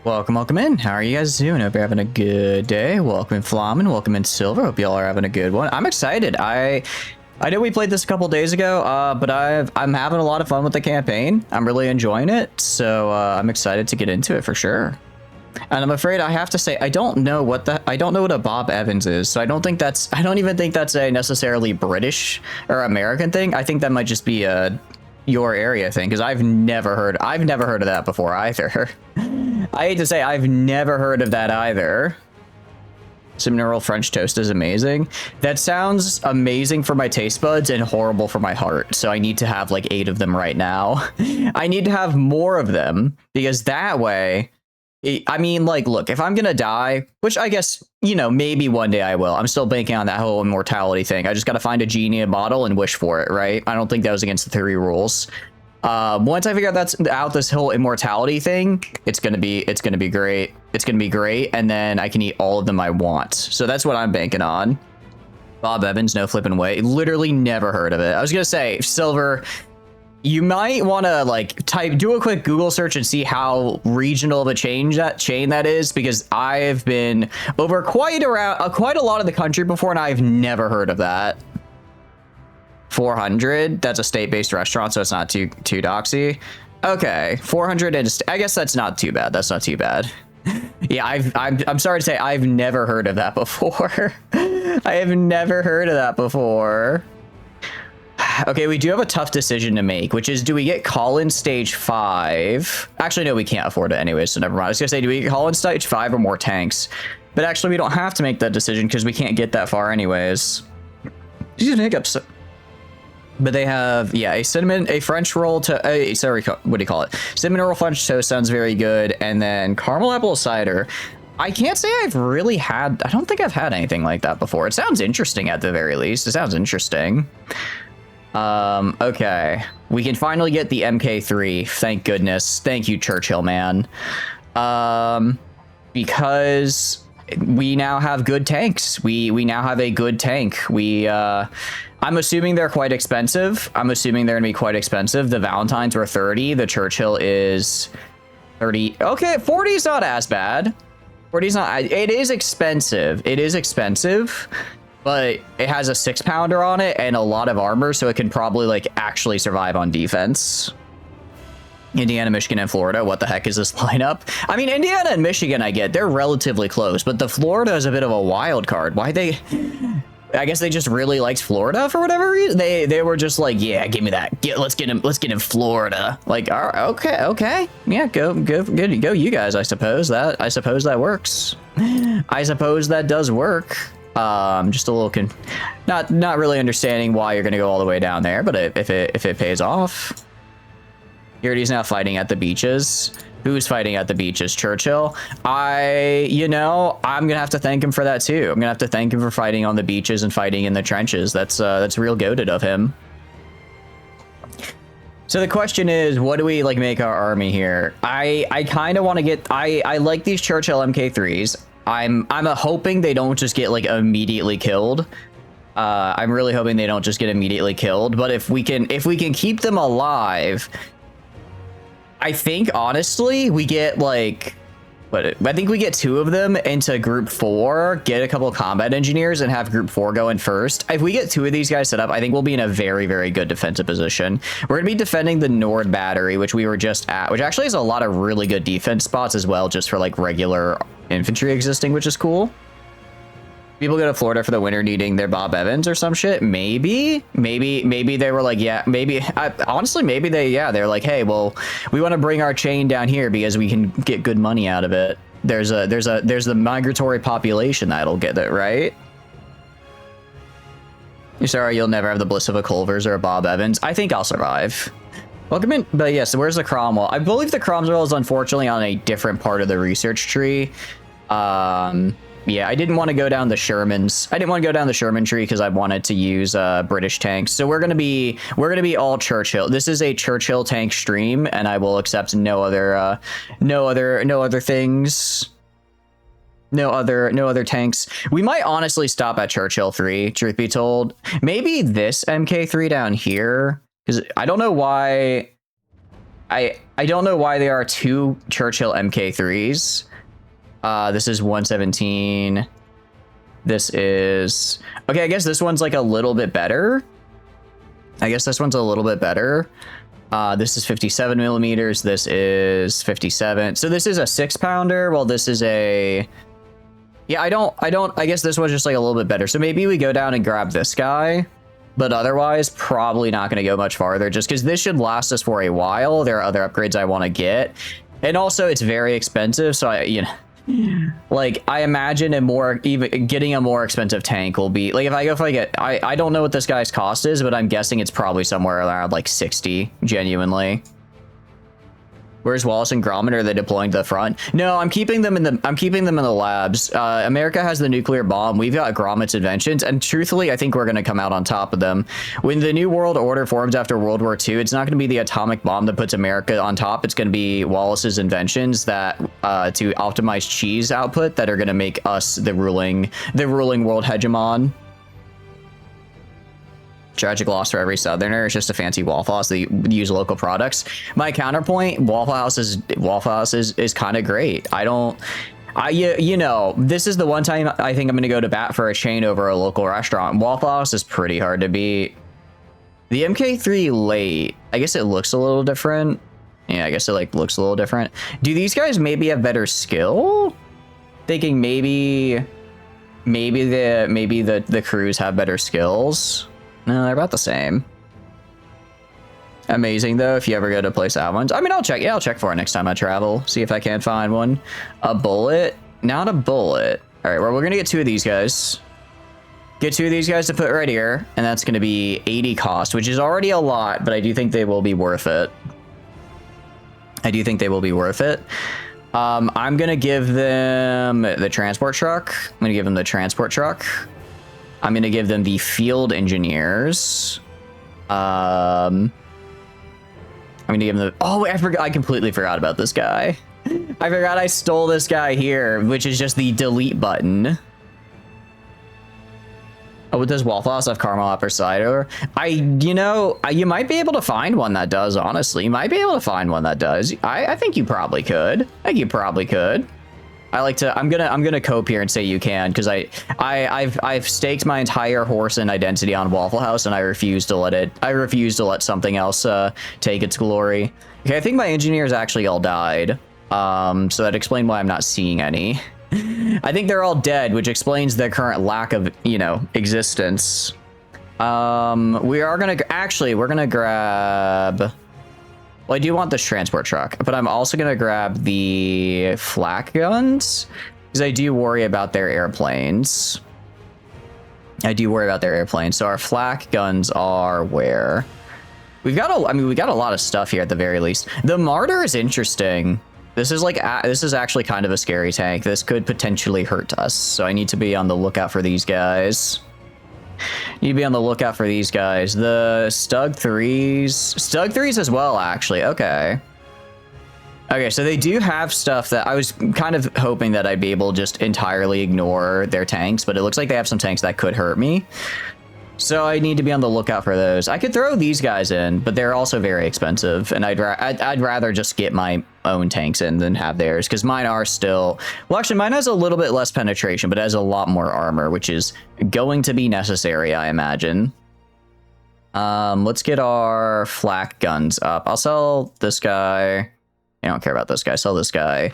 Welcome in. How are you guys doing? Hope you're having a good day. Welcome in Flamin, welcome in Silver. Hope y'all are having a good one. I'm excited. I know we played this a couple days ago, but I'm having a lot of fun with the campaign. I'm really enjoying it, so I'm excited to get into it for sure. And I'm afraid I have to say I don't know what a Bob Evans is, so I don't even think that's a necessarily British or American thing. I think that might just be a your area thing, because I've never heard of that before either. I hate to say I've never heard of that either. Mineral French toast is amazing. That sounds amazing for my taste buds and horrible for my heart. So I need to have like 8 of them right now. I need to have more of them because that way, I mean, like, look, if I'm going to die, which I guess, you know, maybe one day I will. I'm still banking on that whole immortality thing. I just got to find a genie in a bottle and wish for it, right? I don't think that was against the 3 rules. Once I figure out this whole immortality thing, it's gonna be great. It's gonna be great, and then I can eat all of them I want. So that's what I'm banking on. Bob Evans, no flipping way. Literally never heard of it. I was gonna say, Silver, you might want to like do a quick Google search and see how regional of a chain that is, because I've been over quite a lot of the country before, and I've never heard of that. 400, that's a state-based restaurant, so it's not too doxy. Okay, 400, and I guess that's not too bad. That's not too bad. Yeah, I'm sorry to say I've never heard of that before. I have never heard of that before. Okay, we do have a tough decision to make, which is, do we get call-in stage 5? Actually, no, we can't afford it anyway, so never mind. I was gonna say, do we get call-in stage 5 or more tanks? But actually, we don't have to make that decision because we can't get that far anyways. These hiccups. But they have, yeah, a French roll to, sorry, what do you call it? Cinnamon roll French toast sounds very good. And then caramel apple cider. I can't say I've really had, I don't think I've had anything like that before. It sounds interesting at the very least. It sounds interesting. Okay. We can finally get the MK3. Thank goodness. Thank you, Churchill, man. Because we now have good tanks. We now have a good tank. I'm assuming they're quite expensive. I'm assuming they're gonna be quite expensive. The Valentines were 30. The Churchill is 30. Okay, 40 is not as bad. 40 is not. It is expensive. It is expensive, but it has a 6-pounder on it and a lot of armor, so it can probably like actually survive on defense. Indiana, Michigan, and Florida. What the heck is this lineup? I mean, Indiana and Michigan, I get they're relatively close, but the Florida is a bit of a wild card. Why they? I guess they just really liked Florida for whatever reason. They were just like, yeah, give me that. Let's get him Florida. Like, okay, yeah, go, you guys. I suppose that works. I suppose that does work. Just a little not really understanding why you're gonna go all the way down there, but if it pays off. Yuri's now fighting at the beaches. Who's fighting at the beaches? Churchill. I'm gonna have to thank him for that too. I'm gonna have to thank him for fighting on the beaches and fighting in the trenches. That's real goated of him. So the question is, what do we like make our army here? I kind of want to get. I like these Churchill MK3s. I'm hoping they don't just get like immediately killed. I'm really hoping they don't just get immediately killed. But if we can keep them alive. I think, honestly, we get, like, I think we get 2 of them into Group 4, get a couple of combat engineers, and have Group 4 go in first. If we get 2 of these guys set up, I think we'll be in a very, very good defensive position. We're going to be defending the Nord Battery, which we were just at, which actually has a lot of really good defense spots as well, just for, like, regular infantry existing, which is cool. People go to Florida for the winter needing their Bob Evans or some shit. Maybe they were like, yeah, honestly, they're like, hey, well, we want to bring our chain down here because we can get good money out of it. There's the migratory population that'll get it, right? You're sorry, you'll never have the bliss of a Culver's or a Bob Evans. I think I'll survive. Welcome in, but yeah, so where's the Cromwell? I believe the Cromwell is unfortunately on a different part of the research tree. Yeah, I didn't want to go down the Shermans. I didn't want to go down the Sherman tree because I wanted to use British tanks. So we're gonna be all Churchill. This is a Churchill tank stream, and I will accept no other things. No other tanks. We might honestly stop at Churchill 3, truth be told. Maybe this MK3 down here, because I don't know why. I I don't know why there are 2 Churchill MK3s. This is 117. This is... Okay, I guess this one's like a little bit better. This is 57 millimeters. This is 57. So this is a 6-pounder. Well, this is a... Yeah, I guess this one's just like a little bit better. So maybe we go down and grab this guy. But otherwise, probably not going to go much farther. Just because this should last us for a while. There are other upgrades I want to get. And also, it's very expensive. So, like, I imagine getting a more expensive tank will be... Like, if I get... I don't know what this guy's cost is, but I'm guessing it's probably somewhere around, like, 60, genuinely. Where's Wallace and Gromit? Are they deploying to the front? No, I'm keeping them in the labs. America has the nuclear bomb. We've got Gromit's inventions, and truthfully, I think we're going to come out on top of them. When the New World Order forms after World War II, it's not going to be the atomic bomb that puts America on top. It's going to be Wallace's inventions that to optimize cheese output that are going to make us the ruling world hegemon. Tragic loss for every Southerner. It's just a fancy Waffle House. They use local products. My counterpoint, Waffle House is kind of great. You know, this is the one time I think I'm going to go to bat for a chain over a local restaurant. Waffle House is pretty hard to beat. The MK3 late, I guess it looks a little different. Yeah, I guess it like looks a little different. Do these guys maybe have better skill? Thinking maybe the crews have better skills. No, they're about the same. Amazing though, if you ever go to a place that ones. I mean, I'll check for it next time I travel. See if I can find one. A bullet? Not a bullet. All right, well, we're gonna get 2 of these guys. Get 2 of these guys to put right here, and that's gonna be 80 cost, which is already a lot, but I do think they will be worth it. I'm gonna give them the transport truck. I'm going to give them the field engineers. I'm going to give them the... Oh, I completely forgot about this guy. I forgot I stole this guy here, which is just the delete button. Oh, does Waffle House have caramel apple cider? You might be able to find one that does, honestly. You might be able to find one that does. I think you probably could. I'm gonna cope here and say you can, because I've staked my entire horse and identity on Waffle House, and I refuse to let something else take its glory. Okay, I think my engineers actually all died. So that explained why I'm not seeing any. I think they're all dead, which explains their current lack of, existence. We're gonna grab... Well, I do want this transport truck, but I'm also going to grab the flak guns because I do worry about their airplanes. So our flak guns are where? We got a lot of stuff here at the very least. The Martyr is interesting. This is actually kind of a scary tank. This could potentially hurt us. So I need to be on the lookout for these guys. The Stug 3s as well, actually. Okay, so they do have stuff that I was kind of hoping that I'd be able to just entirely ignore their tanks, but it looks like they have some tanks that could hurt me. So I need to be on the lookout for those. I could throw these guys in, but they're also very expensive, and I'd rather just get my own tanks in than have theirs, because mine are still... Well, actually, mine has a little bit less penetration, but it has a lot more armor, which is going to be necessary, I imagine. Let's get our flak guns up. I'll sell this guy. I don't care about this guy. Sell this guy.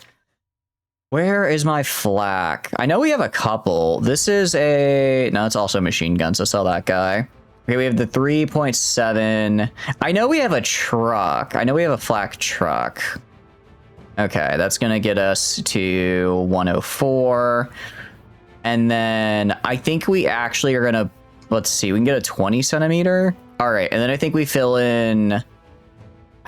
Where is my flak? I know we have a couple. This is a... No, it's also a machine gun, so sell that guy. Okay, we have the 3.7. I know we have a truck. I know we have a flak truck. Okay, that's going to get us to 104. And then I think we actually are going to... Let's see, we can get a 20 centimeter. All right, and then I think we fill in...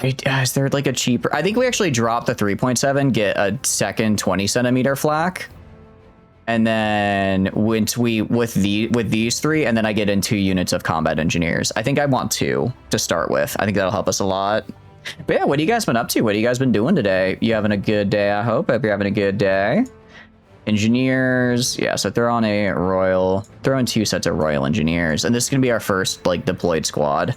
Is there like a cheaper... I think we actually drop the 3.7, get a second 20 centimeter flak. And then with these 3, and then I get in 2 units of combat engineers. I think I want 2 to start with. I think that'll help us a lot. But yeah, what have you guys been up to? What have you guys been doing today? You having a good day, I hope. I hope you're having a good day. Engineers. Yeah, so throw in 2 sets of Royal Engineers. And this is going to be our first, like, deployed squad.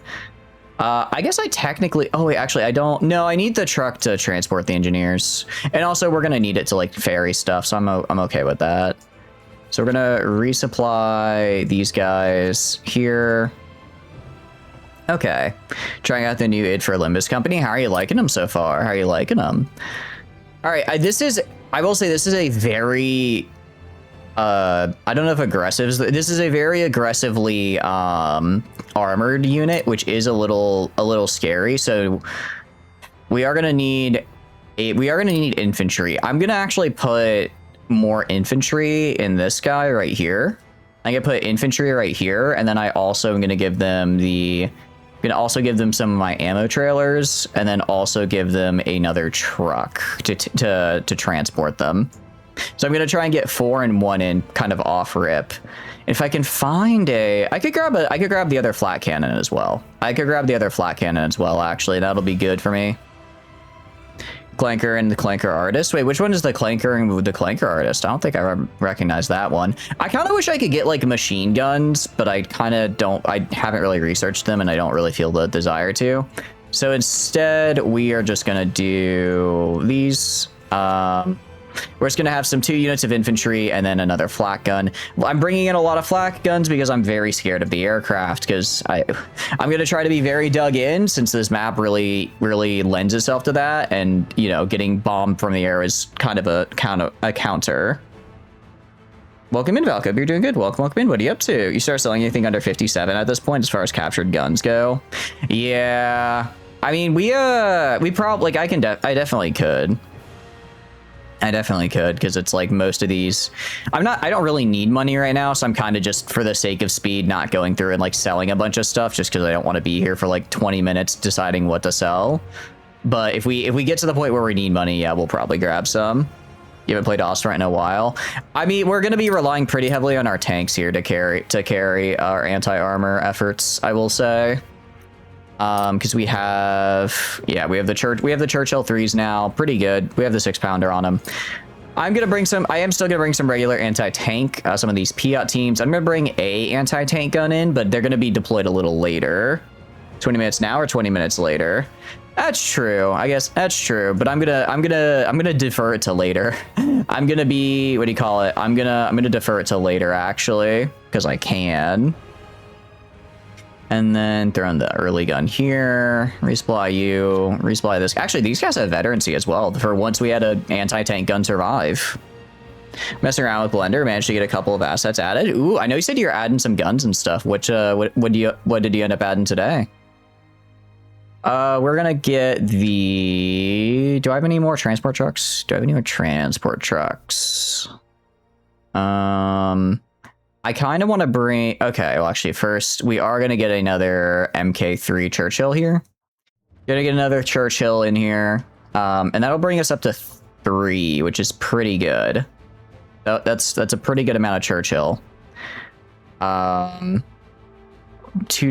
I guess I technically... Oh, wait, actually, I don't... No, I need the truck to transport the engineers. And also, we're going to need it to, like, ferry stuff, so I'm okay with that. So we're going to resupply these guys here. Okay. Trying out the new id for Limbus Company. How are you liking them so far? How are you liking them? All right, this is... I will say this is a very... I don't know if aggressive... This is a very aggressively armored unit, which is a little scary. So we are gonna need infantry. I'm gonna actually put more infantry in this guy right here. I'm gonna put infantry right here, and then I also am gonna give them some of my ammo trailers, and then also give them another truck to transport them. So I'm gonna try and get 4 and 1 in kind of off rip. If I can find I could grab the other flat cannon as well. Actually, that'll be good for me. Clanker and the Clanker Artist. Wait, which one is the Clanker and the Clanker Artist? I don't think I recognize that one. I kind of wish I could get like machine guns, but I kind of don't. I haven't really researched them, and I don't really feel the desire to. So instead, we are just gonna do these. We're just going to have 2 units of infantry and then another flak gun. I'm bringing in a lot of flak guns because I'm very scared of the aircraft, because I'm going to try to be very dug in, since this map really lends itself to that. And, you know, getting bombed from the air is kind of a counter. Welcome in, Valka. You're doing good. Welcome in. What are you up to? You start selling anything under 57 at this point as far as captured guns go? Yeah. I mean, we probably, like, I definitely could. Because it's like most of these, I don't really need money right now, so I'm kind of just for the sake of speed not going through and like selling a bunch of stuff, just because I don't want to be here for like 20 minutes deciding what to sell. But if we get to the point where we need money, yeah, we'll probably grab some. You haven't played Ostrant in a while. I mean, we're going to be relying pretty heavily on our tanks here to carry our anti-armor efforts, I will say. Because we have the Churchill 3s now, pretty good. We have the 6-pounder on them. I am still gonna bring some regular anti-tank, some of these Piat teams. I'm gonna bring a anti-tank gun in, but they're gonna be deployed a little later. 20 minutes now or 20 minutes later. That's true. I guess that's true, but I'm gonna defer it to later. I'm gonna be, what do you call it? I'm gonna defer it to later, actually, because I can. And then throw in the early gun here. Resupply this. Actually, these guys have veterancy as well. For once we had an anti-tank gun survive. Messing around with Blender, managed to get a couple of assets added. Ooh, I know you said you're adding some guns and stuff. What did you end up adding today? We're gonna get the... Do I have any more transport trucks? I kind of want to bring... Okay, well, actually, first, we are going to get another MK3 Churchill here. Gonna get another Churchill in here. And that'll bring us up to 3, which is pretty good. That's a pretty good amount of Churchill. 2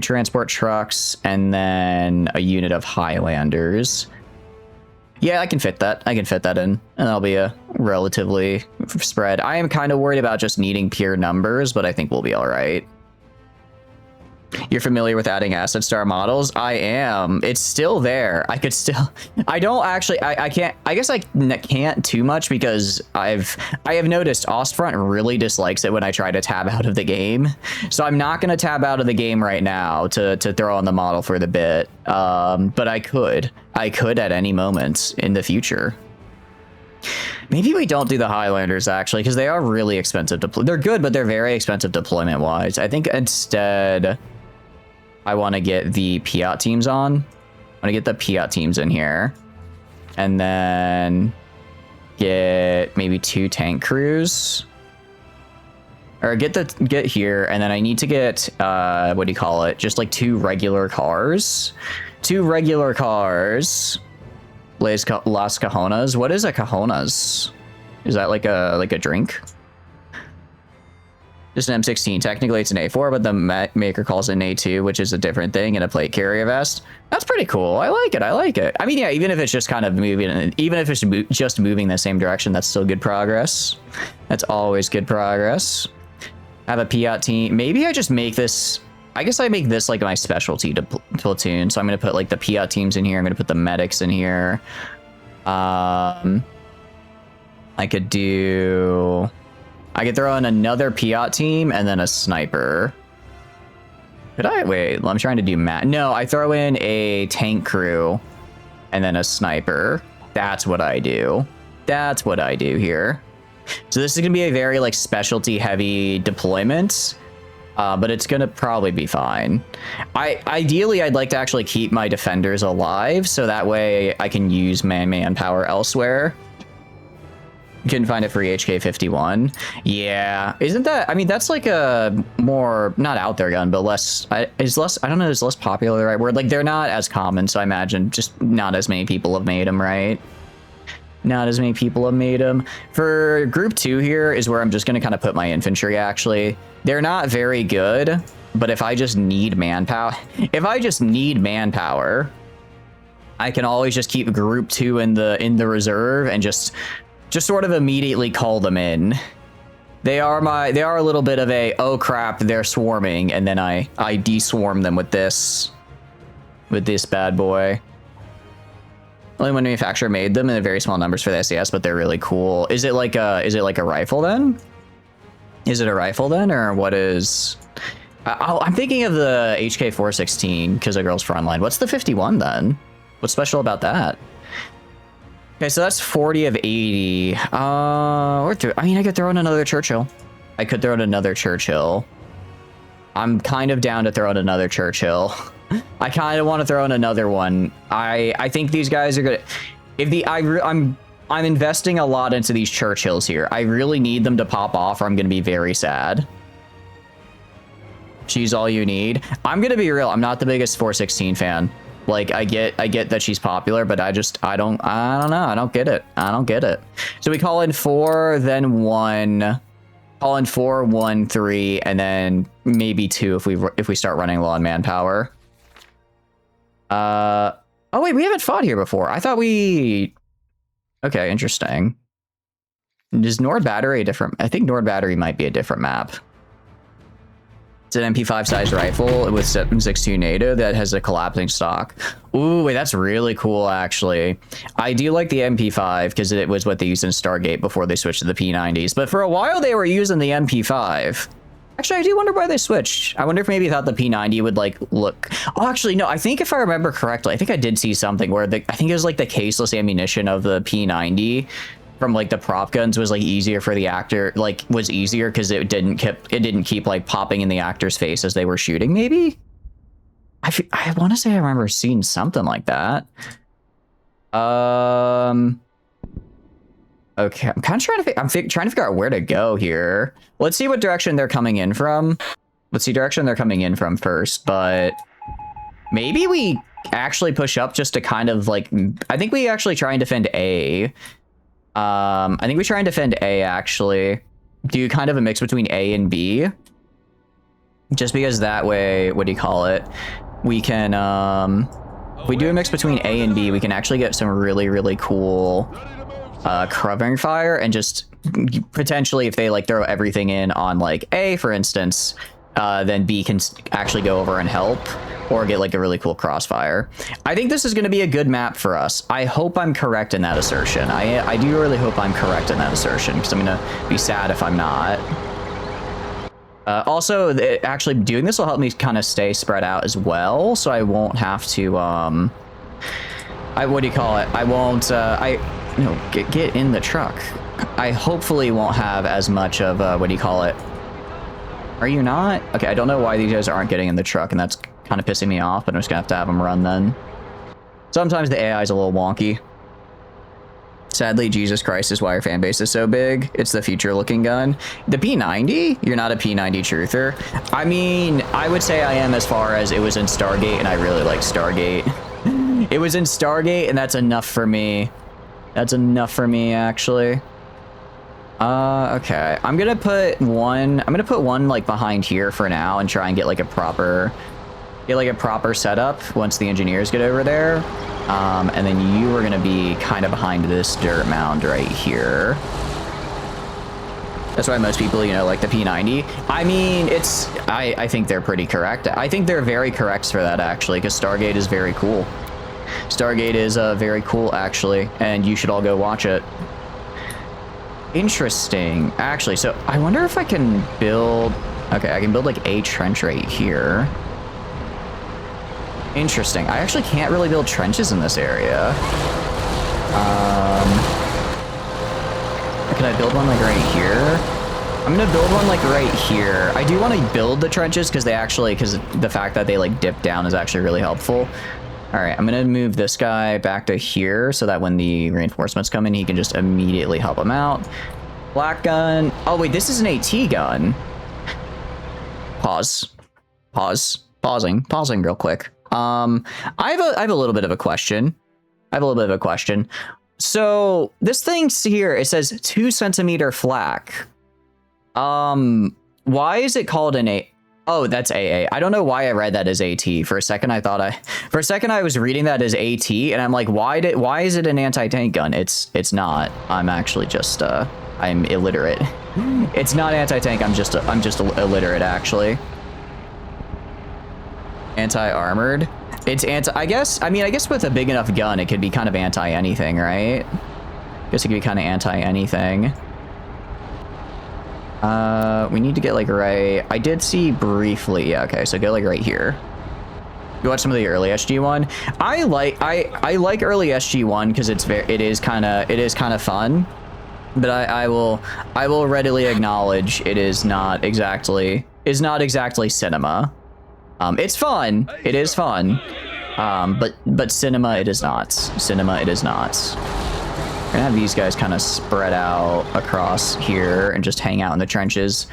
transport trucks, and then a unit of Highlanders. Yeah, I can fit that. In, and that'll be a relatively spread. I am kind of worried about just needing pure numbers, but I think we'll be all right. You're familiar with adding assets to our models? I am. It's still there. I could still... I don't actually... I can't... I guess I can't too much because I have noticed Ostfront really dislikes it when I try to tab out of the game. So I'm not going to tab out of the game right now to throw on the model for the bit. But I could. At any moment in the future. Maybe we don't do the Highlanders, actually, because they are really expensive. They're good, but they're very expensive deployment-wise. I think instead... I want to get the Piat teams on. I want to get the Piat teams in here. And then get maybe 2 tank crews. Or get here, and then I need to get, what do you call it? Just like 2 regular cars. 2 regular cars. Las Cajonas. What is a Cajonas? Is that like a drink? Just an M16. Technically, it's an A4, but the maker calls it an A2, which is a different thing, and a plate carrier vest. That's pretty cool. I like it. I mean, yeah, even if it's just kind of moving, even if it's just moving the same direction, that's still good progress. That's always good progress. Have a Piat team. Maybe I just make this... I guess I make this like my specialty to platoon. So I'm gonna put like the Piat teams in here. I'm gonna put the medics in here. I could throw in another Piat team and then a sniper. Could I? Wait, I'm trying to do math. No, I throw in a tank crew and then a sniper. That's what I do. That's what I do here. So this is going to be a very like specialty heavy deployment, but it's going to probably be fine. Ideally, I'd like to actually keep my defenders alive so that way I can use manpower elsewhere. Couldn't find a free HK-51. Yeah, isn't that? I mean, that's like a more not out there gun, but less. I don't know. Is less popular the right word? Like they're not as common, so I imagine just not as many people have made them, right? Not as many people have made them. For group 2 here is where I'm just gonna kind of put my infantry. Actually, they're not very good, but if I just need manpower, I can always just keep group 2 in the reserve and just sort of immediately call them in. They are a little bit of a, oh crap, they're swarming, and then I deswarm them with this bad boy. Only one manufacturer made them in very small numbers for the SES, but they're really cool. Is it like a rifle then? Is it a rifle then, or what is? I'm thinking of the HK-416 because of Girls Frontline. What's the 51 then? What's special about that? Okay, so that's 40 of 80. I mean, I could throw in another Churchill. I'm kind of down to throw in another Churchill. I kind of want to throw in another one. I think these guys are good. I'm investing a lot into these Churchills here. I really need them to pop off or I'm going to be very sad. She's all you need. I'm going to be real. I'm not the biggest 416 fan. Like I get that she's popular, but I don't know. I don't get it. So we call in 4, then 1, call in 4, 1, 3, and then maybe 2 if we start running low on manpower. Oh wait, we haven't fought here before. I thought we. Okay, interesting. Is Nord Battery a different? I think Nord Battery might be a different map. It's an MP5 sized rifle with 7.62 NATO that has a collapsing stock. Ooh, wait, that's really cool, actually. I do like the MP5 because it was what they used in Stargate before they switched to the P90s. But for a while, they were using the MP5. Actually, I do wonder why they switched. I wonder if maybe they thought the P90 would, like, look... Oh, actually, no, I think if I remember correctly, I think I did see something where I think it was, like, the caseless ammunition of the P90... from like the prop guns was like easier for the actor, like was easier because it didn't keep like popping in the actor's face as they were shooting. Maybe I want to say I remember seeing something like that. Okay, I'm kind of trying to figure out where to go here. Let's see what direction they're coming in from. Let's see direction they're coming in from first, but maybe we actually push up just to kind of like, I think we actually try and defend A. I think we try and defend A, actually. Do kind of a mix between A and B. Just because that way, what do you call it? We can, if we do a mix between A and B, we can actually get some really, really cool covering fire, and just potentially if they like throw everything in on like A, for instance, then B can actually go over and help, or get like a really cool crossfire. I think this is going to be a good map for us. I hope I'm correct in that assertion. I do really hope I'm correct in that assertion, because I'm going to be sad if I'm not. Also, actually doing this will help me kind of stay spread out as well, so I won't have to, what do you call it? I won't, get in the truck. I hopefully won't have as much of, what do you call it? Are you not? Okay, I don't know why these guys aren't getting in the truck, and that's kind of pissing me off, but I'm just gonna have them run then. Sometimes the AI is a little wonky. Sadly, Jesus Christ is why our fan base is so big. It's the future-looking gun. The P90? You're not a P90 truther. I mean, I would say I am as far as it was in Stargate, and I really like Stargate. It was in Stargate, and that's enough for me. That's enough for me, actually. Okay. I'm gonna put one like behind here for now and try and get like a proper setup once the engineers get over there. And then you are gonna be kind of behind this dirt mound right here. That's why most people, you know, like the P90. I mean, I think they're pretty correct. I think they're very correct for that, actually, because Stargate is very cool. Stargate is very cool, actually, and you should all go watch it. Interesting. Actually, so I wonder if I can build... Okay, I can build, like, a trench right here. Interesting. I actually can't really build trenches in this area. Can I build one, like, right here? I'm gonna build one, like, right here. I do want to build the trenches because they actually... Because the fact that they, like, dip down is actually really helpful. All right, I'm gonna move this guy back to here so that when the reinforcements come in, he can just immediately help him out. Black gun. Oh, wait, this is an AT gun. Pause. Pausing real quick. I have a little bit of a question. So this thing's here, it says 2 centimeter flak. Why is it called an A? Oh, that's AA. I don't know why I read that as AT. For a second I was reading that as AT, and I'm like, why is it an anti-tank gun? It's not. I'm actually just I'm illiterate. It's not anti-tank. I'm just illiterate, actually. Anti-armored. It's anti. I guess with a big enough gun, it could be kind of anti-anything, right? I guess it could be kind of anti-anything. We need to get, like, right... I did see briefly... Yeah, okay, so go, like, right here. You watch some of the early SG1. I like early SG1 because it is kind of fun. But I will readily acknowledge it is not exactly cinema. It's fun. It is fun. But cinema it is not. Cinema it is not. We're gonna have these guys kind of spread out across here and just hang out in the trenches.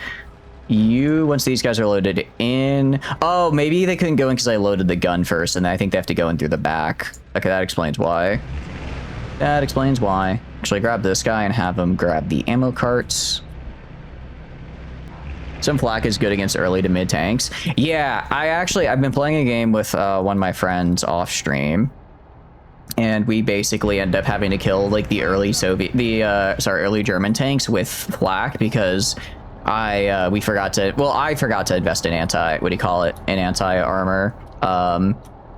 Once these guys are loaded in... Oh, maybe they couldn't go in because I loaded the gun first, and I think they have to go in through the back. Okay, that explains why. Actually, grab this guy and have him grab the ammo carts. Some flak is good against early to mid tanks. Yeah, I've been playing a game with one of my friends off stream. And we basically end up having to kill, like, the early early German tanks with flak because I forgot to invest in anti-armor.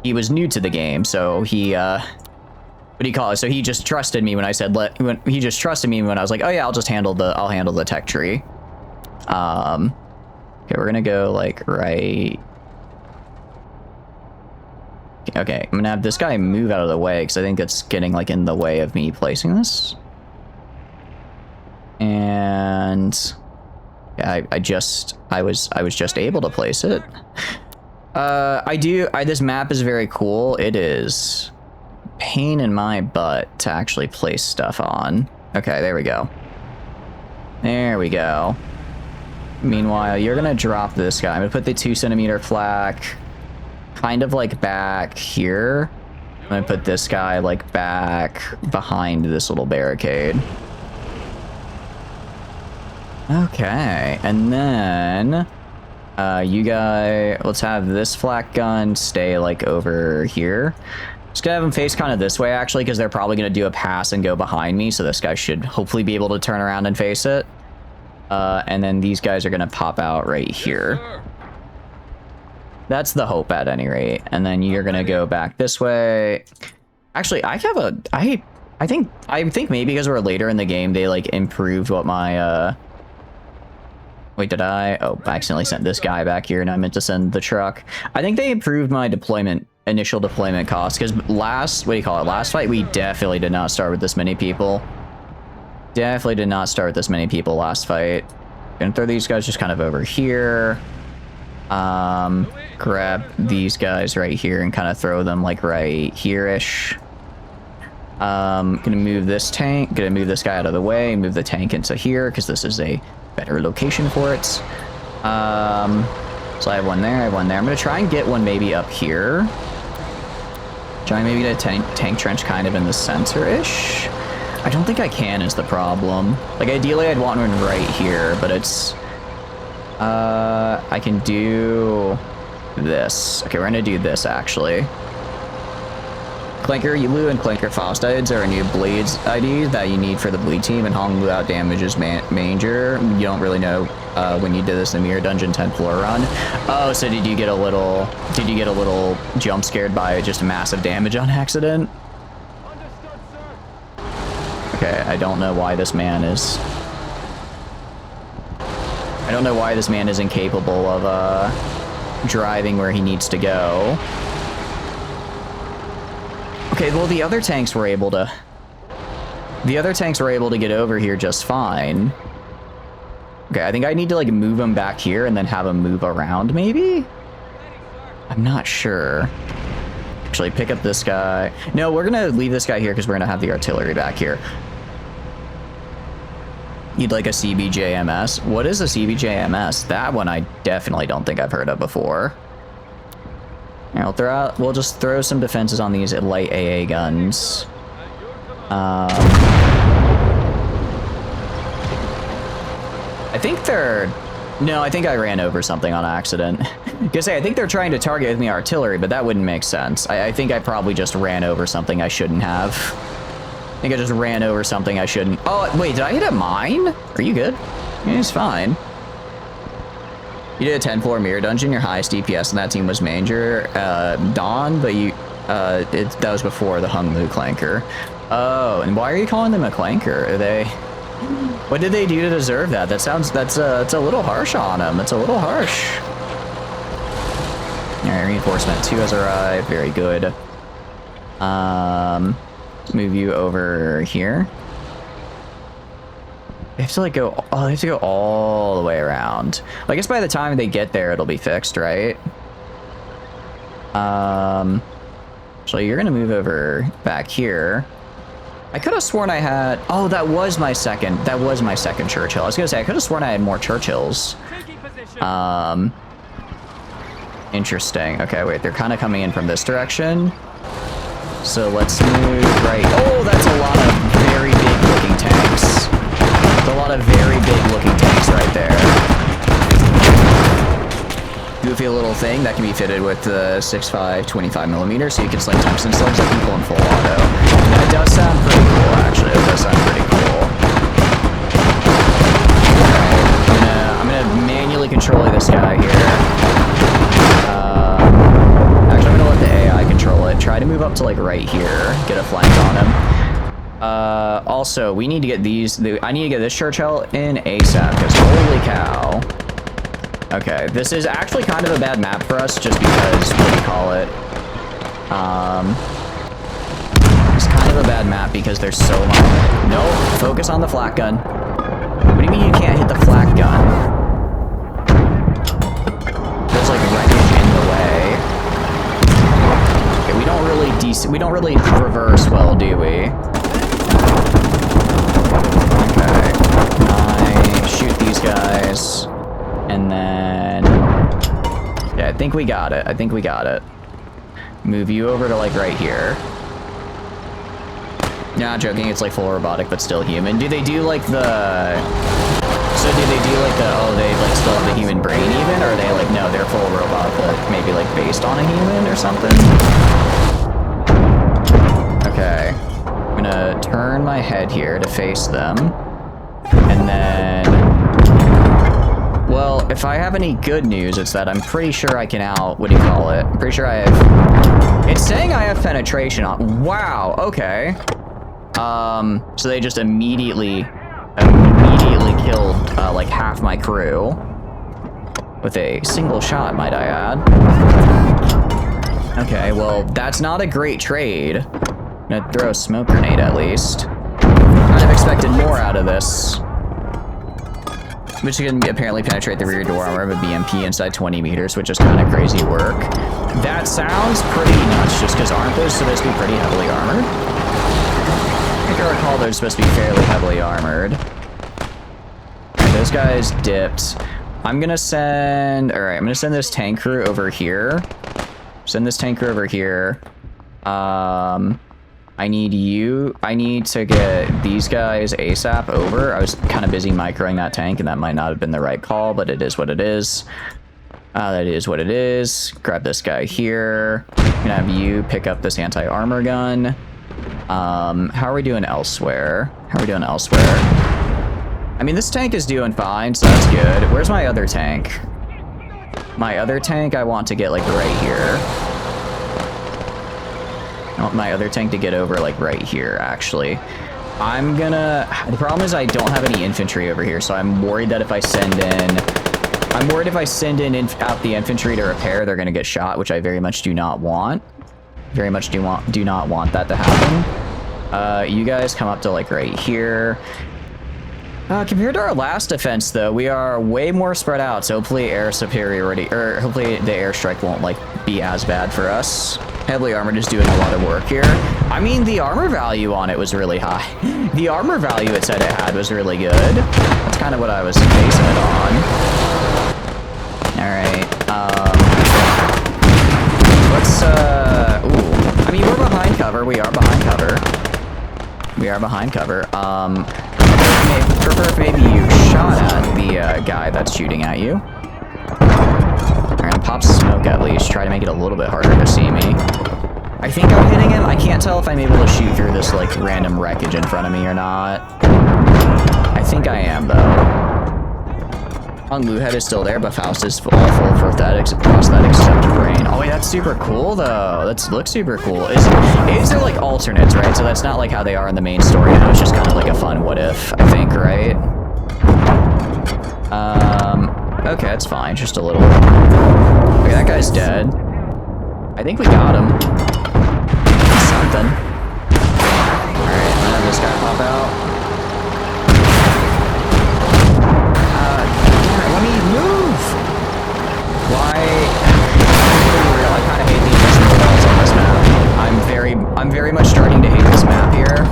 He was new to the game, so so he just trusted me when I said he just trusted me when I was like, oh yeah, I'll handle the tech tree. Okay, we're gonna go, like, right. Okay, I'm gonna have this guy move out of the way because I think it's getting, like, in the way of me placing this. And yeah, I was just able to place it. This map is very cool. It is pain in my butt to actually place stuff on. Okay, there we go. Meanwhile, you're gonna drop this guy. I'm gonna put the 2 centimeter flak kind of, like, back here. I'm gonna put this guy, like, back behind this little barricade. Okay, and then let's have this flak gun stay, like, over here. Just gonna have him face kind of this way, actually, because they're probably gonna do a pass and go behind me, so this guy should hopefully be able to turn around and face it. And then these guys are gonna pop out right here. That's the hope, at any rate. And then you're gonna go back this way. Actually, I think maybe because we're later in the game, they, like, improved what my wait, did I? Oh, I accidentally sent this guy back here, and I meant to send the truck. I think they improved my initial deployment cost, because last fight, we definitely did not start with this many people. Last fight. Gonna throw these guys just kind of over here. Grab these guys right here and kind of throw them, like, right here-ish. Gonna move this tank, gonna move this guy out of the way, move the tank into here, because this is a better location for it. So I have one there, I'm gonna try and get one maybe up here. Try maybe get a tank trench kind of in the center-ish. I don't think I can is the problem. Like, ideally I'd want one right here, but it's... I can do this. Okay, we're gonna do this, actually. Clanker Lu and Clanker Fostides are a new bleeds ID that you need for the bleed team, and Hong Lu out damages Manger. You don't really know when you did this in the Mirror Dungeon 10 floor run. Oh, so did you get a little jump scared by just massive damage on accident? Understood, sir. Okay, I don't know why this man is... I don't know why this man is incapable of driving where he needs to go. Okay, well the other tanks were able to... The other tanks were able to get over here just fine. Okay, I think I need to like move him back here and then have him move around maybe? I'm not sure. Actually, pick up this guy. No, we're gonna leave this guy here because we're gonna have the artillery back here. You'd like a CBJMS? What is a CBJMS? That one I definitely don't think I've heard of before. Yeah, we'll just throw some defenses on these light AA guns. I think they're... No, I think I ran over something on accident. Gonna say, I think they're trying to target with me artillery, but that wouldn't make sense. I think I probably just ran over something I shouldn't have. I think I just ran over something I shouldn't. Oh, wait, did I hit a mine? Are you good? Yeah, it's fine. You did a 10 floor mirror dungeon. Your highest DPS in that team was Manger, Dawn, but you, that was before the Hung Lu Clanker. Oh, and why are you calling them a Clanker? Are they... What did they do to deserve that? That's a little harsh on them. It's a little harsh. Alright, reinforcement 2 has arrived. Very good. Move you over here. They have to like go, oh, they have to go all the way around. Well, I guess by the time they get there, it'll be fixed, right? So you're gonna move over back here. I could have sworn I had, oh, that was my second Churchill. I was gonna say, I could have sworn I had more Churchills. Interesting. Okay, wait, they're kind of coming in from this direction. So let's move right. Oh, that's a lot of very big looking tanks. That's a lot of very big looking tanks right there. Goofy little thing that can be fitted with the 6.5 25mm, so you can sling tungsten slugs at people in full auto. That does sound pretty cool, actually. It does sound pretty cool. Alright, I'm gonna manually control this guy here. Actually, I'm gonna let the AI control it. Try to move up to like right here. Get a flank on him. Also, we need to get these. I need to get this Churchill in ASAP because holy cow. Okay, this is actually kind of a bad map for us, just because what do you call it? It's kind of a bad map because there's so much. No, focus on the flak gun. What do you mean you can't hit the flak gun? There's like wreckage in the way. Okay, we don't really reverse well, do we? Okay, I shoot these guys, and then yeah, I think we got it. I think we got it. Move you over to like right here. Not joking, it's like full robotic, but still human. Do they do like the... So do they do like the, oh, they like still have the human brain even? Or are they like, no, they're full robot, but maybe like based on a human or something? Okay. I'm gonna turn my head here to face them. And then... Well, if I have any good news, it's that I'm pretty sure I can what do you call it? I'm pretty sure I have... It's saying I have penetration on... Wow, okay. So they just immediately killed, like half my crew. With a single shot, might I add. Okay, well, that's not a great trade. I'm gonna throw a smoke grenade at least. Kind of expected more out of this. Which can apparently penetrate the rear door armor of a BMP inside 20 meters, which is kind of crazy work. That sounds pretty nuts, just because aren't those supposed to be pretty heavily armored? I think I recall they're supposed to be fairly heavily armored. Those guys dipped. I'm gonna send... Alright, I'm gonna send this tank crew over here. Send this tank crew over here. I need to get these guys ASAP over. I was kind of busy microing that tank, and that might not have been the right call, but it is what it is. That is what it is. Grab this guy here. I'm gonna have you pick up this anti-armor gun. How are we doing elsewhere? I mean, this tank is doing fine, so that's good. Where's my other tank? My other tank I want to get, like, right here. I want my other tank to get over, like, right here, actually. The problem is I don't have any infantry over here, so I'm worried that if I send in... out the infantry to repair, they're gonna get shot, which I very much do not want. Very much do not want that to happen. You guys come up to, like, right here. Compared to our last defense, though, we are way more spread out, so hopefully air superiority, or hopefully the airstrike won't, like, be as bad for us. Heavily armored is doing a lot of work here. I mean, the armor value on it was really high. The armor value it said it had was really good. That's kind of what I was basing it on. Alright, let's, ooh. I mean, we're behind cover. We are behind cover. Prefer if maybe you shot at the guy that's shooting at you. Alright, I'll pop smoke at least. Try to make it a little bit harder to see me. I think I'm hitting him. I can't tell if I'm able to shoot through this, like, random wreckage in front of me or not. I think I am, though. Luhead is still there, but Faust is all full of prosthetics except brain. Oh wait, that's super cool though. That looks super cool. Is there like alternates, right? So that's not like how they are in the main story now. It's just kind of like a fun what if, I think, right? Okay, that's fine. Just a little. Okay, that guy's dead. I think we got him. Something. Alright, I'm gonna have this guy pop out. Let me move! Why? I kind of hate the invisible walls on this map. I'm very much starting to hate this map here.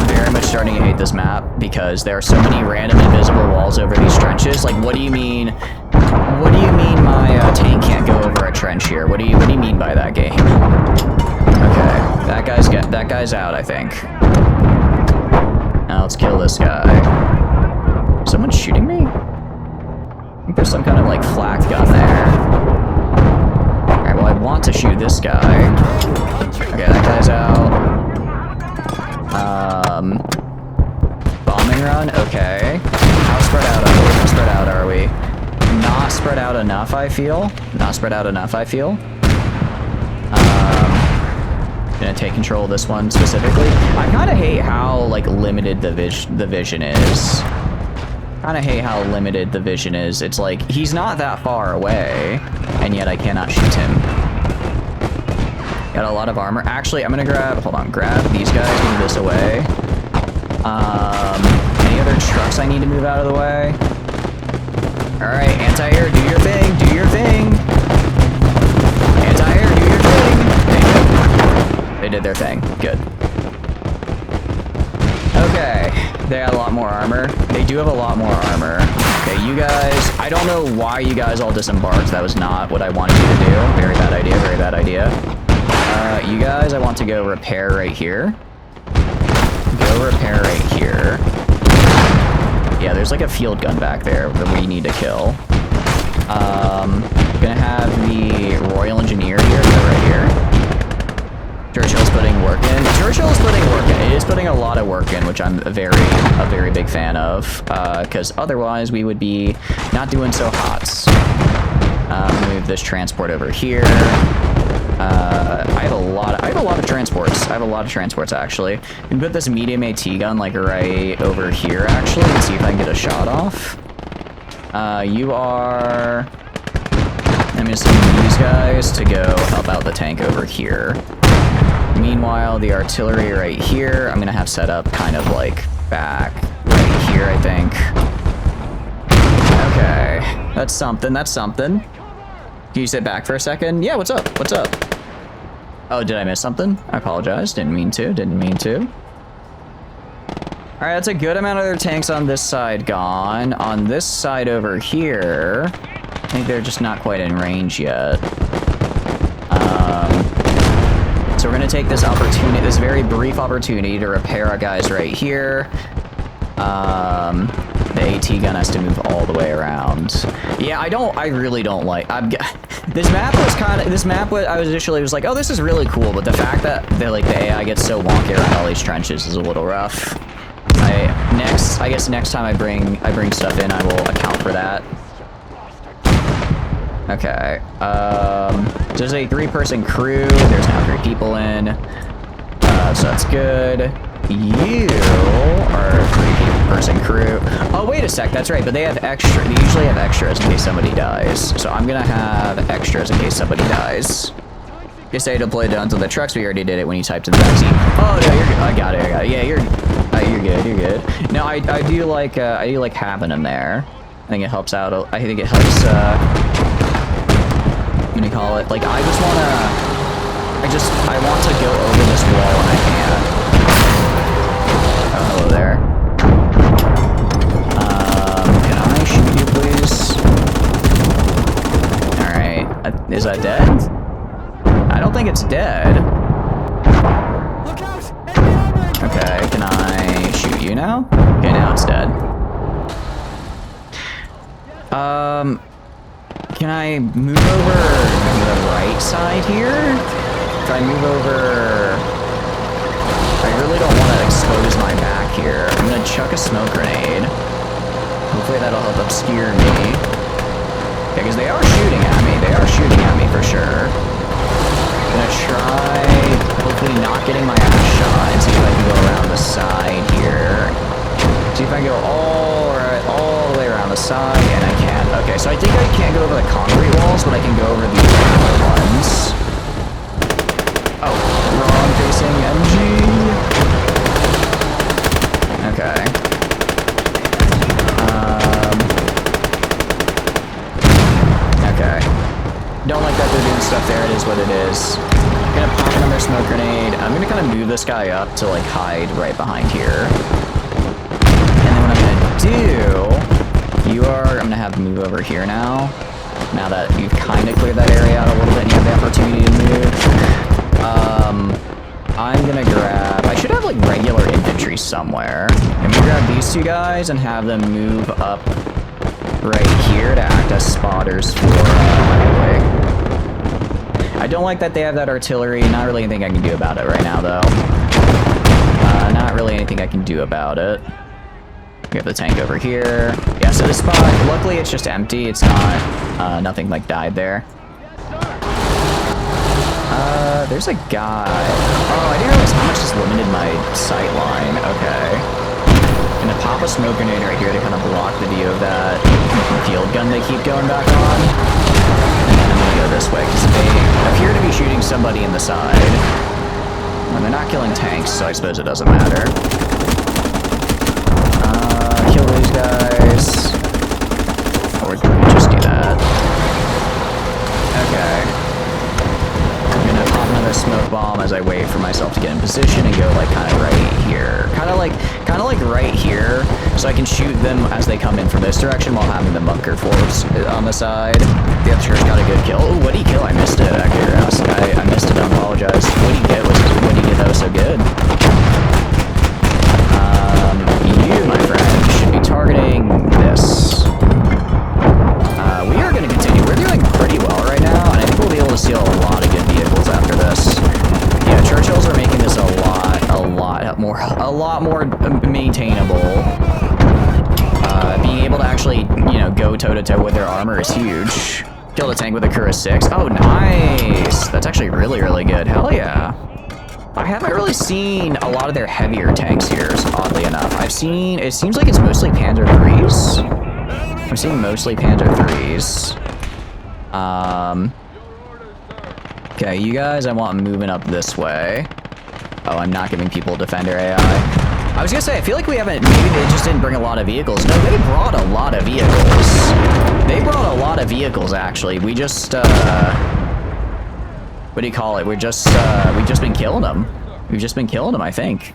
Very much starting to hate this map because there are so many random invisible walls over these trenches. Like, what do you mean? What do you mean my tank can't go over a trench here? What do you mean by that, game? Okay, that guy's out, I think. Now let's kill this guy. Someone's shooting me? I think there's some kind of, like, flak gun there. Alright, well, I want to shoot this guy. Okay, that guy's out. Bombing run? Okay. How spread out are we? How spread out are we? Not spread out enough, I feel. Gonna take control of this one specifically. I kind of hate how, like, limited the vision is. It's like, he's not that far away, and yet I cannot shoot him. Got a lot of armor. Actually, I'm gonna grab these guys, move this away. Any other trucks I need to move out of the way? Alright, anti-air, do your thing! Anti-air, do your thing! They did their thing. Good. Okay, they got a lot more armor. They do have a lot more armor. Okay, you guys, I don't know why you guys all disembarked. That was not what I wanted you to do. Very bad idea. You guys, I want to go repair right here. Yeah, there's like a field gun back there that we need to kill. Gonna have the Royal Engineer here, go right here. Churchill's putting work in. It is putting a lot of work in, which I'm a very big fan of, because otherwise we would be not doing so hot. Move this transport over here. I have a lot of transports actually. I can put this medium AT gun like right over here actually and see if I can get a shot off. I'm gonna send these guys to go help out the tank over here. Meanwhile, the artillery right here, I'm gonna have set up kind of like back right here, I think. Okay, that's something. Can you sit back for a second? Yeah, what's up? Oh, did I miss something? I apologize. Didn't mean to. All right, that's a good amount of their tanks on this side gone. On this side over here, I think they're just not quite in range yet. So we're gonna take this opportunity, this very brief opportunity to repair our guys right here. the AT gun has to move all the way around. Yeah, I really don't like, this map was I was initially was like, oh, this is really cool, but the fact that like the AI gets so wonky around all these trenches is a little rough. I guess next time I bring stuff in, I will account for that. Okay, there's a 3-person crew, there's now 3 people in, so that's good. You are a 3-person crew. Oh, wait a sec, that's right, but they usually have extras in case somebody dies. So I'm gonna have extras in case somebody dies. You say deploy down to the trucks, we already did it when you typed in the backseat. Oh, no, you're good. I got it. Yeah, you're good. No, I do like having them there. I think it helps out. I think it helps, what do you call it? Like, I want to go over this wall and I can't. Oh, hello there. Can I shoot you, please? Alright. Is that dead? I don't think it's dead. Look out! Okay, can I shoot you now? Okay, now it's dead. Can I move over to the right side here? If I move over... I really don't want to expose my back here. I'm gonna chuck a smoke grenade. Hopefully that'll help obscure me. Yeah, because they are shooting at me. They are shooting at me for sure. I'm gonna try, hopefully not getting my ass shot, and see if I can go around the side here. See if I can go all the way around the side, and I can. Okay, so I think I can't go over the concrete walls, but I can go over the other ones. Oh, wrong facing MG. Okay. Okay. Don't like that they're doing stuff there. It is what it is. I'm gonna pop another smoke grenade. I'm gonna kind of move this guy up to like hide right behind here. And then what I'm gonna do, I'm gonna have to move over here now. Now that you've kind of cleared that area out a little bit and you have the opportunity to move. I'm gonna grab, I should have like regular infantry somewhere. I'm gonna grab these 2 guys and have them move up right here to act as spotters for highway. I don't like that they have that artillery. Not really anything I can do about it right now, though. Not really anything I can do about it. We have the tank over here. Yeah, so this spot, luckily it's just empty. It's not, nothing like died there. There's a guy. Oh, I didn't realize how much this limited my sight line. Okay. I'm gonna pop a smoke grenade right here to kind of block the view of that field gun they keep going back on. And then I'm gonna go this way, because they appear to be shooting somebody in the side. And they're not killing tanks, so I suppose it doesn't matter. Kill these guys. Or just do that. Okay. I'm gonna pop another smoke bomb as I wait for myself to get in position and go like kind of right here. Kind of like right here, so I can shoot them as they come in from this direction while having the bunker force on the side. The other church got a good kill. Oh, what did he kill? I missed it. I missed it. I apologize. What did he get? What did he get that was so good? You, my friend, should be targeting this. We are going to continue. We're doing pretty well right now, and I think we'll be able to steal a lot of good vehicles after this. Yeah, Churchills are making this a lot more maintainable. Being able to actually, you know, go toe-to-toe with their armor is huge. Killed a tank with a crew of 6. Oh, nice! That's actually really, really good. Hell yeah. I haven't really seen a lot of their heavier tanks here, oddly enough. It seems like it's mostly Panzer IIIs. I'm seeing mostly Panzer IIIs. Okay, you guys, I want moving up this way. Oh, I'm not giving people Defender AI. I was gonna say, I feel like we haven't, maybe they just didn't bring a lot of vehicles. No, they brought a lot of vehicles. They brought a lot of vehicles, actually. We just, what do you call it? We've just been killing them. We've just been killing them, I think.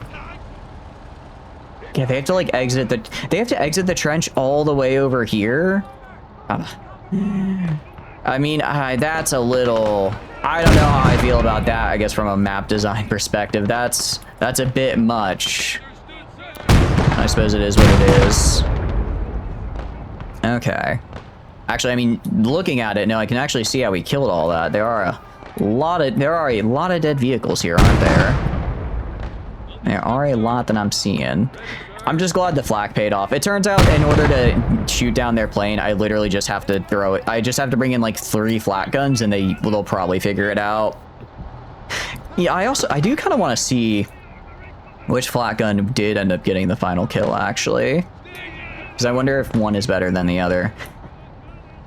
Yeah, they have to like exit the trench all the way over here. I mean, that's a little, I don't know how I feel about that, I guess from a map design perspective. That's a bit much. I suppose it is what it is. Okay. Actually, I mean, looking at it, no, I can actually see how we killed all that. There are a lot of dead vehicles here, aren't there? There are a lot that I'm seeing. I'm just glad the flak paid off. It turns out in order to shoot down their plane, I literally just have to throw it. I just have to bring in like 3 flak guns and they'll probably figure it out. Yeah, I do kind of want to see which flak gun did end up getting the final kill, actually. Because I wonder if one is better than the other.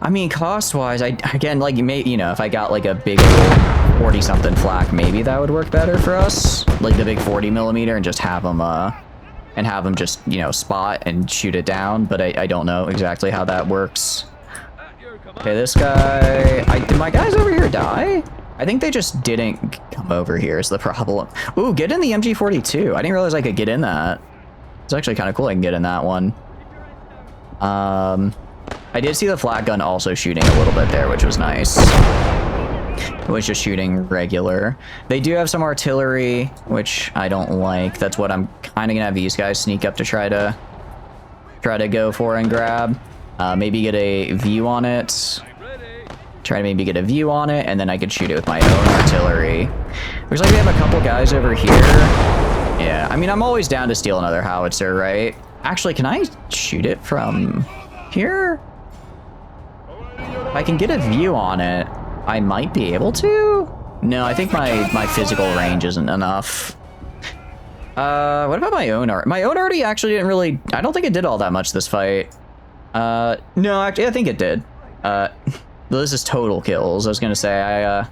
I mean, cost-wise, again, like, you know, if I got like a big 40-something flak, maybe that would work better for us. Like the big 40mm and just have them, just, you know, spot and shoot it down. But I don't know exactly how that works. Okay, this guy, did my guys over here die? I think they just didn't come over here is the problem. Ooh, get in the MG42. I didn't realize I could get in that. It's actually kind of cool I can get in that one. I did see the flak gun also shooting a little bit there, which was nice. It was just shooting regular. They do have some artillery, which I don't like. That's what I'm kind of gonna have these guys sneak up to try to go for and grab. Maybe get a view on it. Try to maybe get a view on it, and then I could shoot it with my own artillery. Looks like we have a couple guys over here. Yeah, I mean, I'm always down to steal another howitzer, right? Actually, can I shoot it from here? If I can get a view on it, I might be able to. No, I think my physical range isn't enough. What about my own art? My own arty actually didn't really. I don't think it did all that much this fight. No, actually, I think it did. This is total kills. I was gonna say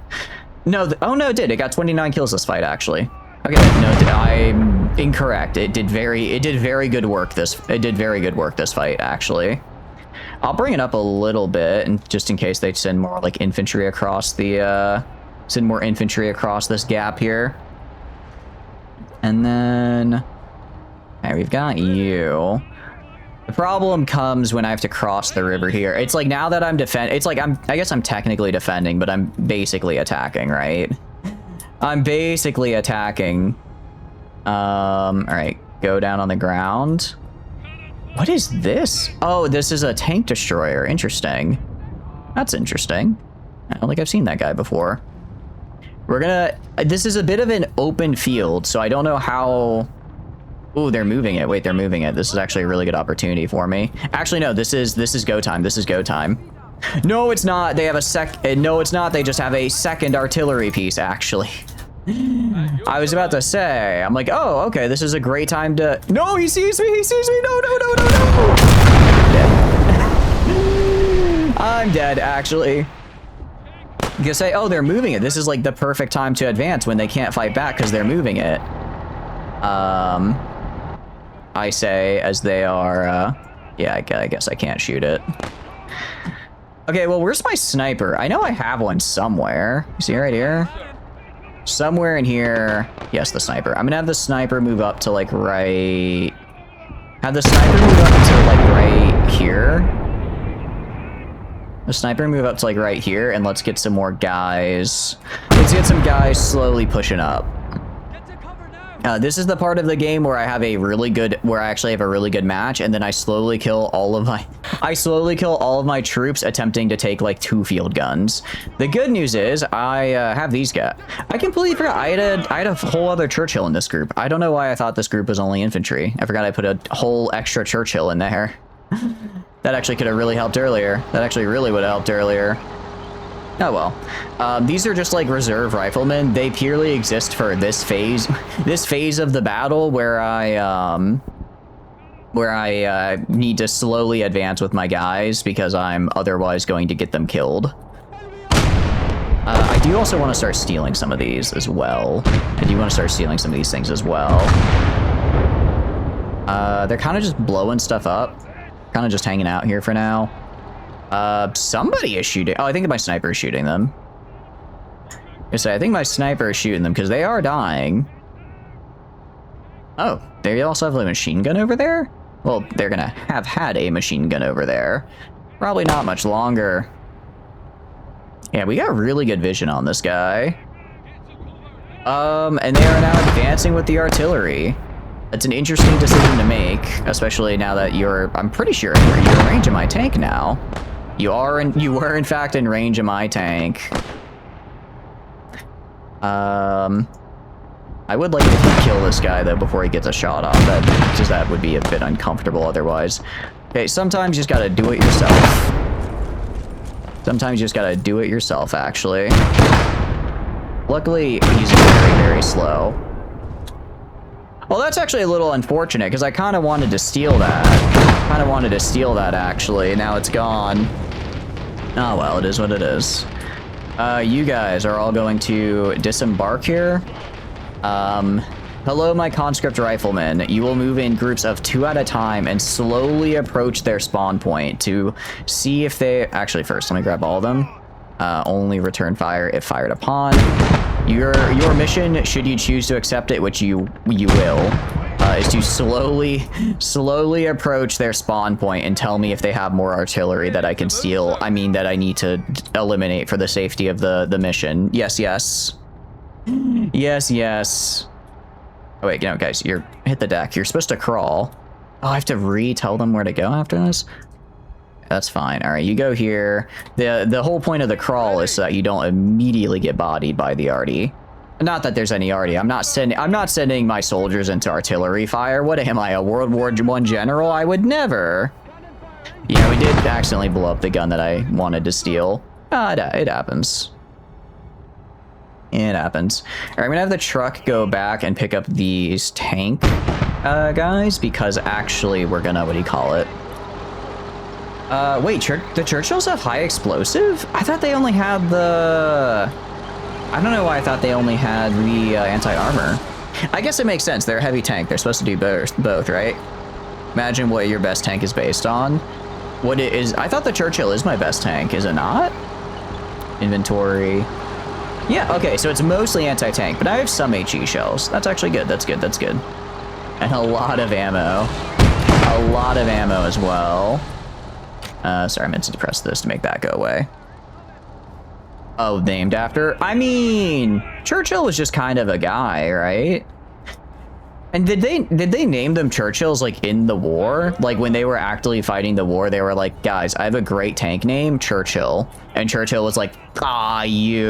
no. Oh no, it did. It got 29 kills this fight actually. Okay, no, I'm incorrect. It did very good work this fight actually. I'll bring it up a little bit, and just in case they send more like infantry across the send more infantry across this gap here. And then okay, we've got you. The problem comes when I have to cross the river here. It's like now that I'm it's like I guess I'm technically defending, but I'm basically attacking, right? I'm basically attacking. All right, go down on the ground. What is this? Oh, this is a tank destroyer. Interesting. That's interesting. I don't think I've seen that guy before. We're gonna, this is a bit of an open field, so I don't know how. Ooh, they're moving it. Wait, they're moving it. This is actually a really good opportunity for me. Actually, no, this is go time. This is go time. No, it's not. They have a no, it's not. They just have a second artillery piece, actually. I was about to say, I'm like, oh, okay, this is a great time to. No, he sees me. He sees me. No, no, no, no, no. I'm dead, actually. You can say, oh, they're moving it. This is like the perfect time to advance when they can't fight back because they're moving it. I say as they are, yeah, I guess I can't shoot it. Okay, well, where's my sniper? I know I have one somewhere. You see right here? Somewhere in here. Yes, the sniper. I'm gonna have the sniper move up to like right. Have the sniper move up to like right here. The sniper move up to like right here, and let's get some more guys. Let's get some guys slowly pushing up. This is the part of the game where I actually have a really good match, and then I slowly kill all of my troops attempting to take like 2 field guns. The good news is I have these guys. I completely forgot I had a whole other Churchill in this group. I don't know why I thought this group was only infantry. I forgot I put a whole extra Churchill in there. That actually could have really helped earlier. That actually really would have helped earlier. Oh well. These are just like reserve riflemen. They purely exist for this phase of the battle where I need to slowly advance with my guys because I'm otherwise going to get them killed. I do also want to start stealing some of these as well. I do want to start stealing some of these things as well. They're kind of just blowing stuff up. Kind of just hanging out here for now. Somebody is shooting. Oh, I think my sniper is shooting them. I think my sniper is shooting them because they are dying. Oh, they also have a machine gun over there? Well, they're gonna have had a machine gun over there. Probably not much longer. Yeah, we got really good vision on this guy. And they are now advancing with the artillery. It's an interesting decision to make, especially now that I'm pretty sure you're in range of my tank now. You were in fact in range of my tank. I would like to kill this guy though before he gets a shot off, because that would be a bit uncomfortable otherwise. Okay, sometimes you just gotta do it yourself. Sometimes you just gotta do it yourself, actually. Luckily, he's very, very slow. Well, that's actually a little unfortunate, because I kind of wanted to steal that. Actually. Now it's gone. Oh, well, it is what it is. You guys are all going to disembark here. Hello, my conscript riflemen. You will move in groups of 2 at a time and slowly approach their spawn point to see if they... Actually, first, let me grab all of them. Only return fire if fired upon. Your mission, should you choose to accept it, which you will, is to slowly approach their spawn point and tell me if they have more artillery that I can steal. I mean, that I need to eliminate for the safety of the mission. Yes, yes. Yes, yes. Oh, wait, no, guys, hit the deck. You're supposed to crawl. Oh, I have to retell them where to go after this? That's fine. All right, you go here. The whole point of the crawl is so that you don't immediately get bodied by the arty. Not that there's any arty. I'm not sending my soldiers into artillery fire. What am I, a World War I general? I would never. Yeah, we did accidentally blow up the gun that I wanted to steal. It happens. It happens. All right, I'm gonna have the truck go back and pick up these tank guys, because actually we're gonna, what do you call it? Wait, the Churchills have high explosive? I thought they only had the... I don't know why I thought they only had the anti-armor. I guess it makes sense. They're a heavy tank. They're supposed to do both, right? Imagine what your best tank is based on. What it is... I thought the Churchill is my best tank. Is it not? Inventory... Yeah, okay, so it's mostly anti-tank, but I have some HE shells. That's actually good. That's good. That's good. And a lot of ammo. A lot of ammo as well. Sorry, I meant to depress this to make that go away. Oh, named after? I mean, Churchill was just kind of a guy, right? And did they name them Churchills, like, in the war? Like, when they were actually fighting the war, they were like, guys, I have a great tank name, Churchill. And Churchill was like, I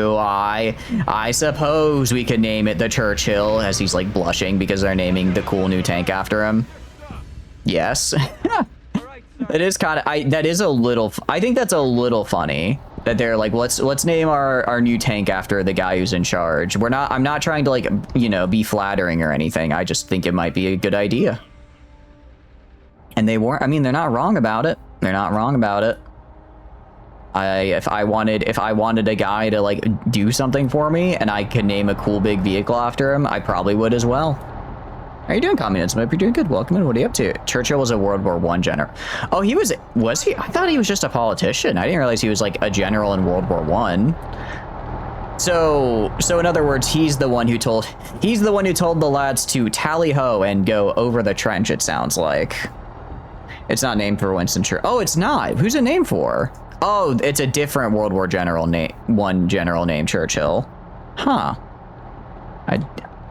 suppose we could name it the Churchill, as he's, like, blushing because they're naming the cool new tank after him. Yes. It is kind of, that is a little, I think that's a little funny. That they're like, let's name our new tank after the guy who's in charge. I'm not trying to, like, you know, be flattering or anything. I just think it might be a good idea. And they weren't, I mean, they're not wrong about it. They're not wrong about it. If I wanted a guy to, like, do something for me and I could name a cool big vehicle after him, I probably would as well. How are you doing, Communism? Hope you're doing good. Welcome in. What are you up to? Churchill was a World War I general. Oh, was he? I thought he was just a politician. I didn't realize he was, like, a general in World War I. So in other words, he's the one who told the lads to tally ho and go over the trench, it sounds like. It's not named for Winston Churchill. Oh, it's not. Who's it named for? Oh, it's a different World War general general named Churchill. Huh.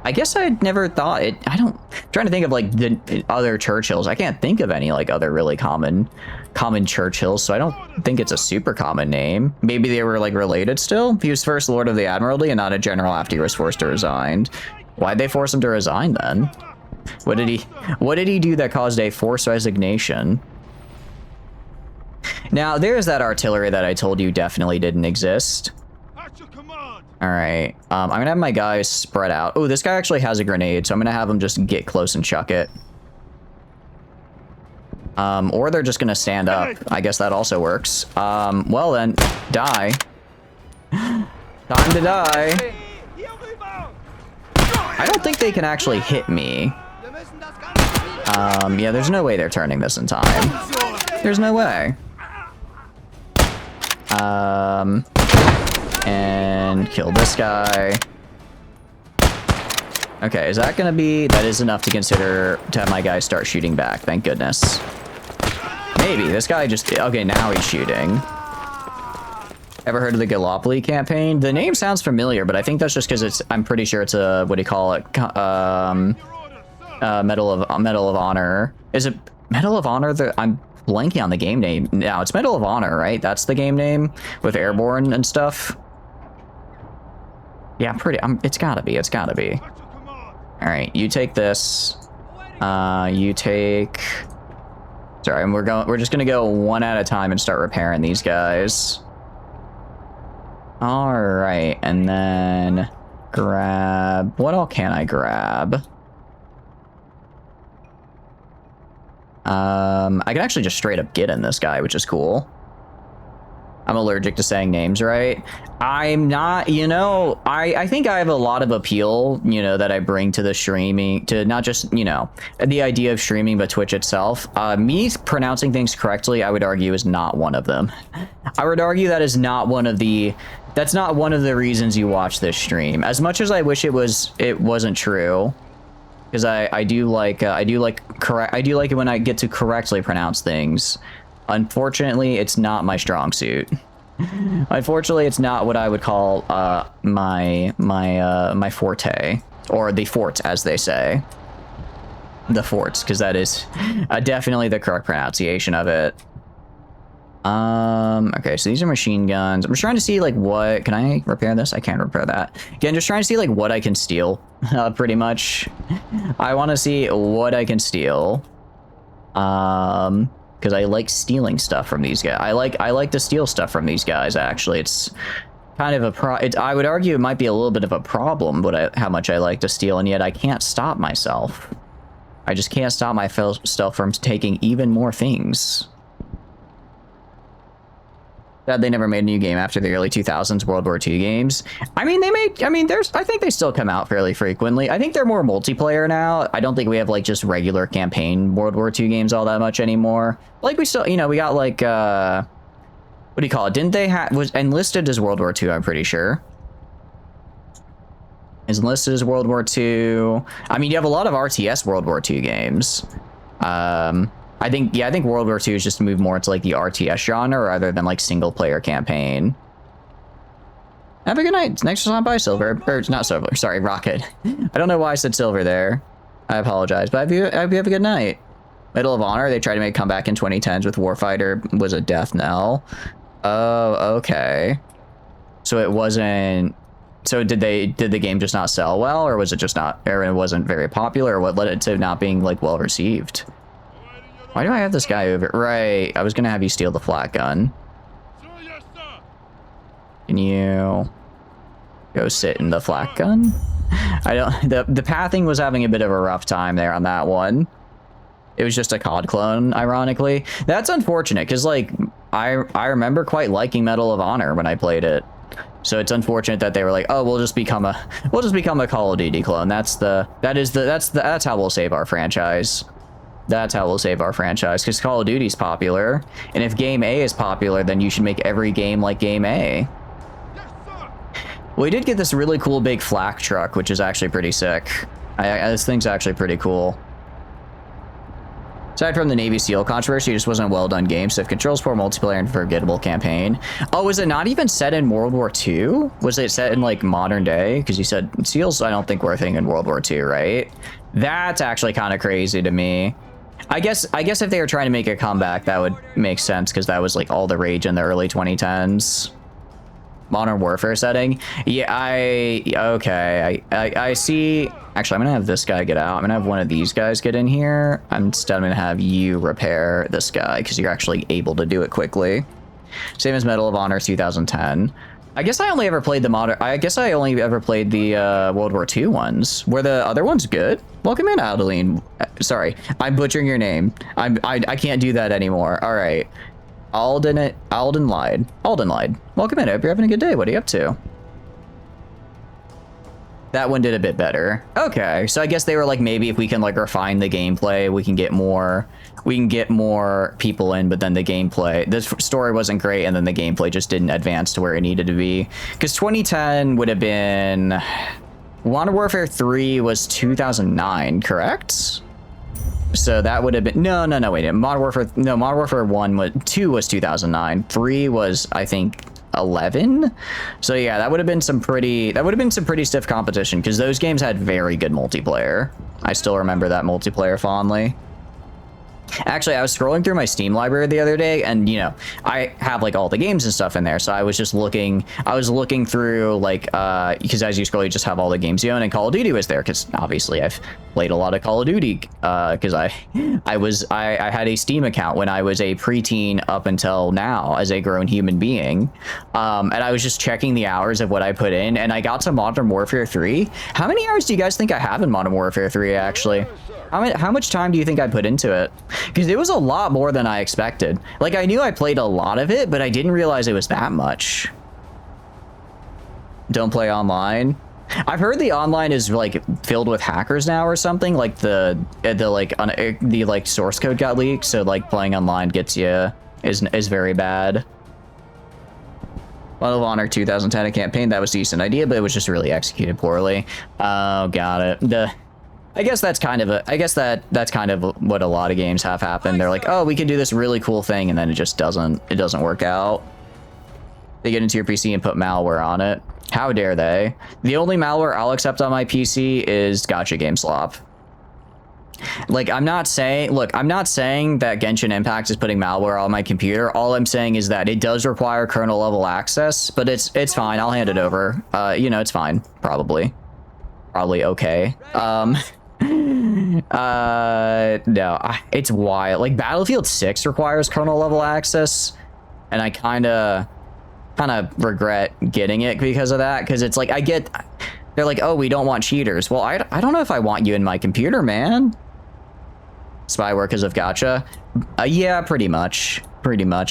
I guess I'd never thought it. I'm trying to think of, like, the other Churchills. I can't think of any, like, other really common Churchills, so I don't think it's a super common name. Maybe they were, like, related still? He was first Lord of the Admiralty and not a general after he was forced to resign. Why'd they force him to resign then? What did he do that caused a forced resignation? Now, there's that artillery that I told you definitely didn't exist. All right, I'm gonna have my guys spread out. Oh, this guy actually has a grenade, so I'm gonna have him just get close and chuck it. Or they're just gonna stand up. I guess that also works. Well then, die. Time to die. I don't think they can actually hit me. Yeah, there's no way they're turning this in time. There's no way. And kill this guy. Okay, is that gonna be... That is enough to consider to have my guys start shooting back, thank goodness. Maybe, this guy just... Okay, now he's shooting. Ever heard of the Gallipoli campaign? The name sounds familiar, but I think that's just because it's... I'm pretty sure it's a... What do you call it? Medal of Honor. Is it Medal of Honor? I'm blanking on the game name now. It's Medal of Honor, right? That's the game name with Airborne and stuff. Yeah, it's gotta be. It's gotta be. All right, you take this. You take. Sorry, and we're just gonna go one at a time and start repairing these guys. All right, and then grab. What all can I grab? I can actually just straight up get in this guy, which is cool. I'm allergic to saying names, right? I'm not, you know, I think I have a lot of appeal, you know, that I bring to the streaming, to not just, you know, the idea of streaming, but Twitch itself. Me pronouncing things correctly, I would argue, is not one of them. I would argue that is not one of the, that's not one of the reasons you watch this stream. As much as I wish it wasn't true. Because I do like it when I get to correctly pronounce things. Unfortunately, it's not my strong suit. Unfortunately, it's not what I would call my forte, or the fort, as they say. The forts, because that is definitely the correct pronunciation of it. Okay, so these are machine guns. I'm just trying to see, like, what... Can I repair this? I can't repair that. Again, just trying to see, like, what I can steal, pretty much. I want to see what I can steal. Because I like stealing stuff from these guys. I like to steal stuff from these guys, actually. It's kind of a I would argue it might be a little bit of a problem, but how much I like to steal, and yet I can't stop myself. I just can't stop myself from taking even more things. That they never made a new game after the early 2000s World War II games. I mean, I think they still come out fairly frequently. I think they're more multiplayer now. I don't think we have, like, just regular campaign World War II games all that much anymore. Like, we still, you know, we got, like, what do you call it? Didn't they was Enlisted as World War II, I'm pretty sure. Enlisted as World War II. I mean, you have a lot of RTS World War II games. I think World War II is just moved more into, like, the RTS genre rather than, like, single-player campaign. Have a good night. Next time by Silver. Or, not Silver. Sorry, Rocket. I don't know why I said Silver there. I apologize. But I hope you have a good night. Medal of Honor, they tried to make a comeback in 2010s with Warfighter. Was a death knell. Oh, okay. So it wasn't... So did the game just not sell well? Or was it just not... Or it wasn't very popular? Or what led it to not being, like, well-received? Why do I have this guy over? Right, I was gonna have you steal the flat gun. Can you go sit in the flat gun? I don't. The pathing was having a bit of a rough time there on that one. It was just a COD clone, ironically. That's unfortunate because, like, I remember quite liking Medal of Honor when I played it. So it's unfortunate that they were like, oh, we'll just become a Call of Duty clone. That's how we'll save our franchise. That's how we'll save our franchise, because Call of Duty's popular, and if Game A is popular, then you should make every game like Game A. We did get this really cool big flak truck, which is actually pretty sick. This thing's actually pretty cool. Aside from the Navy SEAL controversy, it just wasn't a well-done game, so if controls poor multiplayer and forgettable campaign. Oh, was it not even set in World War II? Was it set in, like, modern day? Because you said SEALs, I don't think, were a thing in World War II, right? That's actually kind of crazy to me. I guess if they were trying to make a comeback, that would make sense, because that was, like, all the rage in the early 2010s. Modern Warfare setting. Yeah, I see. Actually, I'm gonna have this guy get out. I'm gonna have one of these guys get in here. Instead, I'm gonna have you repair this guy, because you're actually able to do it quickly. Same as Medal of Honor 2010. I guess I only ever played the modern. I guess I only ever played the World War II ones. Were the other ones good? Welcome in, Adeline. Sorry, I'm butchering your name. I can't do that anymore. All right, Alden lied. Welcome in. I hope you're having a good day. What are you up to? That one did a bit better. Okay, so I guess they were like, maybe if we can, like, refine the gameplay, we can get more people in, but then the gameplay, the story wasn't great, and then the gameplay just didn't advance to where it needed to be. Because 2010 would have been... Modern Warfare 3 was 2009, correct? So that would have been... No, wait. Modern Warfare 2 was 2009. 3 was, I think... 11. So yeah, that would have been some pretty stiff competition, because those games had very good multiplayer. I still remember that multiplayer fondly. Actually, I was scrolling through my Steam library the other day, and you know, I have like all the games and stuff in there. So I was just looking. I was looking through like because as you scroll, you just have all the games you own, and Call of Duty was there because obviously I've played a lot of Call of Duty because I had a Steam account when I was a preteen up until now as a grown human being, and I was just checking the hours of what I put in, and I got to Modern Warfare 3. How many hours do you guys think I have in Modern Warfare 3 actually? How much time do you think I put into it? Because it was a lot more than I expected. Like, I knew I played a lot of it, but I didn't realize it was that much. Don't play online. I've heard the online is like filled with hackers now or something. Like the source code got leaked, so like playing online gets you is very bad. Medal of Honor 2010 campaign, that was a decent idea, but it was just really executed poorly. Oh, got it. I guess that's kind of what a lot of games have happened. They're like, oh, we can do this really cool thing, and then it just doesn't work out. They get into your PC and put malware on it. How dare they? The only malware I'll accept on my PC is Gacha Game Slop. Like, I'm not saying that Genshin Impact is putting malware on my computer. All I'm saying is that it does require kernel level access, but it's fine. I'll hand it over. You know, it's fine. Probably okay. No, it's wild. Like, Battlefield 6 requires kernel level access, and I kind of regret getting it because of that, because it's like they're like, oh, we don't want cheaters. Well, I don't know if I want you in my computer, man. Spyware because of Gacha. Yeah, pretty much,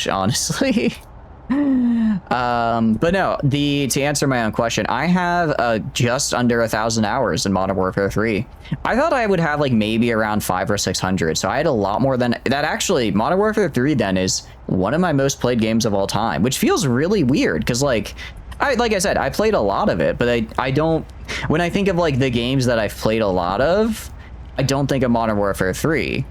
honestly. But no, to answer my own question, I have just under 1,000 hours in Modern Warfare 3. I thought I would have like maybe around 500 or 600, so I had a lot more than that. Actually, Modern Warfare 3 then is one of my most played games of all time, which feels really weird because like I said, I played a lot of it, but I don't, when I think of like the games that I've played a lot of, I don't think of Modern Warfare 3.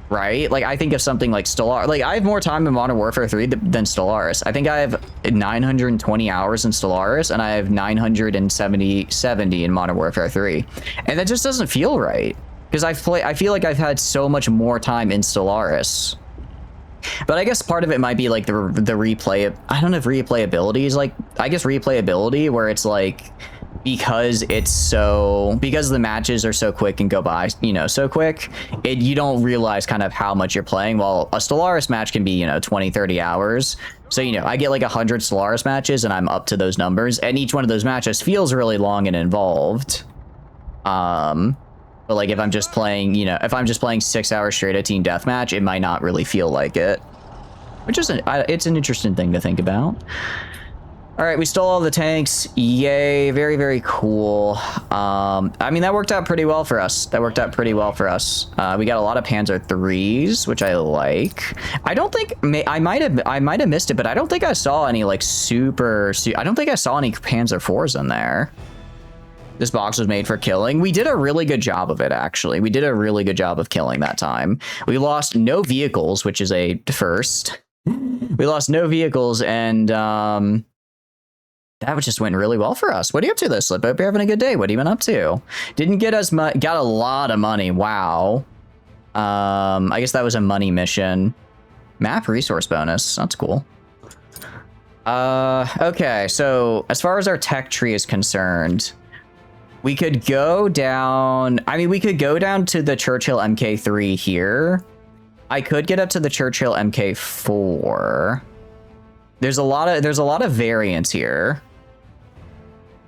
Right? Like, I think of something like Stellaris. Like, I have more time in Modern Warfare 3 than Stellaris. I think I have 920 hours in Stellaris, and I have 970 in Modern Warfare 3. And that just doesn't feel right. Because I feel like I've had so much more time in Stellaris. But I guess part of it might be like the replay. I don't know if replayability is like, I guess replayability, where it's like, because the matches are so quick and go by, you know, so quick, you don't realize kind of how much you're playing, while a Stellaris match can be, you know, 20-30 hours. So, you know, I get like 100 Stellaris matches and I'm up to those numbers, and each one of those matches feels really long and involved. But like, if I'm just playing, you know, if I'm just playing 6 hours straight a team deathmatch, it might not really feel like it, which is it's an interesting thing to think about. All right, we stole all the tanks. Yay, very, very cool. I mean, that worked out pretty well for us. We got a lot of Panzer 3s, which I like. I don't think, I might have missed it, but I don't think I saw any like I don't think I saw any Panzer 4s in there. This box was made for killing. We did a really good job of it, actually. We did a really good job of killing that time. We lost no vehicles, which is a first. We lost no vehicles, and that just went really well for us. What are you up to this, Slip? Hope you're having a good day. What have you been up to? Didn't get as much, got a lot of money. Wow. I guess that was a money mission. Map resource bonus. That's cool. Okay, so as far as our tech tree is concerned, we could go down, I mean, we could go down to the Churchill MK3 here. I could get up to the Churchill MK4. There's a lot of variants here.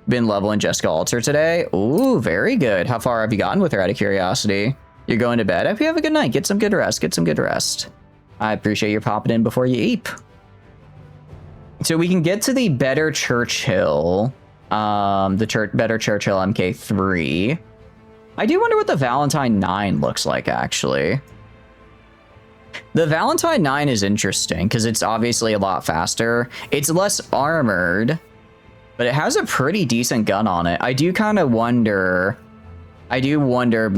Been leveling Jessica Alter today. Ooh, very good. How far have you gotten with her, out of curiosity? You're going to bed? I hope you have a good night. Get some good rest. I appreciate you popping in before you eat. So we can get to the better Churchill, better Churchill MK3. I do wonder what the Valentine 9 looks like, actually. The Valentine 9 is interesting because it's obviously a lot faster. It's less armored, but it has a pretty decent gun on it. I do kind of wonder. I do wonder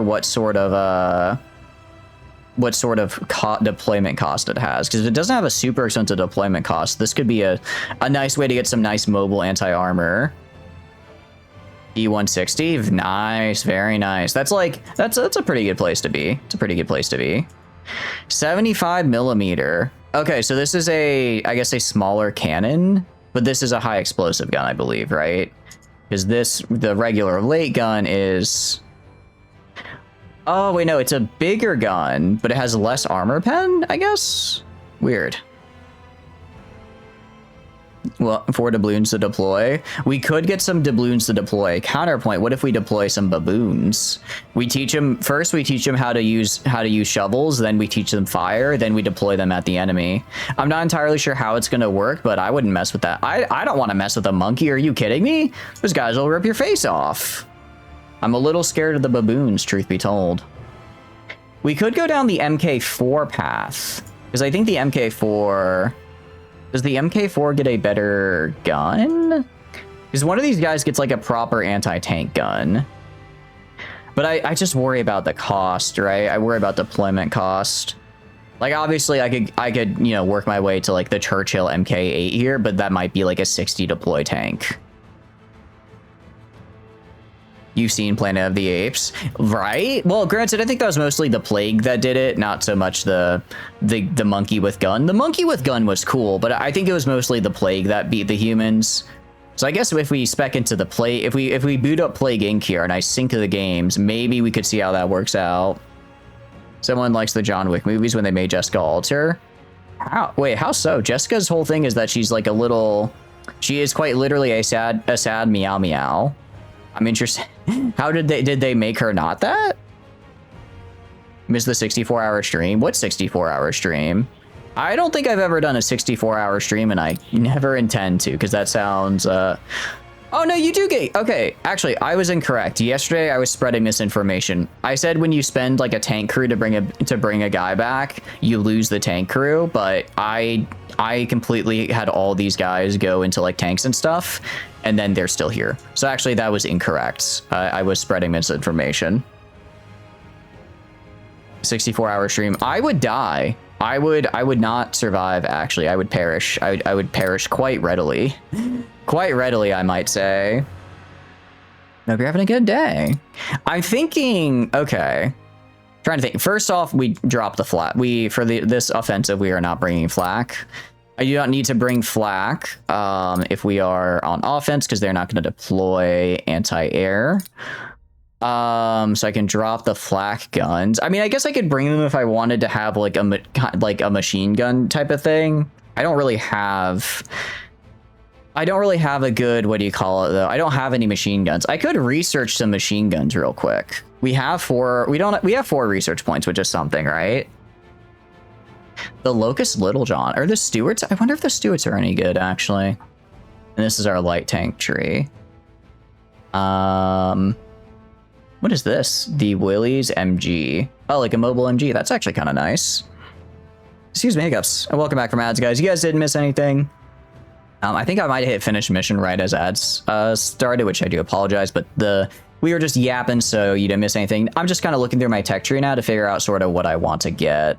what sort of deployment cost it has, because if it doesn't have a super expensive deployment cost, this could be a nice way to get some nice mobile anti-armor. E160, nice, very nice. That's like, that's a pretty good place to be. It's a pretty good place to be. 75 millimeter. Okay, so this is a, I guess a smaller cannon, but this is a high explosive gun, I believe, right? Because this, the regular late gun is... Oh, wait, no, it's a bigger gun, but it has less armor pen, I guess? Weird. Well, 4 doubloons to deploy. We could get some doubloons to deploy. Counterpoint, what if we deploy some baboons? We teach them, first we teach them how to use shovels, then we teach them fire, then we deploy them at the enemy. I'm not entirely sure how it's going to work, but I wouldn't mess with that. I don't want to mess with a monkey. Are you kidding me? Those guys will rip your face off. I'm a little scared of the baboons, truth be told. We could go down the MK4 path, because I think the MK4... Does the MK4 get a better gun? Because one of these guys gets like a proper anti-tank gun. But I just worry about the cost, right? I worry about deployment cost. Like, obviously, I could, you know, work my way to like the Churchill MK8 here, but that might be like a 60 deploy tank. You've seen Planet of the Apes, right? Well, granted, I think that was mostly the plague that did it, not so much the monkey with gun. The monkey with gun was cool, but I think it was mostly the plague that beat the humans. So I guess if we spec into the plague, if we boot up Plague Inc. here and I sync the games, maybe we could see how that works out. Someone likes the John Wick movies when they made Jessica Alter. How? Wait, how so? Jessica's whole thing is that she's like a little... She is quite literally a sad meow meow. I'm interested. How did they make her not that? Miss the 64-hour stream? What 64-hour stream? I don't think I've ever done a 64-hour stream, and I never intend to, because that sounds, Oh, no, you do get... Okay, actually, I was incorrect. Yesterday, I was spreading misinformation. I said when you spend, like, a tank crew to bring a guy back, you lose the tank crew, but I completely had all these guys go into, like, tanks and stuff, and then they're still here. So actually, that was incorrect. I was spreading misinformation. 64-hour stream. I would die. I would not survive, actually. I would perish. I would perish quite readily. Quite readily, I might say. Hope you're having a good day. I'm thinking, okay. Trying to think. First off, we drop the flak. For this offensive, we are not bringing flak. I do not need to bring flak if we are on offense, because they're not going to deploy anti-air. So I can drop the flak guns. I mean, I guess I could bring them if I wanted to have like a machine gun type of thing. I don't really have a good, what do you call it though? I don't have any machine guns. I could research some machine guns real quick. We have 4 research points, which is something, right? The Locust Littlejohn, or the Stewarts? I wonder if the Stewarts are any good, actually. And this is our light tank tree. What is this? The Willys MG. Oh, like a mobile MG. That's actually kind of nice. Excuse me, hiccups. And welcome back from ads, guys. You guys didn't miss anything. I think I might have hit finish mission right as ads started, which I do apologize, but we were just yapping, so you didn't miss anything. I'm just kind of looking through my tech tree now to figure out sort of what I want to get.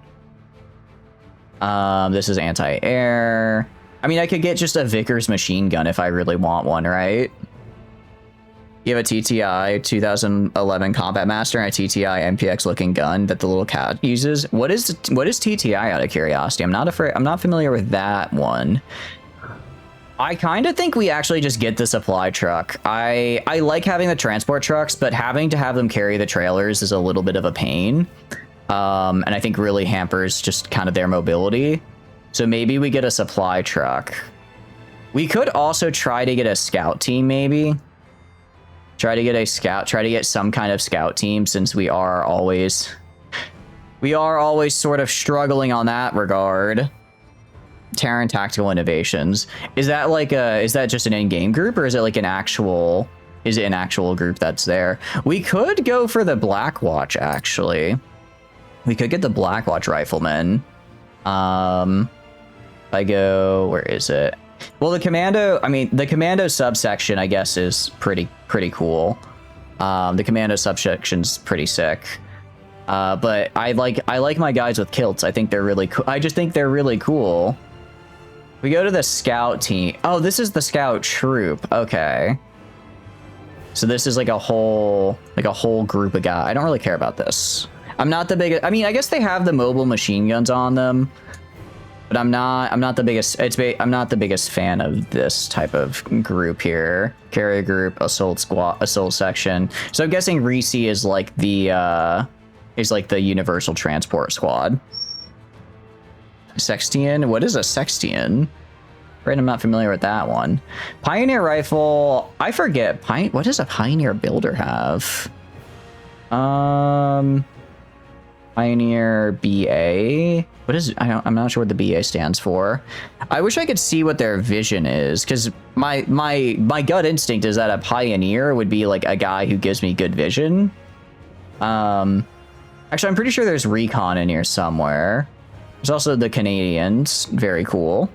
This is anti-air. I mean, I could get just a Vickers machine gun if I really want one, right? You have a TTI 2011 Combat Master and a TTI MPX looking gun that the little cat uses. What is TTI, out of curiosity? I'm not familiar with that one. I kind of think we actually just get the supply truck. I like having the transport trucks, but having to have them carry the trailers is a little bit of a pain. And I think really hampers just kind of their mobility. So maybe we get a supply truck. We could also try to get a scout team, maybe. Try to get some kind of scout team, since we are always sort of struggling on that regard. Terran Tactical Innovations. Is that just an in-game group, or is it like an actual group that's there? We could go for the Blackwatch, actually. We could get the Blackwatch Rifleman. Where is it? Well, the commando subsection, I guess, is pretty cool. The commando subsection's pretty sick. But I like my guys with kilts. I think they're really cool. I just think they're really cool. We go to the scout team. Oh, this is the scout troop. Okay. So this is like a whole group of guys. I don't really care about this. I'm not the biggest. I mean, I guess they have the mobile machine guns on them, but I'm not the biggest. I'm not the biggest fan of this type of group here. Carrier group, assault squad, assault section. So I'm guessing Reese is like the universal transport squad. Sextian. What is a Sextian? Right, I'm not familiar with that one. Pioneer rifle. I forget. What does a Pioneer builder have? Pioneer BA. What is? I'm not sure what the BA stands for. I wish I could see what their vision is, because my gut instinct is that a Pioneer would be like a guy who gives me good vision. Actually, I'm pretty sure there's recon in here somewhere. There's also the Canadians. Very cool.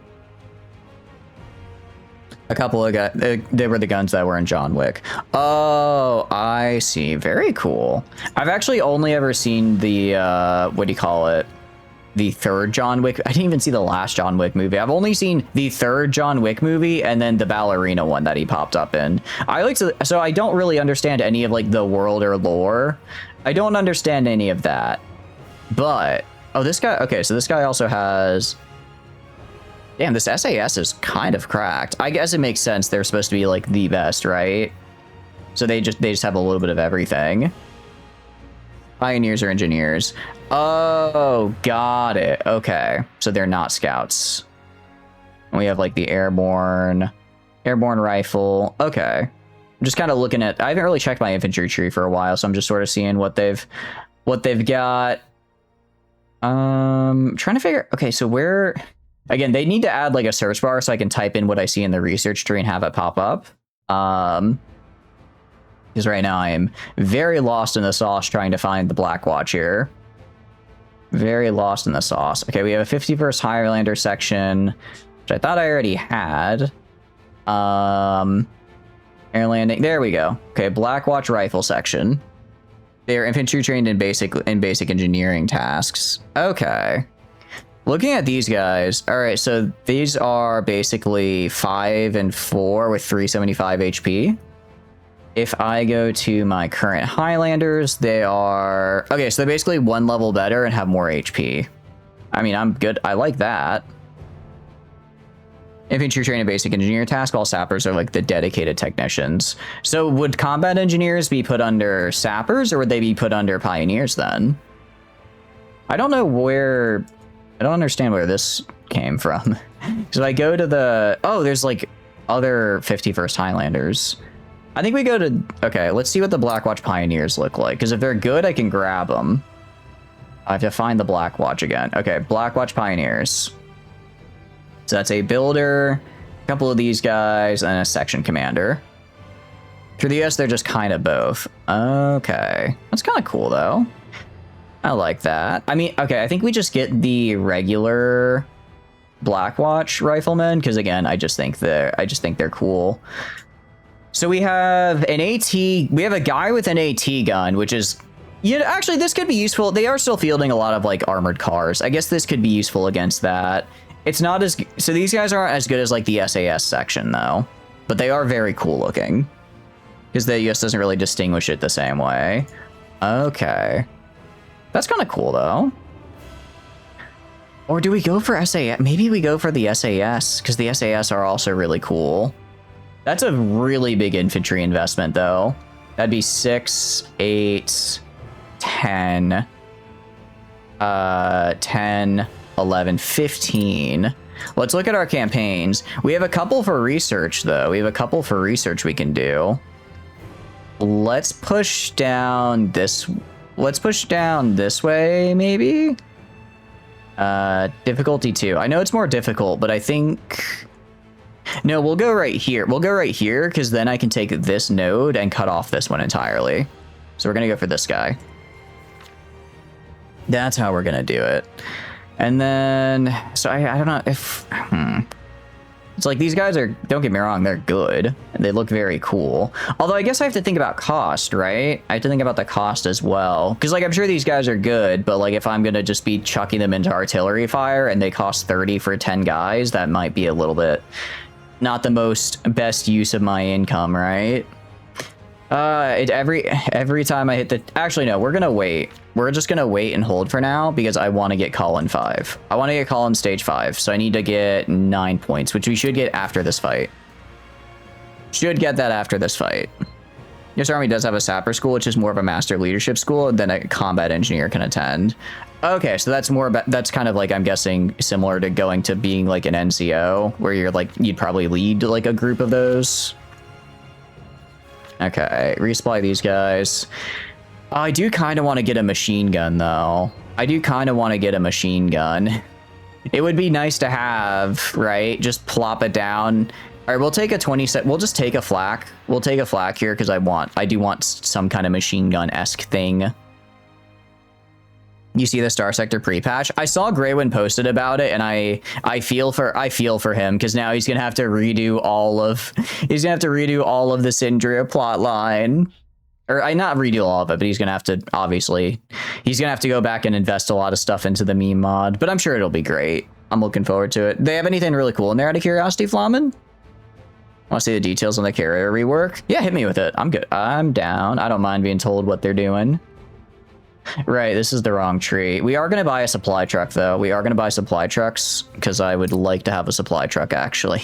A couple of guys, they were the guns that were in John Wick. Oh, I see. Very cool. I've actually only ever seen the, what do you call it? The third John Wick. I didn't even see the last John Wick movie. I've only seen the third John Wick movie and then the ballerina one that he popped up in. So I don't really understand any of like the world or lore. I don't understand any of that. But, oh, this guy, okay, so this guy also has... Damn, this SAS is kind of cracked. I guess it makes sense. They're supposed to be like the best, right? So they just have a little bit of everything. Pioneers or engineers. Oh, got it. Okay. So they're not scouts. And we have like the airborne rifle. Okay. I'm just kind of looking at, I haven't really checked my infantry tree for a while, so I'm just sort of seeing what they've got. Trying to figure, okay, so where... Again, they need to add like a search bar so I can type in what I see in the research tree and have it pop up. Because right now I am very lost in the sauce trying to find the Black Watch here. Very lost in the sauce. Okay, we have a 51st Highlander section, which I thought I already had. Air landing. There we go. Okay, Black Watch rifle section. They are infantry trained in basic engineering tasks. Okay. Looking at these guys, all right, so these are basically 5 and 4 with 375 HP. If I go to my current Highlanders, they are... Okay, so they're basically 1 level better and have more HP. I mean, I'm good. I like that. Infantry trained in basic engineer task, all sappers are like the dedicated technicians. So would combat engineers be put under sappers or would they be put under pioneers then? I don't know where... I don't understand where this came from. So I go to the... Oh, there's like other 51st Highlanders. I think we go to... Okay, let's see what the Black Watch Pioneers look like. Because if they're good, I can grab them. I have to find the Black Watch again. Okay, Black Watch Pioneers. So that's a builder, a couple of these guys, and a section commander. For the US, they're just kind of both. Okay. That's kind of cool, though. I like that. I mean, okay, I think we just get the regular Black Watch riflemen because again, I just think they're cool. So we have an AT. We have a guy with an AT gun, which is, you know, actually this could be useful. They are still fielding a lot of like armored cars. I guess this could be useful against that. It's not as so these guys aren't as good as like the SAS section though, but they are very cool looking because the US doesn't really distinguish it the same way. Okay. That's kind of cool, though. Or do we go for SAS? Maybe we go for the SAS, because the SAS are also really cool. That's a really big infantry investment, though. That'd be 6, 8, 10, 10, 11, 15. Let's look at our campaigns. We have a couple for research, though. We have a couple for research we can do. Let's push down this... Let's push down this way, maybe? Difficulty 2. I know it's more difficult, but I think... No, we'll go right here. We'll go right here, because then I can take this node and cut off this one entirely. So we're going to go for this guy. That's how we're going to do it. And then... So I don't know if... It's like these guys are, don't get me wrong, they're good. They look very cool. Although I guess I have to think about cost, right? I have to think about the cost as well. Because like I'm sure these guys are good, but like if I'm going to just be chucking them into artillery fire and they cost 30 for 10 guys, that might be a little bit not the best use of my income, right? Every time I hit the... Actually, no, we're gonna wait. We're just gonna wait and hold for now because I want to get Colin 5. I want to get Colin stage 5, so I need to get 9 points, which we should get after this fight. Should get that after this fight. Yes, Army does have a sapper school, which is more of a master leadership school than a combat engineer can attend. Okay, so that's more about... That's kind of like, I'm guessing, similar to going to being like an NCO, where you're like... You'd probably lead like a group of those. Okay, resupply these guys. I do kind of want to get a machine gun, though. I do kind of want to get a machine gun. It would be nice to have, right? Just plop it down. All right, we'll take a 20 set. We'll just take a flak. We'll take a flak here because I do want some kind of machine gun-esque thing. You see the Star Sector pre-patch? I saw Greywind posted about it, and I feel for him because now he's gonna have to redo all of the Syndria plot line. Or I not redo all of it, but he's gonna have to go back and invest a lot of stuff into the meme mod. But I'm sure it'll be great. I'm looking forward to it. They have anything really cool in there out of curiosity, Flamin? Want to see the details on the carrier rework? Yeah, hit me with it. I'm good. I'm down. I don't mind being told what they're doing. Right, this is the wrong tree. We are going to buy a supply truck, though. We are going to buy supply trucks, because I would like to have a supply truck, actually.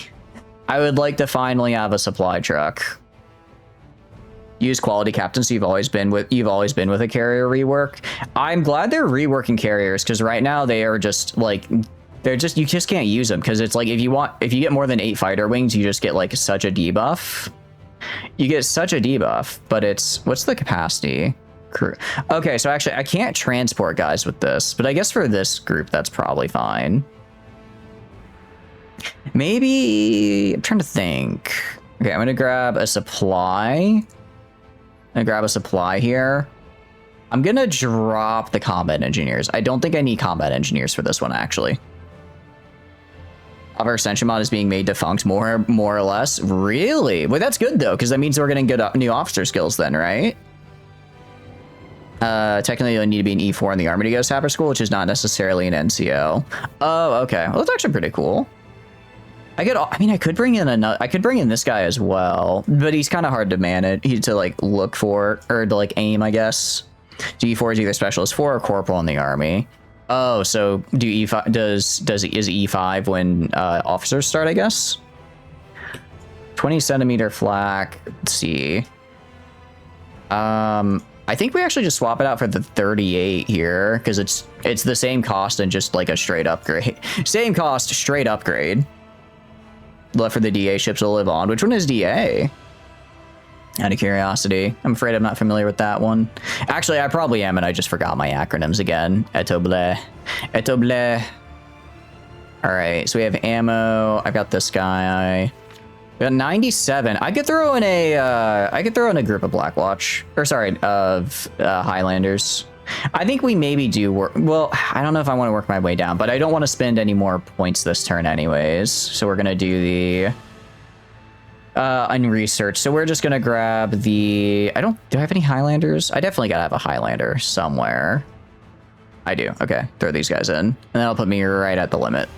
I would like to finally have a supply truck. Use quality captains. You've always been with a carrier rework. I'm glad they're reworking carriers, because right now they are just, like... you just can't use them, because it's like, if you get more than 8 fighter wings, you just get, like, such a debuff. You get such a debuff, but it's... What's the capacity? Crew. Okay, so actually I can't transport guys with this, but I guess for this group that's probably fine. Maybe I'm trying to think. Okay, I'm gonna grab a supply. Here. I'm gonna drop the combat engineers. I don't think I need combat engineers for this one, actually. Our Ascension mod is being made defunct more or less. Really? Well, that's good though, because that means we're getting good new officer skills then, right? Technically, you'll need to be an E4 in the Army to go to Sapper School, which is not necessarily an NCO. Oh, okay. Well, that's actually pretty cool. I could bring in this guy as well, but he's kind of hard to manage. To like look for or to like aim, I guess. E4 is either specialist 4 or corporal in the Army. Oh, so is E5 when officers start? I guess. 20 centimeter flak. Let's see. I think we actually just swap it out for the 38 here, because it's the same cost and just like a straight upgrade. Same cost, straight upgrade. Left for the DA ships to live on. Which one is DA? Out of curiosity. I'm afraid I'm not familiar with that one. Actually, I probably am, and I just forgot my acronyms again. Etoble. Etoble. Alright, so we have ammo. I've got this guy. We got 97. I could throw in a group of Blackwatch, or sorry, of Highlanders. I think we maybe do work. Well, I don't know if I want to work my way down, but I don't want to spend any more points this turn anyways. So we're gonna do the unresearched. So we're just gonna grab the. Do I have any Highlanders? I definitely gotta have a Highlander somewhere. I do. Okay, throw these guys in, and that'll put me right at the limit.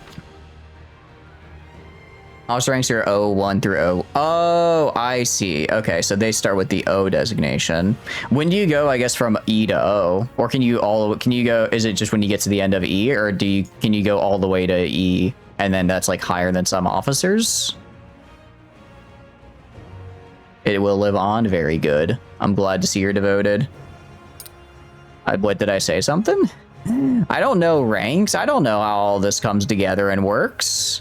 Officer ranks are O1 through O. Oh, I see. Okay, so they start with the O designation. When do you go, I guess, from E to O? Or can you go, is it just when you get to the end of E, or can you go all the way to E, and then that's like higher than some officers? It will live on. Very good. I'm glad to see you're devoted. What did I say? Something? I don't know ranks. I don't know how all this comes together and works.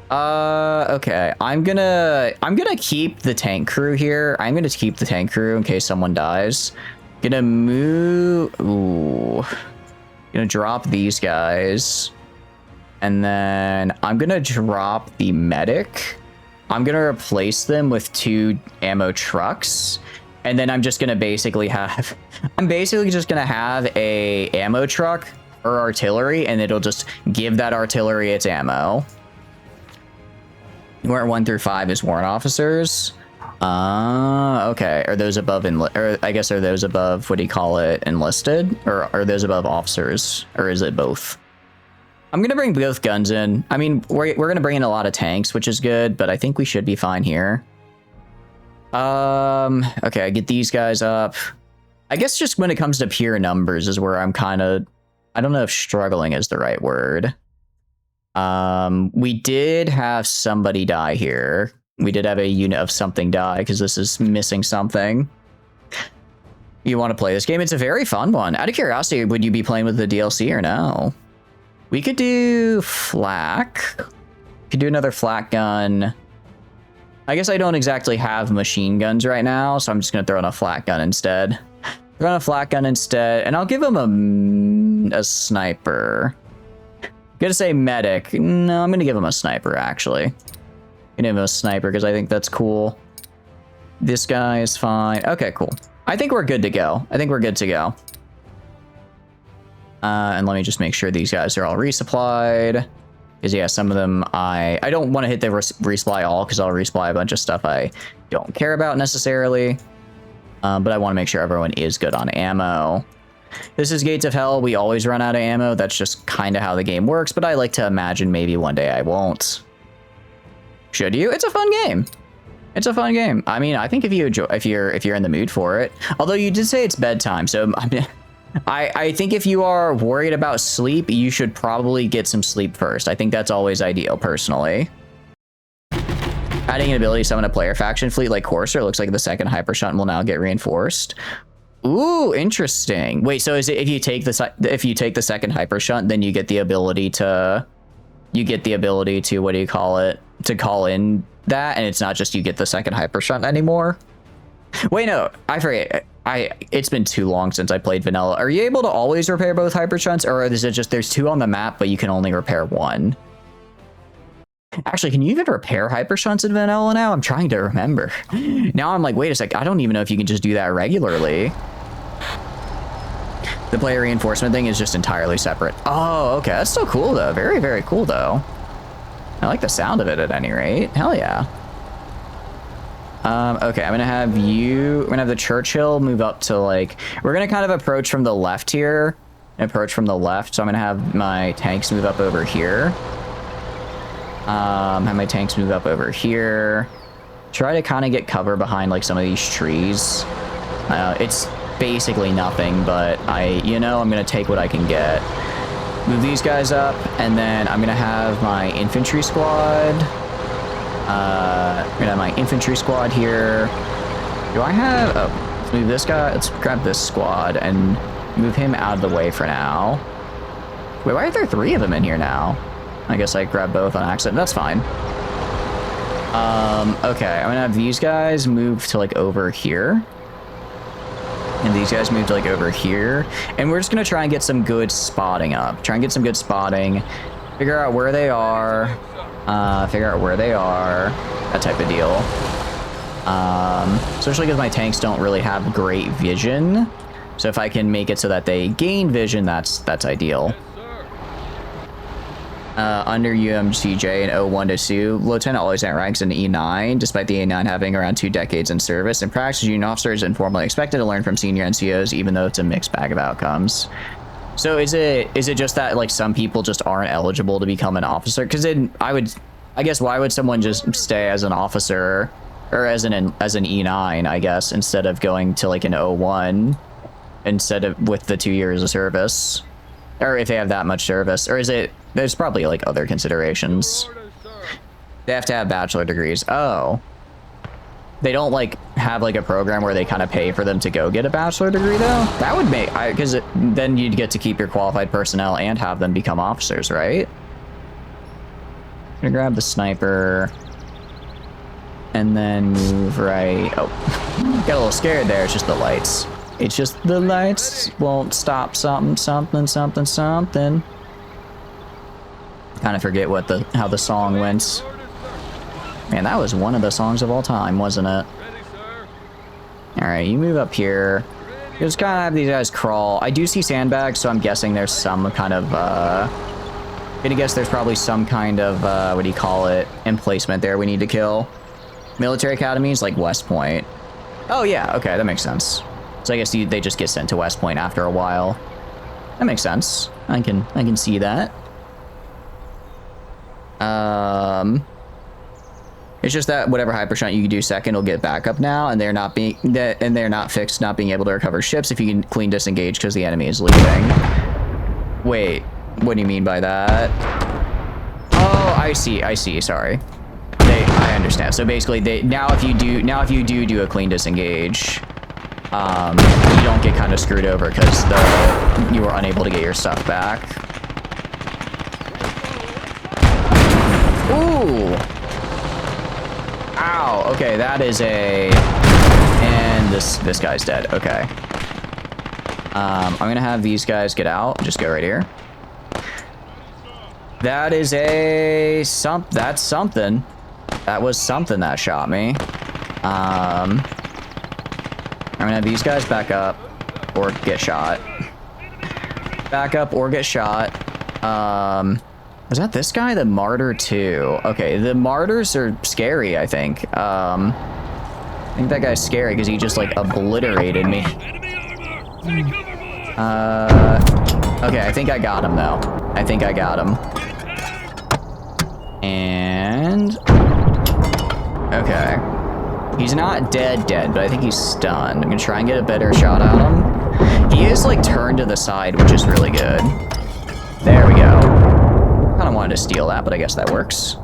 Okay. I'm gonna keep the tank crew here. I'm gonna keep the tank crew in case someone dies. Gonna move. Ooh. Gonna drop these guys. And then I'm gonna drop the medic. I'm gonna replace them with 2 ammo trucks. And then I'm just gonna basically have a ammo truck or artillery, and it'll just give that artillery its ammo. Warrant 1 through 5 is warrant officers. Okay. Are those above are those above, what do you call it, enlisted? Or are those above officers? Or is it both? I'm gonna bring both guns in. I mean, we're gonna bring in a lot of tanks, which is good, but I think we should be fine here. Okay, I get these guys up. I guess just when it comes to pure numbers is where I'm kind of, I don't know if struggling is the right word. We did have somebody die here. We did have a unit of something die because this is missing something. You want to play this game? It's a very fun one. Out of curiosity, would you be playing with the DLC or no? We could do flak. Could do another flak gun. I guess I don't exactly have machine guns right now, so I'm just gonna throw in a flak gun instead. Throw in a flak gun instead, and I'll give him a sniper. I'm gonna say medic. No, I'm gonna give him a sniper, actually. I'm gonna give him a sniper because I think that's cool. This guy is fine. Okay, cool. I think we're good to go. I think we're good to go. And let me just make sure these guys are all resupplied. Because, yeah, some of them I don't want to hit the resupply all because I'll resupply a bunch of stuff I don't care about necessarily. But I want to make sure everyone is good on ammo. This is Gates of Hell. We always run out of ammo. That's just kind of how the game works. But I like to imagine maybe one day I won't. Should you? It's a fun game. It's a fun game. I mean, I think if you enjoy, if you're in the mood for it. Although you did say it's bedtime, so I think if you are worried about sleep, you should probably get some sleep first. I think that's always ideal, personally. Adding an ability to summon a player faction fleet like Courser, looks like the second hyper shunt will now get reinforced. Ooh, interesting. Wait, so is it if you take the second hyper shunt, then you get the ability to what do you call it, to call in that, and it's not just you get the second hyper shunt anymore? Wait, no, I forget. It's been too long since I played vanilla. Are you able to always repair both hyper shunts, or is it just there's two on the map but you can only repair one? Actually, can you even repair hyper shunts in vanilla now? I'm trying to remember. Now I'm like, wait a sec, I don't even know if you can just do that regularly. The player reinforcement thing is just entirely separate. Oh, okay, that's still cool though. Very, very cool though. I like the sound of it at any rate. Hell yeah. Okay, I'm gonna have the Churchill move up to, like, we're gonna kind of approach from the left here. Approach from the left, so I'm gonna have my tanks move up over here. Have my tanks move up over here. Try to kind of get cover behind, like, some of these trees. It's basically nothing, but I'm gonna take what I can get. Move these guys up, and then I'm gonna have my infantry squad. I'm gonna have my infantry squad here. Do I have... Oh, let's move this guy. Let's grab this squad and move him out of the way for now. Wait, why are there three of them in here now? I guess I grabbed both on accident. That's fine. Okay, I'm gonna have these guys move to, like, over here. And these guys move to, like, over here. And we're just gonna try and get some good spotting up. Try and get some good spotting. Figure out where they are. That type of deal. Especially because my tanks don't really have great vision. So if I can make it so that they gain vision, that's ideal. Under UMCJ and O1 to Sue, Lieutenant Lieutenant ranks in E9, despite the A9 having around 2 decades in service. In practice, union officers are informally expected to learn from senior NCOs, even though it's a mixed bag of outcomes. So is it just that, like, some people just aren't eligible to become an officer? Because I guess why would someone just stay as an officer or as an E9, I guess, instead of going to, like, an O1 instead of with the 2 years of service, or if they have that much service? Or is it, there's probably, like, other considerations. They have to have bachelor degrees. Oh, they don't, like, have, like, a program where they kind of pay for them to go get a bachelor degree, though? That would make, because then you'd get to keep your qualified personnel and have them become officers, right? I'm gonna grab the sniper and then move right. Oh, got a little scared there. It's just the lights. It's just the lights won't stop something. Kind of forget how the song went. Man, that was one of the songs of all time, wasn't it? All right, you move up here. You just kind of have these guys crawl. I do see sandbags, so I'm guessing there's some kind of, I'm gonna guess there's probably some kind of, what do you call it, emplacement there we need to kill. Military academies, like West Point. Oh yeah, okay, that makes sense. So I guess they just get sent to West Point after a while. That makes sense. I can see that. Yeah, It's just that whatever hyper shunt you do second will get back up now, and they're not fixed not being able to recover ships if you can clean disengage because the enemy is leaving. Wait, what do you mean by that? Oh, I see. Sorry. I understand. So basically, now if you do a clean disengage, you don't get kind of screwed over because you were unable to get your stuff back. Ooh. Ow. Okay, that is a... And this guy's dead. Okay. I'm gonna have these guys get out. Just go right here. That is a... That's something. That was something that shot me. I'm gonna have these guys back up or get shot. Back up or get shot. Was that this guy? The Martyr 2. Okay, the Martyrs are scary, I think. I think that guy's scary because he just, like, obliterated me. Okay, I think I got him, though. I think I got him. And... Okay. He's not dead, but I think he's stunned. I'm gonna try and get a better shot at him. He is, like, turned to the side, which is really good. There we go. Kinda wanted to steal that, but I guess that works.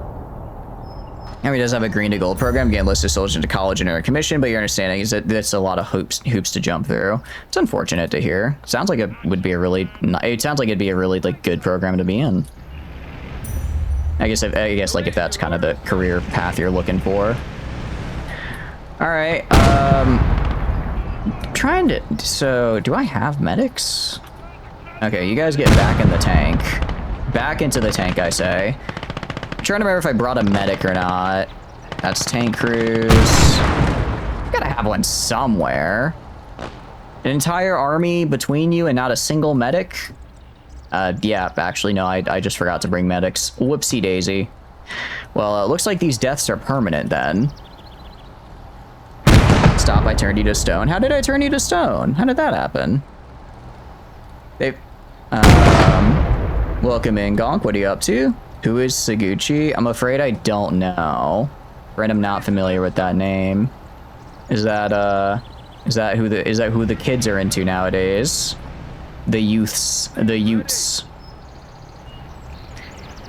And he does have a green to gold program, get enlisted soldiers into college and earn a commission, but your understanding is that that's a lot of hoops to jump through. It's unfortunate to hear. Sounds like it would be a really, it sounds like it'd be a really, like, good program to be in. I guess like if that's kind of the career path you're looking for. All right, trying to, so do I have medics? Okay, you guys get back in the tank. Back into the tank, I say. I'm trying to remember if I brought a medic or not. That's tank crews. Gotta have one somewhere. An entire army between you and not a single medic? Yeah, actually, no, I just forgot to bring medics. Whoopsie daisy. Well, it looks like these deaths are permanent then. Stop, I turned you to stone. How did I turn you to stone? How did that happen? Welcome in, Gonk. What are you up to? Who is Saguchi? I'm afraid I don't know. Afraid I'm not familiar with that name. Is that who the kids are into nowadays? The Utes.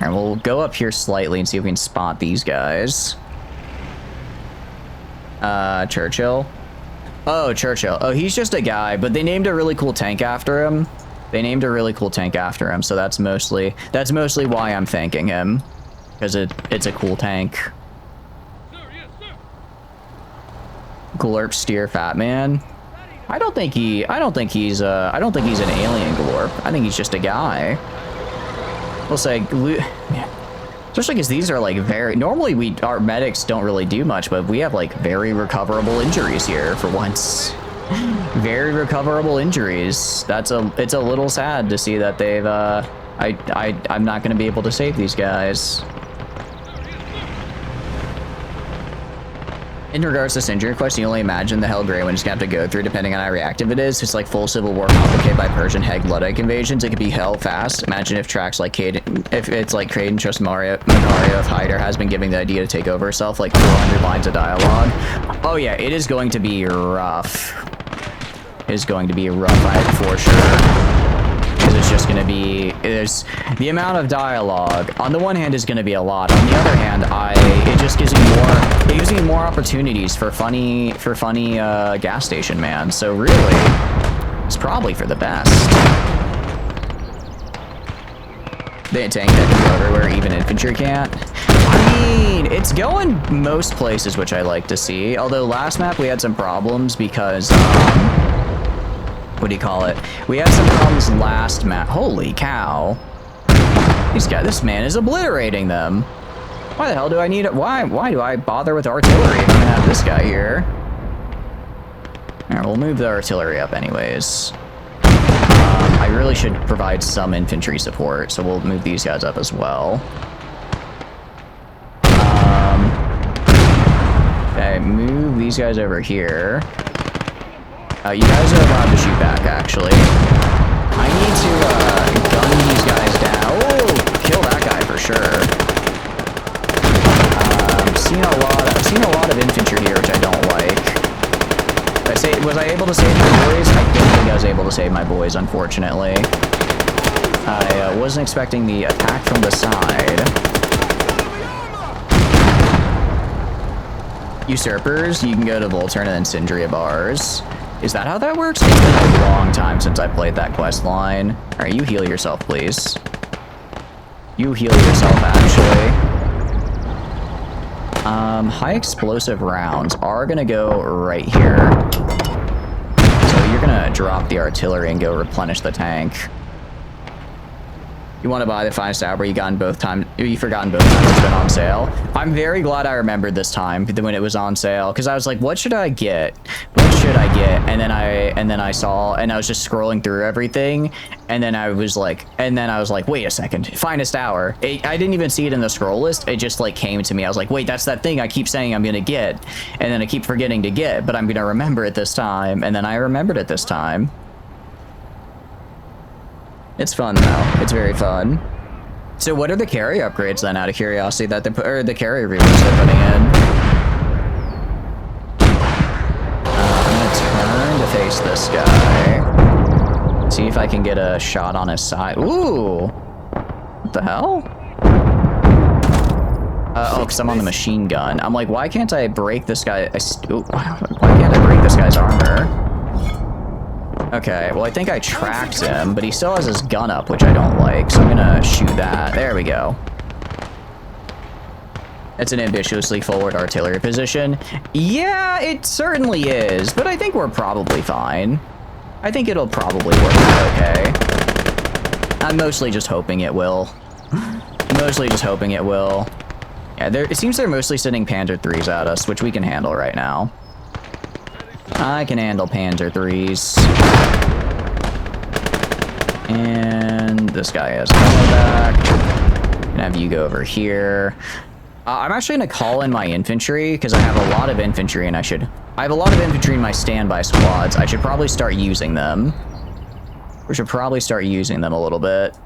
Alright, we'll go up here slightly and see if we can spot these guys. Churchill. Oh, Churchill. Oh, he's just a guy, but they named a really cool tank after him. So that's mostly why I'm thanking him. Because it's a cool tank. Glorp Steer Fat Man. I don't think he's an alien Glorp. I think he's just a guy. We'll say, especially because these are like normally our medics don't really do much, but we have like very recoverable injuries here for once. Very recoverable injuries. It's a little sad to see that they've I'm not gonna be able to save these guys. In regards to this injury question, you only imagine the hell Grey Wind is going to have to go through depending on how reactive it is. It's like full civil war complicated by Persian Heg Luddite invasions. It could be hell fast. Imagine if tracks like if it's like Kraden Trust Macario if Hyder has been giving the idea to take over herself, like 400 lines of dialogue. Oh yeah, it is going to be rough. It is going to be rough, for sure. Because it's just going to be, there's the amount of dialogue on the one hand is going to be a lot. On the other hand, it just gives me more opportunities for funny gas station man. So really, it's probably for the best. The tank that can go everywhere, even infantry can't. I mean, it's going most places, which I like to see. Although last map we had some problems because what do you call it? We had some problems last map. Holy cow. This man is obliterating them. Why the hell do I need it? Why do I bother with artillery if I'm gonna have this guy here? Alright, we'll move the artillery up anyways. I really should provide some infantry support, so we'll move these guys up as well. Okay, move these guys over here. You guys are allowed to shoot back, actually. I need to gun these guys down. Oh, kill that guy for sure. Seeing a lot able to save my boys? I don't think I was able to save my boys, unfortunately. I wasn't expecting the attack from the side. Usurpers, you can go to Volturn and then Syndria bars. Is that how that works? It's been a long time since I played that quest line. Alright, you heal yourself, please. You heal yourself, actually. High explosive rounds are gonna go right here. So you're gonna drop the artillery and go replenish the tank. You want to buy the finest hour you forgotten both times it's been on sale. I'm very glad I remembered this time when it was on sale, because I was like, what should I get? What should I get? And then I saw, and I was just scrolling through everything, and then I was like, wait a second, finest hour. I didn't even see it in the scroll list. It just like came to me. I was like, wait, that's that thing I keep saying I'm gonna get, and then I keep forgetting to get, but I'm gonna remember it this time, and then I remembered it this time. It's fun though. It's very fun. So what are the carry upgrades then, out of curiosity, that they put, or the carry rewards they're putting in? I'm gonna turn to face this guy. See if I can get a shot on his side. Ooh! What the hell? Oh, because I'm on the machine gun. I'm like, why can't I break this guy? Why can't I break this guy's armor? Okay, well, I think I tracked him, but he still has his gun up, which I don't like, so I'm gonna shoot that. There we go. It's an ambitiously forward artillery position. Yeah, it certainly is, but I think we're probably fine. I think it'll probably work out okay. I'm mostly just hoping it will. Mostly just hoping it will. Yeah, it seems they're mostly sending Panzer IIIs at us, which we can handle right now. I can handle Panzer IIIs. And this guy has coming back. And have you go over here. I'm actually going to call in my infantry, because I have a lot of infantry, and I have a lot of infantry in my standby squads. I should probably start using them. We should probably start using them a little bit.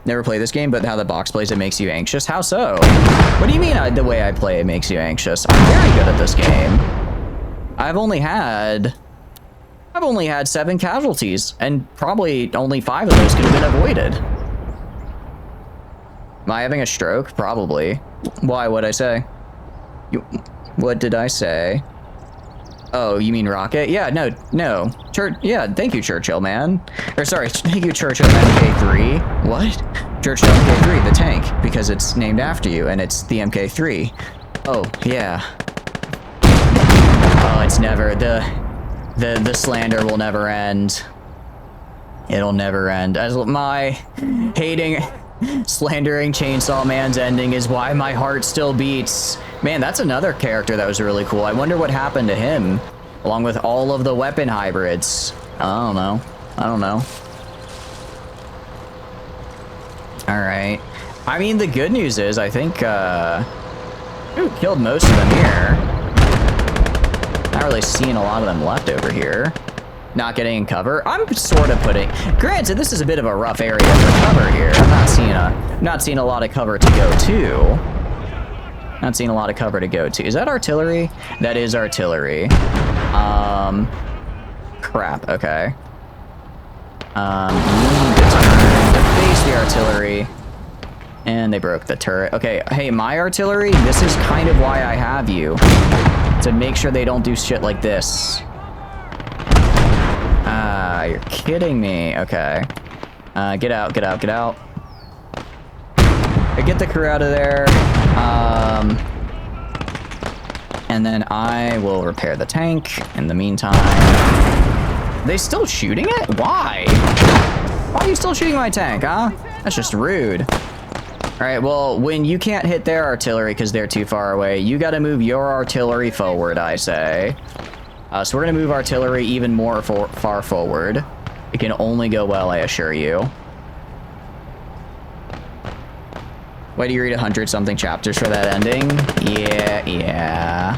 Never played this game, but how the box plays, it makes you anxious. How so? What do you mean the way I play it makes you anxious? I'm very good at this game. I've only had 7 casualties, and probably only 5 of those could have been avoided. Am I having a stroke? Probably. Why? What'd I say? What did I say? Oh, you mean rocket? Yeah, no. Yeah, thank you, Churchill, man. Or sorry, thank you, Churchill MK3. What? Churchill MK3, the tank, because it's named after you, and it's the MK3. Oh, yeah. Oh, it's never, the slander will never end. It'll never end. As my hating, slandering Chainsaw Man's ending is why my heart still beats. Man, that's another character that was really cool. I wonder what happened to him, along with all of the weapon hybrids. I don't know. Alright. I mean, the good news is, I think, we killed most of them here. Not really seeing a lot of them left over here. Not getting in cover. I'm sort of putting... Granted, this is a bit of a rough area for cover here. I'm not seeing a lot of cover to go to. Not seeing a lot of cover to go to. Is that artillery? That is artillery. Crap. Okay. To face the artillery. And they broke the turret. Okay. Hey, my artillery. This is kind of why I have you. To make sure they don't do shit like this. You're kidding me. Okay. Get out. Get the crew out of there. And then I will repair the tank in the meantime. Are they still shooting it? Why? Why are you still shooting my tank, huh? That's just rude. Alright, well, when you can't hit their artillery because they're too far away, you gotta move your artillery forward, I say. So we're gonna move artillery even more far forward. It can only go well, I assure you. Why do you read 100-something chapters for that ending? Yeah.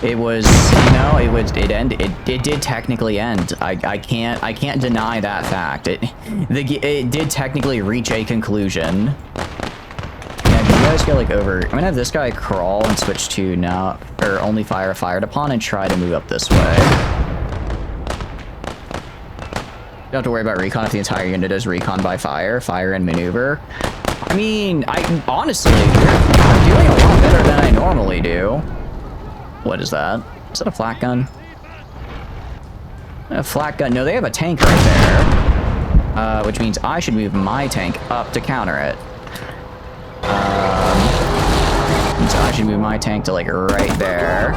It was, it did technically end. I can't deny that fact. It did technically reach a conclusion. guys get like over. I'm gonna have this guy crawl and switch to now, or only fire fired upon, and try to move up this way. Don't have to worry about recon if the entire unit is recon by fire, fire and maneuver. I mean, honestly, you're doing a lot better than I normally do. What is that? Is that a flat gun? A flat gun? No, they have a tank right there. Which means I should move my tank up to counter it. So I should move my tank to like right there.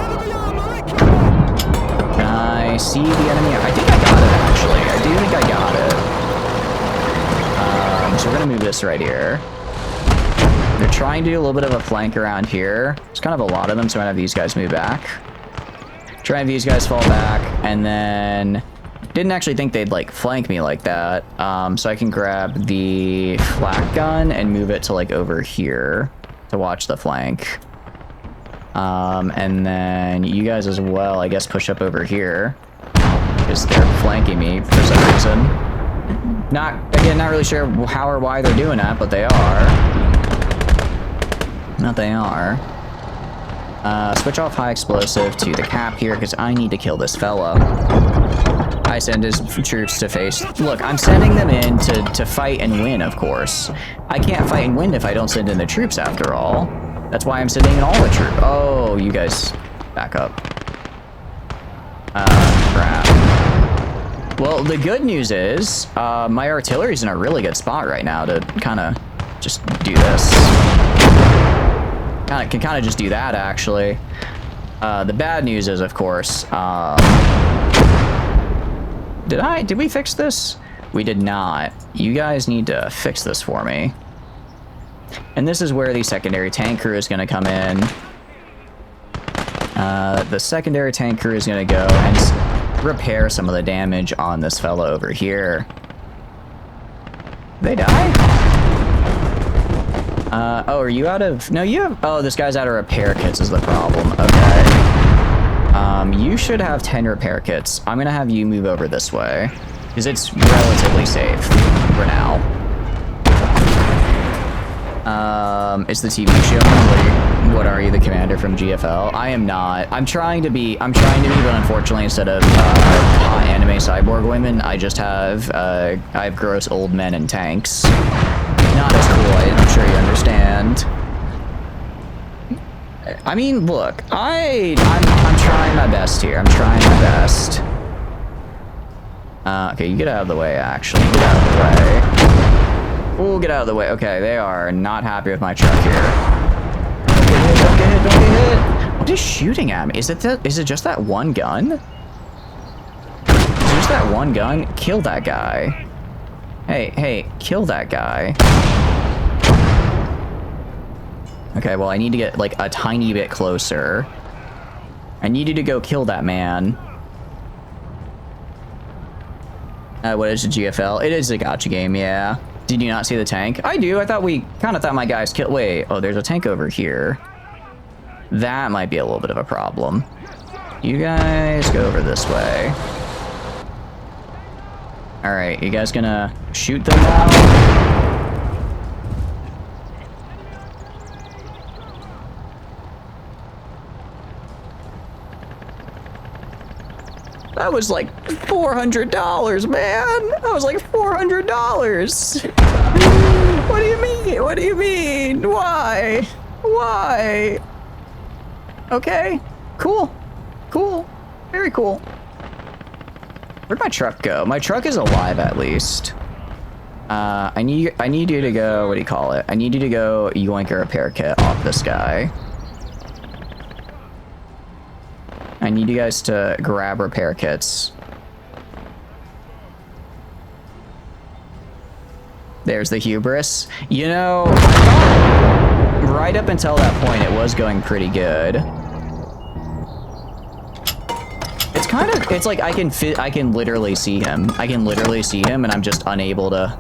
Can I see the enemy? I think I got it actually. I do think I got it. So we're gonna move this right here. They're trying to do a little bit of a flank around here. There's kind of a lot of them, so I'm gonna have these guys move back. Try and have these guys fall back, and then didn't actually think they'd like flank me like that. So I can grab the flak gun and move it to like over here to watch the flank. And then you guys as well, I guess, push up over here because they're flanking me for some reason. Not really sure how or why they're doing that, but they are. They are. Switch off high explosive to the cap here because I need to kill this fella. I send his troops to face. Look, I'm sending them in to fight and win, of course. I can't fight and win if I don't send in the troops after all. That's why I'm sending in all the troops. Oh, you guys back up. Crap. Well, the good news is my artillery's in a really good spot right now to kind of just do this. Can kind of just do that, actually. The bad news is, of course, did we fix this? We did not. You guys need to fix this for me. And this is where the secondary tank crew is going to come in. The secondary tank crew is going to go and repair some of the damage on this fella over here. They die? Oh, are you out of... No, you have... Oh, this guy's out of repair kits is the problem. Okay. You should have 10 repair kits. I'm going to have you move over this way. Because it's relatively safe for now. Is the TV show? What are you, the commander from GFL? I am not. I'm trying to be, but unfortunately, instead of hot anime cyborg women, I just have I have gross old men and tanks. Not as cool, I'm sure you understand. I mean, look, I'm trying my best here. I'm trying my best. Okay, you get out of the way, actually. Get out of the way. Ooh, get out of the way. Okay, they are not happy with my truck here. Don't get hit, don't get hit. What is shooting at me? Is it just that one gun? Is it just that one gun? Kill that guy. Hey, kill that guy. Okay, well, I need to get, like, a tiny bit closer. I need you to go kill that man. What is a GFL? It is a gacha game, yeah. Did you not see the tank? I do. I thought we kind of thought my guys killed... Wait. Oh, there's a tank over here. That might be a little bit of a problem. You guys go over this way. All right. You guys gonna shoot them now? That was like $400, man. That was like $400. What do you mean? What do you mean? Why? Why? Okay. Cool. Cool. Very cool. Where'd my truck go? My truck is alive at least. I need you to go, what do you call it? I need you to go yoink a repair kit off this guy. I need you guys to grab repair kits. There's the hubris. You know, right up until that point, it was going pretty good. It's kind of, it's like I can literally see him. I can literally see him, and I'm just unable to,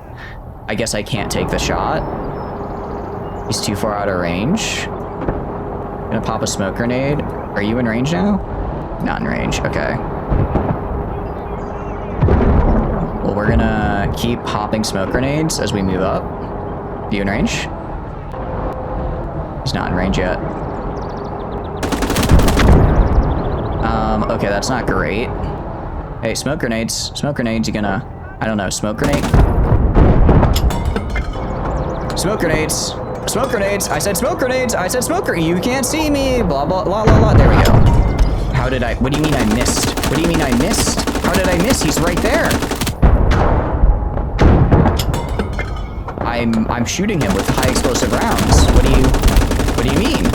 I guess I can't take the shot. He's too far out of range. Gonna pop a smoke grenade. Are you in range now? Not in range, okay. Well, we're gonna keep popping smoke grenades as we move up. You in range? He's not in range yet. Okay, that's not great. Hey, smoke grenades. Smoke grenades, you gonna... I don't know, smoke grenade? Smoke grenades. Smoke grenades. I said smoke grenades. I said smoke grenades. You can't see me. Blah, blah, blah, blah, blah. There we go. How did I... What do you mean I missed? What do you mean I missed? How did I miss? He's right there. I'm shooting him with high explosive rounds. What do you mean?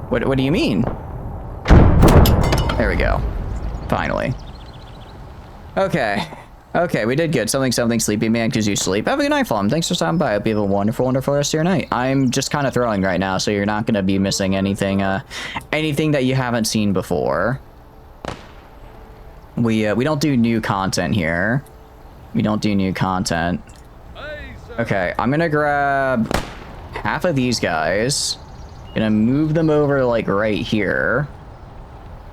What do you mean? There we go. Finally. Okay. Okay, we did good. Something, sleepy man, because you sleep. Have a good night, Flom. Thanks for stopping by. I hope you have a wonderful, wonderful rest of your night. I'm just kind of throwing right now, so you're not going to be missing anything, anything that you haven't seen before. We don't do new content here. We don't do new content. Okay, I'm gonna grab half of these guys. Gonna move them over like right here.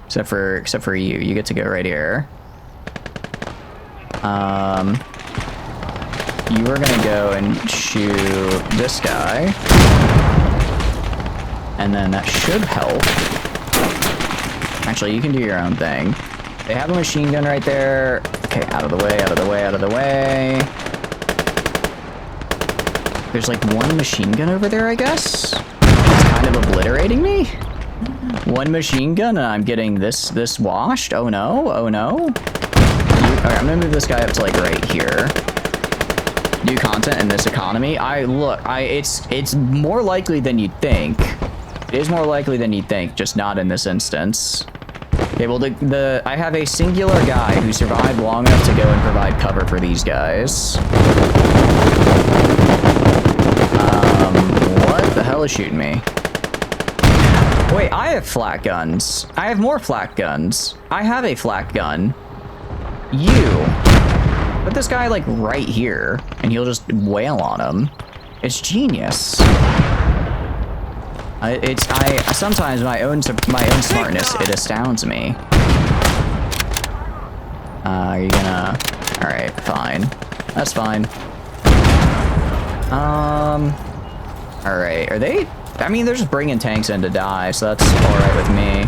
Except for you. You get to go right here. You are gonna go and shoot this guy. And then that should help. Actually, you can do your own thing. They have a machine gun right there. Okay, out of the way, out of the way, out of the way. There's like one machine gun over there, I guess. It's kind of obliterating me. One machine gun and I'm getting this washed. Oh no, oh no. Alright, I'm gonna move this guy up to like right here. New content in this economy. It's more likely than you'd think. It is more likely than you'd think, just not in this instance. Okay, well I have a singular guy who survived long enough to go and provide cover for these guys. What the hell is shooting me? Wait, I have flak guns. I have more flak guns. I have a flak gun. You. Put this guy like right here, and he'll just wail on him. It's genius. Sometimes my own smartness, it astounds me. Are you gonna... Alright, fine. That's fine. Alright, are they... I mean, they're just bringing tanks in to die, so that's alright with me.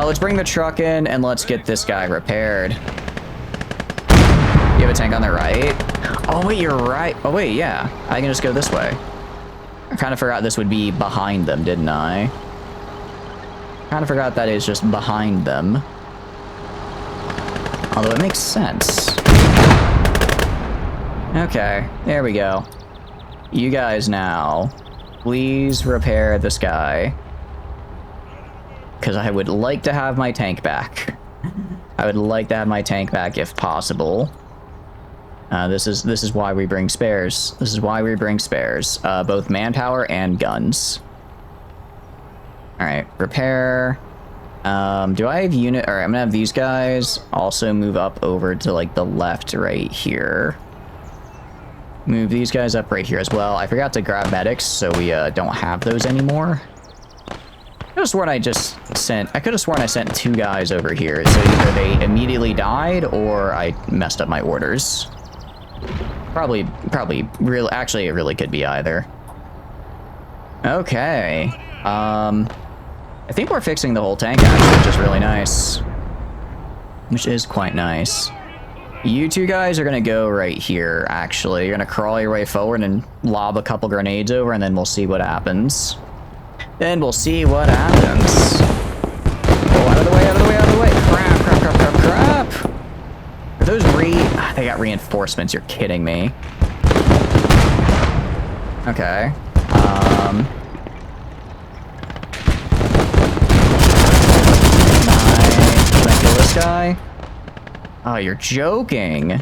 Let's bring the truck in, and let's get this guy repaired. You have a tank on the right? Oh, wait, you're right. Oh, wait, yeah. I can just go this way. I kind of forgot this would be behind them, didn't I? Kind of forgot that is just behind them. Although it makes sense. Okay, there we go. You guys now, please repair this guy. Because I would like to have my tank back. I would like to have my tank back if possible. This is why we bring spares. This is why we bring spares. Both manpower and guns. Alright, repair. Do I have unit... Alright, I'm gonna have these guys also move up over to like the left right here. Move these guys up right here as well. I forgot to grab medics, so we don't have those anymore. I could have sworn I sent two guys over here, so either they immediately died or I messed up my orders. Probably, really, actually, it really could be either. Okay. I think we're fixing the whole tank, actually, which is really nice. Which is quite nice. You two guys are gonna go right here, actually. You're gonna crawl your way forward and lob a couple grenades over, and then we'll see what happens. Then we'll see what happens. Oh, out of the way, out of the way, out of the way. Crap, crap, crap, crap, crap. Are those they got reinforcements, you're kidding me. Okay. Can I kill this guy? Oh, you're joking.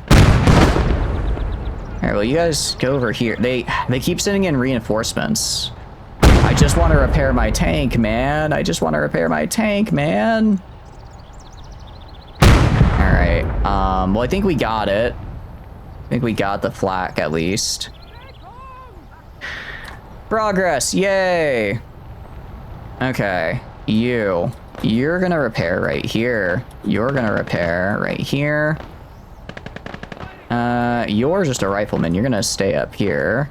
Alright, well, you guys go over here. They keep sending in reinforcements. I just want to repair my tank, man. I just want to repair my tank, man. Alright, well, I think we got it. I think we got the flak, at least. Progress, yay! Okay, you're gonna repair right here. You're gonna repair right here. You're just a rifleman. You're gonna stay up here.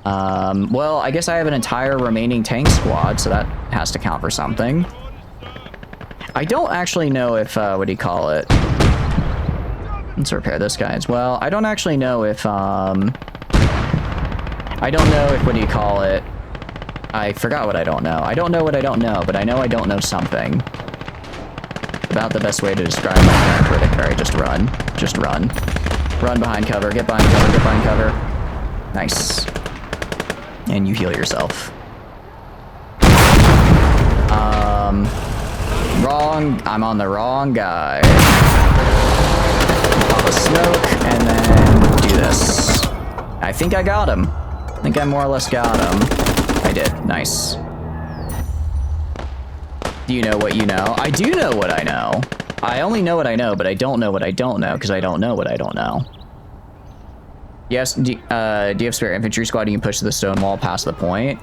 Well, I guess I have an entire remaining tank squad, so that has to count for something. I don't actually know if, what do you call it? Let's repair this guy as well. I don't actually know if, I don't know if, what do you call it? I forgot what I don't know. I don't know what I don't know, but I know I don't know something. About the best way to describe my current critic. Alright, just run. Just run. Run behind cover. Get behind cover. Get behind cover. Nice. And you heal yourself. Wrong. I'm on the wrong guy. Pop a smoke and then do this. I think I got him. I think I more or less got him. I did. Nice. Do you know what you know? I do know what I know. I only know what I know, but I don't know what I don't know because I don't know what I don't know. Yes, do you have spare infantry squad you can push to the stone wall past the point?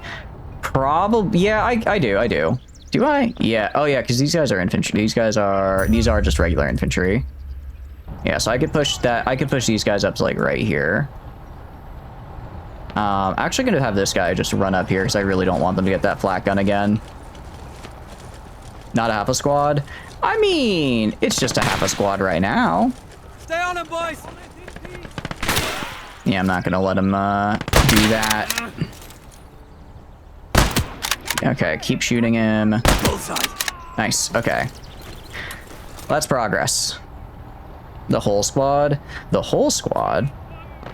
Probably, yeah, I do. Do I? Yeah, oh yeah, because these guys are infantry. These are just regular infantry. Yeah, so I could push that, I could push these guys up to like right here. I'm actually gonna have this guy just run up here because I really don't want them to get that flak gun again. Not a half a squad? I mean, it's just a half a squad right now. Stay on him, boys! Yeah, I'm not gonna let him do that. Okay, keep shooting him. Nice, okay. That's progress. The whole squad? The whole squad?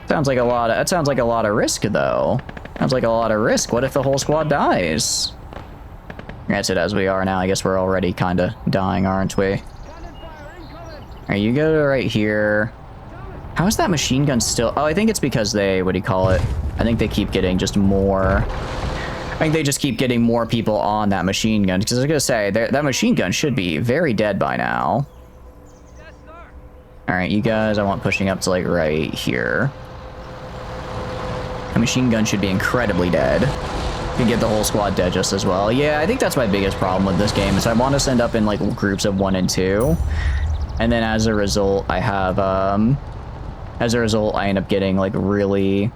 Sounds like a lot of, that sounds like a lot of risk though. Sounds like a lot of risk. What if the whole squad dies? That's it as we are now. I guess we're already kind of dying, aren't we? Alright, you go to right here. How is that machine gun still? Oh, I think it's because they, what do you call it? I think they keep getting just more. I think they just keep getting more people on that machine gun. Because I was going to say, that machine gun should be very dead by now. Alright, you guys, I want pushing up to like right here. A machine gun should be incredibly dead. You can get the whole squad dead just as well. Yeah, I think that's my biggest problem with this game is I want to send up in like groups of 1 and 2. And then as a result, I have, as a result, I end up getting like really,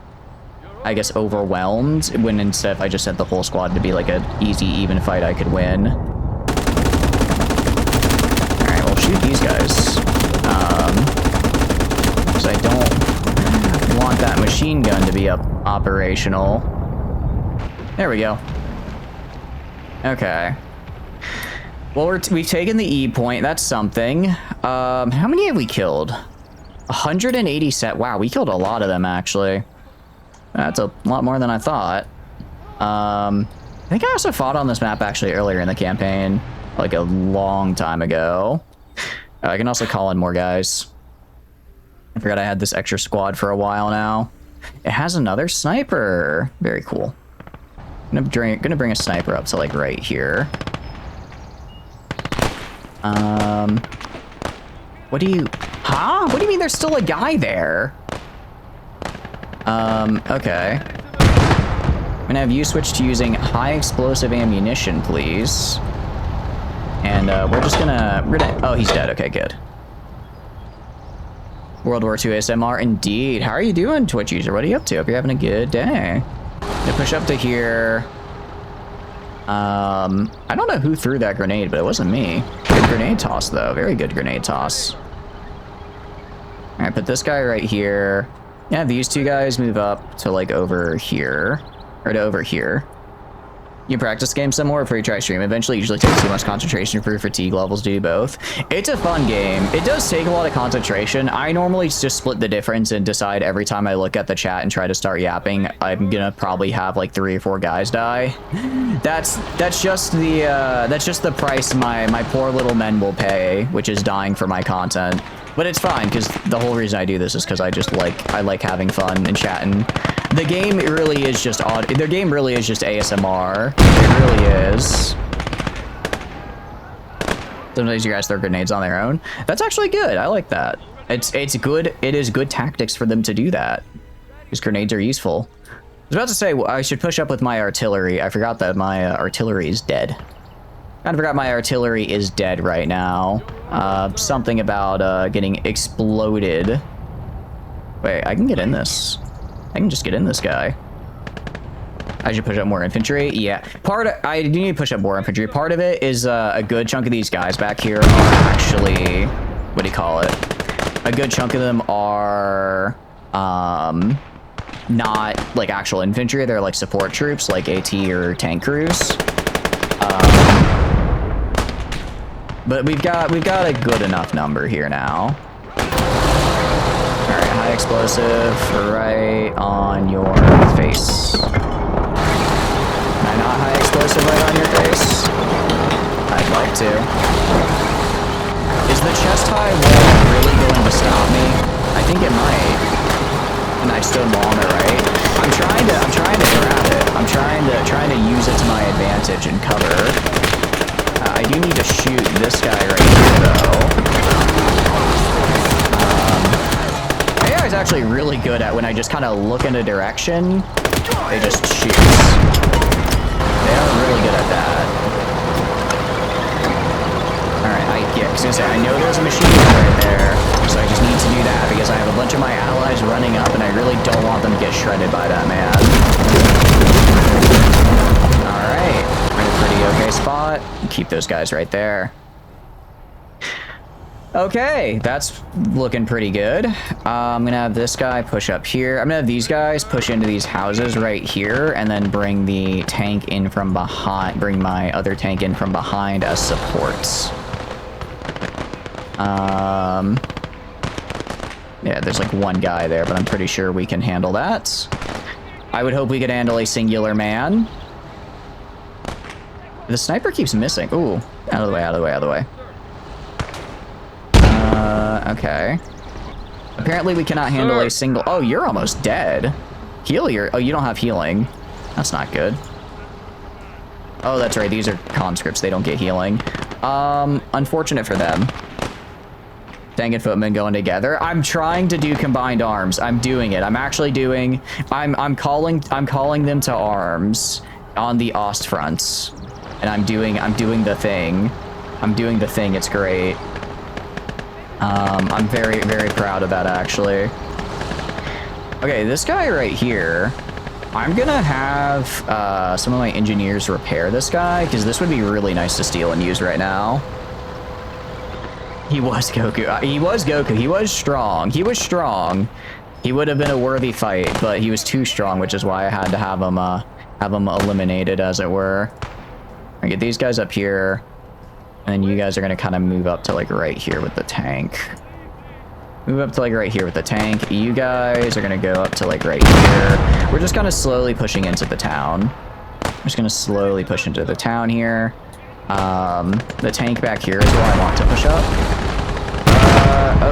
I guess, overwhelmed when instead if I just sent the whole squad to be like an easy, even fight I could win. Alright, well shoot these guys. Because I don't want that machine gun to be operational. There we go. Okay. Well, we've taken the E point. That's something. How many have we killed? 180 set. Wow, we killed a lot of them, actually. That's a lot more than I thought. I think I also fought on this map, actually, earlier in the campaign. Like a long time ago. I can also call in more guys. I forgot I had this extra squad for a while now. It has another sniper. Very cool. Gonna bring a sniper up to like right here. What do you... Huh? What do you mean there's still a guy there? Okay. I'm gonna have you switch to using high explosive ammunition, please. And, we're gonna... Oh, he's dead. Okay, good. World War II ASMR, indeed. How are you doing, Twitch user? What are you up to? Hope you're having a good day. Gonna push up to here. I don't know who threw that grenade, but it wasn't me. Good grenade toss, though. Very good grenade toss. Alright, put this guy right here. Yeah, these two guys move up to, like, over here. Or to over here. You practice games some more before you try stream. Eventually, it usually takes too much concentration for your fatigue levels to do both. It's a fun game. It does take a lot of concentration. I normally just split the difference and decide every time I look at the chat and try to start yapping, I'm gonna probably have like 3 or 4 guys die. That's just the price my poor little men will pay, which is dying for my content. But it's fine because the whole reason I do this is because I like having fun and chatting. The game really is just odd. The game really is just ASMR. It really is. Sometimes you guys throw grenades on their own. That's actually good. I like that. It's good. It is good tactics for them to do that. Because grenades are useful. I was about to say I should push up with my artillery. I forgot that my artillery is dead. I forgot my artillery is dead right now. Something about getting exploded. Wait, I can get in this. I can just get in this guy. I should push up more infantry. Yeah, I do need to push up more infantry. Part of it is a good chunk of these guys back here are actually, what do you call it? A good chunk of them are not like actual infantry. They're like support troops, like AT or tank crews. But we've got a good enough number here now. All right, high explosive right on your face. Can I not high explosive right on your face? I'd like to. Is the chest high wall really going to stop me? I think it might. And I stood long, right? I'm trying to grab it. I'm trying to use it to my advantage and cover. I do need to shoot this guy right here, though. AI is actually really good at when I just kind of look in a direction, they just shoot. They are really good at that. Alright, I was gonna say, I know there's a machine gun right there, so I just need to do that because I have a bunch of my allies running up and I really don't want them to get shredded by that man. Alright, we're in a pretty okay spot. Keep those guys right there. Okay, that's looking pretty good. I'm gonna have this guy push up here. I'm gonna have these guys push into these houses right here and then bring the tank in from behind, bring my other tank in from behind as supports. Yeah, there's like one guy there, but I'm pretty sure we can handle that. I would hope we could handle a singular man. The sniper keeps missing. Ooh, out of the way, out of the way, out of the way. Okay. Apparently we cannot handle a single... Oh, you're almost dead. Heal your... Oh, you don't have healing. That's not good. Oh, that's right. These are conscripts. They don't get healing. Unfortunate for them. Tank and footman going together. I'm trying to do combined arms. I'm doing it. I'm actually doing... I'm calling them to arms on the Ostfronts. And I'm doing the thing. I'm doing the thing. It's great. I'm very, very proud of that, actually. Okay, this guy right here, I'm gonna have some of my engineers repair this guy, because this would be really nice to steal and use right now. He was Goku. He was Goku. He was strong. He was strong. He would have been a worthy fight, but he was too strong, which is why I had to have him eliminated, as it were. I get these guys up here. And then you guys are going to kind of move up to like right here with the tank. Move up to like right here with the tank. You guys are going to go up to like right here. We're just kind of slowly pushing into the town. I'm just going to slowly push into the town here. The tank back here is where I want to push up.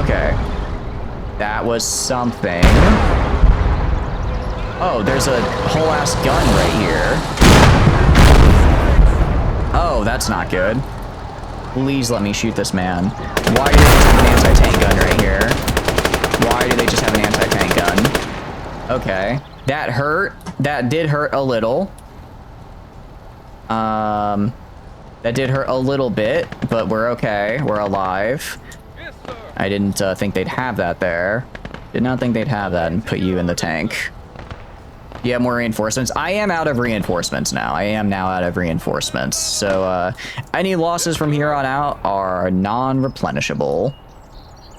Okay. That was something. Oh, there's a whole ass gun right here. Oh, that's not good. Please let me shoot this man. Why do they just have an anti-tank gun right here? Why do they just have an anti-tank gun? Okay. That hurt. That did hurt a little. That did hurt a little bit, but we're okay. We're alive. Yes, sir. I didn't think they'd have that there. Did not think they'd have that and put you in the tank. You have more reinforcements. I am out of reinforcements now. I am now out of reinforcements. So any losses from here on out are non-replenishable.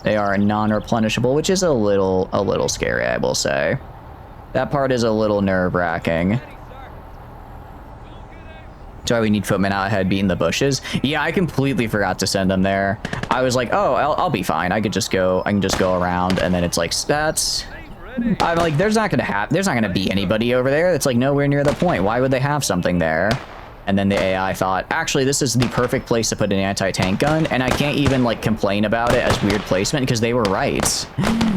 They are non-replenishable, which is a little scary, I will say. That part is a little nerve-wracking. So we need footmen out ahead beating the bushes. Yeah, I completely forgot to send them there. I was like, oh, I'll be fine. I can just go around, and then it's like stats. I'm like, there's not gonna be anybody over there. It's like nowhere near the point. Why would they have something there? And then the AI thought, actually, this is the perfect place to put an anti-tank gun, and I can't even like complain about it as weird placement because they were right.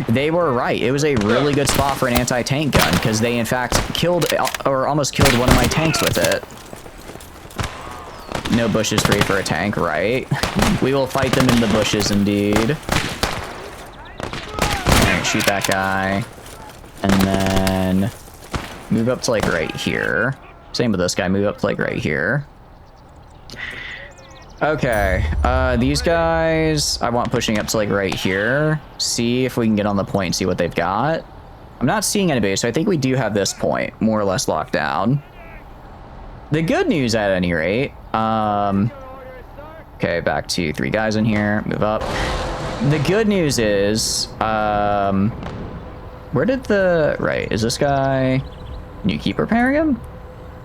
They were right. It was a really good spot for an anti-tank gun because they in fact killed or almost killed one of my tanks with it. No bushes free for a tank, right? We will fight them in the bushes indeed. Alright, shoot that guy. And then move up to like right here. Same with this guy, move up to like right here. Okay, these guys, I want pushing up to like right here. See if we can get on the point and see what they've got. I'm not seeing anybody, so I think we do have this point more or less locked down. the good news at any rate, okay, back to 3 guys in here, move up. The good news is, where did right, is this guy, can you keep repairing him?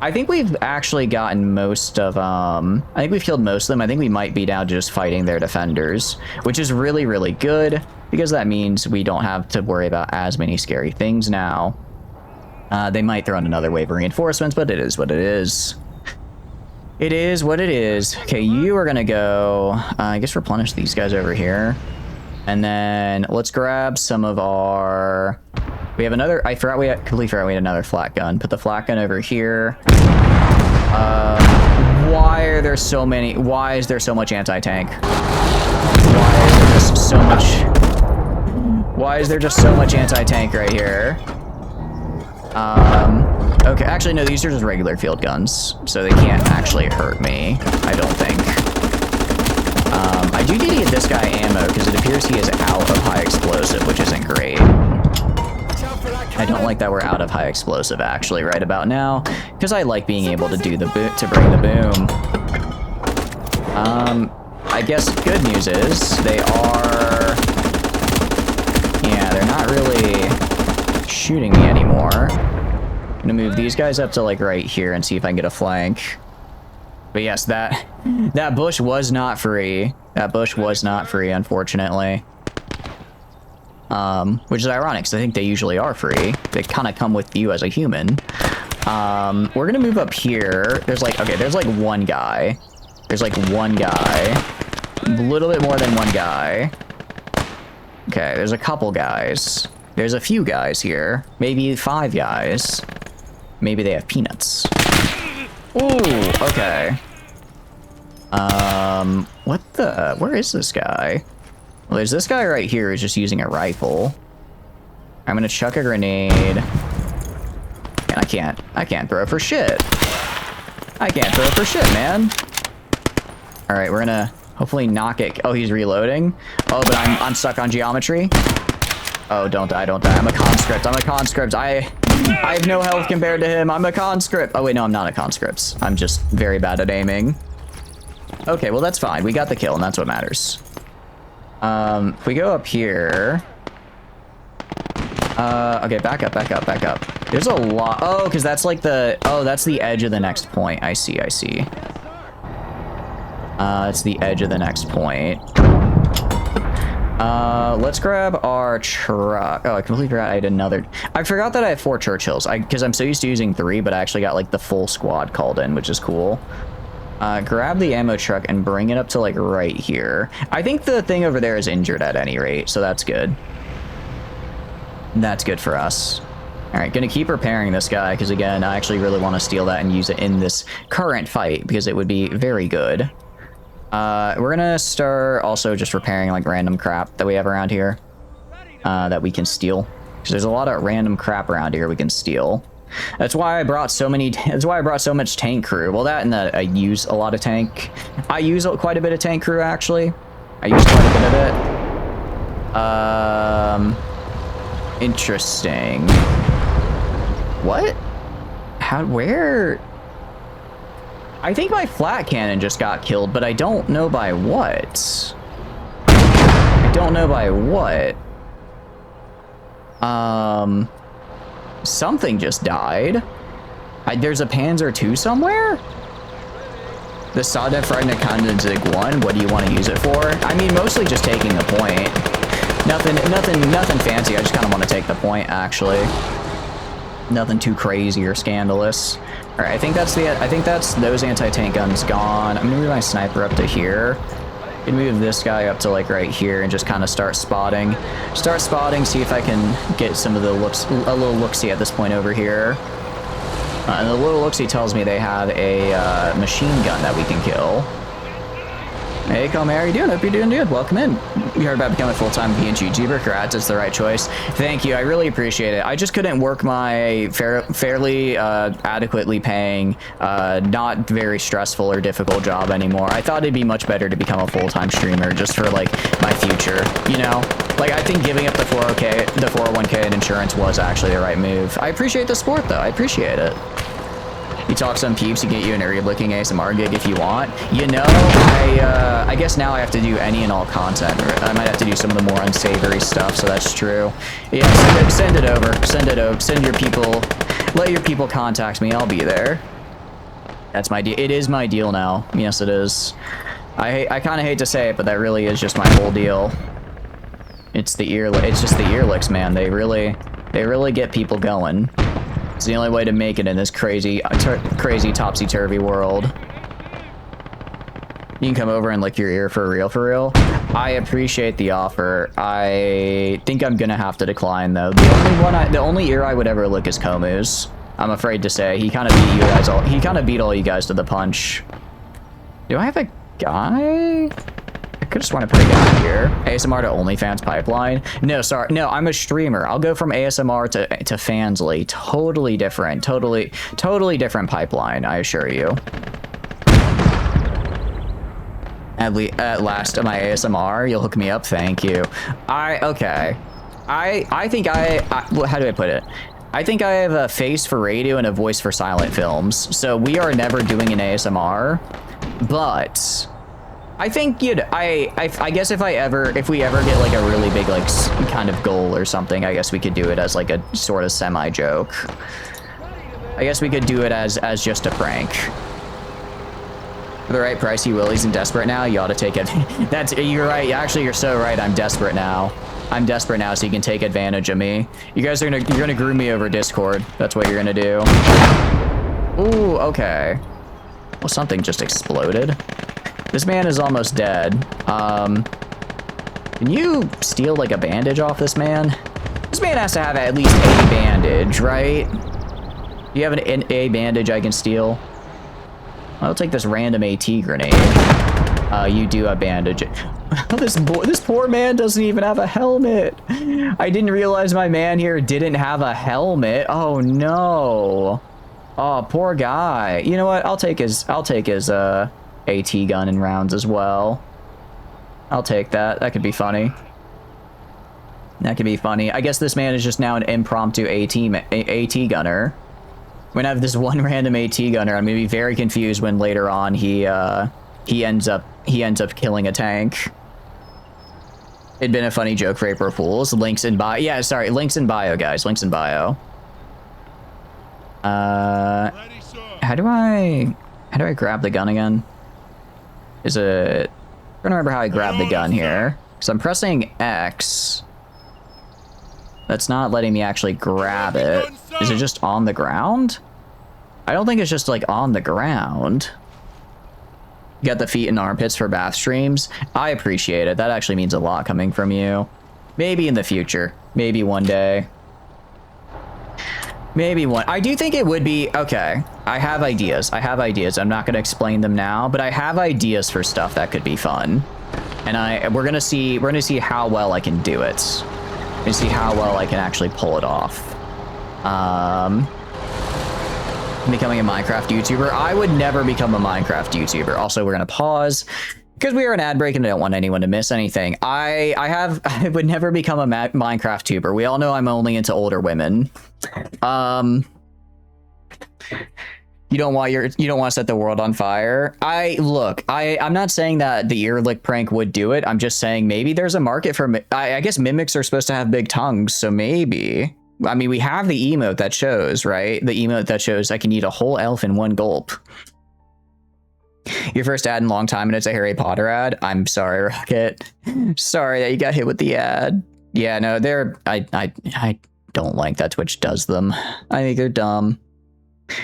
I think we've actually gotten most of, I think we've killed most of them. I think we might be down to just fighting their defenders, which is really, really good, because that means we don't have to worry about as many scary things now. They might throw in another wave of reinforcements, but it is what it is. It is what it is. Okay, you are gonna go, I guess replenish these guys over here. And then let's grab some of our... We have another... completely forgot we had another flat gun. Put the flat gun over here. Why are there so many... Why is there so much anti-tank? Why is there just so much... Why is there just so much anti-tank right here? Okay, actually, no, these are just regular field guns, so they can't actually hurt me, I don't think. I do need to get this guy ammo, because it appears he is out of high explosive, which isn't great. I don't like that we're out of high explosive, actually, right about now, because I like being able to do the to bring the boom. I guess good news is, they are... Yeah, they're not really shooting me anymore. I'm gonna move these guys up to like right here and see if I can get a flank. But yes, that bush was not free. That bush was not free, unfortunately. Which is ironic, because I think they usually are free. They kind of come with you as a human. We're gonna move up here. There's like, okay, there's like one guy. There's like one guy. A little bit more than one guy. Okay, there's a couple guys. There's a few guys here. Maybe 5 guys. Maybe they have peanuts. Ooh, okay. What the... Where is this guy? Well, there's this guy right here who's just using a rifle. I'm gonna chuck a grenade. And I can't throw for shit. I can't throw for shit, man. Alright, we're gonna hopefully knock it... Oh, he's reloading? Oh, but I'm stuck on geometry? Oh, don't die, don't die. I'm a conscript, I'm a conscript. I have no health compared to him. I'm a conscript. Oh, wait, no, I'm not a conscript. I'm just very bad at aiming. Okay, well, that's fine. We got the kill, and that's what matters. If we go up here... okay, back up, back up, back up. There's a lot... Oh, because that's like the... Oh, that's the edge of the next point. I see, I see. It's the edge of the next point. Let's grab our truck. Oh, I completely forgot I had another. I forgot that I have 4 Churchills. Because I'm so used to using 3, but I actually got like the full squad called in, which is cool. Grab the ammo truck and bring it up to like right here. I think the thing over there is injured at any rate, so that's good. That's good for us. All right, gonna keep repairing this guy because again, I actually really want to steal that and use it in this current fight because it would be very good. We're gonna start also just repairing like random crap that we have around here that we can steal. Because there's a lot of random crap around here we can steal. That's why I brought so many. That's why I brought so much tank crew. Well, that and that I use a lot of tank. I use quite a bit of tank crew actually. I use quite a bit of it. Interesting. What? How? Where? I think my flat cannon just got killed, but I don't know by what. I don't know by what. Something just died. There's a Panzer II somewhere? The Sada Fragnakanzig 1, what do you want to use it for? I mean, mostly just taking the point. Nothing fancy, I just kind of want to take the point, actually. Nothing too crazy or scandalous. Alright, I think that's those anti-tank guns gone. I'm gonna move my sniper up to here. I'm gonna move this guy up to like right here and just kind of start spotting. See if I can get some of the looks, a little look-see at this point over here. And the little look-see tells me they have a machine gun that we can kill. Hey, Comer, how you doing? Hope you're doing good. Welcome in. You heard about becoming a full-time PNG YouTuber. Congrats, it's the right choice. Thank you, I really appreciate it. I just couldn't work my fairly adequately paying, not very stressful or difficult job anymore. I thought it'd be much better to become a full-time streamer just for like my future, you know? Like, I think giving up the 401k and insurance was actually the right move. I appreciate the support though, I appreciate it. You talk some peeps, you get you an area-looking ASMR gig if you want. You know, I guess now I have to do any and all content. I might have to do some of the more unsavory stuff, so that's true. Yeah, send it over. Send it over. Send your people. Let your people contact me. I'll be there. That's my deal. It is my deal now. Yes, it is. I kind of hate to say it, but that really is just my whole deal. It's the it's just the ear licks, man. They really get people going. It's the only way to make it in this crazy topsy-turvy world. You can come over and lick your ear for real, for real. I appreciate the offer. I think I'm gonna have to decline though. The only ear I would ever lick is Komu's. I'm afraid to say he kind of beat you guys all. He kind of beat all you guys to the punch. Do I have a guy? I could just want to put a guy here. ASMR to OnlyFans pipeline. No, sorry. No, I'm a streamer. I'll go from ASMR to Fansly. Totally different. Totally different pipeline, I assure you. At last, my ASMR, you'll hook me up. Thank you. Okay. I think well, how do I put it? I think I have a face for radio and a voice for silent films. So we are never doing an ASMR, but I think I guess if we ever get like a really big like kind of goal or something, I guess we could do it as like a sort of semi joke. I guess we could do it as just a prank. For the right price, you will. He's in desperate now. You ought to take it. You're right. Actually, you're so right. I'm desperate now. I'm desperate now, so you can take advantage of me. You guys are you're gonna groom me over Discord. That's what you're gonna do. Ooh, okay. Well, something just exploded. This man is almost dead. Can you steal like a bandage off this man? This man has to have at least a bandage, right? Do you have a bandage I can steal? I'll take this random AT grenade. You do have bandage. This poor man doesn't even have a helmet. I didn't realize my man here didn't have a helmet. Oh no. Oh, poor guy. You know what? I'll take his AT gun and rounds as well. I'll take that. That could be funny. That could be funny. I guess this man is just now an impromptu AT gunner. When I have this one random AT gunner, I'm gonna be very confused when later on he ends up killing a tank. It'd been a funny joke for April Fools. Links in bio. Yeah, sorry. Links in bio, guys. Links in bio. How do I grab the gun again? I'm trying to remember how I grab the gun here. Because I'm pressing X. That's not letting me actually grab it. Is it just on the ground? I don't think it's just like on the ground. You got the feet and armpits for bath streams. I appreciate it. That actually means a lot coming from you. Maybe in the future. Maybe one day. Maybe one. I do think it would be okay. I have ideas. I'm not going to explain them now, but I have ideas for stuff that could be fun. And we're gonna see how well I can do it. And see how well I can actually pull it off. Becoming a Minecraft YouTuber. I would never become a Minecraft YouTuber. Also, we're gonna pause because we are an ad break and I don't want anyone to miss anything. I would never become a Minecraft tuber. We all know I'm only into older women. You don't want to set the world on fire. I'm not saying that the ear lick prank would do it. I'm just saying maybe there's a market for I guess mimics are supposed to have big tongues, so maybe. I mean, we have the emote that shows, right? The emote that shows I can eat a whole elf in one gulp. Your first ad in a long time and it's a Harry Potter ad. I'm sorry, Rocket. Sorry that you got hit with the ad. Yeah, no, I don't like that Twitch does them. I think they're dumb.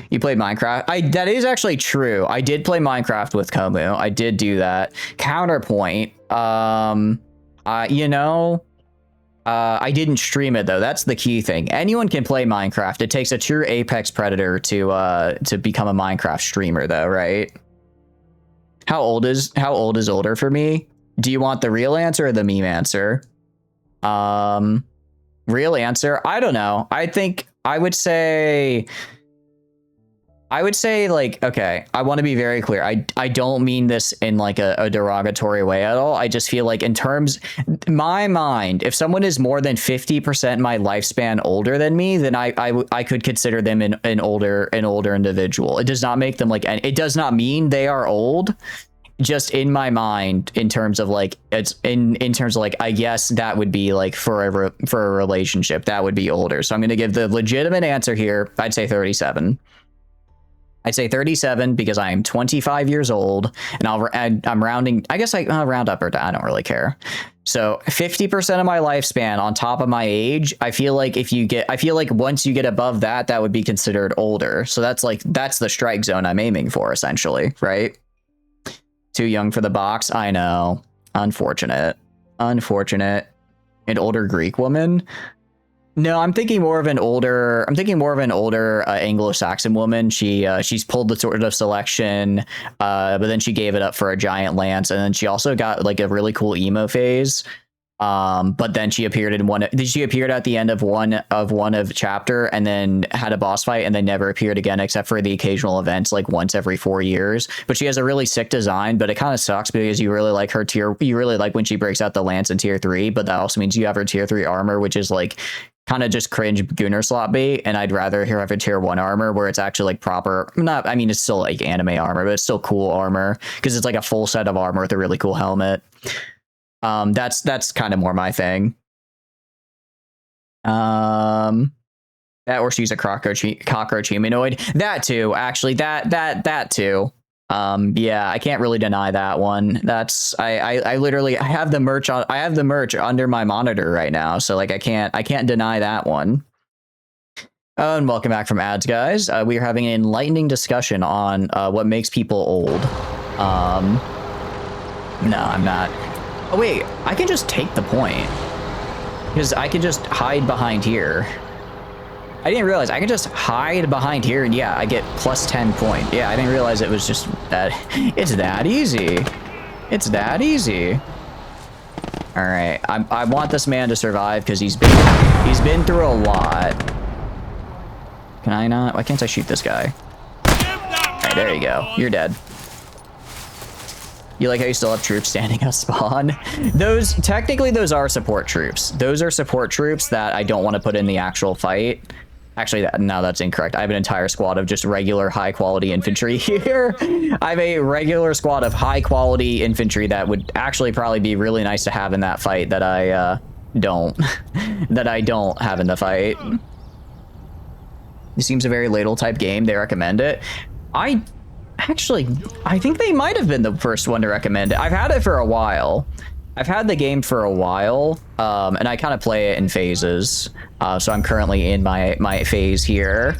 You played Minecraft? That is actually true. I did play Minecraft with Komu. I did do that. Counterpoint. I didn't stream it though. That's the key thing. Anyone can play Minecraft. It takes a true apex predator to become a Minecraft streamer though, right? How old is older for me? Do you want the real answer or the meme answer? Real answer? I don't know. I think I would say I would say, like, okay, I want to be very clear. I don't mean this in like a derogatory way at all. I just feel like in terms, my mind, if someone is more than 50% my lifespan older than me, then I could consider them an older individual. It does not make them like, it does not mean they are old. Just in my mind, in terms of like, it's in terms of like, I guess that would be like for a relationship, that would be older. So I'm going to give the legitimate answer here. I'd say 37. I'd say 37 because I am 25 years old, and I'm rounding. I guess I'll round up or down. I don't really care. So 50% of my lifespan on top of my age. I feel like once you get above that, that would be considered older. So that's the strike zone I'm aiming for, essentially, right? Too young for the box. I know. Unfortunate. An older Greek woman. No, I'm thinking more of an older Anglo-Saxon woman. She's pulled the Sword of Selection, but then she gave it up for a giant lance, and then she also got like a really cool emo phase. But then she appeared at the end of one chapter, and then had a boss fight, and then never appeared again except for the occasional events like once every 4 years. But she has a really sick design, but it kind of sucks because you really like when she breaks out the lance in tier 3, but that also means you have her tier 3 armor, which is like kind of just cringe Gunner slot bait, and I'd rather have a tier 1 armor where it's actually like proper, it's still like anime armor, but it's still cool armor because it's like a full set of armor with a really cool helmet. That's kind of more my thing. That, or she's a cockroach humanoid. That too, actually, that too. Yeah, I can't really deny that one. That's I literally have the merch under my monitor right now, so like I can't deny that one. Oh, and welcome back from ads, guys. We are having an enlightening discussion on what makes people old. No, I'm not. Oh wait, I can just take the point because I can just hide behind here. I didn't realize I can just hide behind here, and yeah, I get plus 10 point. Yeah, I didn't realize it was just that. It's that easy. It's that easy. All right, I want this man to survive because he's been through a lot. Can I not? Why can't I shoot this guy? All right, there you go. You're dead. You like how you still have troops standing at spawn? Technically those are support troops. Those are support troops that I don't want to put in the actual fight. Actually, no, that's incorrect. I have an entire squad of just regular high-quality infantry here. I have a regular squad of high-quality infantry that would actually probably be really nice to have in that fight that I don't have in the fight. It seems a very ladle type game. They recommend it. I think they might have been the first one to recommend it. I've had it for a while. I've had the game for a while, and I kind of play it in phases. So I'm currently in my phase here.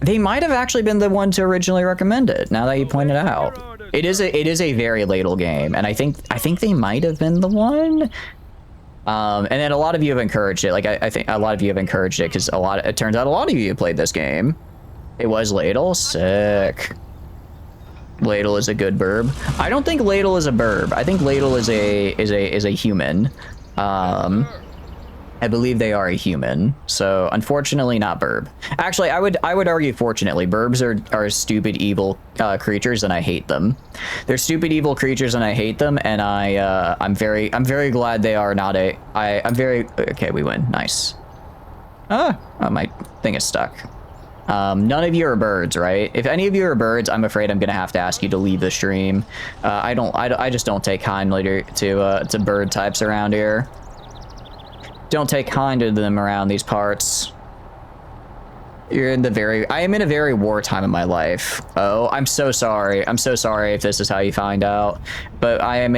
They might have actually been the one to originally recommend it, now that you pointed out. It is a very ladle game, and I think they might have been the one. And then a lot of you have encouraged it. Like I think a lot of you have encouraged it because it turns out a lot of you played this game. It was ladle, sick. Ladle is a good burb. I don't think ladle is a burb. I think ladle is a human. I believe they are a human. So unfortunately not burb. Actually, I would argue fortunately. Burbs are stupid evil creatures, and I hate them. They're stupid evil creatures and I hate them, and I'm very glad they are not okay, we win. Nice. Oh, my thing is stuck. None of you are birds, right? If any of you are birds, I'm afraid I'm gonna have to ask you to leave the stream. I just don't take kindly to bird types around here. Don't take kind to them around these parts. I am in a very war time in my life. Oh, I'm so sorry. I'm so sorry if this is how you find out, but I am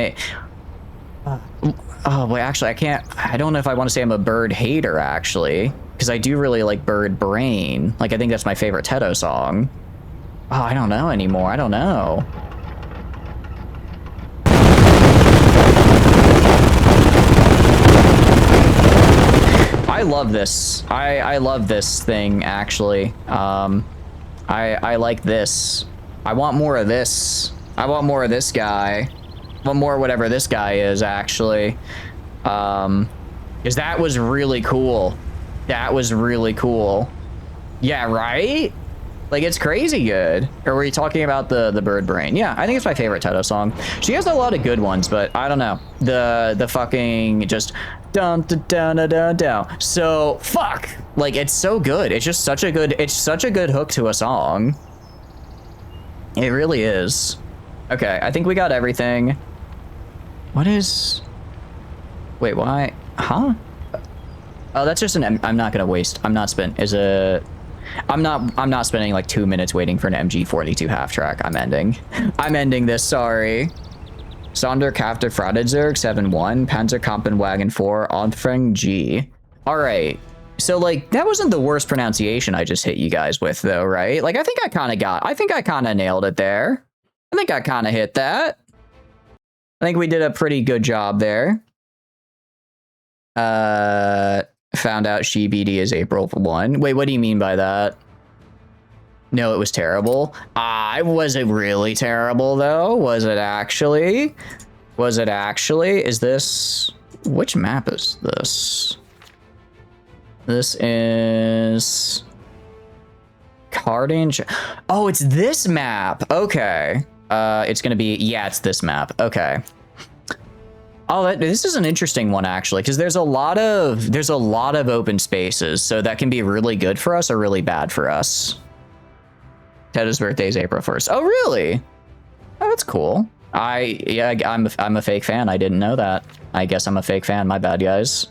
oh, wait, actually, I don't know if I want to say I'm a bird hater, actually. Because I do really like Bird Brain. Like, I think that's my favorite Teto song. Oh, I don't know anymore. I don't know. I love this. I love this thing, actually. I like this. I want more of this. I want more of this guy. I want more of whatever this guy is, actually. Because that was really cool. That was really cool. Yeah, right? Like, it's crazy good. Or were you talking about the Bird Brain? Yeah, I think it's my favorite Toto song. She has a lot of good ones, but I don't know. The fucking just dun dun dun dun dun dun. So fuck. Like, it's so good. It's just such a good hook to a song. It really is. Okay, I think we got everything. What is? Wait, why? Huh? Oh, that's just an. I'm not gonna waste. I'm not spend. Is a. I'm not spending like 2 minutes waiting for an MG42 half track. I'm ending this, sorry. Sonderkräfte Fradedzerg 7-1, Panzerkampenwagen 4, Anfang G. Alright. So like that wasn't the worst pronunciation I just hit you guys with though, right? Like I think I kinda nailed it there. I think I kinda hit that. I think we did a pretty good job there. Found out SheBD is April 1. Wait, what do you mean by that? No, it was terrible. Was it really terrible though? Was it actually? Is this... Which map is this? This is... Cardinge. Oh, it's this map. Okay. It's gonna be... Yeah, it's this map. Okay. Oh, this is an interesting one actually, because there's a lot of open spaces, so that can be really good for us or really bad for us. Ted's birthday is April 1st. Oh, really? Oh, that's cool. I'm a fake fan. I didn't know that. I guess I'm a fake fan. My bad, guys.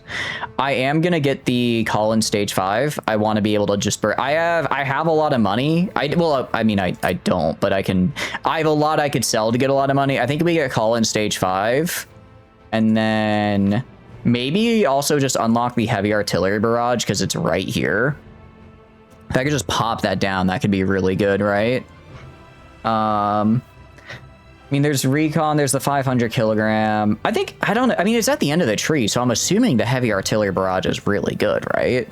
I am gonna get the Colin Stage 5. I want to be able to just... I have a lot of money. I don't, but I have a lot I could sell to get a lot of money. I think we get Colin Stage 5. And then maybe also just unlock the heavy artillery barrage because it's right here. If I could just pop that down, that could be really good, right? I mean, there's recon, there's the 500 kilogram. I mean, it's at the end of the tree, so I'm assuming the heavy artillery barrage is really good, right?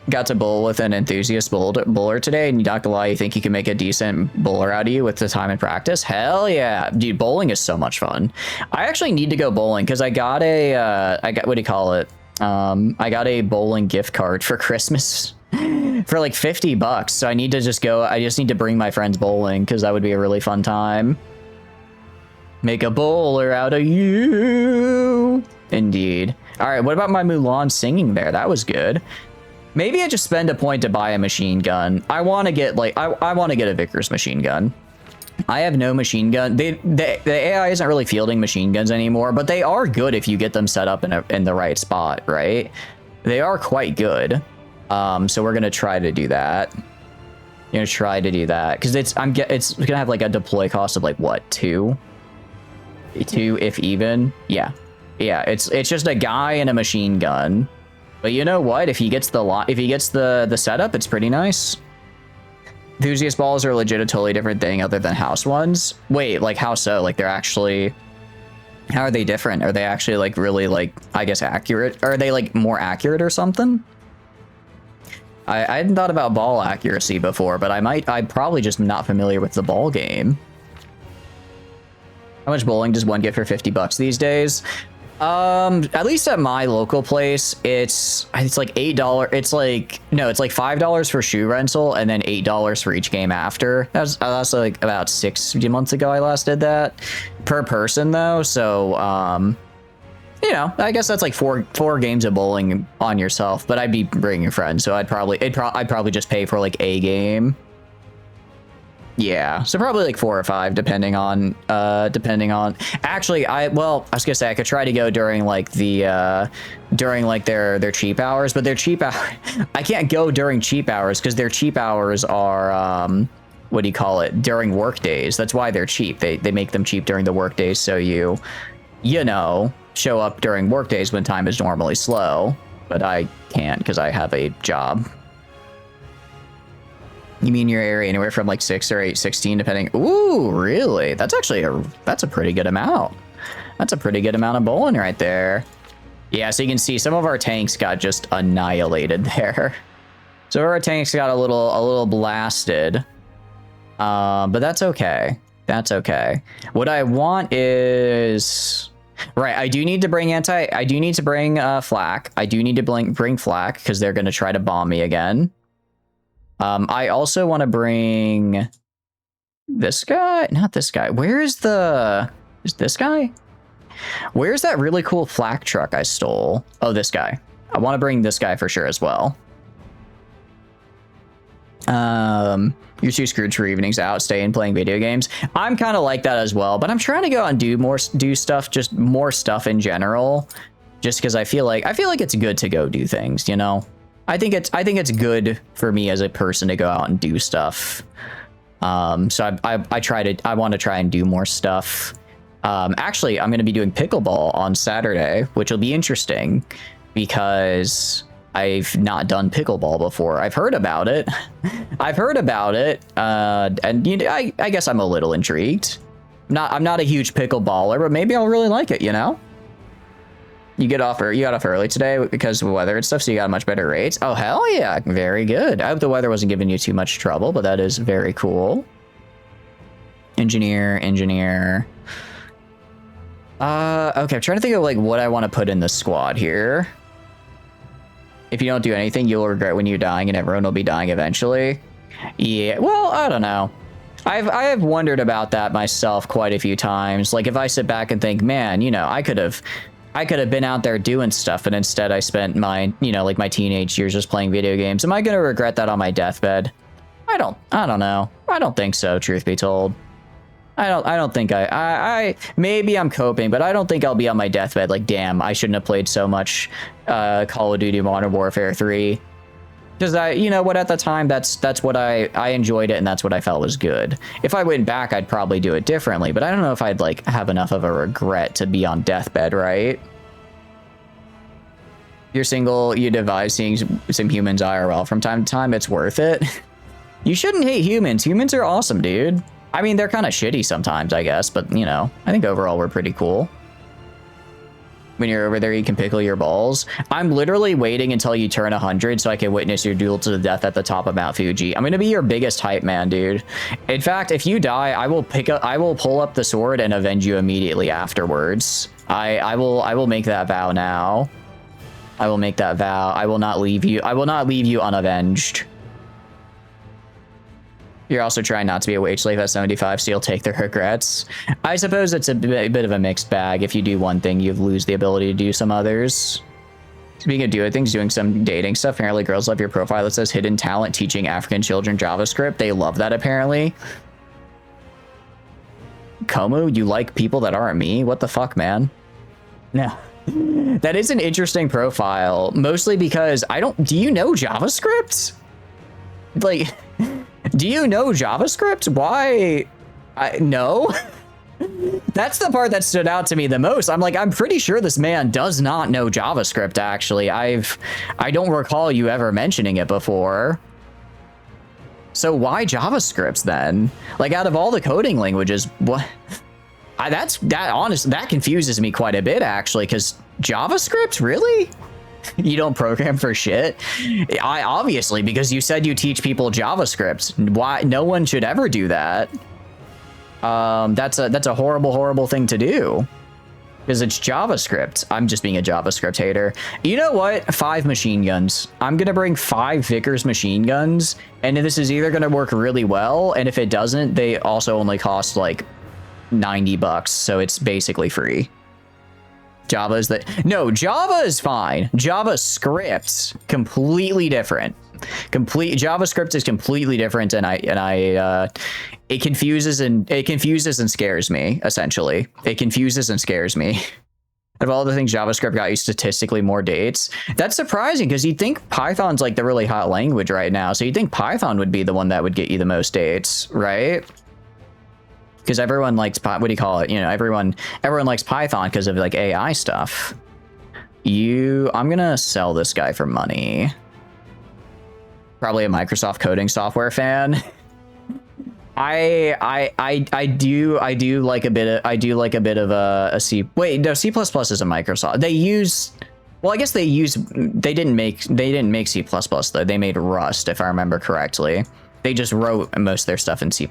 Got to bowl with an enthusiast bowler today, and not gonna lie, you think you can make a decent bowler out of you with the time and practice? Hell yeah. Dude, bowling is so much fun. I actually need to go bowling because I got what do you call it? I got a bowling gift card for Christmas for like 50 bucks. So I need to just go. I just need to bring my friends bowling because that would be a really fun time. Make a bowler out of you. Indeed. All right. What about my Mulan singing there? That was good. Maybe I just spend a point to buy a machine gun. I want to get like I want to get a Vickers machine gun. I have no machine gun. The AI isn't really fielding machine guns anymore, but they are good if you get them set up in the right spot, right? They are quite good. So we're gonna try to do that. Because it's gonna have like a deploy cost of like what, 2 if even. Yeah, it's just a guy and a machine gun. But you know what? If he gets the setup, it's pretty nice. Enthusiast balls are legit a totally different thing other than house ones. Wait, like how so? Like they're actually... How are they different? Are they actually like really like, I guess, accurate? Are they like more accurate or something? I hadn't thought about ball accuracy before, but I'm probably just not familiar with the ball game. How much bowling does one get for 50 bucks these days? At least at my local place, it's like $8. It's like $5 for shoe rental and then $8 for each game after. That's like about 6 months ago I last did that per person though. So, you know, I guess that's like four games of bowling on yourself, but I'd be bringing friends. So I'd probably just pay for like a game. Yeah, so probably like 4 or 5, depending on. Actually, I was gonna say I could try to go during like their cheap hours, but their cheap hour, I can't go during cheap hours because their cheap hours are what do you call it? During work days. That's why they're cheap. They make them cheap during the work days, so you know, show up during work days when time is normally slow. But I can't because I have a job. You mean your area anywhere from like 6 or 816 depending. Ooh, really? That's actually that's a pretty good amount. That's a pretty good amount of bowling right there. Yeah, so you can see some of our tanks got just annihilated there. So our tanks got a little blasted. But that's okay. That's okay. What I want is... Right, I do need to bring flak. I do need to bring flak because they're going to try to bomb me again. I also want to bring this guy. Not this guy. Where is the... Is this guy? Where's that really cool flak truck I stole? Oh, this guy. I want to bring this guy for sure as well. You're too screwed for evenings out, staying playing video games. I'm kind of like that as well, but I'm trying to go out and do stuff, just more stuff in general, just because I feel like it's good to go do things, you know. I think it's good for me as a person to go out and do stuff. So I want to try and do more stuff. Actually, I'm going to be doing pickleball on Saturday, which will be interesting because I've not done pickleball before. I've heard about it. And you know, I guess I'm a little intrigued. I'm not a huge pickleballer, but maybe I'll really like it, you know? You got off early today because of the weather and stuff, so you got much better rates. Oh, hell yeah. Very good. I hope the weather wasn't giving you too much trouble, but that is very cool. Engineer. Okay, I'm trying to think of like what I want to put in the squad here. If you don't do anything, you'll regret when you're dying, and everyone will be dying eventually. Yeah, well, I don't know. I have wondered about that myself quite a few times. Like if I sit back and think, man, you know, I could have been out there doing stuff, and instead I spent my, you know, like my teenage years just playing video games. Am I going to regret that on my deathbed? I don't know. I don't think so, truth be told. I don't think I maybe I'm coping, but I don't think I'll be on my deathbed like, damn, I shouldn't have played so much Call of Duty Modern Warfare 3. Because you know what, at the time, that's what I enjoyed it, and that's what I felt was good. If I went back, I'd probably do it differently, but I don't know if I'd like have enough of a regret to be on deathbed, right? You're single, you devise seeing some humans IRL from time to time, it's worth it. You shouldn't hate humans. Humans are awesome, dude. I mean, they're kind of shitty sometimes, I guess, but, you know, I think overall we're pretty cool. When you're over there, you can pickle your balls. I'm literally waiting until you turn 100 so I can witness your duel to the death at the top of Mount Fuji. I'm going to be your biggest hype man, dude. In fact, if you die, I will pull up the sword and avenge you immediately afterwards. I will make that vow now. I will make that vow. I will not leave you unavenged. You're also trying not to be a wage slave at 75, so you'll take the regrets. I suppose it's a bit of a mixed bag. If you do one thing, you lose the ability to do some others. Speaking of doing things, doing some dating stuff, apparently girls love your profile that says hidden talent teaching African children JavaScript. They love that, apparently. Komu, you like people that aren't me? What the fuck, man? No. That is an interesting profile, mostly because do you know JavaScript? Like... Do you know JavaScript? Why? No. That's the part that stood out to me the most. I'm like, I'm pretty sure this man does not know JavaScript, actually. I don't recall you ever mentioning it before. So why JavaScript then? Like, out of all the coding languages, what? That confuses me quite a bit, actually, because JavaScript, really? You don't program for shit? Obviously, because you said you teach people JavaScript. Why? No one should ever do that. That's a horrible thing to do. Because it's JavaScript. I'm just being a JavaScript hater. You know what? 5 machine guns. I'm gonna bring 5 Vickers machine guns, and this is either gonna work really well, and if it doesn't, they also only cost like $90, so it's basically free. Java is fine. JavaScript completely different. JavaScript is completely different, and it confuses and scares me, essentially. It confuses and scares me. Out of all the things, JavaScript got you statistically more dates. That's surprising, because you'd think Python's like the really hot language right now, so you'd think Python would be the one that would get you the most dates, right? Because everyone likes, what do you call it? You know, everyone likes Python because of like AI stuff. I'm gonna sell this guy for money. Probably a Microsoft coding software fan. I do like a bit of a C. Wait, no, C++ is a Microsoft. They didn't make C++ though. They made Rust, if I remember correctly. They just wrote most of their stuff in C++.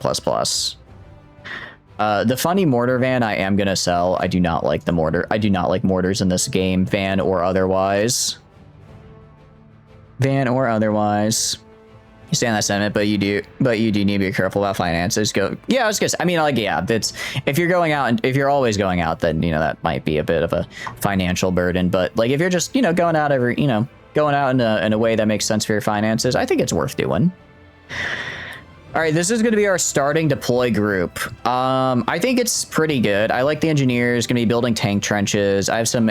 The funny mortar van I am gonna sell. I do not like the mortar. I do not like mortars in this game, van or otherwise. You stand that sentiment, but you do need to be careful about finances. Yeah, I was just, I mean, like, yeah, it's, if you're going out and if you're always going out, then, you know, that might be a bit of a financial burden. But like, if you're just, you know, going out in a way that makes sense for your finances, I think it's worth doing. All right, this is going to be our starting deploy group. I think it's pretty good. I like the engineers. Going to be building tank trenches. I have some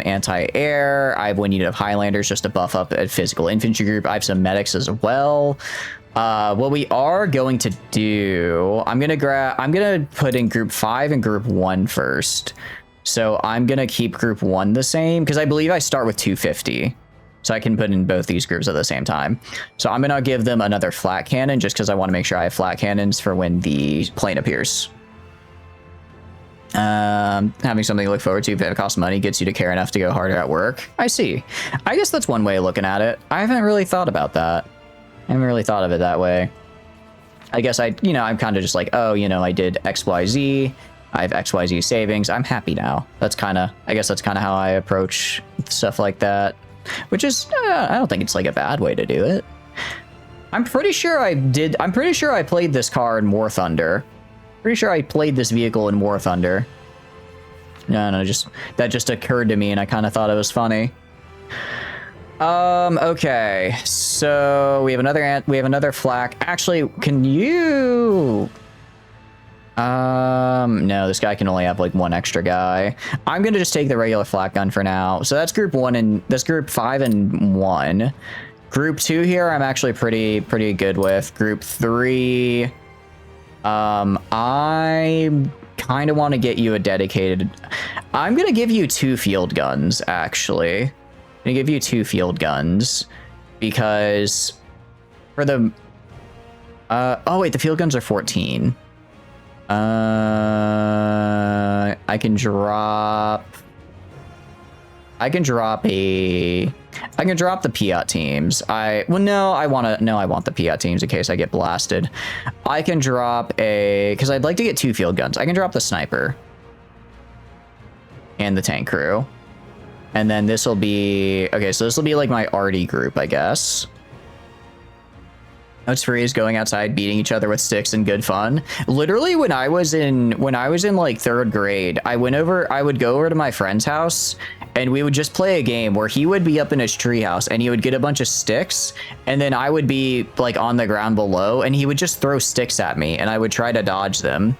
anti-air. I have one unit of Highlanders just to buff up a physical infantry group. I have some medics as well. What we are going to do, I'm gonna put in group 5 and group 1 first. So I'm gonna keep group 1 the same because I believe I start with 250. So I can put in both these groups at the same time. So I'm going to give them another flat cannon just because I want to make sure I have flat cannons for when the plane appears. Having something to look forward to if it costs money gets you to care enough to go harder at work. I see. I guess that's one way of looking at it. I haven't really thought about that. I haven't really thought of it that way. I guess I'm kind of just like, oh, you know, I did XYZ. I have XYZ savings. I'm happy now. I guess that's kind of how I approach stuff like that. Which is, I don't think it's like a bad way to do it. I'm pretty sure I played this car in War Thunder. Pretty sure I played this vehicle in War Thunder. No, that just occurred to me and I kind of thought it was funny. Okay, so we have another flak. Actually, can you... no, this guy can only have like one extra guy. I'm gonna just take the regular flak gun for now. So that's group 1 and that's group 5 and 1. Group 2 here, I'm actually pretty good with. Group 3, I kind of want to get you a dedicated. I'm gonna give you 2 field guns. Actually, I'm gonna give you 2 field guns because for the. Oh wait, the field guns are 14. I can drop the Piat teams. I want the Piat teams in case I get blasted. I can drop because I'd like to get 2 field guns. I can drop the sniper and the tank crew. And then this will be, okay, so this will be like my arty group, I guess. Notes free is going outside, beating each other with sticks and good fun. Literally, when I was in like 3rd grade, I would go over to my friend's house and we would just play a game where he would be up in his treehouse and he would get a bunch of sticks and then I would be like on the ground below and he would just throw sticks at me and I would try to dodge them.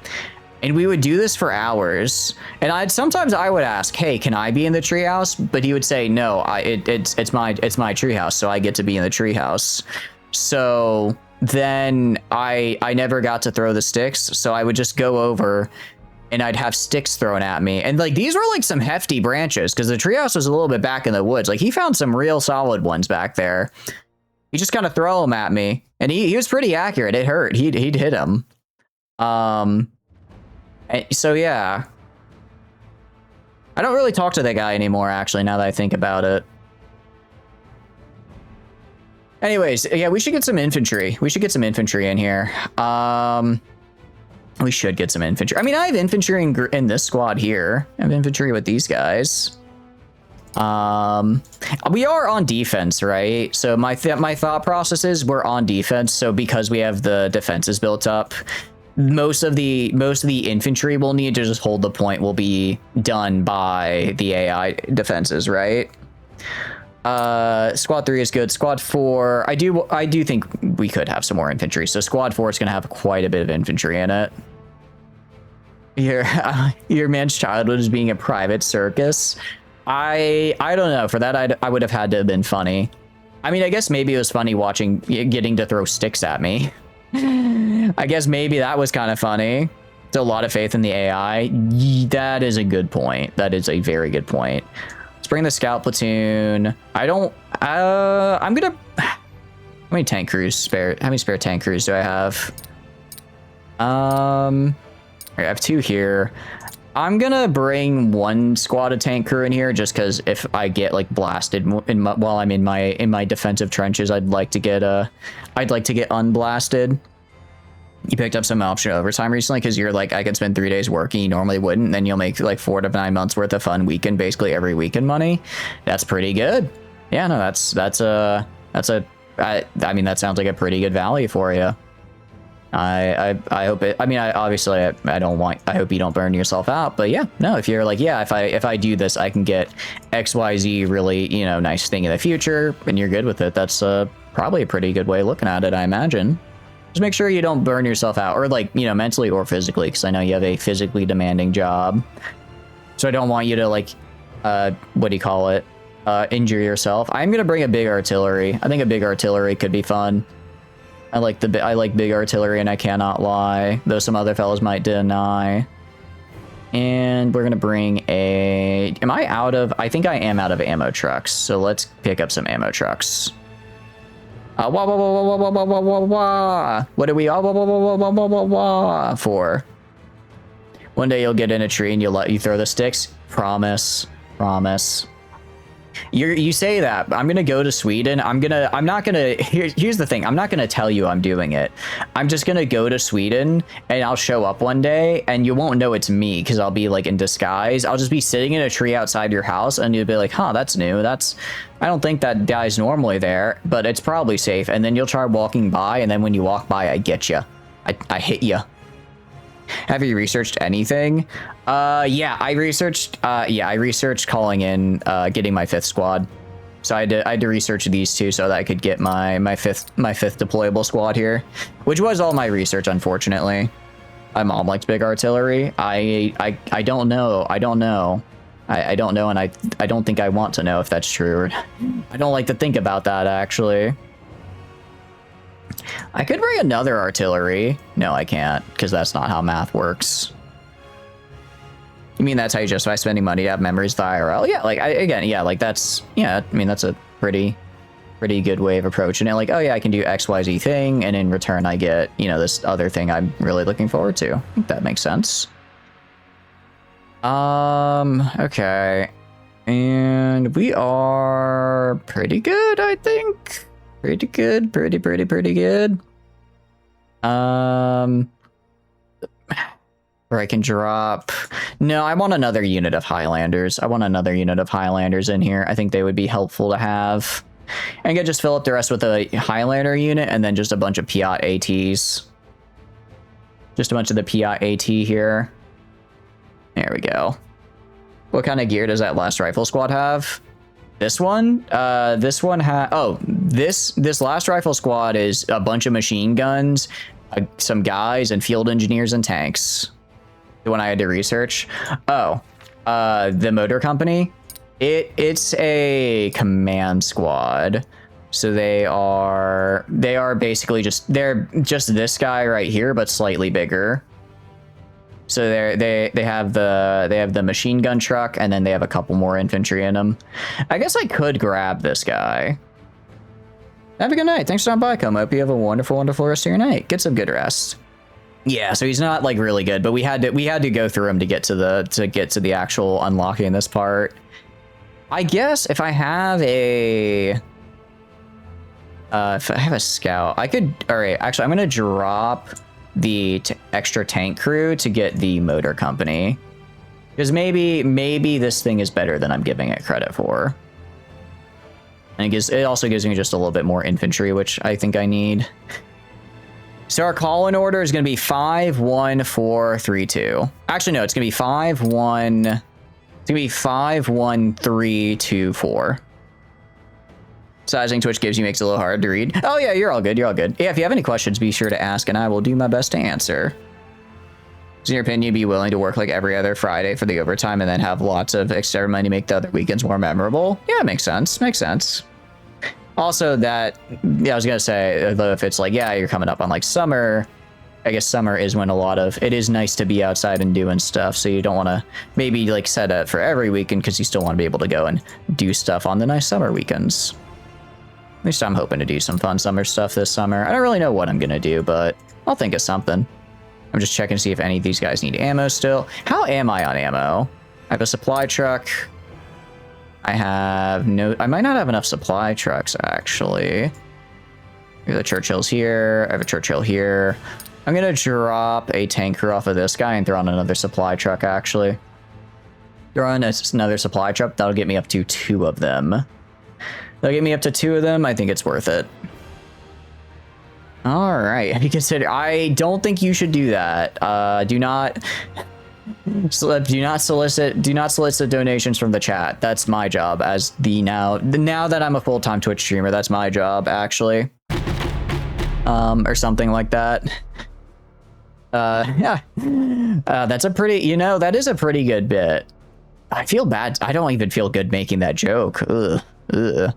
And we would do this for hours. And sometimes I would ask, "Hey, can I be in the treehouse?" But he would say, "No, it's my treehouse, so I get to be in the treehouse." So then I never got to throw the sticks. So I would just go over and I'd have sticks thrown at me. And like, these were like some hefty branches because the treehouse was a little bit back in the woods. Like he found some real solid ones back there. He just kind of throw them at me and he was pretty accurate. It hurt. He'd hit him. So yeah, I don't really talk to that guy anymore, actually, now that I think about it. Anyways, yeah, we should get some infantry. We should get some infantry in here. We should get some infantry. I mean, I have infantry in this squad here. I have infantry with these guys. We are on defense, right? So my thought process is we're on defense. So because we have the defenses built up, most of the infantry we'll need to just hold the point will be done by the AI defenses, right? Squad 3 is good. Squad 4, I do think we could have some more infantry. So squad 4 is going to have quite a bit of infantry in it. Your man's childhood is being a private circus. I don't know. For that, I would have had to have been funny. I mean, I guess maybe it was funny getting to throw sticks at me. I guess maybe that was kind of funny. There's a lot of faith in the AI. That is a good point. That is a very good point. Let's bring the scout platoon. How many tank crews spare? How many spare tank crews do I have? I have 2 here. I'm gonna bring 1 squad of tank crew in here just because if I get like blasted while I'm in my defensive trenches, I'd like to get unblasted. You picked up some optional overtime recently because you're like, I could spend 3 days working, you normally wouldn't, and then you'll make like 4 to 9 months worth of fun weekend, basically every weekend money. That's pretty good. Yeah, no, that's a I mean, that sounds like a pretty good value for you. I hope it. I mean, obviously I don't want. I hope you don't burn yourself out. But yeah, no. If you're like, yeah, if I do this, I can get XYZ really, you know, nice thing in the future, and you're good with it. That's probably a pretty good way of looking at it, I imagine. Just make sure you don't burn yourself out, or like, you know, mentally or physically, because I know you have a physically demanding job. So I don't want you to like, what do you call it? Injure yourself. I'm gonna bring a big artillery. I think a big artillery could be fun. I like big artillery, and I cannot lie, though some other fellows might deny. And we're gonna bring a. Am I out of? I think I am out of ammo trucks. So let's pick up some ammo trucks. Wah wah wah wah wah wah wah wah wah. What are we? Wah wah wah wah wah wah wah wah for? One day you'll get in a tree and you throw the sticks. Promise. Promise. You say that, but I'm gonna go to Sweden. I'm not gonna. Here's the thing. I'm not gonna tell you I'm doing it. I'm just gonna go to Sweden and I'll show up one day and you won't know it's me because I'll be like in disguise. I'll just be sitting in a tree outside your house and you'll be like, huh, that's new. I don't think that guy's normally there, but it's probably safe. And then you'll try walking by, and then when you walk by, I get you. I hit you. Have you researched anything? Yeah, I researched calling in, getting my 5th squad. So I had to research these two so that I could get my fifth deployable squad here, which was all my research, unfortunately. My mom likes big artillery. I don't know. I don't know, and I don't think I want to know if that's true. I don't like to think about that, actually. I could bring another artillery. No, I can't, because that's not how math works. You mean that's how you justify spending money to have memories of IRL? Yeah, like, I mean, that's a pretty good way of approaching it. Like, oh yeah, I can do XYZ thing, and in return I get, you know, this other thing I'm really looking forward to. I think that makes sense. Okay. And we are pretty good, I think. Pretty good, pretty good. Or I can drop. No, I want another unit of Highlanders. In here. I think they would be helpful to have. And I could just fill up the rest with a Highlander unit and then just a bunch of Piat ATs. Just a bunch of the Piat AT here. There we go. What kind of gear does that last rifle squad have? This one this last rifle squad is a bunch of machine guns, some guys, and field engineers and tanks. The one I had to research. The motor company. It's a command squad. So they are basically they're just this guy right here, but slightly bigger. So they have the machine gun truck, and then they have a couple more infantry in them. I guess I could grab this guy. Have a good night. Thanks for stopping by, Como. Hope you have a wonderful, wonderful rest of your night. Get some good rest. Yeah, so he's not like really good, but we had to go through him to get to the actual unlocking this part. I guess if I have a scout, I could. All right, actually, I'm gonna drop the extra tank crew to get the motor company, because maybe this thing is better than I'm giving it credit for. And it also gives me just a little bit more infantry, which I think I need. So our call-in order is going to be 5-1-4-3-2. Actually, no, it's going to be 5-1. It's going to be 5-1-3-2-4. Sizing Twitch gives you makes it a little hard to read. Oh yeah, you're all good. You're all good. Yeah, if you have any questions, be sure to ask, and I will do my best to answer. So in your opinion, you'd be willing to work like every other Friday for the overtime and then have lots of extra money to make the other weekends more memorable? Yeah, it makes sense. Makes sense. Also, that, yeah, I was gonna say, though, if it's like, yeah, you're coming up on like summer, I guess summer is when it is nice to be outside and doing stuff, so you don't want to maybe like set it for every weekend, because you still want to be able to go and do stuff on the nice summer weekends. At least I'm hoping to do some fun summer stuff this summer. I don't really know what I'm gonna do, but I'll think of something. I'm just checking to see if any of these guys need ammo still. How am I on ammo? I have a supply truck. I might not have enough supply trucks, actually. The Churchill's here. I have a Churchill here. I'm gonna drop a tank crew off of this guy and throw on another supply truck, actually. Throw on another supply truck. That'll get me up to 2 of them. That'll get me up to 2 of them. I think it's worth it. All right. Have you considered? I don't think you should do that. Do not solicit donations from the chat. That's my job as now that I'm a full-time Twitch streamer. That's my job actually. Or something like that. Yeah. That's a pretty, that is a pretty good bit. I feel bad. I don't even feel good making that joke. Ugh. Ugh.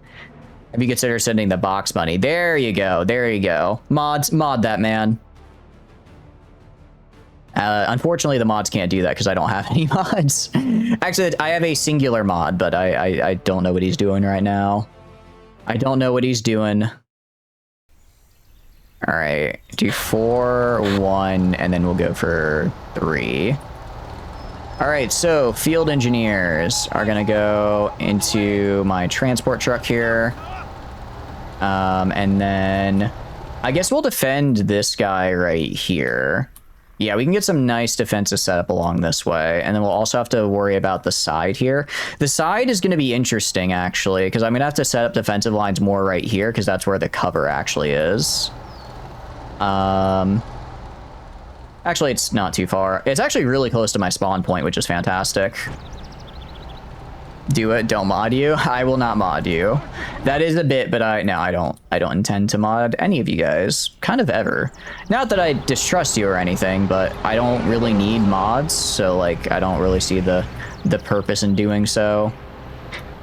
Have you considered sending the box money? There you go. There you go. Mod that, man. Unfortunately, the mods can't do that because I don't have any mods. Actually, I have a singular mod, but I don't know what he's doing right now. I don't know what he's doing. All right, do 4, 1, and then we'll go for 3. All right, so field engineers are gonna go into my transport truck here. And then I guess we'll defend this guy right here. Yeah, we can get some nice defensive setup along this way. And then we'll also have to worry about the side here. The side is going to be interesting, actually, because I'm going to have to set up defensive lines more right here because that's where the cover actually is. Actually, it's not too far. It's actually really close to my spawn point, which is fantastic. Do it. Don't mod you. I will not mod you. That is a bit, but I don't intend to mod any of you guys, kind of ever. Not that I distrust you or anything, but I don't really need mods, so like I don't really see the purpose in doing so.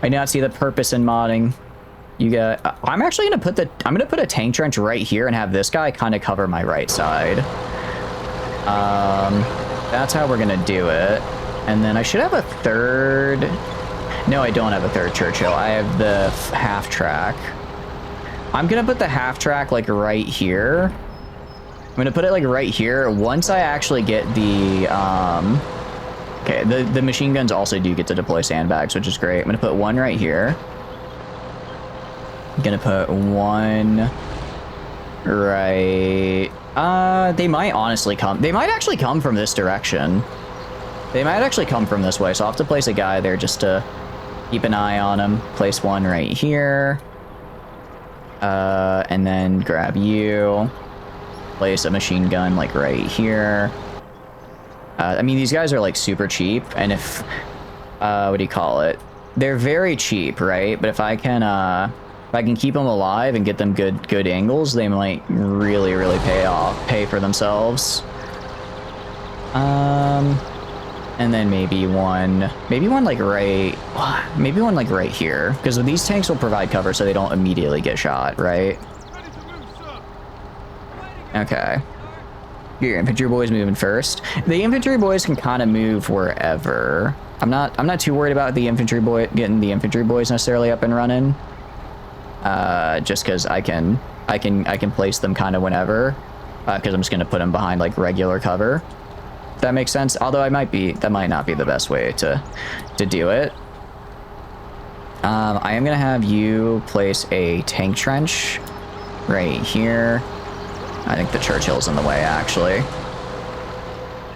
I do not see the purpose in modding. You got. I'm actually gonna put a tank trench right here and have this guy kind of cover my right side. That's how we're gonna do it. And then I should have a third. No, I don't have a third Churchill. I have the half track. I'm gonna put the half track like right here. I'm gonna put it like right here. Once I actually get the okay, the machine guns also do get to deploy sandbags, which is great. I'm gonna put one right here. I'm gonna put one right. They might honestly come. They might actually come from this direction. They might actually come from this way, so I'll have to place a guy there just to keep an eye on him. Place one right here. And then grab you. Place a machine gun like right here. I mean, these guys are like super cheap, and if what do you call it? They're very cheap, right? But if I can keep them alive and get them good angles, they might really pay for themselves. And then maybe one like right here, because these tanks will provide cover so they don't immediately get shot, right? Okay. Your infantry boys moving first. The infantry boys can kind of move wherever. I'm not too worried about the infantry boys necessarily up and running. Just because I can place them kind of whenever, because I'm just gonna put them behind like regular cover. That makes sense. Although that might not be the best way to do it. I am gonna have you place a tank trench right here. I think the Churchill's in the way actually.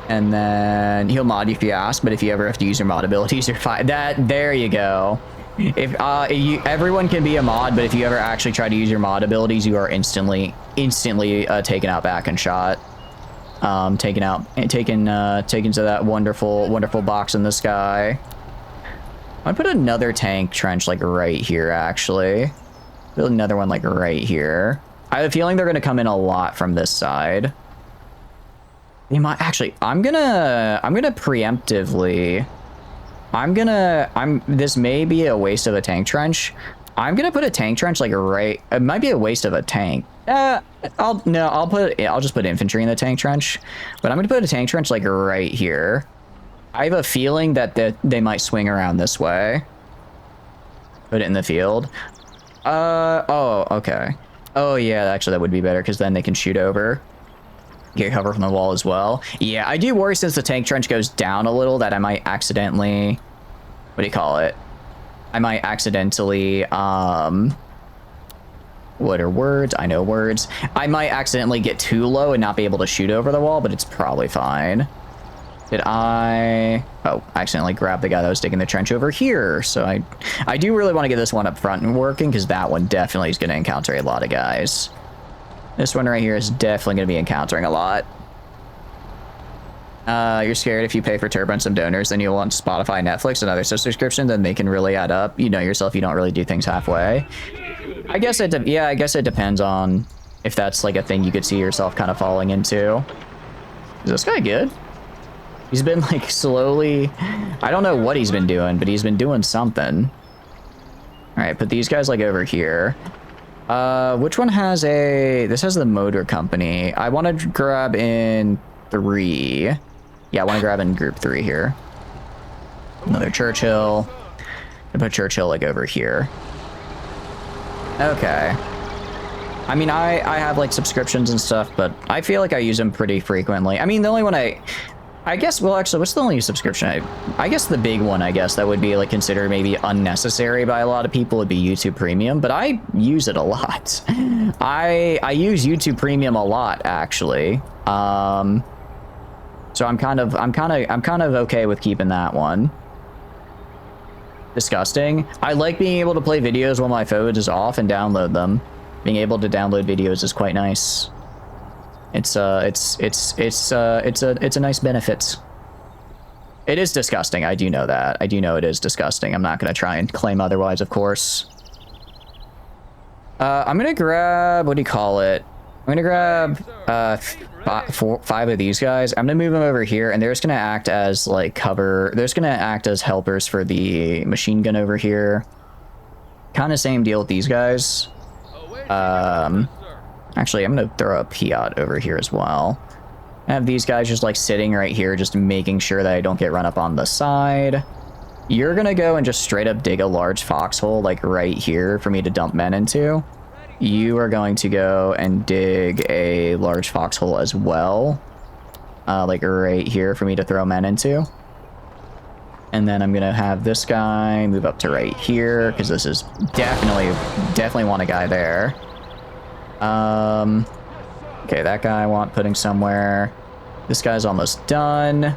And then he'll mod you if you ask, but if you ever have to use your mod abilities, you're fine. There you go. If everyone can be a mod, but if you ever actually try to use your mod abilities, you are instantly taken out back and shot. Taken to that wonderful box in the sky. I'm gonna put another tank trench like right here actually. Build another one like right here. I have a feeling they're gonna come in a lot from this side. They might actually. I'm gonna preemptively. This may be a waste of a tank trench. I'm gonna put a tank trench like right. It might be a waste of a tank. I'll just put infantry in the tank trench, but I'm gonna put a tank trench like right here. I have a feeling that they might swing around this way. Put it in the field. Oh, okay. Oh yeah, actually that would be better because then they can shoot over. Get cover from the wall as well. Yeah, I do worry since the tank trench goes down a little that I might accidentally, what do you call it? I might accidentally, what are words? I know words. I might accidentally get too low and not be able to shoot over the wall, but it's probably fine. Did I? Oh, I accidentally grabbed the guy that was digging the trench over here. So I do really want to get this one up front and working because that one definitely is going to encounter a lot of guys. This one right here is definitely going to be encountering a lot. You're scared if you pay for Turbo and some donors, then you'll want Spotify, Netflix, and other subscriptions, then they can really add up. You know yourself, you don't really do things halfway. I guess it depends on if that's like a thing you could see yourself kind of falling into. Is this guy good? He's been like slowly, I don't know what he's been doing, but he's been doing something. All right, put these guys like over here. Which one has this has the motor company. I want to grab in 3. Yeah, I want to grab in group 3 here. Another Churchill. I put Churchill like over here. Okay. I mean, I have like subscriptions and stuff, but I feel like I use them pretty frequently. I mean, the only one I guess, well, actually, what's the only subscription I guess the big one, I guess, that would be like considered maybe unnecessary by a lot of people would be YouTube Premium, but I use it a lot. I use YouTube Premium a lot, actually. So I'm kind of okay with keeping that one. Disgusting. I like being able to play videos while my phone is off and download them. Being able to download videos is quite nice. It's a nice benefit. It is disgusting. I do know that. I do know it is disgusting. I'm not going to try and claim otherwise, of course. I'm going to grab, what do you call it? I'm going to grab 5 of these guys. I'm going to move them over here, and they're just going to act as like cover. They're just going to act as helpers for the machine gun over here. Kind of same deal with these guys. Actually, I'm going to throw a Piat over here as well. I have these guys just like sitting right here, just making sure that I don't get run up on the side. You're going to go and just straight up dig a large foxhole like right here for me to dump men into. You are going to go and dig a large foxhole as well. Like right here for me to throw men into. And then I'm going to have this guy move up to right here, because this is definitely want a guy there. Okay, that guy I want putting somewhere. This guy's almost done.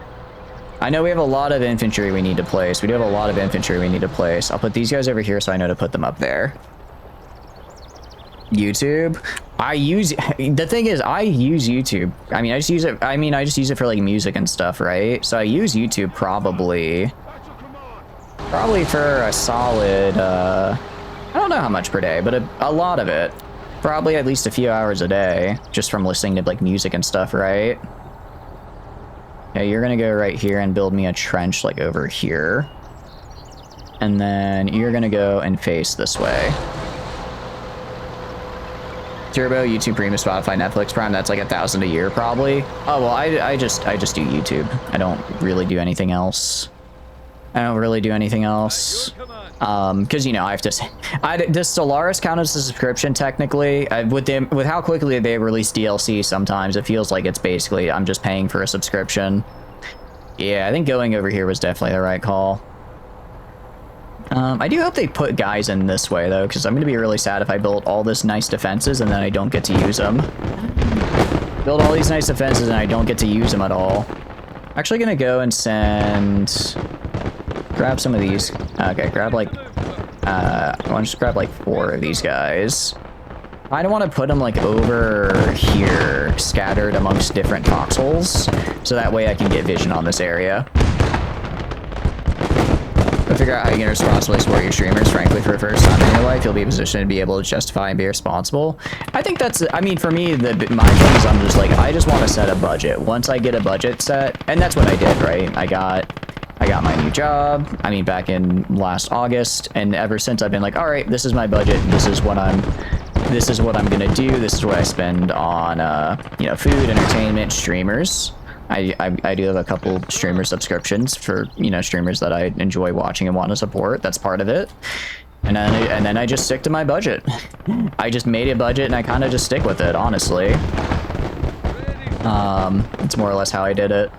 I know we have a lot of infantry we need to place. We do have a lot of infantry we need to place. I'll put these guys over here so I know to put them up there. YouTube. The thing is, I use YouTube. I mean, I just use it for like music and stuff, right? So I use YouTube probably for a solid, I don't know how much per day, but a lot of it. Probably at least a few hours a day, just from listening to like music and stuff, right? Yeah, you're gonna go right here and build me a trench like over here. And then you're gonna go and face this way. Turbo, YouTube Premium, Spotify, Netflix Prime, that's like 1,000 a year probably. Oh, well, I just do YouTube. I don't really do anything else. Because, you know, I have to say, does Stellaris count as a subscription technically? With how quickly they release DLC, sometimes it feels like it's basically, I'm just paying for a subscription. Yeah, I think going over here was definitely the right call. I do hope they put guys in this way, though, because I'm going to be really sad if I build all this nice defenses and then I don't get to use them. Build all these nice defenses and I don't get to use them at all. I'm actually going to go and grab some of these. Okay, grab like, I want to just grab like 4 of these guys. I don't want to put them like over here, scattered amongst different foxholes, so that way I can get vision on this area. But figure out how you can responsibly support your streamers. Frankly, for the first time in your life, you'll be in a position to be able to justify and be responsible. I think that's, I mean, for me, my thing is I'm just like, I just want to set a budget. Once I get a budget set, and that's what I did, right? I got my new job, I mean, back in last August, and ever since I've been like, all right, this is my budget, this is what I'm gonna do, this is what I spend on, you know, food, entertainment, streamers. I do have a couple streamer subscriptions for, you know, streamers that I enjoy watching and want to support. That's part of it. And then I just stick to my budget. I just made a budget and I kind of just stick with it, honestly. It's more or less how I did it.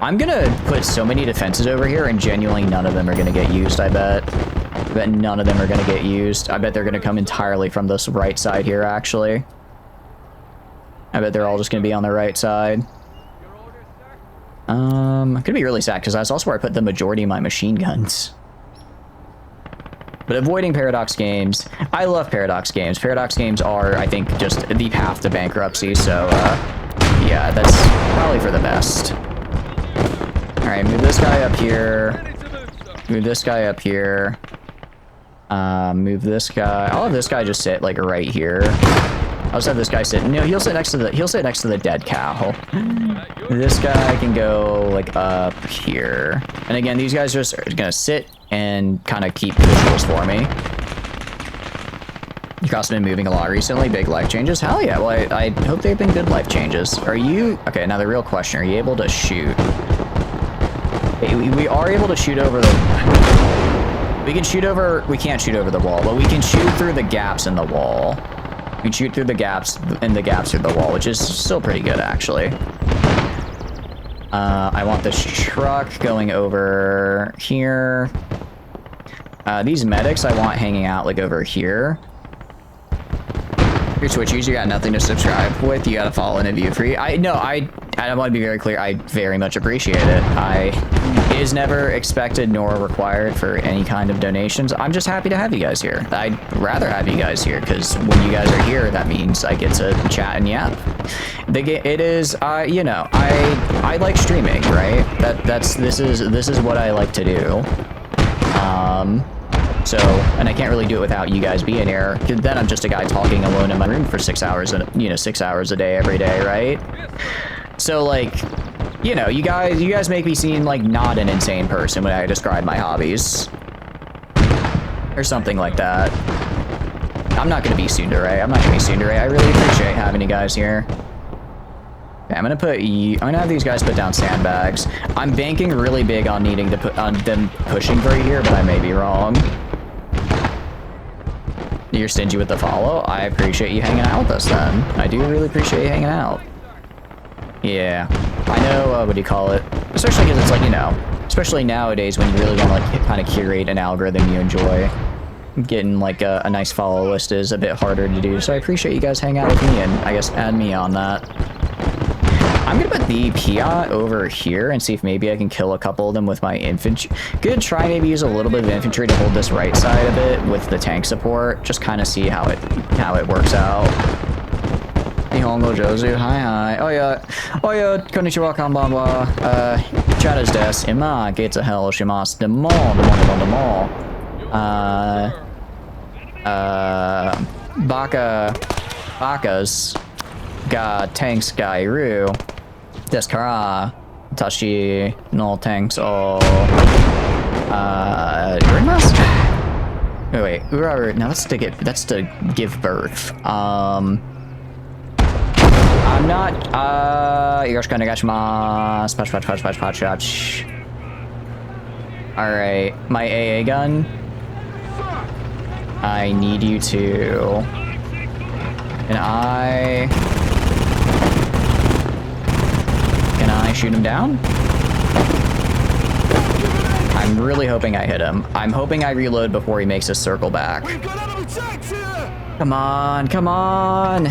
I'm gonna put so many defenses over here and genuinely none of them are gonna get used, I bet. I bet none of them are gonna get used. I bet they're gonna come entirely from this right side here, actually. I bet they're all just gonna be on the right side. I'm gonna be really sad because that's also where I put the majority of my machine guns. But avoiding paradox games, I love paradox games. Paradox games are, I think, just the path to bankruptcy. So, yeah, that's probably for the best. All right, move this guy up here. Move this guy up here. Move this guy. I'll have this guy just sit like right here. I'll just have this guy sit. No, he'll sit next to the dead cow. This guy can go like up here. And again, these guys are just gonna sit and kind of keep visuals for me. You guys been moving a lot recently. Big life changes. Hell yeah. Well, I hope they've been good life changes. Are you okay? Now the real question: are you able to shoot? We are able to shoot over the... We can shoot over... We can't shoot over the wall, but we can shoot through the gaps in the wall. We can shoot through the gaps through the wall, which is still pretty good, actually. I want this truck going over here. These medics I want hanging out, like, over here. Your Twitchies, you got nothing to subscribe with. You gotta follow and a view free. I want to be very clear. I very much appreciate it. It is never expected nor required for any kind of donations. I'm just happy to have you guys here. I'd rather have you guys here because when you guys are here, that means I get to chat and yap. It is, you know, I like streaming, right? This is what I like to do. So, and I can't really do it without you guys being here. Then I'm just a guy talking alone in my room for 6 hours, and 6 hours a day every day, right? So, like, you know, you guys make me seem like not an insane person when I describe my hobbies, or something like that. I'm not gonna be tsundere. I'm not gonna be tsundere. I really appreciate having you guys here. Okay, I'm gonna have these guys put down sandbags. I'm banking really big on needing to put on them pushing right here, but I may be wrong. You're stingy with the follow? I appreciate you hanging out with us then. I do really appreciate you hanging out. Yeah. I know, what do you call it? Especially because it's like, you know, especially nowadays when you really want to like kind of curate an algorithm you enjoy. Getting like a nice follow list is a bit harder to do. So I appreciate you guys hanging out with me and I guess add me on that. I'm gonna put the Piat over here and see if maybe I can kill a couple of them with my infantry. Gonna try maybe use a little bit of infantry to hold this right side a bit with the tank support. Just kind of see how it works out. Nihongo Jozu, hi. Oh yeah, konnichiwa, konbanwa. Chata's desu. Ima getsu hell shimasu. Demo. Bakas ga tanks ga iru. Desu kara, tashi no tanks o urimasu? Wait, uraru. Now that's to give birth. I'm not, yoroshiku onegaishimasu. Patch. Alright, my AA gun. I need you to... Can I shoot him down? I'm really hoping I hit him. I'm hoping I reload before he makes a circle back. Come on.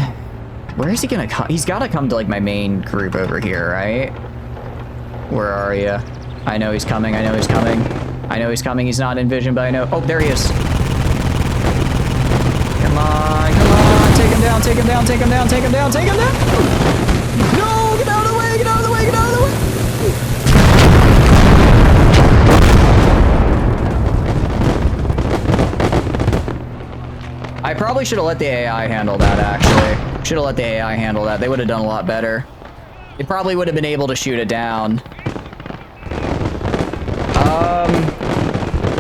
Where is he gonna come? He's gotta come to like my main group over here, right? Where are you? I know he's coming. He's not in vision, but I know. Oh, there he is. Come on. Take him down. No, get out of the way. I probably should have let the AI handle that, actually. They would have done a lot better. They probably would have been able to shoot it down.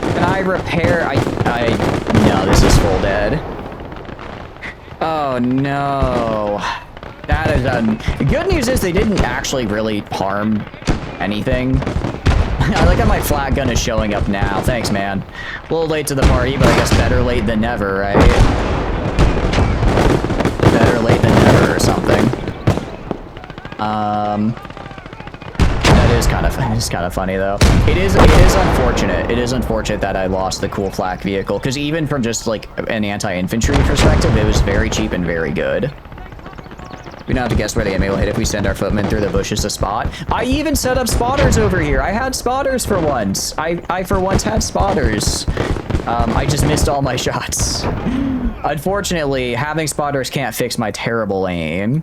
Can I repair? No, this is full dead. Oh, no. That is, the good news is they didn't actually really harm anything. I like how my flat gun is showing up now. Thanks, man. A little late to the party, but I guess better late than never, right? Better late than never or something. That is kind of funny though. It is unfortunate. It is unfortunate that I lost the cool flak vehicle because even from just like an anti-infantry perspective, it was very cheap and very good. We don't have to guess where the enemy will hit if we send our footmen through the bushes to spot. I even set up spotters over here. I had spotters for once. I for once had spotters. I just missed all my shots. Unfortunately, having spotters can't fix my terrible aim.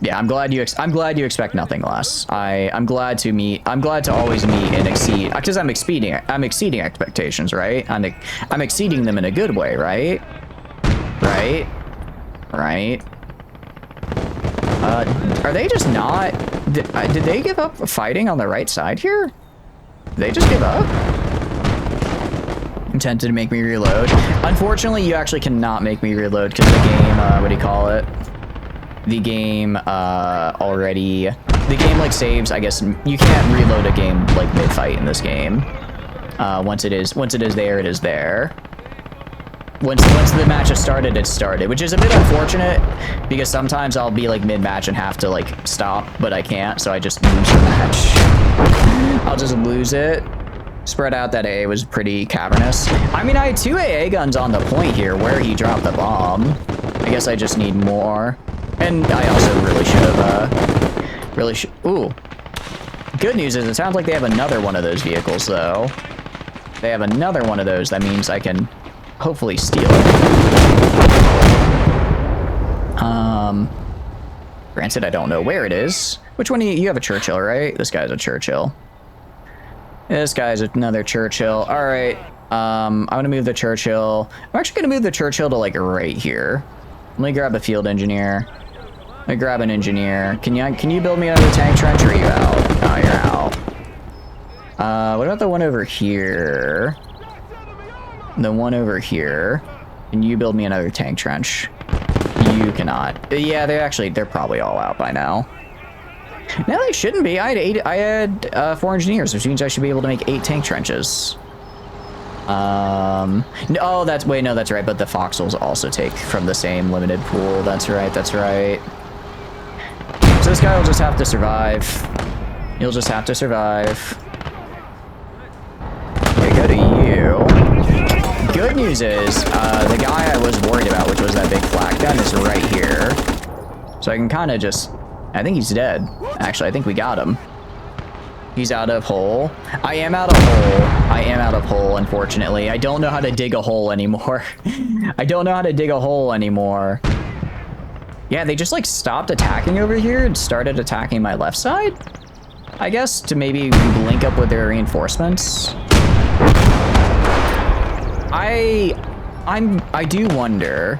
Yeah, I'm glad you expect nothing less. I'm glad to always meet and exceed, because I'm exceeding expectations, right? I'm exceeding them in a good way, right? Right. Are they just not, did they give up fighting on the right side here? Did they just give up? Intended to make me reload. Unfortunately, you actually cannot make me reload because the game, what do you call it? The game, the game, like, saves, I guess. You can't reload a game, like, mid-fight in this game. Once it is there, it is there. Once the match has started, it's started, which is a bit unfortunate because sometimes I'll be, like, mid-match and have to, like, stop, but I can't, so I just lose the match. I'll just lose it. Spread out that AA was pretty cavernous. I mean, I had 2 AA guns on the point here where he dropped the bomb. I guess I just need more. And I also really should, ooh. Good news is it sounds like they have another one of those vehicles, though. They have another one of those. That means I can hopefully steal it. Granted, I don't know where it is. Which one you have a Churchill, right? This guy's a Churchill. This guy's another Churchill. All right. I'm gonna move the Churchill. I'm actually gonna move the Churchill to, like, right here. Let me grab a field engineer. Let me grab an engineer. Can you build me another tank trench, or are you out? Oh, you're out. What about the one over here? The one over here. Can you build me another tank trench? You cannot. Yeah, they're probably all out by now. No, they shouldn't be. I had 4 engineers, which means I should be able to make 8 tank trenches. No, that's right, but the Foxholes also take from the same limited pool. That's right. So this guy will just have to survive. He'll just have to survive. Okay, go to you. Good news is, the guy I was worried about, which was that big flak gun, is right here. So I can kind of just, I think he's dead. Actually, I think we got him. He's out of hole. I am out of hole, unfortunately. I don't know how to dig a hole anymore. Yeah, they just, like, stopped attacking over here and started attacking my left side, I guess, to maybe link up with their reinforcements. I do wonder.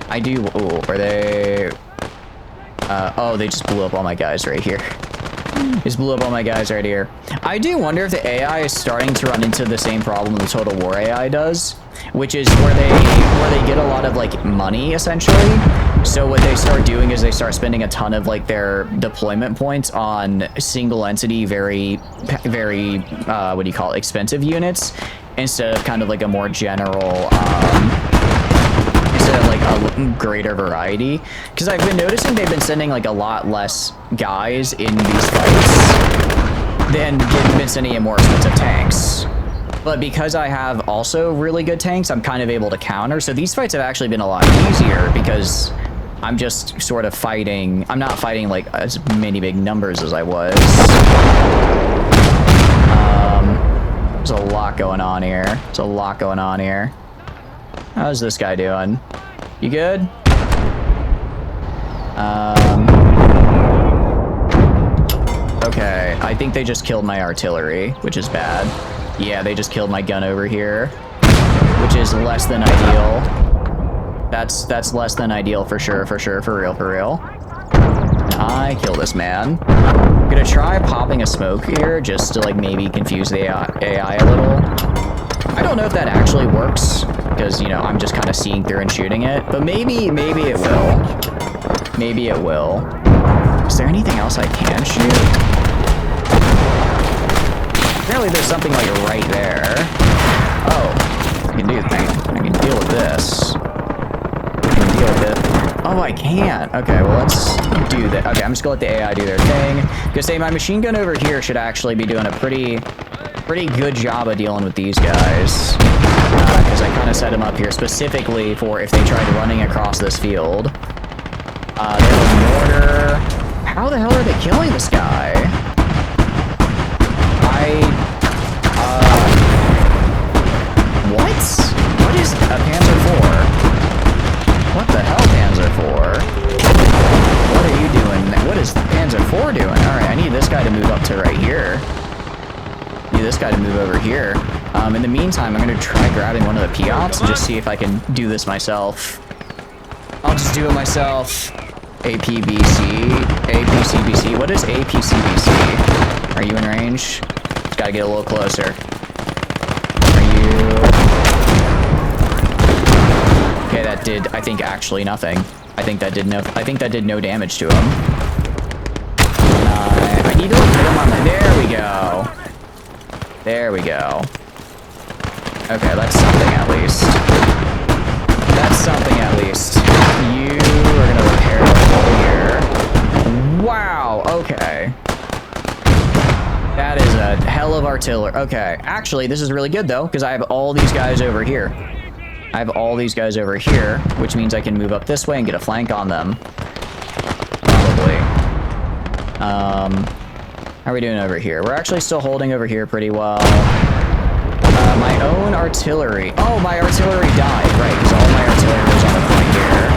Oh, are they... oh, they just blew up all my guys right here. I do wonder if the AI is starting to run into the same problem the Total War AI does, which is where they get a lot of, like, money, essentially. So what they start doing is they start spending a ton of, like, their deployment points on single entity, very, what do you call it, expensive units, instead of kind of like a more general, instead of like a greater variety. Because I've been noticing they've been sending, like, a lot less guys in these fights than they've been sending in more expensive tanks. But because I have also really good tanks, I'm kind of able to counter. So these fights have actually been a lot easier because I'm just sort of fighting. I'm not fighting, like, as many big numbers as I was. There's a lot going on here. How's this guy doing? You good? Okay, I think they just killed my artillery, which is bad. Yeah, they just killed my gun over here, which is less than ideal. That's less than ideal for sure, for real. I kill this man. I'm gonna try popping a smoke here just to, like, maybe confuse the AI a little. I don't know if that actually works because, you know, I'm just kind of seeing through and shooting it, but maybe it will. Is there anything else I can shoot? Apparently there's something, like, right there. Oh, I can deal with this. Oh, I can't. Okay, well, let's do that. Okay, I'm just gonna let the AI do their thing. Because, say, my machine gun over here should actually be doing a pretty good job of dealing with these guys. Because I kind of set them up here specifically for if they tried running across this field. They have a mortar. How the hell are they killing this guy? this guy to move over here. In the meantime, I'm gonna try grabbing one of the Piats and just see if I can do this myself. I'll just do it myself. APBC, APCBC. What is APCBC? Are you in range? Just gotta get a little closer. Are you? Okay, that did, I think, actually nothing. I think that did no damage to him. I need to hit him on the. There we go. There we go. Okay, that's something at least. That's something at least. You are gonna repair here. Wow. Okay. That is a hell of artillery. Okay. Actually, this is really good though, because I have all these guys over here. I have all these guys over here, which means I can move up this way and get a flank on them. Probably. How are we doing over here? We're actually still holding over here pretty well. My own artillery. Oh, my artillery died. Right, because all my artillery was on the point here.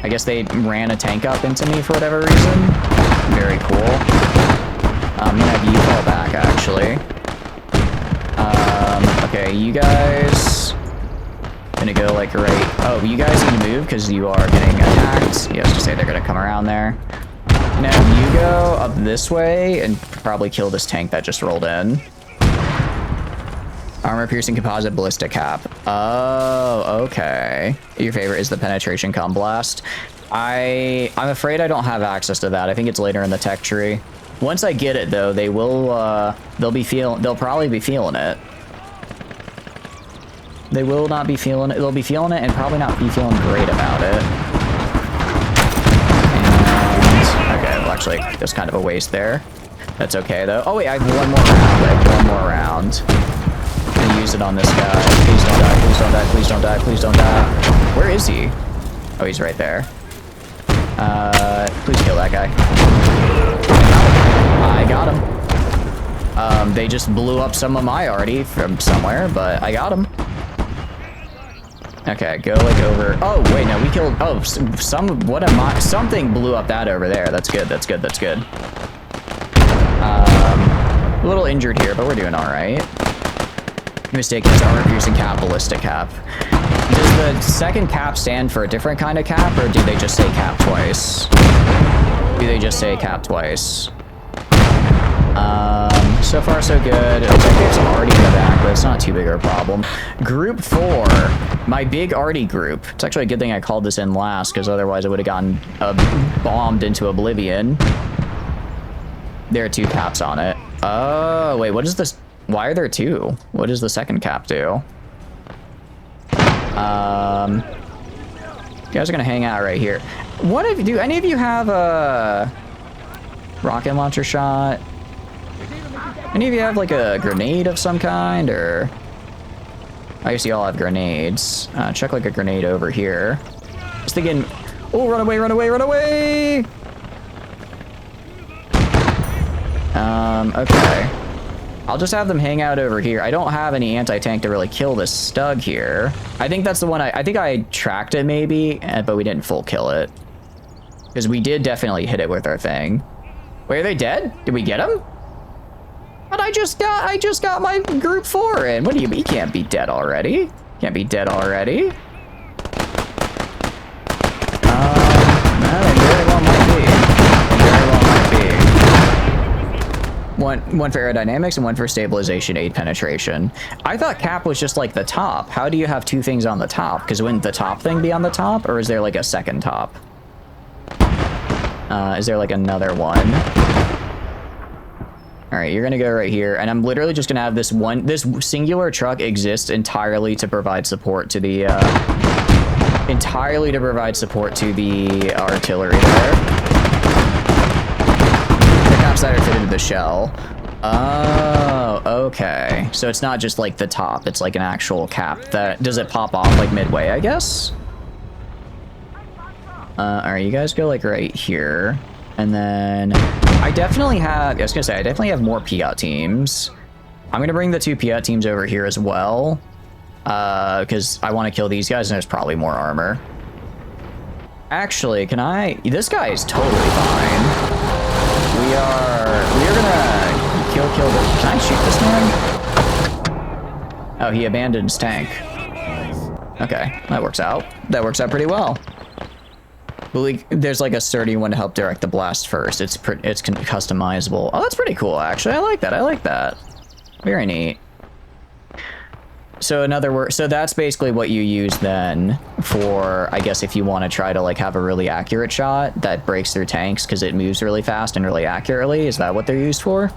I guess they ran a tank up into me for whatever reason. Very cool. I'm gonna have you fall back, actually. Okay, you guys... gonna go, like, right... Oh, you guys need to move, because you are getting attacked. Yes, to say they're gonna come around there. Now, you go up this way and probably kill this tank that just rolled in. Armor-piercing composite ballistic cap. Oh, okay. Your favorite is the penetration cum blast. I'm afraid I don't have access to that. I think it's later in the tech tree. Once I get it, though, they will, they'll probably be feeling it. They will not be feeling it. They'll be feeling it and probably not be feeling great about it. And, okay, well, actually, there's kind of a waste there. That's okay, though. Oh, wait, I have one more round. I have one more round. I'm gonna use it on this guy. Please don't die, please don't die, please don't die, please don't die. Where is he? Oh, he's right there. Please kill that guy. I got him. They just blew up some of my arty from somewhere, but I got him. Okay, go like over. Oh wait, no, we killed. Oh, something blew up that over there. That's good. That's good. That's good. A little injured here, but we're doing all right. Mistake is armor-piercing cap, ballistic cap. Does the second cap stand for a different kind of cap, or do they just say cap twice? Do they just say cap twice? So far so good. It looks like there's some arty in the back, but it's not too big of a problem. Group 4, my big arty group. It's actually a good thing I called this in last, because otherwise I would have gotten bombed into oblivion. There are 2 caps on it. Oh, wait, what is this? Why are there 2? What does the second cap do? You guys are gonna hang out right here. What if, do any of you have a rocket launcher shot? Any of you have like a grenade of some kind, or? I guess you all have grenades. Check like a grenade over here. Just thinking, oh, run away, run away, run away! Okay. I'll just have them hang out over here. I don't have any anti-tank to really kill this stug here. I think that's the one I think I tracked it maybe, but we didn't full kill it. Because we did definitely hit it with our thing. Wait, are they dead? Did we get them? But I just got my group 4 in. What do you mean? You can't be dead already. Can't be dead already. No, they very well might be. They very well might be. One for aerodynamics and one for stabilization, 8 penetration. I thought cap was just like the top. How do you have 2 things on the top? Because wouldn't the top thing be on the top, or is there like a second top? Is there like another one? All right, you're gonna go right here, and I'm literally just gonna have this singular truck exist entirely to provide support to the artillery there. The caps that are fitted to the shell. Oh, okay. So it's not just like the top; it's like an actual cap. Does it pop off like midway? I guess. All right, you guys go like right here. And then I definitely have more Piat teams. I'm going to bring the 2 Piat teams over here as well. Because I want to kill these guys and there's probably more armor. Actually, this guy is totally fine. we're gonna kill the... Can I shoot this man? Oh, he abandoned his tank. Okay, that works out. That works out pretty well. There's like a sturdy one to help direct the blast first. It's customizable. Oh, that's pretty cool, actually. I like that. I like that. Very neat. So in other words, so that's basically what you use then for, I guess, if you want to try to like have a really accurate shot that breaks through tanks because it moves really fast and really accurately. Is that what they're used for?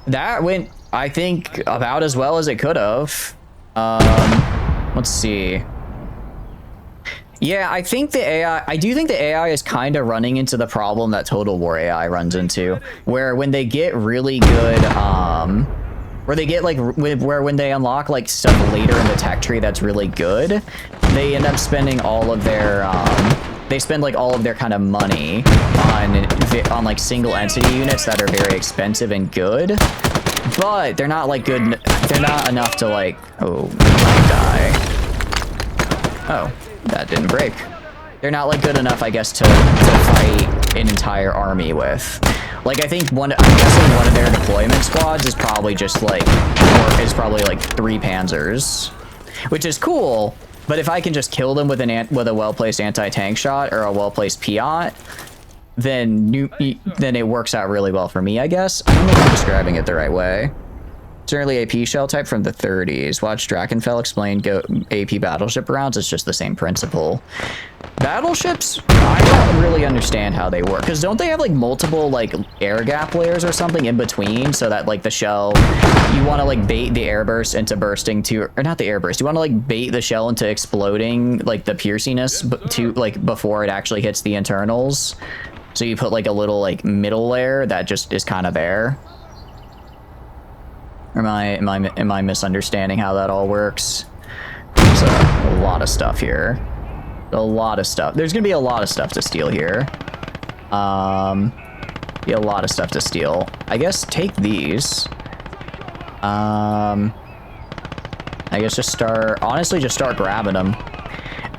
That went, I think, about as well as it could have. Let's see. Yeah, I think the AI, I do think the AI is kind of running into the problem that Total War AI runs into, where when they get really good, where they get like, when they unlock like stuff later in the tech tree that's really good, they end up spending all of their, they spend like all of their kind of money on like single entity units that are very expensive and good, but they're not like good, they're not enough to like, oh, die. Oh. That didn't break. They're not like good enough, I guess, to fight an entire army with. Like, I think I'm guessing one of their deployment squads is probably just like, or is probably like 3 panzers, which is cool. But if I can just kill them with a well-placed anti-tank shot or a well-placed Piat, then it works out really well for me, I guess. I don't know if I'm describing it the right way. It's an early AP shell type from the 30s. Watch Drakenfell explain AP battleship rounds. It's just the same principle. Battleships, I don't really understand how they work. Because don't they have like multiple like air gap layers or something in between so that like the shell, you want to like bait the air burst into bursting to, or not the air burst, you want to like bait the shell into exploding like the pierciness to like before it actually hits the internals. So you put like a little like middle layer that just is kind of there. Or am I misunderstanding how that all works? There's a lot of stuff here. A lot of stuff. There's gonna be a lot of stuff to steal here. Be a lot of stuff to steal. I guess take these. I guess just start grabbing them.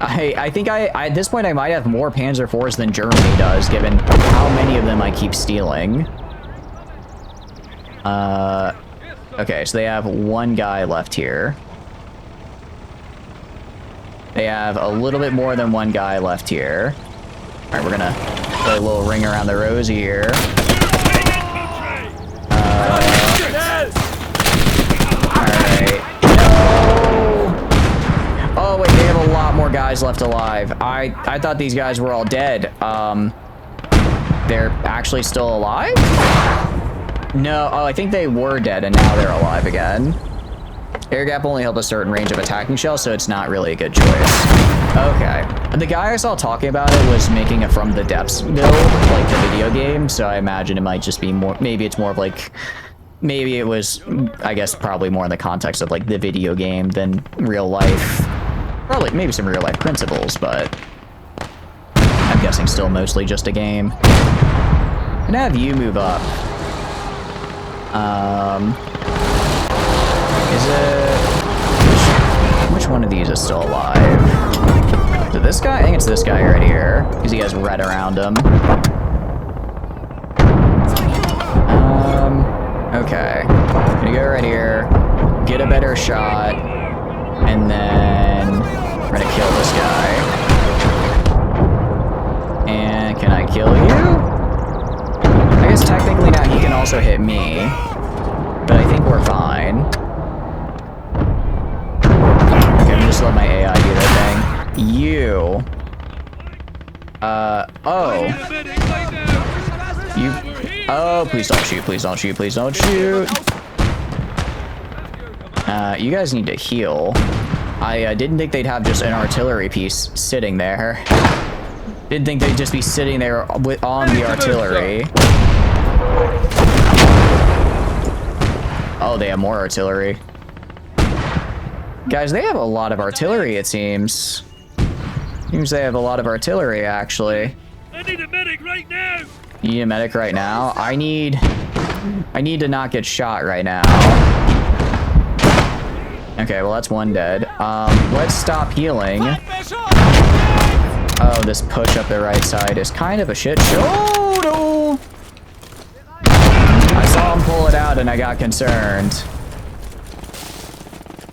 I think at this point I might have more Panzer IVs than Germany does, given how many of them I keep stealing. Okay, so they have 1 guy left here. They have a little bit more than 1 guy left here. All right, we're gonna play a little ring around the rosy here. All right. No! Oh wait, they have a lot more guys left alive. I thought these guys were all dead. They're actually still alive? No, oh, I think they were dead and now they're alive again. Air gap only help a certain range of attacking shells, so it's not really a good choice. Okay. The guy I saw talking about it was making a From the Depths build, like the video game, so I imagine it might just be more, maybe it's more of like, maybe it was, I guess, probably more in the context of like the video game than real life. Probably, maybe some real life principles, but I'm guessing still mostly just a game. I'm gonna have you move up. Is it... Which one of these is still alive? Is it this guy? I think it's this guy right here, because he has red around him. Okay. I'm gonna go right here, get a better shot, and then we're gonna kill this guy. And can I kill you? I guess technically now he can also hit me, but I think we're fine. Okay, I'm just let my AI do that thing. You. Oh. You. Oh, please don't shoot, please don't shoot, please don't shoot. You guys need to heal. I didn't think they'd have just an artillery piece sitting there. Didn't think they'd just be sitting there on the artillery. Oh, they have more artillery. Guys, they have a lot of artillery, it seems. Seems they have a lot of artillery, actually. I need a medic right now! You need a medic right now? I need to not get shot right now. Okay, well, that's 1 dead. Let's stop healing. Oh, this push up the right side is kind of a shit show. Oh, no! sudden I got concerned.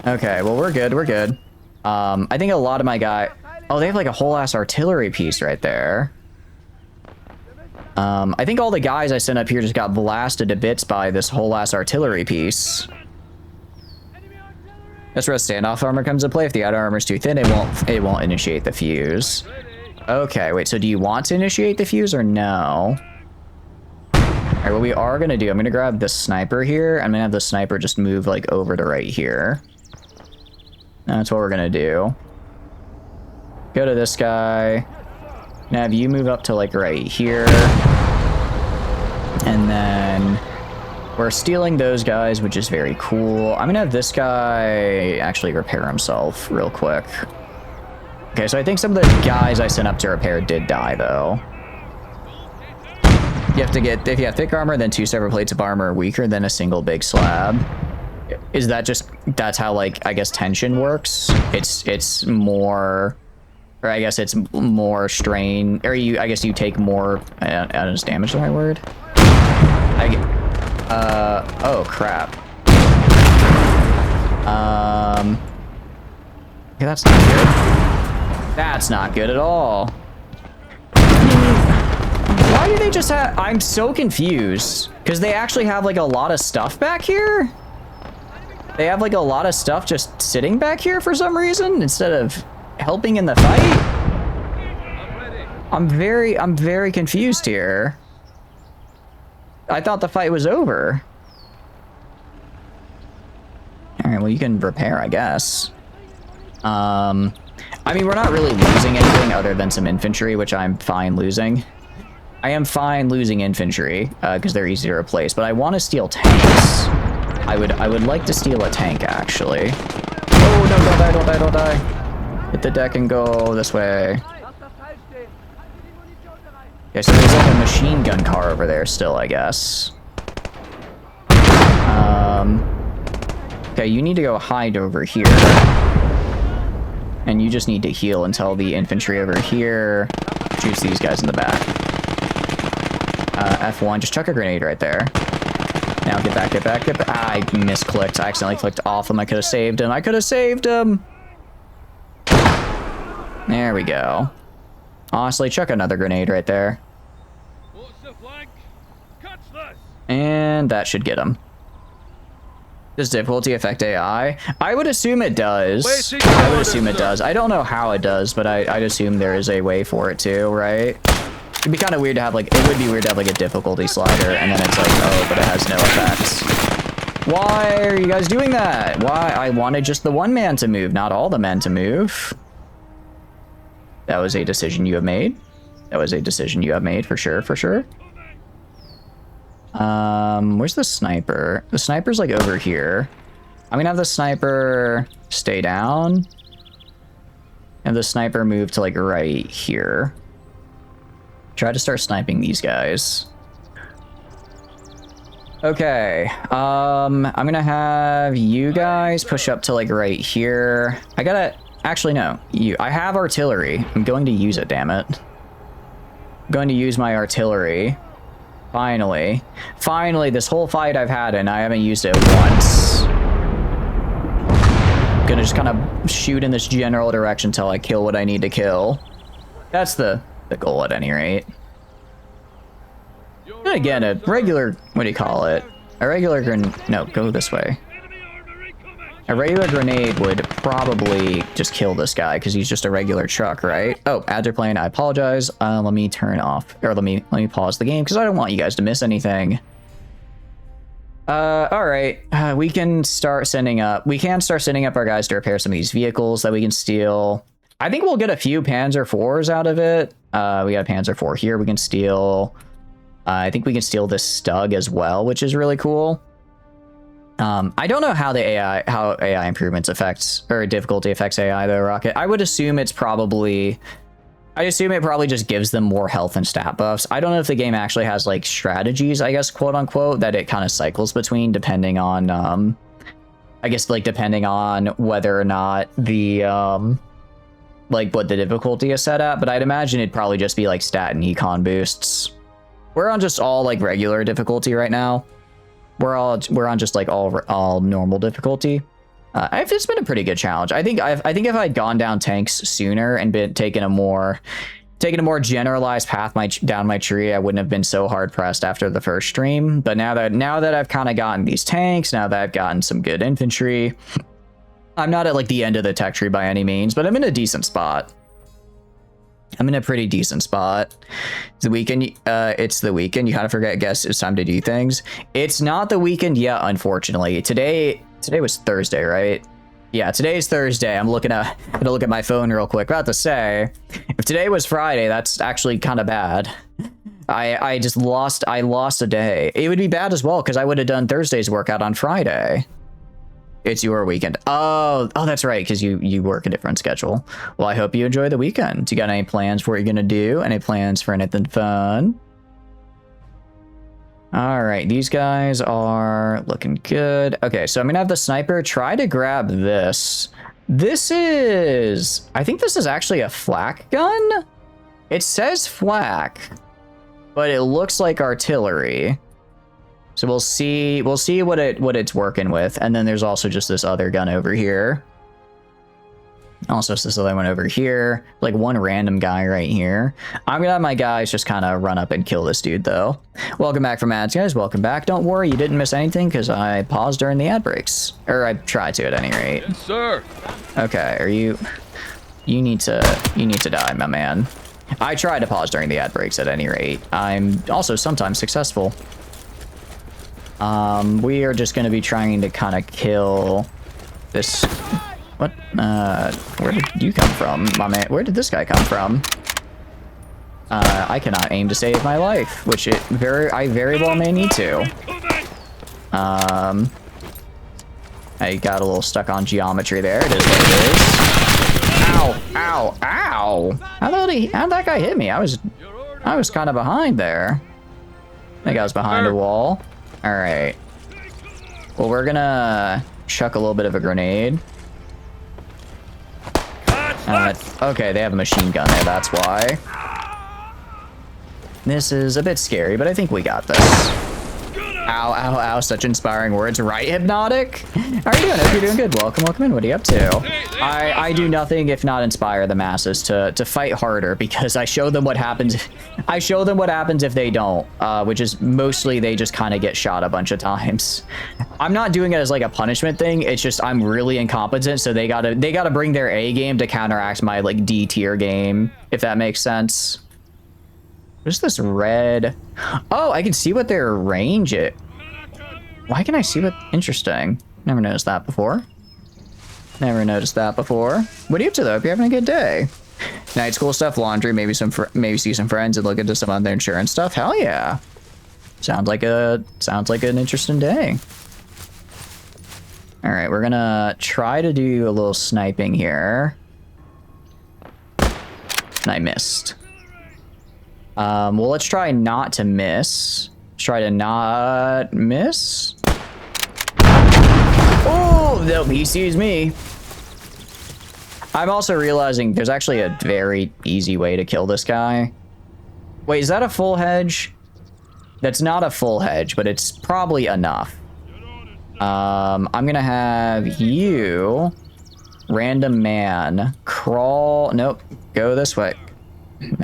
Okay, well, we're good. We're good. I think a lot of my guy... Oh, they have like a whole ass artillery piece right there. I think all the guys I sent up here just got blasted to bits by this whole ass artillery piece. That's where standoff armor comes into play. If the outer armor is too thin, it won't initiate the fuse. Okay, wait, so do you want to initiate the fuse or no? Alright, what we are gonna do, I'm gonna grab the sniper here. I'm gonna have the sniper just move like over to right here. That's what we're gonna do. Go to this guy. Now have you move up to like right here. And then we're stealing those guys, which is very cool. I'm gonna have this guy actually repair himself real quick. Okay, so I think some of the guys I sent up to repair did die though. You have to get, if you have thick armor, then 2 separate plates of armor are weaker than a single big slab. Is that just, that's how like, I guess tension works? It's more, or I guess it's more strain, or I guess you take more, is damage the right word? Oh crap. Okay, that's not good. That's not good at all. Why do they just have... I'm so confused. Because they actually have, like, a lot of stuff back here? They have, like, a lot of stuff just sitting back here for some reason, instead of helping in the fight? I'm very confused here. I thought the fight was over. Alright, well, you can repair, I guess. I mean, we're not really losing anything other than some infantry, which I'm fine losing. I am fine losing infantry, because they're easy to replace, but I want to steal tanks. I would like to steal a tank, actually. Oh, no, don't die, don't die, don't die. Hit the deck and go this way. Okay, so there's like a machine gun car over there still, I guess. Okay, you need to go hide over here. And you just need to heal until the infantry over here shoots these guys in the back. F1, just chuck a grenade right there. Now get back, get back, get back. I misclicked. I accidentally clicked off him. I could have saved him. I could have saved him. There we go. Honestly, chuck another grenade right there. And that should get him. Does difficulty affect AI? I would assume it does. I would assume it does. I don't know how it does, but I'd assume there is a way for it to, right? It'd be kind of weird to have like, it would be weird to have like a difficulty slider and then it's like, oh, but it has no effects. Why are you guys doing that? Why? I wanted just the one man to move, not all the men to move. That was a decision you have made. That was a decision you have made for sure, for sure. Where's the sniper? The sniper's like over here. I'm gonna have the sniper stay down. And the sniper move to like right here. Try to start sniping these guys. Okay, I'm gonna have you guys push up to like right here. I gotta, actually no, I have artillery. I'm going to use it, damn it. I'm going to use my artillery. Finally. Finally, this whole fight I've had and I haven't used it once. I'm gonna just kind of shoot in this general direction until I kill what I need to kill. That's the goal at any rate. And again, a regular, what do you call it? A regular no, go this way. A regular grenade would probably just kill this guy because he's just a regular truck, right? Oh, ads are playing. I apologize. Let me turn off, or let me pause the game because I don't want you guys to miss anything. All right. We can start sending up our guys to repair some of these vehicles that we can steal. I think we'll get a few Panzer IVs out of it. We got a Panzer IV here we can steal. I think we can steal this Stug as well, which is really cool. I don't know how AI improvements affects, or difficulty affects AI though, Rocket. I would assume it probably just gives them more health and stat buffs. I don't know if the game actually has like strategies, I guess, quote unquote, that it kind of cycles between depending on, I guess like depending on whether or not the, like what the difficulty is set at, but I'd imagine it'd probably just be like stat and econ boosts. We're on just all like regular difficulty right now. we're on just like all normal difficulty. It's been a pretty good challenge. I think if I had gone down tanks sooner and been taken a more generalized path down my tree, I wouldn't have been so hard pressed after the first stream. But now that I've kind of gotten these tanks, now that I've gotten some good infantry, I'm not at like the end of the tech tree by any means, but I'm in a decent spot. I'm in a pretty decent spot. It's the weekend. It's the weekend. You kind of guess it's time to do things. It's not the weekend yet, unfortunately. Today was Thursday, right? Yeah, today's Thursday. I'm gonna look at my phone real quick. About to say, if today was Friday, that's actually kind of bad. I lost a day. It would be bad as well because I would have done Thursday's workout on Friday. It's your weekend. Oh, that's right, because you work a different schedule. Well, I hope you enjoy the weekend. Do you got any plans for what you're gonna do? Any plans for anything fun? All right, these guys are looking good. Okay, so I'm gonna have the sniper try to grab this. I think this is actually a flak gun. It says flak, but it looks like artillery. So we'll see what it's working with. And then there's also just this other gun over here. Also this other one over here. Like one random guy right here. I'm gonna have my guys just kind of run up and kill this dude though. Welcome back from ads, guys. Welcome back. Don't worry, you didn't miss anything because I paused during the ad breaks. Or I tried to at any rate. Yes, sir. Okay, you need to die, my man. I try to pause during the ad breaks at any rate. I'm also sometimes successful. We are just going to be trying to kind of kill this. What? Where did you come from, my man? Where did this guy come from? I cannot aim to save my life, which I very well may need to. I got a little stuck on geometry there. It is what it is. Ow! Ow! Ow! How'd that guy hit me? I was kind of behind there. I think I was behind a wall. All right. Well, we're gonna chuck a little bit of a grenade. Okay, they have a machine gun there. That's why. This is a bit scary, but I think we got this. Ow, ow, ow. Such inspiring words. Right, Hypnotic? How are you doing? Hope you're doing good. Welcome in. What are you up to? I do nothing if not inspire the masses to fight harder, because I show them what happens. I show them what happens if they don't, which is mostly they just kind of get shot a bunch of times. I'm not doing it as like a punishment thing. It's just I'm really incompetent, so they gotta bring their A game to counteract my like D tier game, if that makes sense. What's this red? Oh, I can see what their range is. Why can I see what? Interesting. Never noticed that before. Never noticed that before. What are you up to though? Hope you're having a good day. Night school stuff, laundry, maybe see some friends and look into some other insurance stuff. Hell yeah. Sounds like an interesting day. All right, we're gonna try to do a little sniping here. And I missed. Well, let's try not to miss. Let's try to not miss. Oh, nope, he sees me. I'm also realizing there's actually a very easy way to kill this guy. Wait, is that a full hedge? That's not a full hedge, but it's probably enough. I'm gonna have you, random man, crawl. Nope, go this way.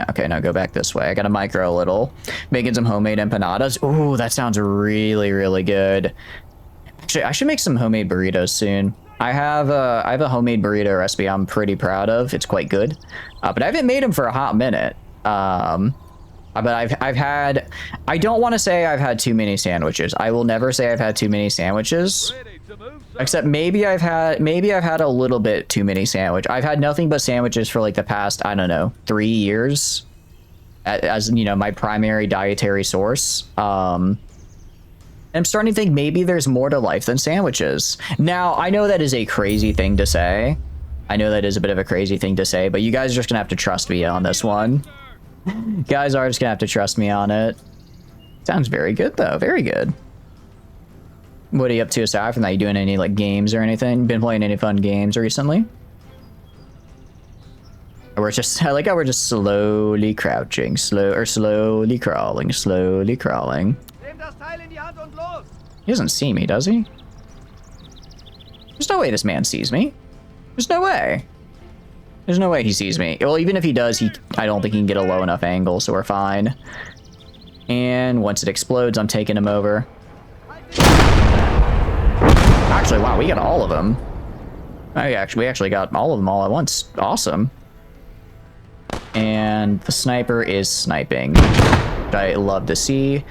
Okay, no, go back this way. I gotta micro a little. Making some homemade empanadas. Ooh, that sounds really, really good. Actually, I should make some homemade burritos soon. I have a homemade burrito recipe I'm pretty proud of. It's quite good. But I haven't made them for a hot minute. But I've had, I don't want to say I've had too many sandwiches. I will never say I've had too many sandwiches. Except maybe I've had a little bit too many sandwiches. I've had nothing but sandwiches for like the past, I don't know, 3 years, as you know, my primary dietary source. I'm starting to think maybe there's more to life than sandwiches. Now, I know that is a crazy thing to say. I know that is a bit of a crazy thing to say, but you guys are just gonna have to trust me on this one. Guys are just gonna have to trust me on it. Sounds very good though, very good. What are you up to aside from that? You doing any like games or anything? Been playing any fun games recently? We're just, I like how we're just slowly crouching, slowly crawling, slowly crawling. He doesn't see me, does he? There's no way this man sees me. There's no way. There's no way he sees me. Well, even if he does, I don't think he can get a low enough angle, so we're fine. And once it explodes, I'm taking him over. Actually, wow, we got all of them. We actually got all of them all at once. Awesome. And the sniper is sniping, which I love to see.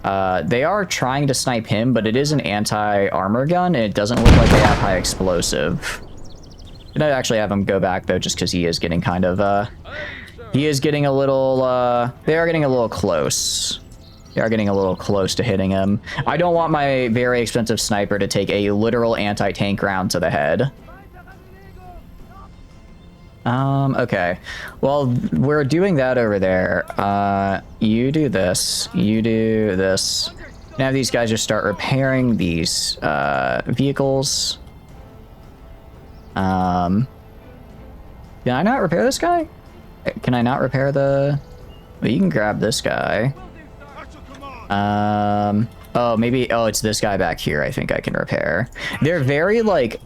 They are trying to snipe him, but it is an anti-armor gun, and it doesn't look like they have high explosive. And I'd actually have him go back, though, just because he is getting kind of, he is getting a little, they are getting a little close. They are getting a little close to hitting him. I don't want my very expensive sniper to take a literal anti-tank round to the head. Okay. Well, we're doing that over there. You do this. You do this. Now these guys just start repairing these, vehicles. Can I not repair this guy? Can I not repair the... Well, you can grab this guy. Oh, maybe... Oh, it's this guy back here I think I can repair. They're very, like,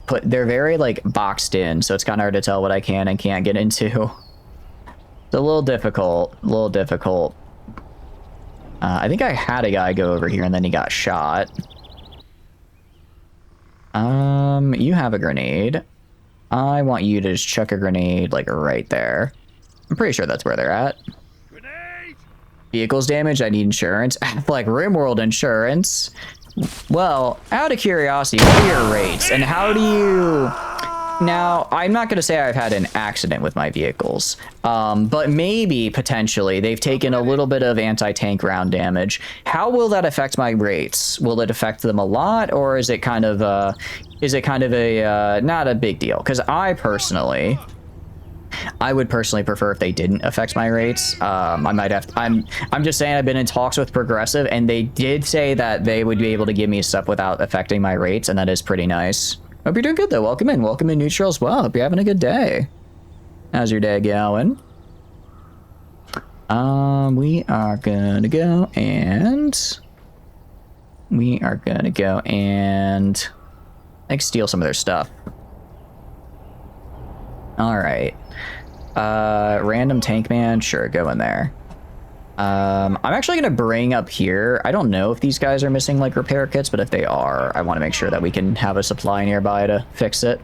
boxed in, so it's kind of hard to tell what I can and can't get into. It's a little difficult. A little difficult. I think I had a guy go over here and then he got shot. You have a grenade. I want you to just chuck a grenade, like, right there. I'm pretty sure that's where they're at. Grenade! Vehicles damaged, I need insurance. Like, RimWorld insurance. Well, out of curiosity, what are your rates? And how do you... Now, I'm not going to say I've had an accident with my vehicles, but maybe, potentially, they've taken a little bit of anti-tank round damage. How will that affect my rates? Will it affect them a lot, or is it kind of a, not a big deal? Because I would personally prefer if they didn't affect my rates. I might have, I'm just saying I've been in talks with Progressive, and they did say that they would be able to give me stuff without affecting my rates, and that is pretty nice. Hope you're doing good, though. Welcome in neutral as well. Hope you're having a good day. How's your day going? We are gonna go and like steal some of their stuff. All right. Random tank man, sure, go in there. I'm actually gonna bring up here. I don't know if these guys are missing like repair kits, but if they are, I want to make sure that we can have a supply nearby to fix it.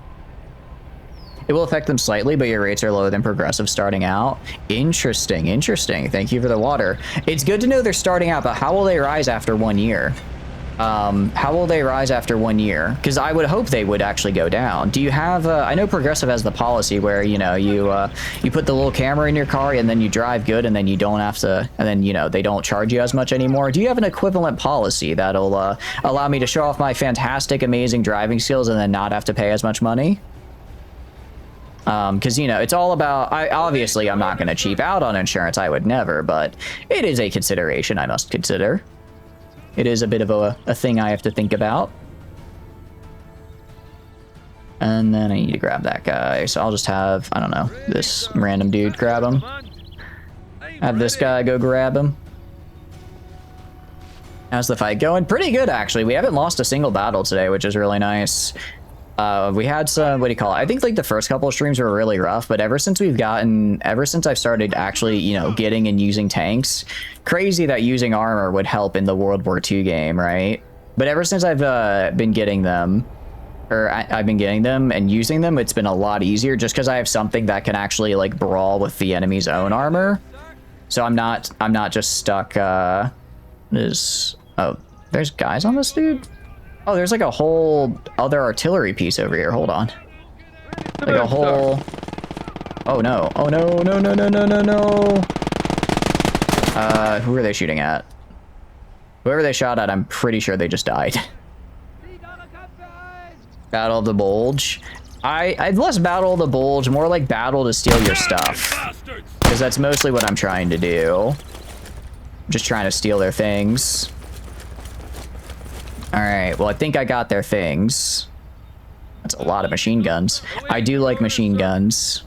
It will affect them slightly, but your rates are lower than Progressive starting out. Interesting, interesting. Thank you for the water. It's good to know they're starting out, but how will they rise after 1 year? How will they rise after 1 year? Because I would hope they would actually go down. Do you have, I know Progressive has the policy where, you know, you put the little camera in your car and then you drive good and then you don't have to, and then, you know, they don't charge you as much anymore. Do you have an equivalent policy that'll, allow me to show off my fantastic, amazing driving skills and then not have to pay as much money? Because, you know, it's all about, obviously I'm not going to cheap out on insurance. I would never, but it is a consideration I must consider. It is a bit of a thing I have to think about. And then I need to grab that guy. So I'll just have, I don't know, this random dude grab him. Have this guy go grab him. How's the fight going? Pretty good, actually. We haven't lost a single battle today, which is really nice. We had some, what do you call it? I think like the first couple of streams were really rough, but ever since I've started actually, you know, getting and using tanks, crazy that using armor would help in the World War II game, right? But ever since I've been getting them, I've been getting them and using them, it's been a lot easier just because I have something that can actually like brawl with the enemy's own armor. So I'm not just stuck, oh, there's guys on this dude? Oh, there's like a whole other artillery piece over here. Hold on. Like a whole... Oh no. Oh no, no, no, no, no, no, no. Who are they shooting at? Whoever they shot at, I'm pretty sure they just died. Battle of the Bulge. I'd less Battle of the Bulge, more like battle to steal your stuff. Because that's mostly what I'm trying to do. I'm just trying to steal their things. Alright, well I think I got their things. That's a lot of machine guns. I do like machine guns.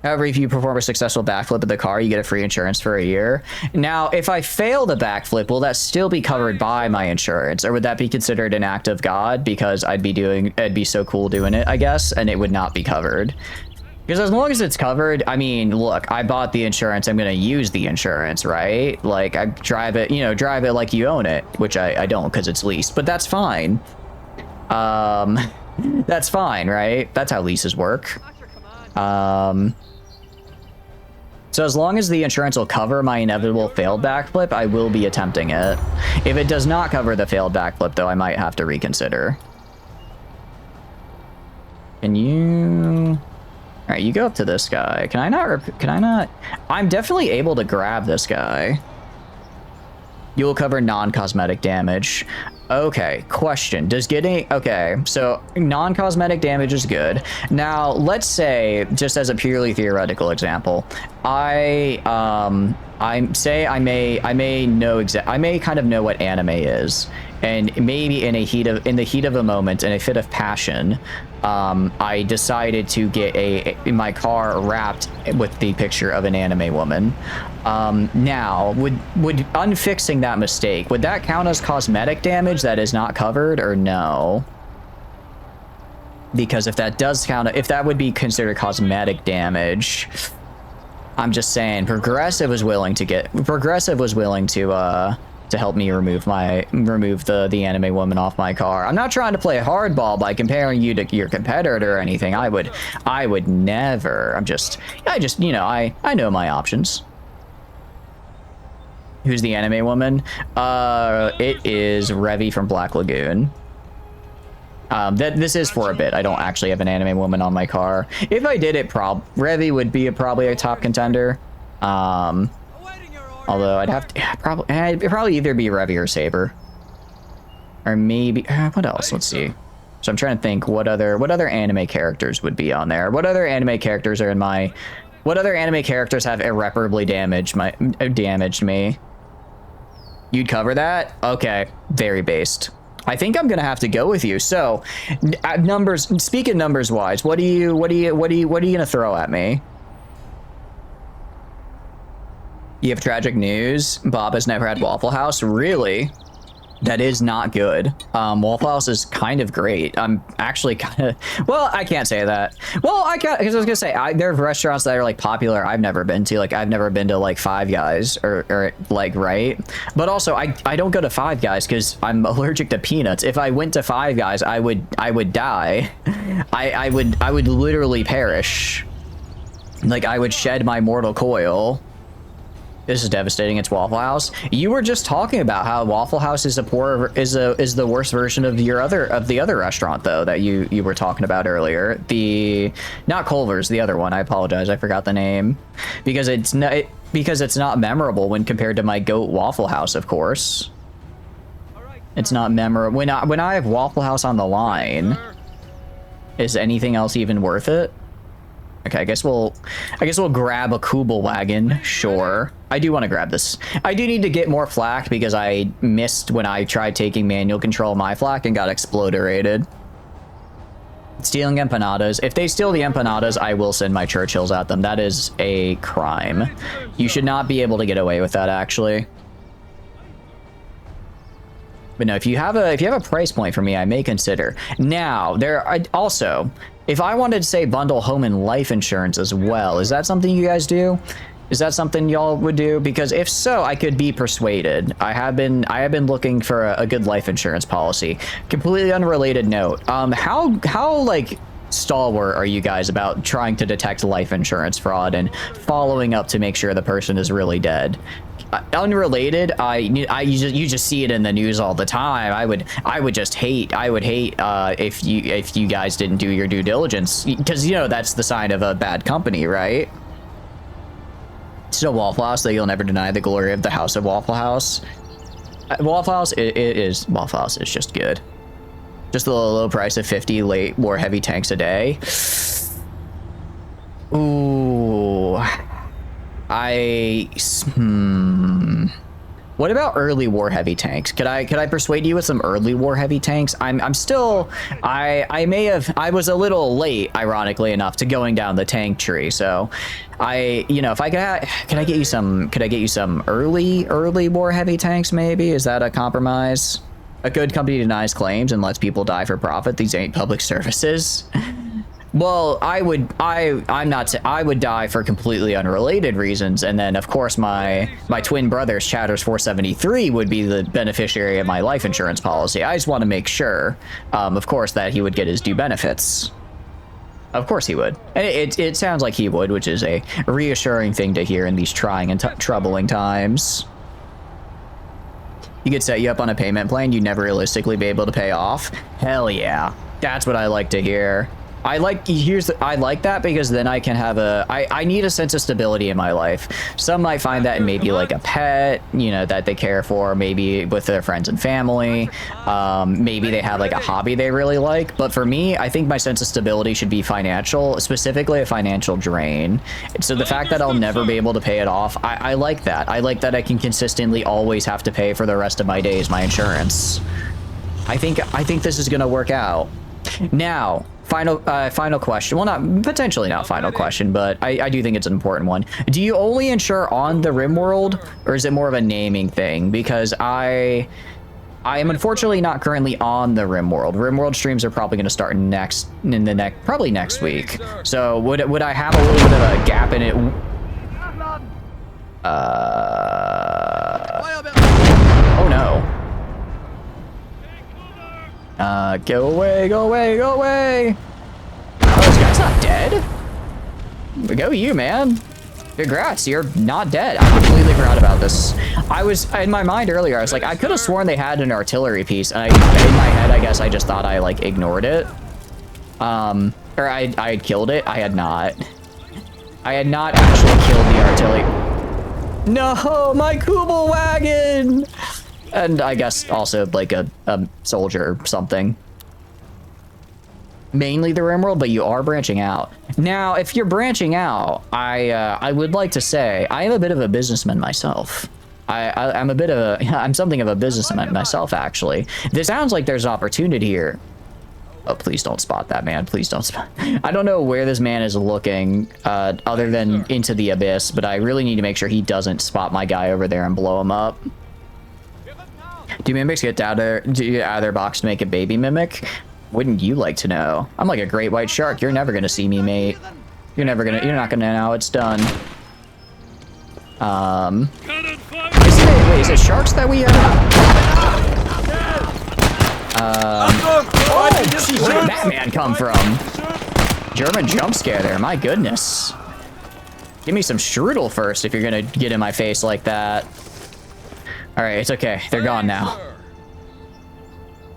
However, if you perform a successful backflip of the car, you get a free insurance for a year. Now, if I fail the backflip, will that still be covered by my insurance? Or would that be considered an act of God because I'd be so cool doing it, I guess, and it would not be covered? Because as long as it's covered, I mean, look, I bought the insurance, I'm going to use the insurance, right? Like, I drive it, drive it like you own it, which I don't because it's leased, but that's fine. That's fine, right? That's how leases work. So as long as the insurance will cover my inevitable failed backflip, I will be attempting it. If it does not cover the failed backflip, though, I might have to reconsider. Can you... All right, you go up to this guy. Can I not? I'm definitely able to grab this guy. You will cover non-cosmetic damage. Okay, question. Okay, so non-cosmetic damage is good. Now, let's say, just as a purely theoretical example, I may kind of know what anime is, and maybe in the heat of a moment, in a fit of passion, I decided to get my car wrapped with the picture of an anime woman. Now, would unfixing that mistake, would that count as cosmetic damage that is not covered, or no? Because if that does count, if that would be considered cosmetic damage, I'm just saying, Progressive was willing to help me remove the anime woman off my car. I'm not trying to play hardball by comparing you to your competitor or anything. I would never. I know my options. Who's the anime woman? It is Revy from Black Lagoon. This is for a bit. I don't actually have an anime woman on my car. If I did it, Revy would be probably a top contender. Although I'd have to it'd probably either be Revy or Saber, or maybe what else? Let's see. So I'm trying to think what other anime characters would be on there. What other anime characters are in my? What other anime characters have irreparably damaged me? You'd cover that? Okay, very based. I think I'm gonna have to go with you. So, speaking numbers wise, what are you gonna throw at me? You have tragic news. Bob has never had Waffle House. Really? That is not good. Waffle House is kind of great. I'm actually kind of... Well, I can't say that. Well, because I was going to say, there are restaurants that are, like, popular I've never been to. Like, I've never been to, like, Five Guys or like, right? But also, I don't go to Five Guys because I'm allergic to peanuts. If I went to Five Guys, I would die. I would literally perish. Like, I would shed my mortal coil. This is devastating. It's Waffle House. You were just talking about how Waffle House is the worst version of the other restaurant though that you were talking about earlier. Not Culver's, the other one. I apologize. I forgot the name because it's not memorable when compared to my GOAT Waffle House, of course. It's not memorable when I have Waffle House on the line. Is anything else even worth it? Okay, I guess we'll grab a Kubel wagon. Sure. I do want to grab this. I do need to get more flak because I missed when I tried taking manual control of my flak and got exploderated. Stealing empanadas. If they steal the empanadas, I will send my Churchills at them. That is a crime. You should not be able to get away with that, actually. But no, if you have a price point for me, I may consider. Now, also, if I wanted to say bundle home and life insurance as well, is that something you guys do? Is that something y'all would do? Because if so, I could be persuaded. I have been looking for a good life insurance policy. Completely unrelated note. How like stalwart are you guys about trying to detect life insurance fraud and following up to make sure the person is really dead? Unrelated, you just see it in the news all the time. I would hate if you guys didn't do your due diligence, because that's the sign of a bad company, right? Still Waffle House, that you'll never deny the glory of the House of Waffle House. Waffle House Waffle House is just good. Just the low price of 50 late war heavy tanks a day. Ooh. Well, What about early war heavy tanks? Could I persuade you with some early war heavy tanks? I'm still I was a little late, ironically enough, to going down the tank tree. So if I could I get you some early war heavy tanks maybe? Is that a compromise? A good company denies claims and lets people die for profit. These ain't public services. Well, I would die for completely unrelated reasons, and then of course my twin brother's Chatters 473 would be the beneficiary of my life insurance policy. I just want to make sure, of course, that he would get his due benefits. Of course he would. And it sounds like he would, which is a reassuring thing to hear in these trying and troubling times. You could set you up on a payment plan you'd never realistically be able to pay off. Hell yeah. That's what I like to hear. I like that because then I can have I need a sense of stability in my life. Some might find that in maybe like a pet, that they care for, maybe with their friends and family. Maybe they have like a hobby they really like. But for me, I think my sense of stability should be financial, specifically a financial drain. So the fact that I'll never be able to pay it off, I like that. I like that I can consistently always have to pay for the rest of my days my insurance. I think this is gonna work out. Now, final question. Well, potentially not final question, but I do think it's an important one. Do you only insure on the Rimworld, or is it more of a naming thing? Because I am unfortunately not currently on the Rimworld. Rimworld streams are probably going to start probably next week. So would I have a little bit of a gap in it? Oh no. Go away, go away, go away! Oh, this guy's not dead? Go you, man. Congrats, you're not dead. I completely forgot about this. I was, in my mind earlier, I was like, I could have sworn they had an artillery piece, and in my head, I guess I just thought I, like, ignored it. Or I had killed it. I had not. I had not actually killed the artillery. No, my Kubel wagon! And I guess also like a soldier or something. Mainly the Rimworld, but you are branching out. Now, if you're branching out, I would like to say I am a bit of a businessman myself. I'm something of a businessman myself, actually. This sounds like there's an opportunity here. Oh, please don't spot that man. Please don't spot. I don't know where this man is looking, other than into the abyss, but I really need to make sure he doesn't spot my guy over there and blow him up. Do mimics get out of their box to make a baby mimic? Wouldn't you like to know? I'm like a great white shark. You're never gonna see me, mate. You're not gonna know how it's done. Is it sharks that we have? Oh, geez, where did that man come from? German jump scare there, my goodness. Give me some strudel first if you're gonna get in my face like that. All right, it's okay. They're gone now.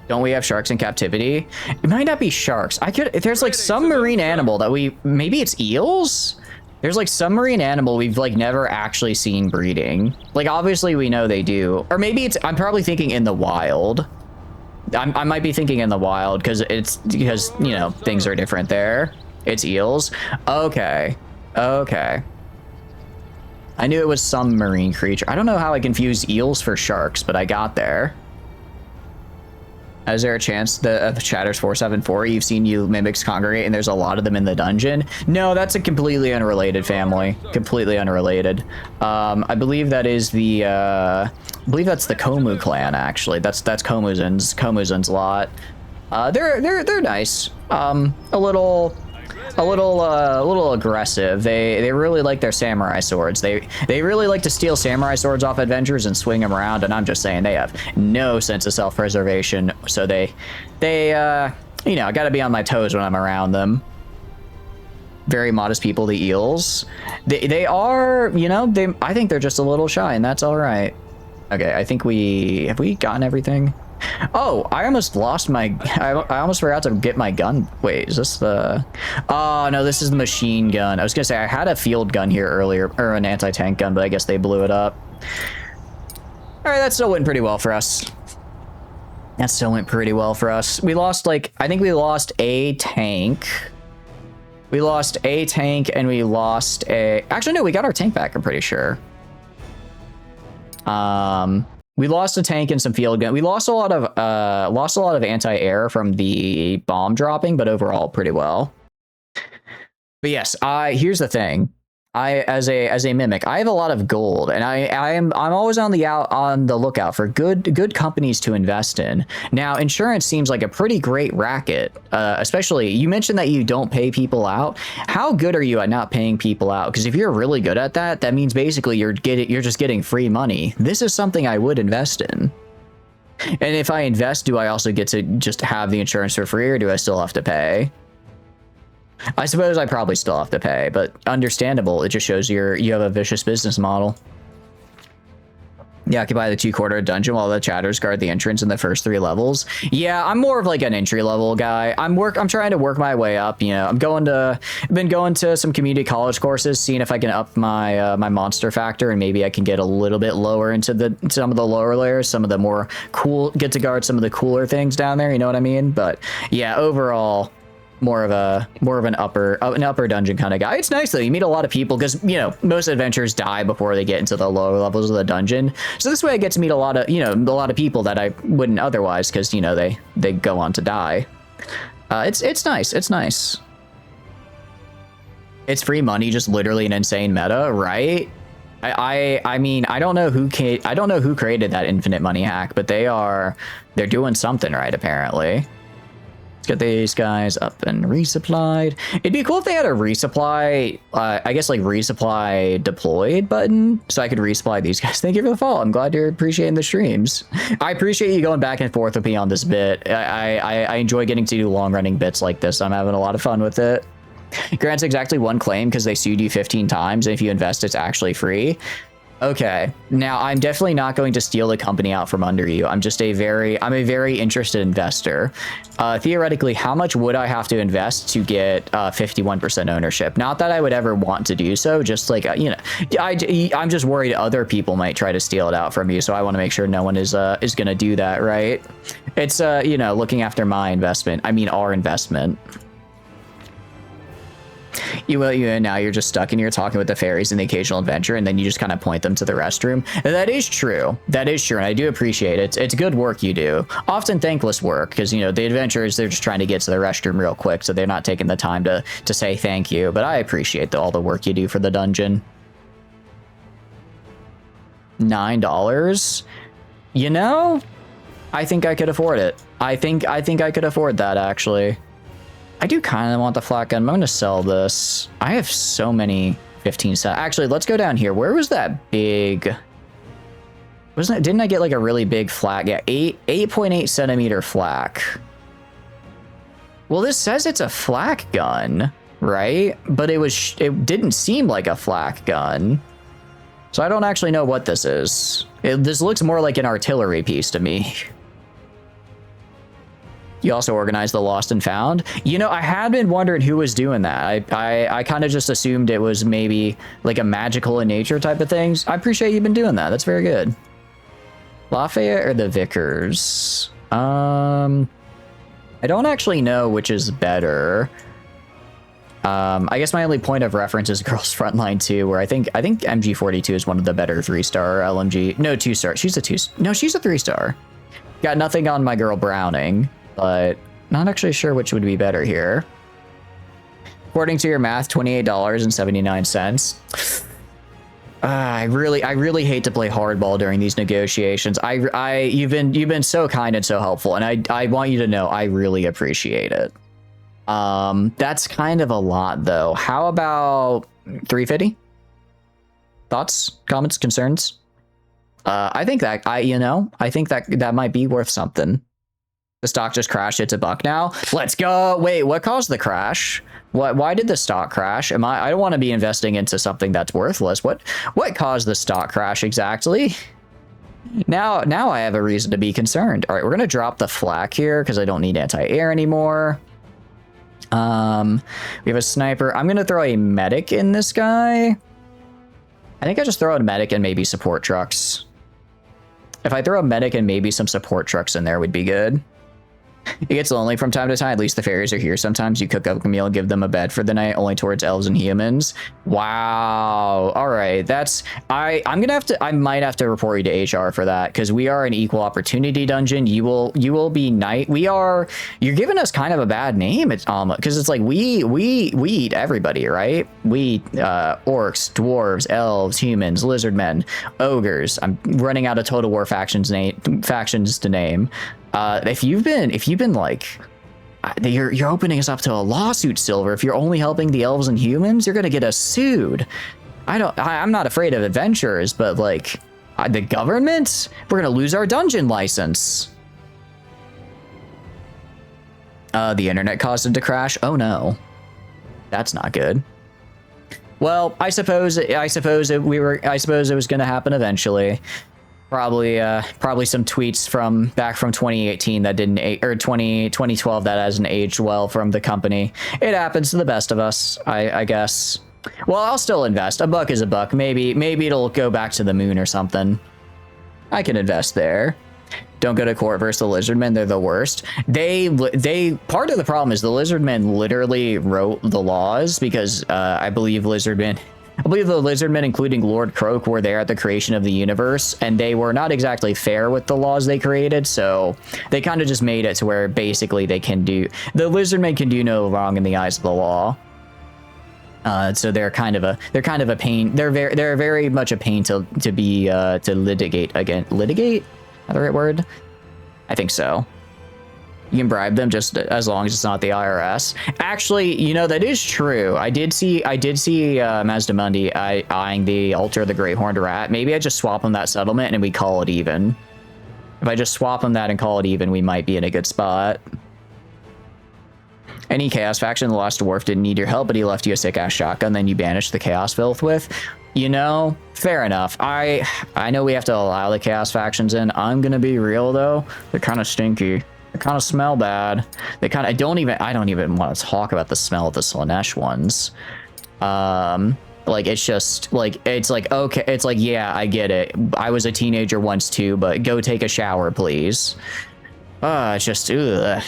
Don't we have sharks in captivity? It might not be sharks. There's like some marine animal that maybe it's eels? There's like some marine animal we've like never actually seen breeding. Like obviously we know they do. Or maybe I'm probably thinking in the wild. I might be thinking in the wild because things are different there. It's eels. Okay. Okay. I knew it was some marine creature. I don't know how I confused eels for sharks, but I got there. Is there a chance that Chatters 474 you've seen you mimics congregate and there's a lot of them in the dungeon? No, that's a completely unrelated family. Completely unrelated. I believe that is I believe that's the Komu clan, actually. That's Komuzan's lot. They're nice. A little aggressive. They really like their samurai swords. They really like to steal samurai swords off adventurers and swing them around, and I'm just saying they have no sense of self-preservation. So they I gotta be on my toes when I'm around them. Very modest people, the eels. They are, I think they're just a little shy, and that's all right. Okay, I think have we gotten everything? Oh, I almost lost I almost forgot to get my gun. Wait, is this the... Oh, no, this is the machine gun. I was gonna say, I had a field gun here earlier, or an anti-tank gun, but I guess they blew it up. All right, that still went pretty well for us. That still went pretty well for us. We lost, I think we lost a tank. We lost a tank, and we lost a... Actually, no, we got our tank back, I'm pretty sure. We lost a tank and some field gun. We lost a lot of anti-air from the bomb dropping, but overall pretty well. But yes, here's the thing. As a mimic, I have a lot of gold, and I'm always on the lookout for good companies to invest in. Now, insurance seems like a pretty great racket, especially you mentioned that you don't pay people out. How good are you at not paying people out? Because if you're really good at that, that means basically you're just getting free money. This is something I would invest in. And if I invest, do I also get to just have the insurance for free, or do I still have to pay? I suppose I probably still have to pay, but understandable. It just shows you have a vicious business model. You occupy the 2-quarter dungeon while the chatters guard the entrance in the first 3 levels. Yeah, I'm more of like an entry level guy. I'm trying to work my way up. You know, I've been going to some community college courses, seeing if I can up my my monster factor, and maybe I can get a little bit lower into some of the lower layers, some of the more cool, get to guard some of the cooler things down there. You know what I mean? But yeah, overall, more of an upper dungeon kind of guy. It's nice though, you meet a lot of people, because you know most adventurers die before they get into the lower levels of the dungeon, so this way I get to meet a lot of people that I wouldn't otherwise, because you know they go on to die. It's nice. It's free money, just literally an insane meta, right? I mean, I don't know who created that infinite money hack, but they're doing something right, apparently. Get these guys up and resupplied. It'd be cool if they had a resupply, I guess like resupply deployed button, so I could resupply these guys. Thank you for the follow. I'm glad you're appreciating the streams. I appreciate you going back and forth with me on this bit. I enjoy getting to do long running bits like this. I'm having a lot of fun with it. Grants exactly 1 claim because they sued you 15 times, and if you invest, it's actually free. Okay, now I'm definitely not going to steal the company out from under you. I'm a very interested investor. Theoretically, how much would I have to invest to get 51% ownership? Not that I would ever want to do so, just like, you know, I'm just worried other people might try to steal it out from you, so I want to make sure no one is going to do that, right? It's, you know, looking after my investment. I mean, our investment. Now you're just stuck and you're talking with the fairies and the occasional adventure, and then you just kind of point them to the restroom. And that is true, and I do appreciate it. It's good work you do, often thankless work, because you know the adventurers, they're just trying to get to the restroom real quick, so they're not taking the time to say thank you. But I appreciate all the work you do for the dungeon. $9, you know, I think I could afford it. I think I could afford that, actually. I do kind of want the flat gun. I'm going to sell this. I have so many 15 cent. Actually, let's go down here. Where was that big? Didn't I get like a really big flak? Yeah, 8.8 centimeter flak. Well, this says it's a flak gun, right? But it didn't seem like a flak gun. So I don't actually know what this is. This looks more like an artillery piece to me. You also organized the lost and found. You know, I had been wondering who was doing that. I kind of just assumed it was maybe like a magical in nature type of things. I appreciate you've been doing that. That's very good. Lafayette or the Vickers? I don't actually know which is better. I guess my only point of reference is Girls Frontline 2, where I think MG42 is one of the better 3-star LMG. No, 2-star. She's a 3-star. Got nothing on my girl Browning, but not actually sure which would be better here. According to your math, $28.79. I really hate to play hardball during these negotiations. You've been so kind and so helpful, and I want you to know I really appreciate it. That's kind of a lot though. How about 350? Thoughts, comments, concerns? I think that might be worth something. The stock just crashed. It's $1 now. Let's go. Wait, what caused the crash? Why did the stock crash? I don't want to be investing into something that's worthless. What caused the stock crash exactly? Now I have a reason to be concerned. All right, we're going to drop the flak here because I don't need anti-air anymore. We have a sniper. I'm going to throw a medic in this guy. I think I just throw a medic and maybe support trucks. If I throw a medic and maybe some support trucks in there would be good. It gets lonely from time to time. At least the fairies are here. Sometimes you cook up a meal and give them a bed for the night, only towards elves and humans. Wow. All right. That's I'm gonna have to. I might have to report you to HR for that because we are an equal opportunity dungeon. You will be night. We are. You're giving us kind of a bad name. It's because it's like we eat everybody, right? We eat orcs, dwarves, elves, humans, lizard men, ogres. I'm running out of Total War factions to name. If you've been like, you're opening us up to a lawsuit, Silver. If you're only helping the elves and humans, you're gonna get us sued. I'm not afraid of adventurers, but like, the government, we're gonna lose our dungeon license. The internet caused it to crash. Oh no, that's not good. Well, I suppose it was gonna happen eventually. Probably some tweets back from 2018 that didn't, or 2012 that hasn't aged well from the company. It happens to the best of us, I guess. Well, I'll still invest. A buck is a buck. Maybe it'll go back to the moon or something. I can invest there. Don't go to court versus the lizardmen. They're the worst. They part of the problem is the lizardmen literally wrote the laws because I believe the lizardmen, including Lord Croak, were there at the creation of the universe, and they were not exactly fair with the laws they created, so they kind of just made it to where basically the lizardmen can do no wrong in the eyes of the law. So they're kind of a pain. They're very much a pain to litigate again. Litigate? Is that the right word? I think so. You can bribe them just as long as it's not the IRS. Actually, you know, that is true. I did see Mazdamundi eyeing the altar of the Great Horned Rat. Maybe I just swap him that settlement and we call it even. If I just swap him that and call it even, we might be in a good spot. Any Chaos faction, the Lost Dwarf didn't need your help, but he left you a sick-ass shotgun, then you banished the Chaos Filth with. You know, fair enough. I know we have to allow the Chaos factions in. I'm gonna be real, though. They're kind of stinky. They kind of smell bad. They kind of, I don't even want to talk about the smell of the Slanesh ones. Like, it's just, like, it's like, okay, it's like, yeah, I get it. I was a teenager once too, but go take a shower, please. It's just, ugh.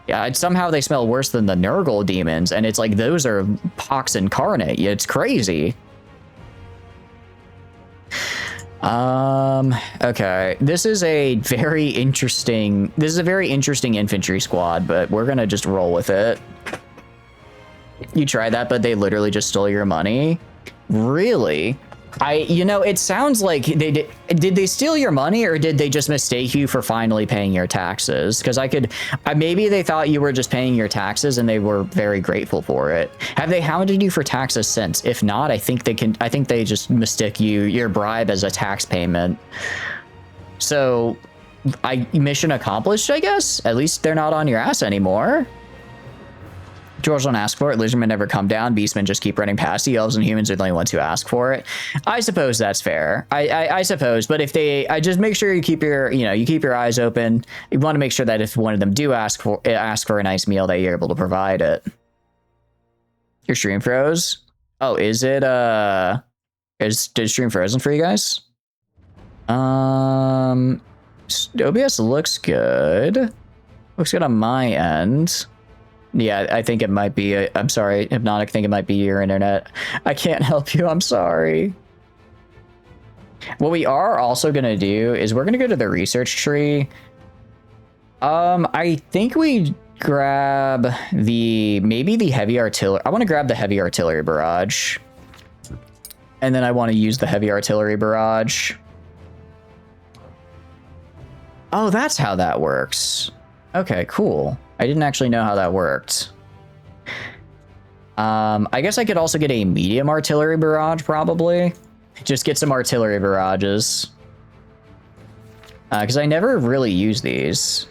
Yeah, somehow they smell worse than the Nurgle demons, and it's like, those are pox incarnate. It's crazy. Okay, this is a very interesting infantry squad, but we're gonna just roll with it. You tried that, but they literally just stole your money? Really? You know, it sounds like did they steal your money, or did they just mistake you for finally paying your taxes? Because maybe they thought you were just paying your taxes and they were very grateful for it. Have they hounded you for taxes since? If not, I think they just mistake your bribe as a tax payment. So, mission accomplished, I guess? At least they're not on your ass anymore. George don't ask for it. Lizardmen never come down. Beastmen just keep running past. The elves and humans are the only ones who ask for it. I suppose that's fair. I suppose. But if I just make sure you keep your eyes open. You want to make sure that if one of them do ask for a nice meal, that you're able to provide it. Your stream froze? Oh, is it did stream frozen for you guys? OBS looks good. Looks good on my end. Yeah, I think it might be. I'm sorry, Hypnotic. I think it might be your internet. I can't help you. I'm sorry. What we are also gonna do is we're gonna go to the research tree. I think we grab maybe the heavy artillery. I want to grab the heavy artillery barrage, and then I want to use the heavy artillery barrage. Oh, that's how that works. Okay, cool. I didn't actually know how that worked. I guess I could also get a medium artillery barrage, probably. Just get some artillery barrages. Because I never really use these.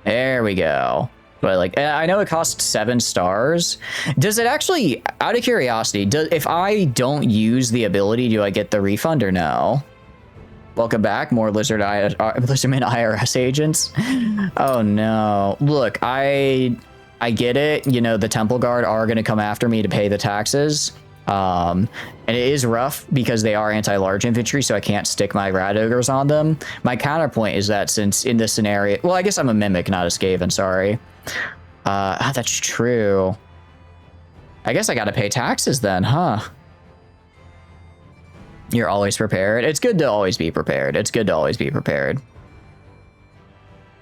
There we go. But I know it costs 7 stars. Does it actually, out of curiosity, if I don't use the ability, do I get the refund or no? Welcome back, more Lizardman IRS agents. Oh no. Look, I get it. You know, the Temple Guard are going to come after me to pay the taxes. And it is rough because they are anti-large infantry, so I can't stick my rat ogres on them. My counterpoint is that since in this scenario, well, I guess I'm a mimic, not a Skaven, sorry. That's true. I guess I gotta pay taxes then, huh? You're always prepared. It's good to always be prepared. It's good to always be prepared.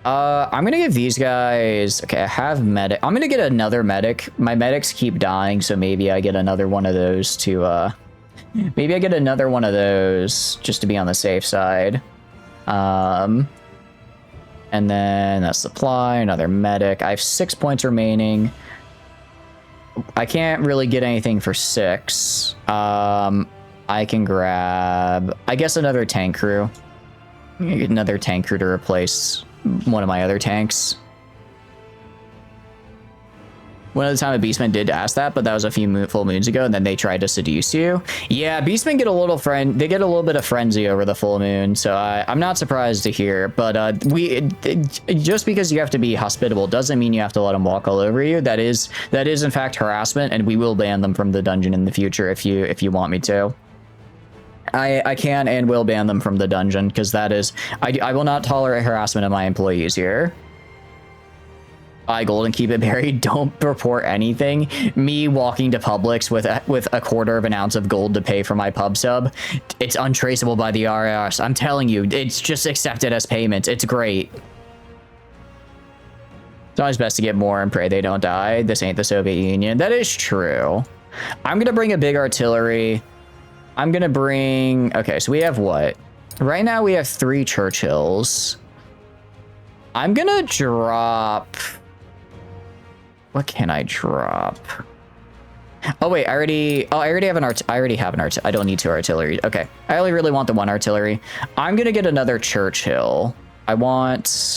I'm gonna give these guys, okay, I have medic. I'm gonna get another medic. My medics keep dying, so maybe I get another one of those to, maybe I get another one of those just to be on the safe side. And then that's supply, another medic. I have 6 points remaining. I can't really get anything for 6. I can grab, I guess, another tank crew. Get another tank crew to replace one of my other tanks. One of the time a beastman did ask that, but that was a few full moons ago, and then they tried to seduce you. Yeah, beastmen get a little they get a little bit of frenzy over the full moon, so I'm not surprised to hear. But just because you have to be hospitable doesn't mean you have to let them walk all over you. That is in fact harassment, and we will ban them from the dungeon in the future if you want me to. I can and will ban them from the dungeon because that is I will not tolerate harassment of my employees here. Buy gold and keep it buried. Don't report anything. Me walking to Publix with a 1/4 ounce of gold to pay for my pub sub. It's untraceable by the IRS. I'm telling you, it's just accepted as payment. It's great. It's always best to get more and pray they don't die. This ain't the Soviet Union. That is true. I'm gonna bring a big artillery. I'm gonna bring, okay, so we have what? Right now we have 3 Churchills. I'm gonna drop, what can I drop? Oh wait, I already have an I don't need 2 artillery. Okay, I only really want the 1 artillery. I'm gonna get another Churchill. I want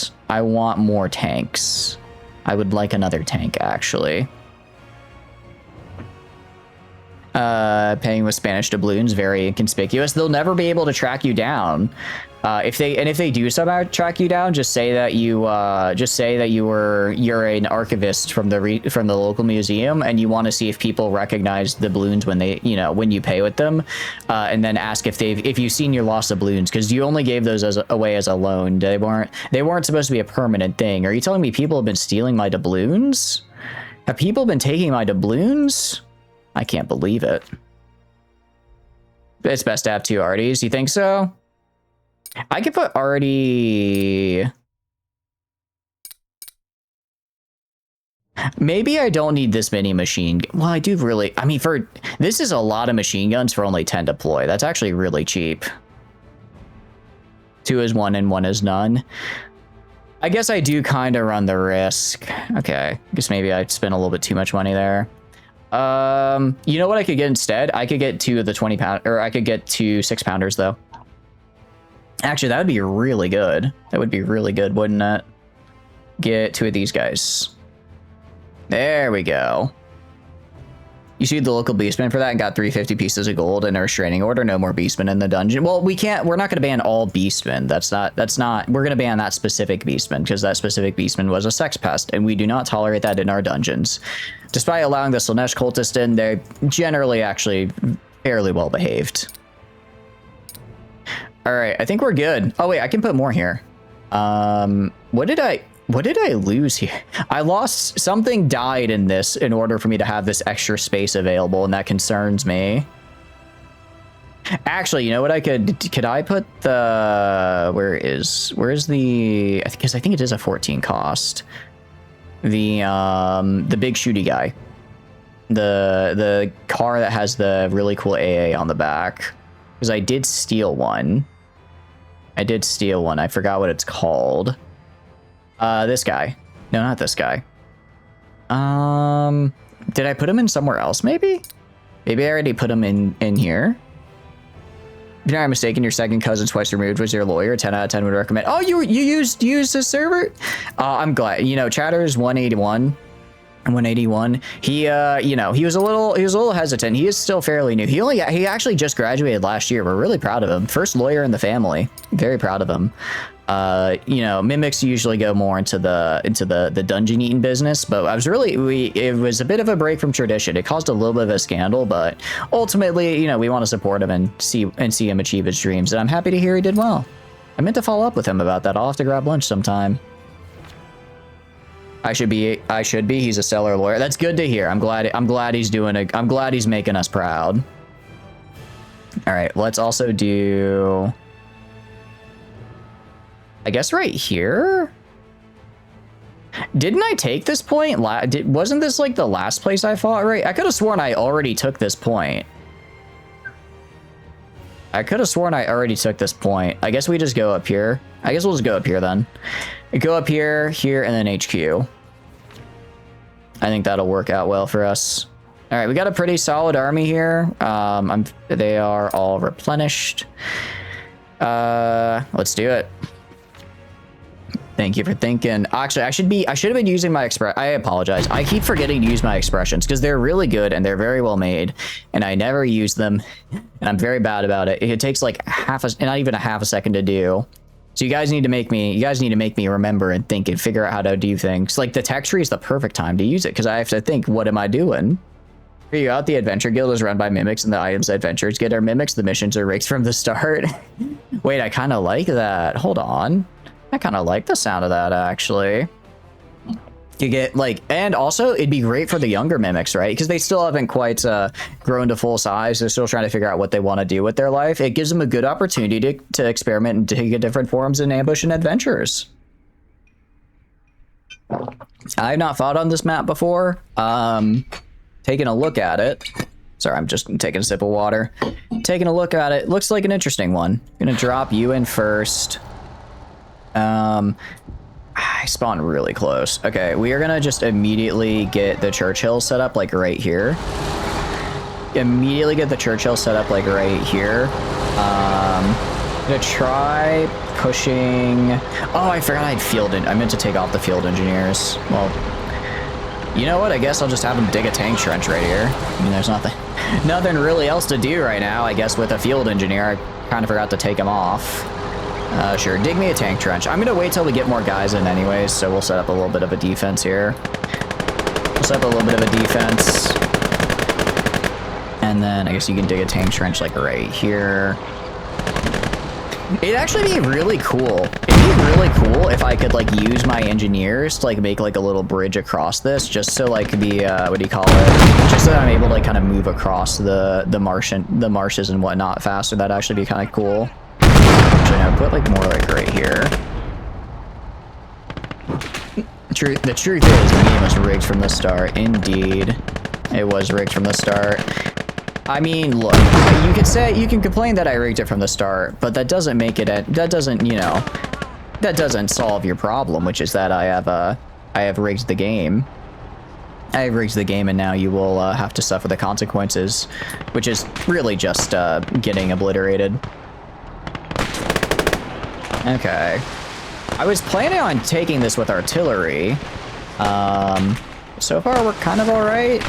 more tanks. I would like another tank actually. Paying with Spanish doubloons, very inconspicuous. They'll never be able to track you down. If they do somehow track you down, just say that you're an archivist from the local museum, and you want to see if people recognize the balloons when when you pay with them, and then ask if you've seen your loss of balloons, because you only gave those away as a loan. They weren't supposed to be a permanent thing. Are you telling me people have been stealing my doubloons? Have people been taking my doubloons? I can't believe it. It's best to have 2 arties. You think so? I could put arty. Maybe I don't need this many machine. Well, I do really. I mean, this is a lot of machine guns for only 10 deploy. That's actually really cheap. 2 is 1 and 1 is none. I guess I do kind of run the risk. Okay, I guess maybe I spent a little bit too much money there. You know what I could get instead? I could get 2 of the 20 pound, or I could get 2 6-pounders though. Actually, that would be really good. That would be really good, wouldn't it? Get 2 of these guys. There we go. You sued the local beastman for that and got 350 pieces of gold and a restraining order. No more beastmen in the dungeon. Well, we're not going to ban all beastmen. That's not, we're going to ban that specific beastman because that specific beastman was a sex pest and we do not tolerate that in our dungeons. Despite allowing the Slanesh cultist in, they're generally actually fairly well behaved. All right, I think we're good. Oh wait, I can put more here. What did I lose here? I lost, something died in this in order for me to have this extra space available, and that concerns me. Actually, you know what I could I put the, where's the, because I think it is a 14 cost. The big shooty guy. The car that has the really cool AA on the back. Because I did steal one. I forgot what it's called. This guy. No, not this guy. Did I put him in somewhere else, maybe? Maybe I already put him in here. If you're not mistaken, your second cousin twice removed was your lawyer. 10 out of 10 would recommend. Oh, you used this server? I'm glad. You know, Chatter's 181. 181. He he was a little hesitant. He is still fairly new. He actually just graduated last year. We're really proud of him. First lawyer in the family. Very proud of him. You know, mimics usually go more into the dungeon eating business, but I was really it was a bit of a break from tradition. It caused a little bit of a scandal, but ultimately, you know, we want to support him and see him achieve his dreams, and I'm happy to hear he did well. I meant to follow up with him about that. I'll have to grab lunch sometime. I should be. He's a stellar lawyer. That's good to hear. I'm glad he's making us proud. All right, let's also do, I guess right here. Didn't I take this point? Wasn't this like the last place I fought, right? I could have sworn I already took this point. I could have sworn I already took this point. I guess we just go up here. I guess we'll just go up here then. Go up here, here, and then HQ. I think that'll work out well for us. All right, we got a pretty solid army here. They are all replenished. Let's do it. Thank you for thinking. Actually, I should have been using my I apologize. I keep forgetting to use my expressions because they're really good and they're very well made, and I never use them, and I'm very bad about it. It takes like not even a half a second to do. So you guys need to make me remember and think and figure out how to do things. Like the text tree is the perfect time to use it because I have to think, what am I doing? Here you go. The Adventure Guild is run by mimics, and the items adventurers get are mimics. The missions are rigs from the start. Wait, I kind of like that. Hold on. I kind of like the sound of that, actually. You get, like, and also, it'd be great for the younger mimics, right? Because they still haven't quite grown to full size. They're still trying to figure out what they want to do with their life. It gives them a good opportunity to experiment and to get different forms in ambush and adventures. I've not fought on this map before. Taking a look at it. Sorry, I'm just taking a sip of water. Taking a look at it. Looks like an interesting one. Gonna drop you in first. I spawned really close. Okay, we are gonna just immediately get the Churchill set up like right here. Immediately get the Churchill set up like right here. Gonna try pushing. Oh, I forgot I had I meant to take off the field engineers. Well, you know what? I guess I'll just have them dig a tank trench right here. I mean, there's nothing really else to do right now. I guess with a field engineer, I kind of forgot to take him off. Sure, dig me a tank trench. I'm gonna wait till we get more guys in anyways, so we'll set up a little bit of a defense here. We'll set up a little bit of a defense. And then I guess you can dig a tank trench like right here. It'd actually be really cool. It'd be really cool if I could like use my engineers to like make like a little bridge across this, just so like the what do you call it? Just so that I'm able to like kind of move across the marshes and whatnot faster. That'd actually be kind of cool. Actually, no, put like more like right here. The truth is, the game was rigged from the start. Indeed, it was rigged from the start. I mean, look, you can complain that I rigged it from the start, but that doesn't make it. That doesn't solve your problem, which is that I have rigged the game. I have rigged the game, and now you will have to suffer the consequences, which is really just getting obliterated. Okay. I was planning on taking this with artillery. So far, we're kind of all right.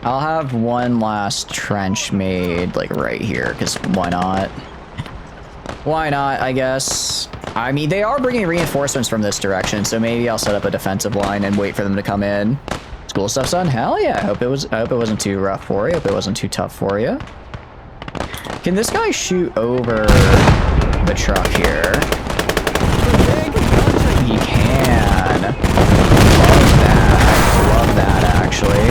I'll have one last trench made, like, right here, because why not? Why not, I guess? I mean, they are bringing reinforcements from this direction, so maybe I'll set up a defensive line and wait for them to come in. School stuff, son? Hell yeah. I hope it wasn't too rough for you. I hope it wasn't too tough for you. Can this guy shoot over the truck here? He can. Love that, actually.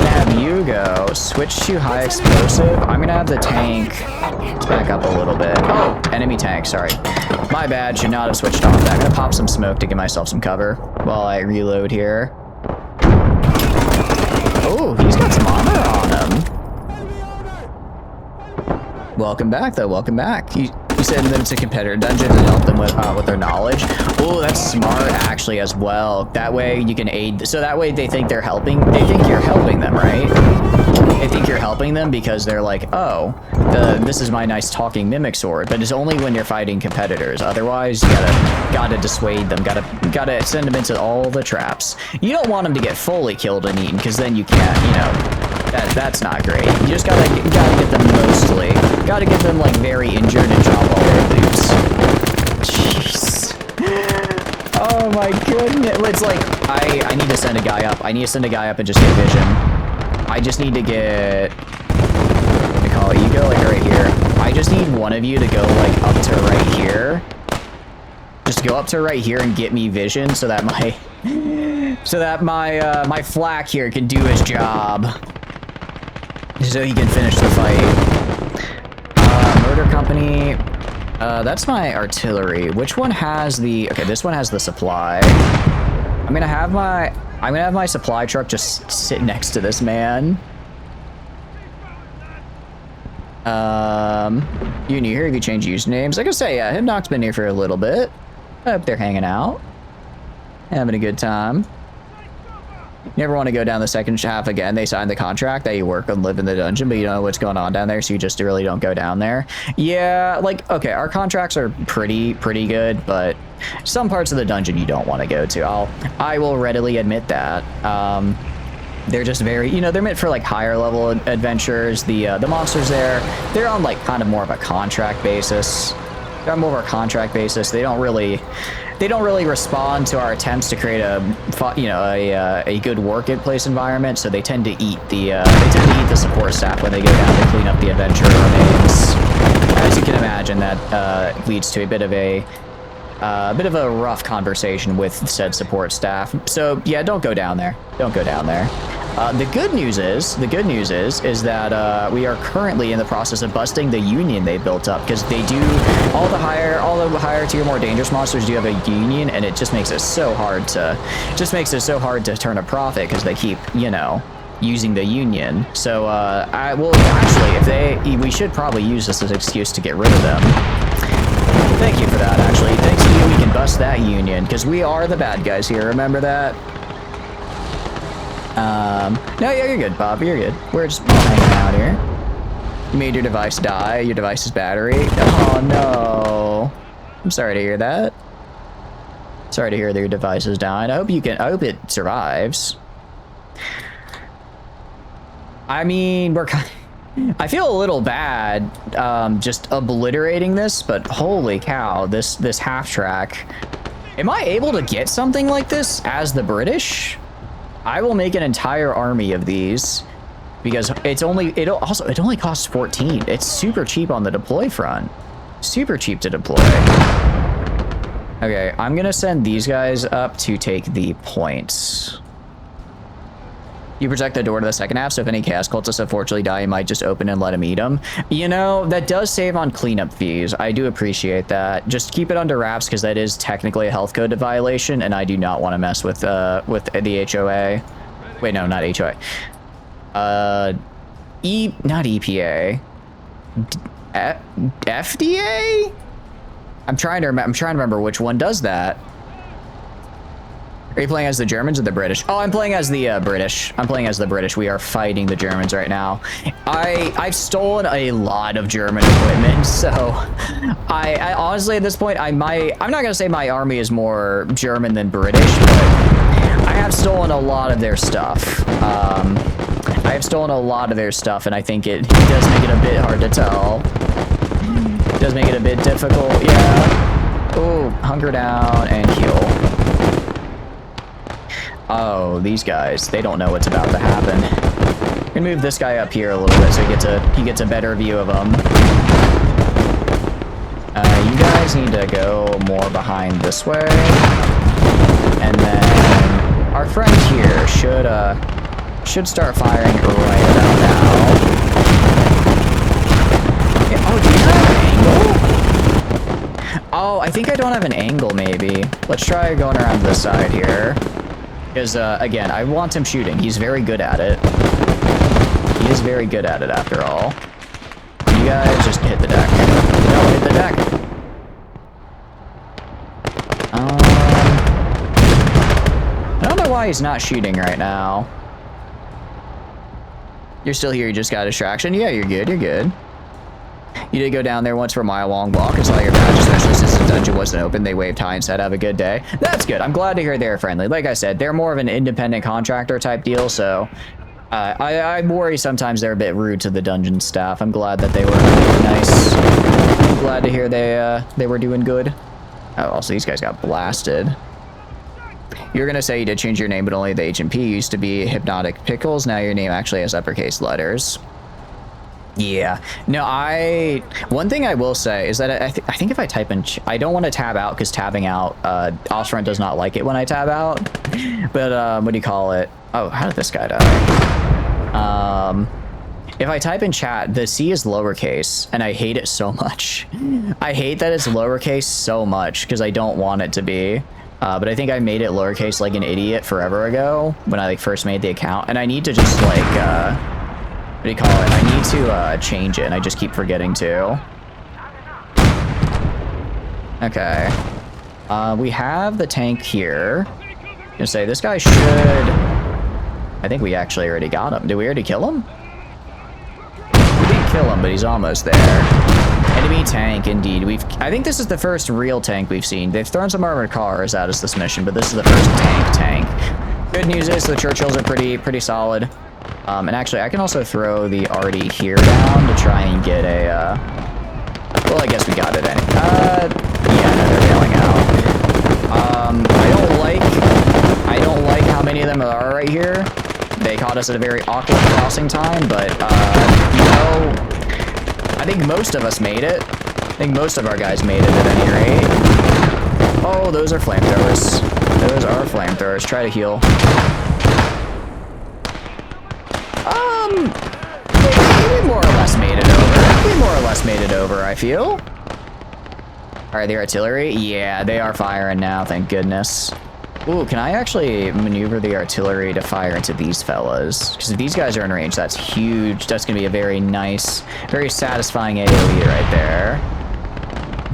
Have you go. Switch to high explosive. I'm gonna have the tank back up a little bit. Oh, enemy tank, sorry. My bad, should not have switched off that. I'm gonna pop some smoke to give myself some cover while I reload here. Oh, he's got some armor on him. Welcome back, though. Welcome back. You send them to competitor dungeons and help them with their knowledge. Oh, that's smart, actually, as well. That way you can aid. So that way they think they're helping. They think you're helping them, right? They think you're helping them because they're like, oh, this is my nice talking mimic sword. But it's only when you're fighting competitors. Otherwise, you gotta dissuade them. Gotta send them into all the traps. You don't want them to get fully killed and eaten, because then you can't, you know. That's not great. You just gotta get them mostly. Gotta get them like very injured and drop all their loops. Jeez. Oh my goodness. It's like I need to send a guy up. I need to send a guy up and just get vision. I just need to get. What do you call it? You go like right here. I just need one of you to go like up to right here. Just go up to right here and get me vision so that my my flak here can do his job. So he can finish the fight. Motor company. That's my artillery. Which one has the? Okay, this one has the supply. I'm gonna have my supply truck just sit next to this man. You new here? If you change usernames, like I say, yeah, Himnock's been here for a little bit. I hope they're hanging out, having a good time. You never want to go down the second half again. They signed the contract that you work and live in the dungeon, but you don't know what's going on down there, so you just really don't go down there. Yeah, like, okay, our contracts are pretty good, but some parts of the dungeon you don't want to go to. I will readily admit that. They're just very, you know, they're meant for like higher level adventures. The monsters there, they're on like kind of more of a contract basis. They're on more of a contract basis. They don't really respond to our attempts to create a good workplace environment. So they tend to eat the support staff when they go down to clean up the adventure remains. As you can imagine, that leads to a bit of a rough conversation with said support staff. So yeah, don't go down there. Don't go down there. The good news is that we are currently in the process of busting the union they built up, because they do all the higher tier, more dangerous monsters do have a union, and it just makes it so hard to turn a profit because they keep, you know, using the union. So we should probably use this as an excuse to get rid of them. Thank you for that, actually. Thanks to you, we can bust that union, because we are the bad guys here, remember that? No, yeah, you're good, Bob, you're good. We're just all hanging out here. You made your device die, your device's battery. Oh, no. I'm sorry to hear that. Sorry to hear that your device is dying. I hope it survives. I mean, I feel a little bad just obliterating this, but holy cow, this half track. Am I able to get something like this as the British? I will make an entire army of these, because it only costs 14. It's super cheap on the deploy front. Super cheap to deploy. Okay, I'm gonna send these guys up to take the points. You protect the door to the second half, so if any chaos cultists unfortunately die, you might just open and let them eat them. You know, that does save on cleanup fees. I do appreciate that. Just keep it under wraps, because that is technically a health code violation, and I do not want to mess with the HOA. Wait, no, not HOA. Not EPA. FDA? I'm trying to remember which one does that. Are you playing as the Germans or the British? Oh, I'm playing as the British. I'm playing as the British. We are fighting the Germans right now. I've stolen a lot of German equipment, so I honestly at this point I'm not gonna say my army is more German than British, but I have stolen a lot of their stuff. I have stolen a lot of their stuff, and I think it does make it a bit hard to tell. It does make it a bit difficult. Yeah. Oh, hunker down and heal. Oh, these guys, they don't know what's about to happen. I'm gonna move this guy up here a little bit so he gets a better view of them. You guys need to go more behind this way. And then our friend here should start firing right about now. Yeah, oh, do you have an angle? Oh, I think I don't have an angle, maybe. Let's try going around to the side here. Because, again, I want him shooting. He's very good at it. He is very good at it, after all. You guys just hit the deck. No, hit the deck. I don't know why he's not shooting right now. You're still here, you just got a distraction? Yeah, you're good, you're good. You did go down there once for a mile-long walk and saw your badge, especially since the dungeon wasn't open. They waved hi and said, have a good day. That's good. I'm glad to hear they're friendly. Like I said, they're more of an independent contractor type deal, so I worry sometimes they're a bit rude to the dungeon staff. I'm glad that they were nice. I'm glad to hear they were doing good. Oh, also these guys got blasted. You're gonna say you did change your name, but only the H and P used to be Hypnotic Pickles. Now your name actually has uppercase letters. Yeah. No, one thing I will say is that I think if I type in, I don't want to tab out because tabbing out, Osfront does not like it when I tab out. But what do you call it? Oh, how did this guy die? If I type in chat, the C is lowercase, and I hate it so much. I hate that it's lowercase so much because I don't want it to be. But I think I made it lowercase like an idiot forever ago when I like first made the account, and I need to just like what do you call it? I need to change it, and I just keep forgetting to. Okay. We have the tank here. I'm gonna say this guy should. I think we actually already got him. Did we already kill him? We didn't kill him, but he's almost there. Enemy tank, indeed. I think this is the first real tank we've seen. They've thrown some armored cars at us this mission, but this is the first tank. Good news is the Churchills are pretty solid. And actually, I can also throw the arty here down to try and get a. Well, I guess we got it anyway. Yeah, no, they're bailing out. I don't like how many of them are right here. They caught us at a very awkward crossing time, but you know, I think most of us made it. I think most of our guys made it at any rate. Oh, those are flamethrowers. Those are flamethrowers. Try to heal. We more or less made it over. We more or less made it over, I feel. All right, the artillery. Yeah, they are firing now, thank goodness. Ooh, can I actually maneuver the artillery to fire into these fellas? Because if these guys are in range, that's huge. That's going to be a very nice, very satisfying AoE right there.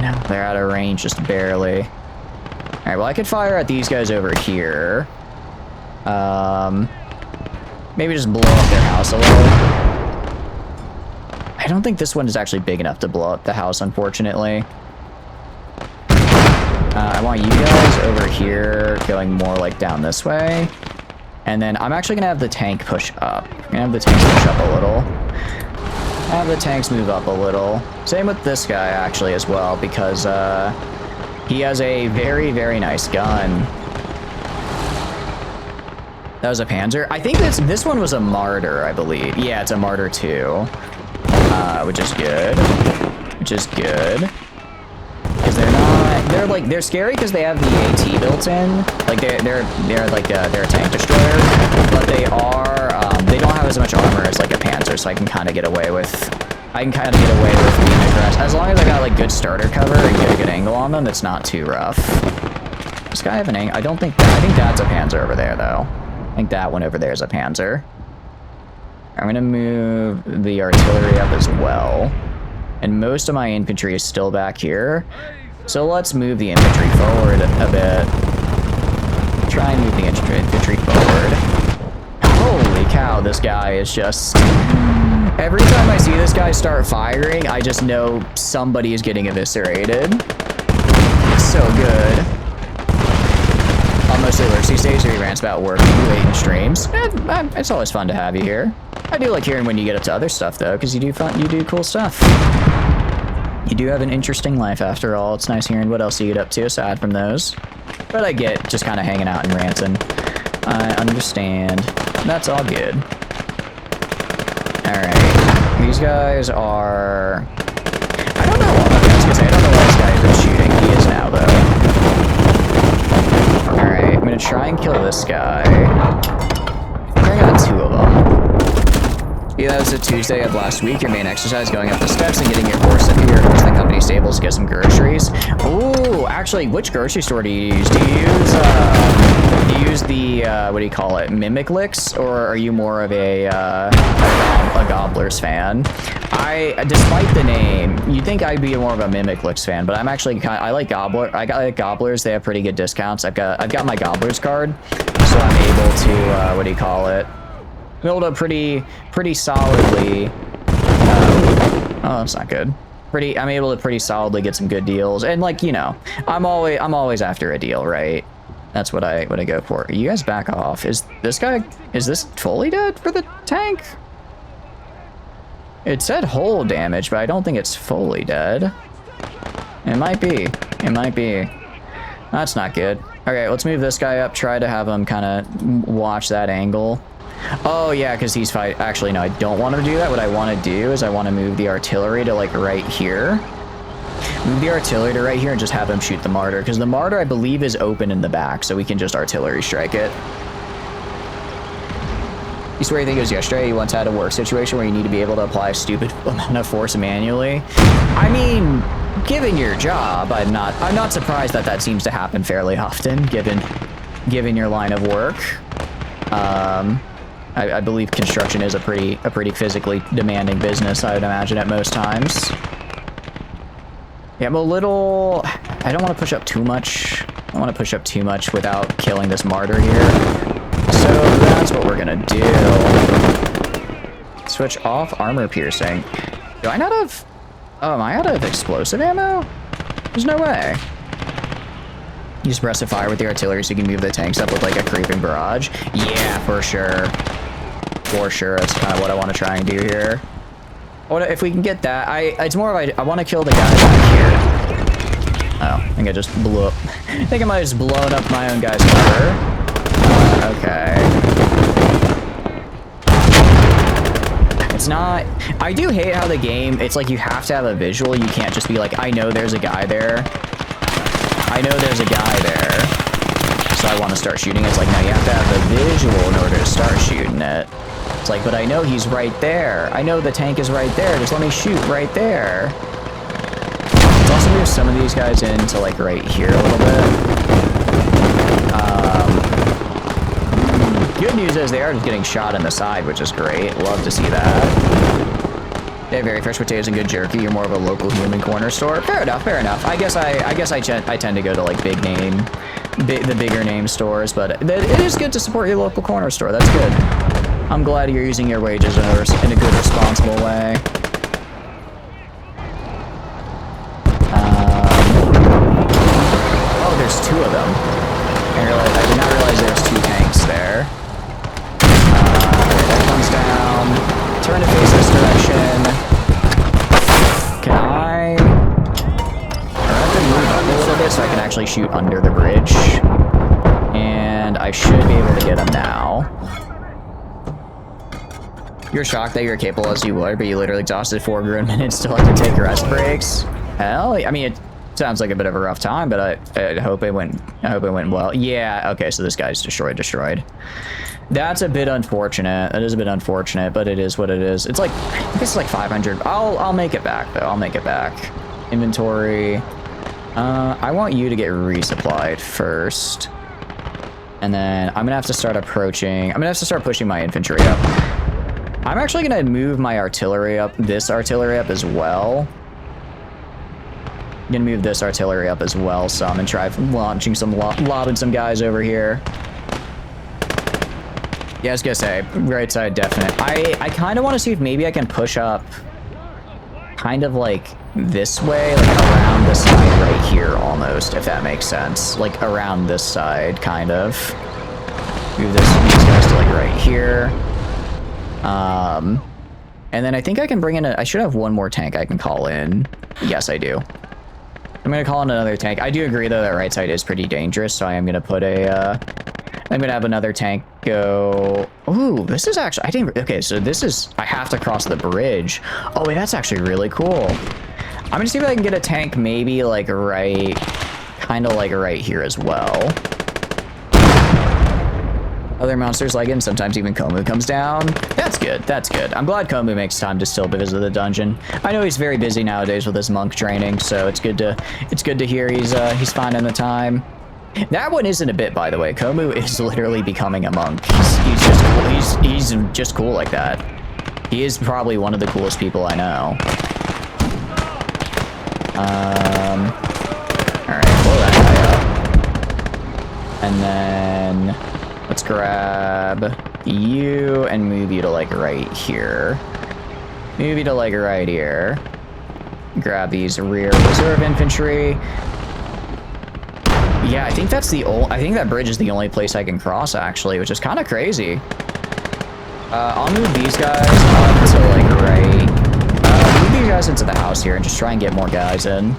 No, they're out of range just barely. All right, well, I could fire at these guys over here. Maybe just blow up their house a little. I don't think this one is actually big enough to blow up the house, unfortunately. I want you guys over here going more like down this way. And then I'm actually going to have the tank push up. I'm going to have the tanks push up a little. Have the tanks move up a little. Same with this guy actually as well, because he has a very nice gun. That was a Panzer. I think this one was a Martyr, I believe. Yeah, it's a Martyr 2. Which is good. Which is good. Because they're scary because they have the AT built in. Like they're a tank destroyer, but they don't have as much armor as like a Panzer, so I can kind of get away with being aggressive. As long as I got like good starter cover and get a good angle on them, it's not too rough. This guy have an angle? I think that's a Panzer over there though. I think that one over there is a Panzer. I'm gonna move the artillery up as well. And most of my infantry is still back here. So let's move the infantry forward a bit. Try and move the infantry forward. Holy cow, this guy is just... Every time I see this guy start firing, I just know somebody is getting eviscerated. It's so good. Mostly Lurksy stays or he rants about work late in streams. It's always fun to have you here. I do like hearing when you get up to other stuff though, because you do cool stuff. You do have an interesting life after all. It's nice hearing what else you get up to aside from those. But I get just kind of hanging out and ranting. I understand. That's all good. Alright. These guys are... I don't know what I was gonna say. I don't know why this guy has been shooting. He is now though. Alright, I'm gonna try and kill this guy. I think I got 2 of them. Yeah, that was a Tuesday of last week. Your main exercise, going up the steps and getting your horse up here to the company stables to get some groceries. Ooh, actually, which grocery store do you use? Do you use the, what do you call it, Mimic Licks? Or are you more of a Gobblers fan? Despite the name, you'd think I'd be more of a Mimic Licks fan, but I'm actually I like Gobblers. They have pretty good discounts. I've got my Gobblers card, so I'm able to, what do you call it? I'm able to pretty solidly, oh, that's not good. I'm able to pretty solidly get some good deals, and like, you know, I'm always after a deal, right? That's what I go for. You guys back off. Is this fully dead for the tank? It said hull damage, but I don't think it's fully dead. It might be. It might be. That's not good. Okay, let's move this guy up. Try to have him kind of watch that angle. Oh, yeah, because he's fight. Actually, no, I don't want to do that. What I want to do is I want to move the artillery to, like, right here. Move the artillery to right here and just have him shoot the martyr. Because the martyr, I believe, is open in the back, so we can just artillery strike it. You swear you think it was yesterday? You once had a work situation where you need to be able to apply a stupid amount of force manually? I mean, given your job, I'm not surprised that that seems to happen fairly often, given your line of work. I believe construction is a pretty physically demanding business, I would imagine, at most times. Yeah, I'm a little... I don't want to push up too much. I don't want to push up too much without killing this martyr here. So that's what we're gonna do. Switch off armor piercing. Do I not have... Oh, am I out of explosive ammo? There's no way. You suppress the fire with the artillery so you can move the tanks up with like a creeping barrage. Yeah, for sure. For sure, that's kind of what I want to try and do here. If we can get that, it's more of I want to kill the guy back here. Oh, I think I just blew up. I think I might have just blown up my own guy's cover. Okay. It's not... I do hate how the game... It's like you have to have a visual. You can't just be like, I know there's a guy there. I know there's a guy there. So I want to start shooting. It's like, no, you have to have a visual in order to start shooting it. It's like, but I know he's right there. I know the tank is right there. Just let me shoot right there. Let's also move some of these guys into like right here a little bit. Good news is they are just getting shot in the side, which is great. Love to see that. They have very fresh potatoes and good jerky. You're more of a local human corner store. Fair enough, fair enough. I guess I tend to go to like the bigger name stores, but it is good to support your local corner store. That's good. I'm glad you're using your wages in a good, responsible way. Oh, there's two of them. I did not realize there's two tanks there. That comes down. Turn to face this direction. Can I have to move up a little bit so I can actually shoot under the bridge? And I should be able to get him now. You're shocked that you're capable as you were, but you literally exhausted 4 good minutes still have to take rest breaks. Hell, I mean, it sounds like a bit of a rough time, but I hope it went well. Yeah, okay, so this guy's destroyed. That's a bit unfortunate. That is a bit unfortunate, but it is what it is. It's like, I guess it's like 500. I'll make it back though. I'll make it back. Inventory. I want you to get resupplied first. And then I'm gonna have to start approaching. I'm gonna have to start pushing my infantry up. I'm actually gonna move my artillery up, this artillery up as well. I'm gonna move this artillery up as well some and try launching some, lobbing some guys over here. Yeah, I was gonna say, right side definite. I kind of want to see if maybe I can push up kind of like this way, like around the side right here almost, if that makes sense. Like around this side, kind of. Move these guys to like right here. And then I think I can bring in I should have one more tank I can call in. Yes, I do. I'm gonna call in another tank. I do agree though that right side is pretty dangerous, so I am gonna put I'm gonna have another tank go. Ooh, this is actually, okay, so this is, I have to cross the bridge. Oh wait, that's actually really cool. I'm gonna see if I can get a tank maybe like right, kind of like right here as well. Other monsters like it, and sometimes even Komu comes down. That's good, that's good. I'm glad Komu makes time to still visit the dungeon. I know he's very busy nowadays with his monk training, so it's good to hear he's finding the time. That one isn't a bit, by the way. Komu is literally becoming a monk. He's just cool. He's just cool like that. He is probably one of the coolest people I know. Alright, blow that guy up. And then let's grab you and move you to like right here. Move you to like right here. Grab these rear reserve infantry. Yeah, I think that's I think that bridge is the only place I can cross, actually, which is kind of crazy. I'll move these guys up to, like, right. Move these guys into the house here and just try and get more guys in.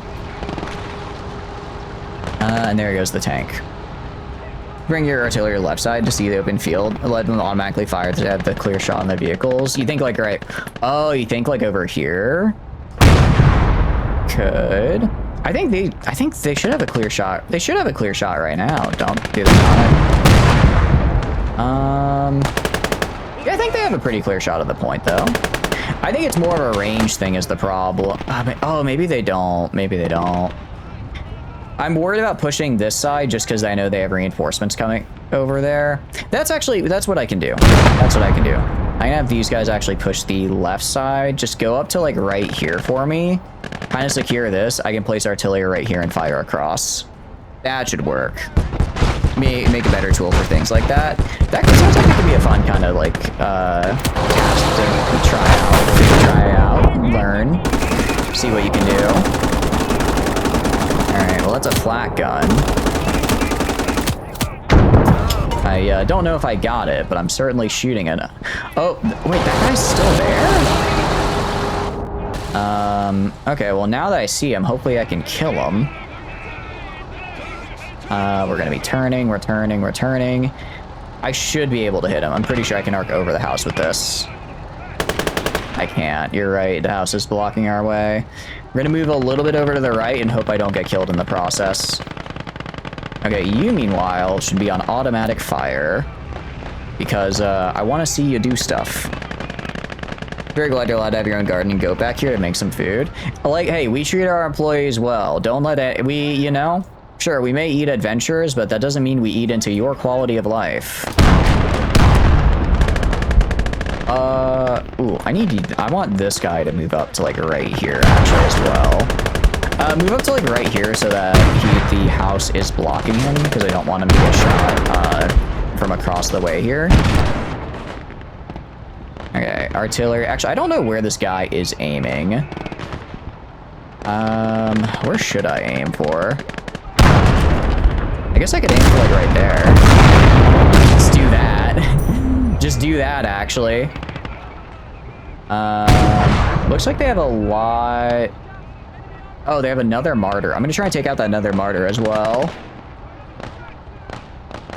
And there goes the tank. Bring your artillery left side to see the open field. Let them automatically fire to have the clear shot on the vehicles. You think, like, right... Oh, you think, like, over here? Could... I think they should have a clear shot. They should have a clear shot right now. Don't do that. Yeah, I think they have a pretty clear shot of the point, though. I think it's more of a range thing is the problem. Oh, maybe they don't. Maybe they don't. I'm worried about pushing this side just because I know they have reinforcements coming over there. That's what I can do. That's what I can do. I can have these guys actually push the left side. Just go up to, like, right here for me. Kind of secure this. I can place artillery right here and fire across. That should work. Make a better tool for things like that. That sounds like it could be a fun kind of, like, task to try out, learn, see what you can do. Alright, well, that's a flat gun. I don't know if I got it, but I'm certainly shooting it. Oh, wait, that guy's still there? Okay, well, now that I see him, hopefully I can kill him. We're gonna be turning, we're turning. I should be able to hit him. I'm pretty sure I can arc over the house with this. I can't, you're right, the house is blocking our way. We're gonna move a little bit over to the right and hope I don't get killed in the process. Okay, you, meanwhile, should be on automatic fire. Because, I want to see you do stuff. Very glad you're allowed to have your own garden and go back here to make some food. Like, hey, we treat our employees well. Don't let it... you know? Sure, we may eat adventurers, but that doesn't mean we eat into your quality of life. Ooh, I want this guy to move up to, like, right here, actually, as well. Move up to, like, right here so that the house is blocking him, because I don't want him to get shot, from across the way here. Okay, artillery. Actually, I don't know where this guy is aiming. Where should I aim for? I guess I could aim for, like, right there. Let's do that. Just do that, actually. Looks like they have a lot... Oh, they have another martyr. I'm gonna try and take out that another martyr as well.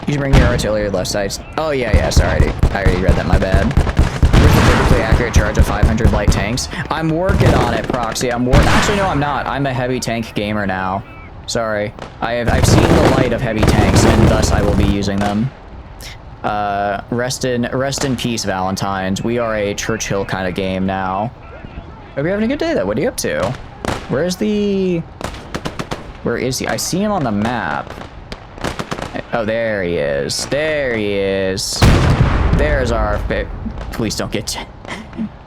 You should bring your artillery left side. Oh, yeah, sorry. I already read that, my bad. Where's the perfectly accurate charge of 500 light tanks? I'm working on it, Proxy. Actually, no, I'm not. I'm a heavy tank gamer now. Sorry. I've seen the light of heavy tanks, and thus I will be using them. Rest in peace, Valentines. We are a Churchill kind of game now. Hope you're having a good day, though. What are you up to? Where is he? I see him on the map. Oh, there he is. There he is. There's our... Please don't get...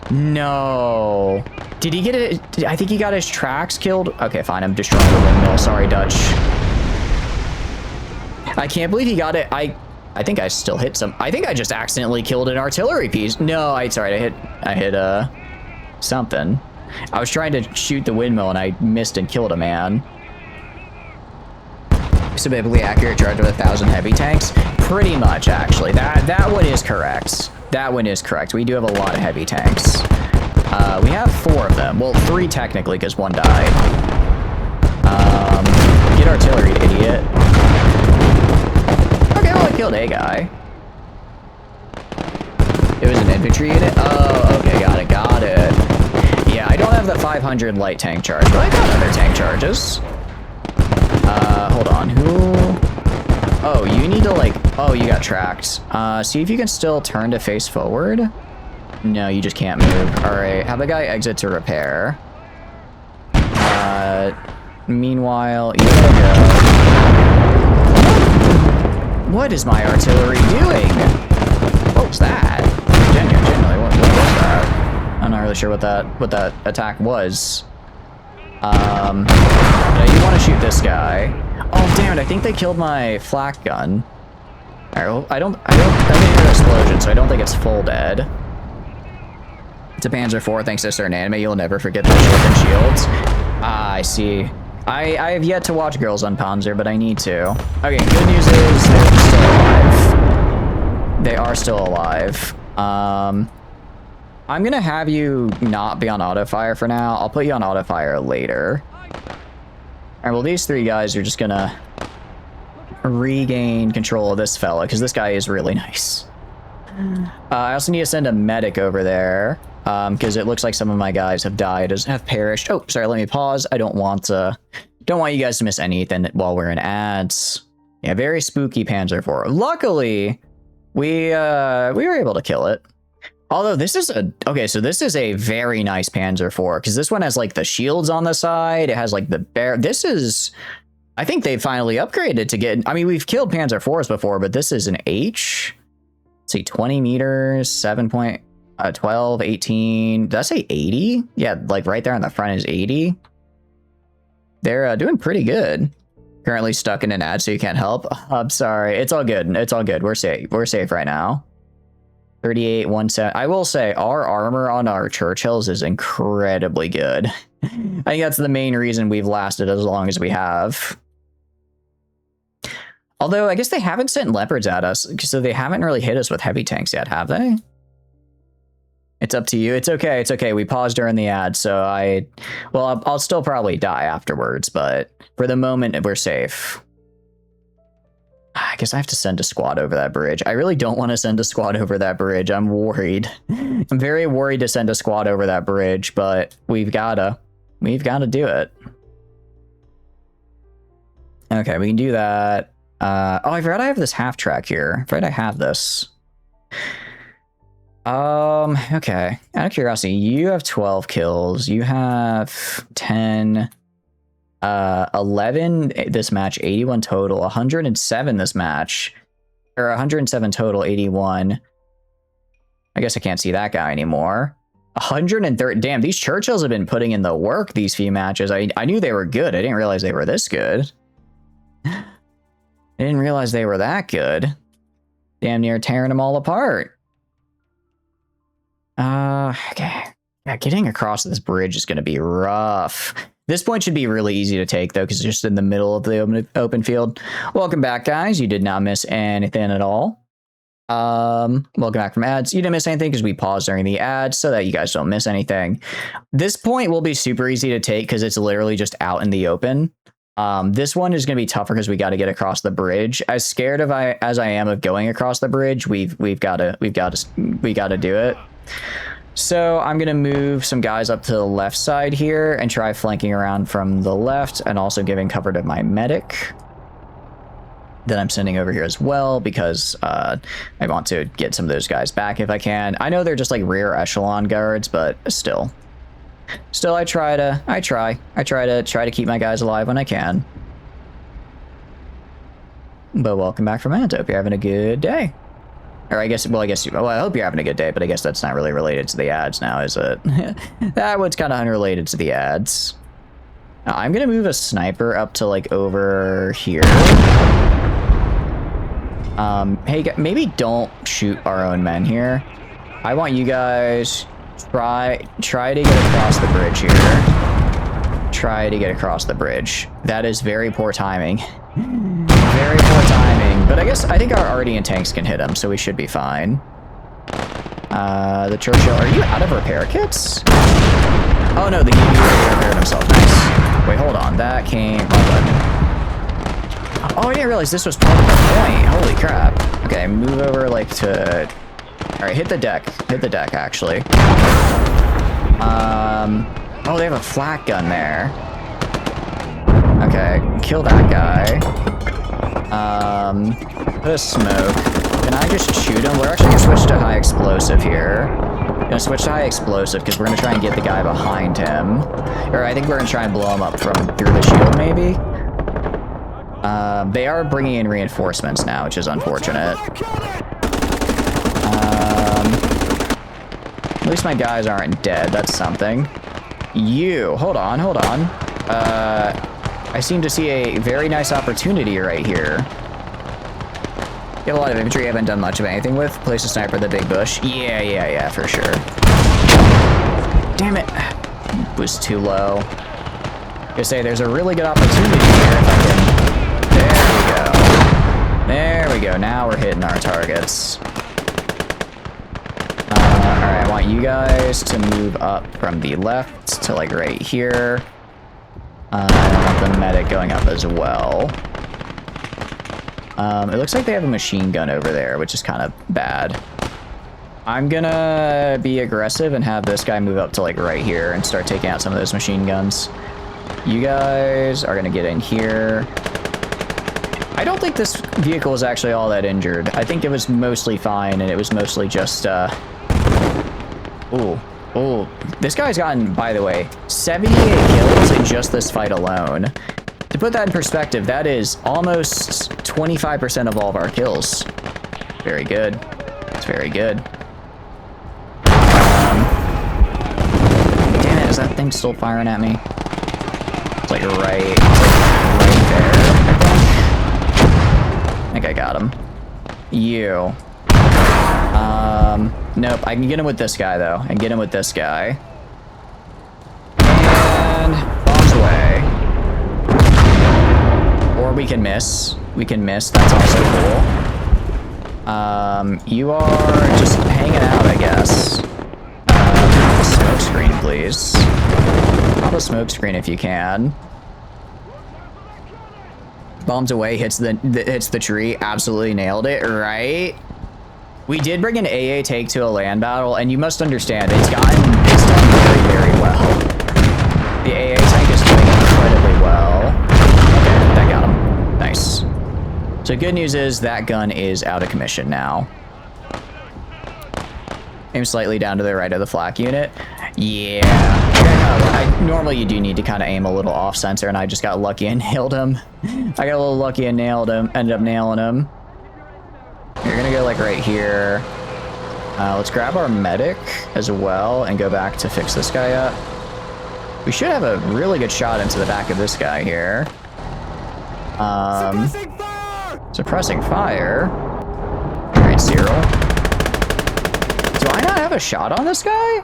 No. Did he get it? I think he got his tracks killed. Okay, fine. I'm destroying the windmill. Sorry, Dutch. I can't believe he got it. I think I still hit some... I think I just accidentally killed an artillery piece. No, sorry. I hit something. I was trying to shoot the windmill and I missed and killed a man. So biblically accurate charge of 1,000 heavy tanks? Pretty much, actually. That one is correct. That one is correct. We do have a lot of heavy tanks. We have 4 of them. Well, 3 technically, because 1 died. Get artillery, idiot. Okay, well, I killed a guy. It was an infantry unit? Oh, okay, got it. Yeah, I don't have the 500 light tank charge, but I got other tank charges. Hold on, who... Oh, you need to, like... Oh, you got tracked. See if you can still turn to face forward. No, you just can't move. Alright, have the guy exit to repair. Meanwhile, you gotta go. What is my artillery doing? What was that? Genuinely, what was that? I'm not really sure what that attack was. But I do want to shoot this guy. Oh, damn it, I think they killed my flak gun. Alright, well, I didn't hear an explosion, so I don't think it's full dead. It's a Panzer IV, thanks to a certain anime, you'll never forget the shield and shields. Ah, I see. I have yet to watch Girls on Panzer, but I need to. Okay, good news is they're still alive. They are still alive. I'm gonna have you not be on auto fire for now. I'll put you on auto fire later. Alright, well, these three guys are just gonna regain control of this fella, because this guy is really nice. I also need to send a medic over there, because it looks like some of my guys have died, have perished. Oh, sorry, let me pause. I don't want you guys to miss anything while we're in ads. Yeah, very spooky Panzer IV. Luckily, we were able to kill it. Although this is this is a very nice Panzer IV, because this one has like the shields on the side. It has like the bear. This is, I think they finally upgraded to get, I mean, we've killed Panzer IVs before, but this is an H. Let's see, 20 meters, 7.12, 18. Did I say 80? Yeah, like right there on the front is 80. They're doing pretty good. Currently stuck in an ad, so you can't help. I'm sorry. It's all good. It's all good. We're safe. We're safe right now. 38, 17. I will say our armor on our Churchills is incredibly good. I think that's the main reason we've lasted as long as we have. Although I guess they haven't sent Leopards at us, so they haven't really hit us with heavy tanks yet, have they? It's up to you. It's okay. It's okay. We paused during the ad, so I'll still probably die afterwards, but for the moment, we're safe. I guess I have to send a squad over that bridge. I really don't want to send a squad over that bridge. I'm worried. I'm very worried to send a squad over that bridge, but we've gotta do it. Okay, we can do that. Oh, I forgot I have this half track here. I forgot I have this. Okay. Out of curiosity, you have 12 kills. You have 10. 11 this match, 81 total, 107 this match, or 107 total, 81. I guess I can't see that guy anymore. 130. Damn, these Churchills have been putting in the work these few matches. I knew they were good. I didn't realize they were this good. I didn't realize they were that good. Damn near tearing them all apart. Okay. Yeah, getting across this bridge is going to be rough. This point should be really easy to take, though, because it's just in the middle of the open field. Welcome back, guys. You did not miss anything at all. Welcome back from ads. You didn't miss anything because we paused during the ads so that you guys don't miss anything. This point will be super easy to take because it's literally just out in the open. This one is going to be tougher because we got to get across the bridge. As scared as I am of going across the bridge, we've got to do it. So I'm going to move some guys up to the left side here and try flanking around from the left and also giving cover to my medic that I'm sending over here as well because I want to get some of those guys back if I can. I know they're just like rear echelon guards, but still I try to keep my guys alive when I can. But welcome back from ads. Hope you're having a good day. Or I hope you're having a good day, but I guess that's not really related to the ads now, is it? That one's kind of unrelated to the ads. Now, I'm going to move a sniper up to, like, over here. Hey, maybe don't shoot our own men here. I want you guys try to get across the bridge here. Try to get across the bridge. That is very poor timing. Very poor timing, but I think our Ardian tanks can hit him, so we should be fine. The Churchill, are you out of repair kits? Oh no, the Hebrew repaired himself. Nice. Wait, hold on. That came. Oh, I didn't realize this was part of the point. Holy crap. Okay, move over like to. All right, hit the deck. Hit the deck, actually. Oh, they have a flak gun there. Okay, kill that guy. Put a smoke. Can I just shoot him? We're actually gonna switch to high explosive here. Gonna switch to high explosive because we're gonna try and get the guy behind him. Or I think we're gonna try and blow him up from through the shield, maybe. They are bringing in reinforcements now, which is unfortunate. At least my guys aren't dead. That's something. Hold on. I seem to see a very nice opportunity right here. You have a lot of infantry I haven't done much of anything with. Place a sniper in the big bush. Yeah, for sure. Damn it. Was too low. You say there's a really good opportunity here if I can. There we go. Now we're hitting our targets. Alright, I want you guys to move up from the left to like right here. And I want the medic going up as well. It looks like they have a machine gun over there, which is kind of bad. I'm gonna be aggressive and have this guy move up to like right here and start taking out some of those machine guns. You guys are gonna get in here. I don't think this vehicle is actually all that injured. I think it was mostly fine, and it was mostly just, Ooh. This guy's gotten, by the way, 78 kills in just this fight alone. To put that in perspective, that is almost 25% of all of our kills. Very good. It's very good. Damn it, is that thing still firing at me? It's like right there, I think I got him. You. Nope, I can get him with this guy, though. I can get him with this guy. And bombs away. Or we can miss. We can miss. That's also cool. You are just hanging out, I guess. Smoke screen, please. Pop a smoke screen if you can. Bombs away, hits the tree. Absolutely nailed it, right? We did bring an AA tank to a land battle, and you must understand, it's done very, very well. The AA tank is doing incredibly well. Okay, that got him. Nice. So good news is that gun is out of commission now. Aim slightly down to the right of the flak unit. Yeah. Normally you do need to kind of aim a little off center, and I just got lucky and nailed him. I got a little lucky and nailed him. Ended up nailing him. You're gonna go like right here. Let's grab our medic as well and go back to fix this guy up. We should have a really good shot into the back of this guy here. Suppressing fire! Suppressing fire. All right, Cyril. Do I not have a shot on this guy?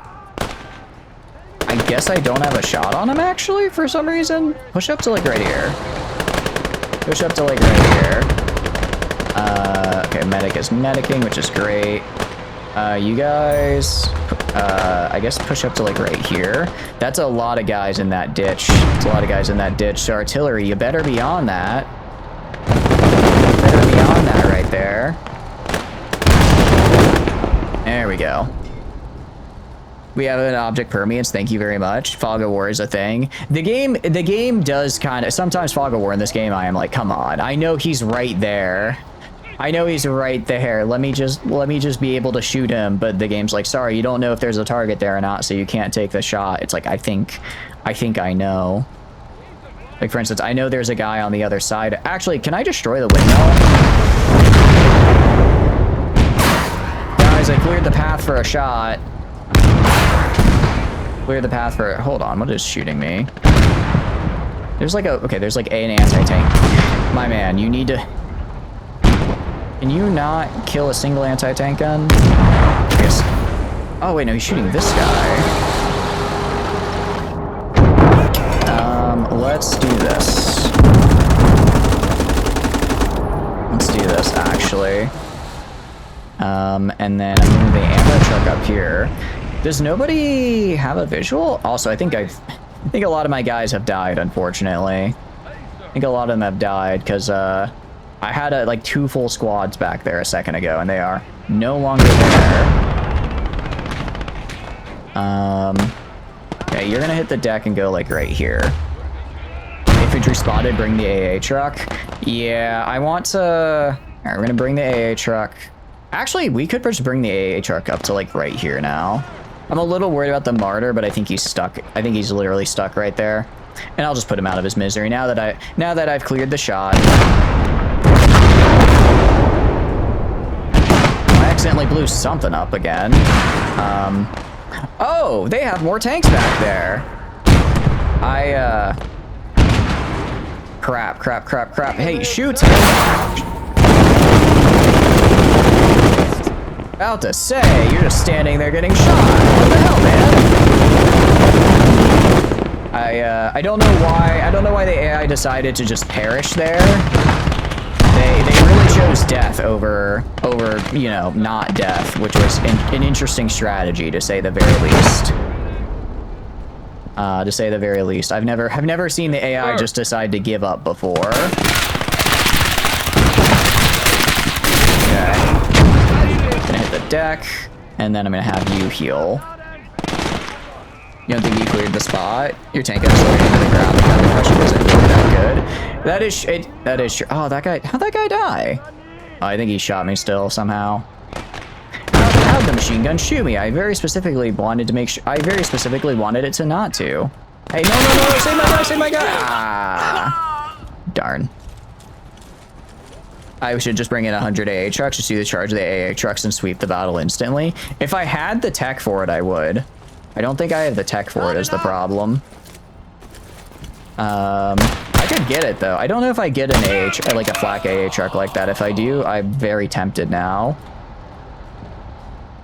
I guess I don't have a shot on him actually for some reason. Push up to like right here. Push up to like right here. Okay, medic is medicing, which is great. You guys, I guess push up to like right here. That's a lot of guys in that ditch. It's a lot of guys in that ditch. So artillery, you better be on that. Better be on that right there. There we go. We have an object permeance, thank you very much. Fog of War is a thing. The game does kind of, sometimes Fog of War in this game, I am like, come on, I know he's right there. I know he's right there. Let me just be able to shoot him, but the game's like, sorry, you don't know if there's a target there or not, so you can't take the shot. It's like, I think I know. Like, for instance, I know there's a guy on the other side. Actually, can I destroy the windmill? Guys, I cleared the path for a shot. Clear the path for, hold on, what is shooting me? There's like there's like an anti-tank. My man, you need to, can you not kill a single anti-tank gun? I guess, oh wait, no, he's shooting this guy. Let's do this. Let's do this, actually. And then I'm moving the ammo truck up here. Does nobody have a visual? Also, I think a lot of my guys have died, unfortunately. I think a lot of them have died because I had like 2 full squads back there a second ago, and they are no longer there. Okay, you're gonna hit the deck and go like right here. Infantry spotted, bring the AA truck. Yeah, I want to, all right, we're gonna bring the AA truck. Actually, we could just bring the AA truck up to like right here now. I'm a little worried about the martyr, but I think he's stuck. I think he's literally stuck right there. And I'll just put him out of his misery now that I've cleared the shot. I accidentally blew something up again. Oh, they have more tanks back there. Crap. Hey, shoot! About to say, you're just standing there getting shot. What the hell, man? I don't know why. I don't know why the AI decided to just perish there. They really chose death over you know, not death, which was an interesting strategy to say the very least. To say the very least, I've never seen the AI just decide to give up before. Okay, gonna hit the deck, and then I'm gonna have you heal. You don't think you cleared the spot? Your tank got slowed into the ground. The counter pressure wasn't really that good. That is true. Oh, that guy. How'd that guy die? Oh, I think he shot me still somehow. How'd the machine gun shoot me? I very specifically wanted to make sure. I very specifically wanted it to not to. Hey, no! Save my guy! Save my guy! Ah, darn. I should just bring in 100 AA trucks, just do the charge of the AA trucks and sweep the battle instantly. If I had the tech for it, I would. I don't think I have the tech for it is the problem. I could get it though. I don't know if I get an AH, like a flak AA truck like that. If I do, I'm very tempted now.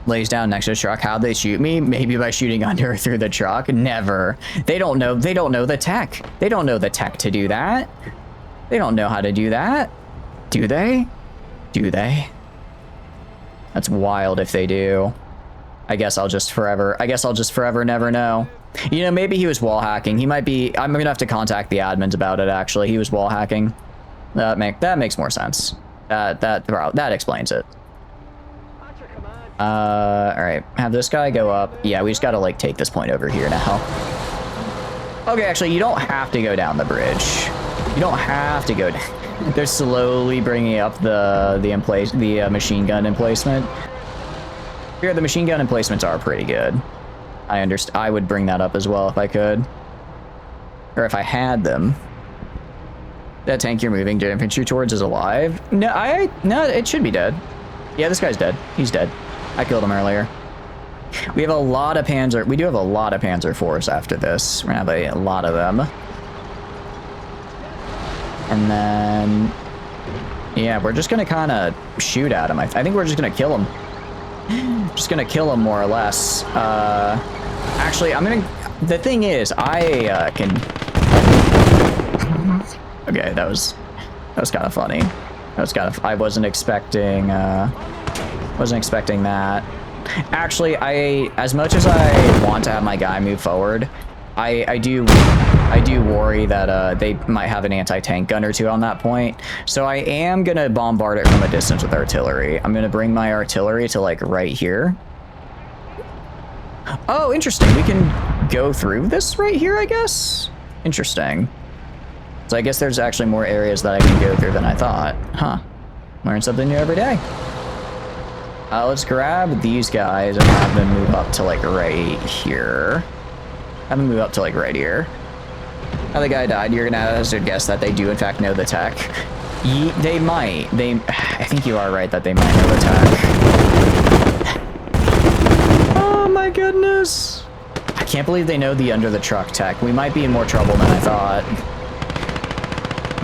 Lays down next to the truck. How'd they shoot me? Maybe by shooting under or through the truck. Never. They don't know the tech. They don't know the tech to do that. They don't know how to do that. Do they? Do they? That's wild if they do. I guess I'll just forever never know. You know, maybe he was wall hacking. He might be. I'm gonna have to contact the admins about it. Actually, he was wall hacking. That makes more sense. That explains it. All right, have this guy go up. Yeah, we just gotta like take this point over here now. Okay, actually, you don't have to go down the bridge. You don't have to go. They're slowly bringing up the machine gun emplacement. Here, the machine gun emplacements are pretty good. I understand. I would bring that up as well if I could, or if I had them. That tank you're moving to infantry towards is alive. No, it should be dead. Yeah, this guy's dead. He's dead. I killed him earlier. We have a lot of Panzer. We do have a lot of Panzer Force after this. We're gonna have a lot of them. And then, yeah, we're just gonna kind of shoot at him. I think we're just gonna kill him. Just gonna kill him more or less. Actually, the thing is, I can. Okay, that was kind of funny. That was kind of. I wasn't expecting that. Actually, as much as I want to have my guy move forward, I do worry that they might have an anti-tank gun or two on that point. So I am gonna bombard it from a distance with artillery. I'm gonna bring my artillery to like right here. Oh, interesting. We can go through this right here, I guess. Interesting. So I guess there's actually more areas that I can go through than I thought. Huh. Learn something new every day. Let's grab these guys and have them move up to like right here. Have them move up to like right here. How the guy died, you're gonna have to guess that they do in fact know the tech. They might. I think you are right that they might know the tech. Oh my goodness. I can't believe they know the under the truck tech. We might be in more trouble than I thought.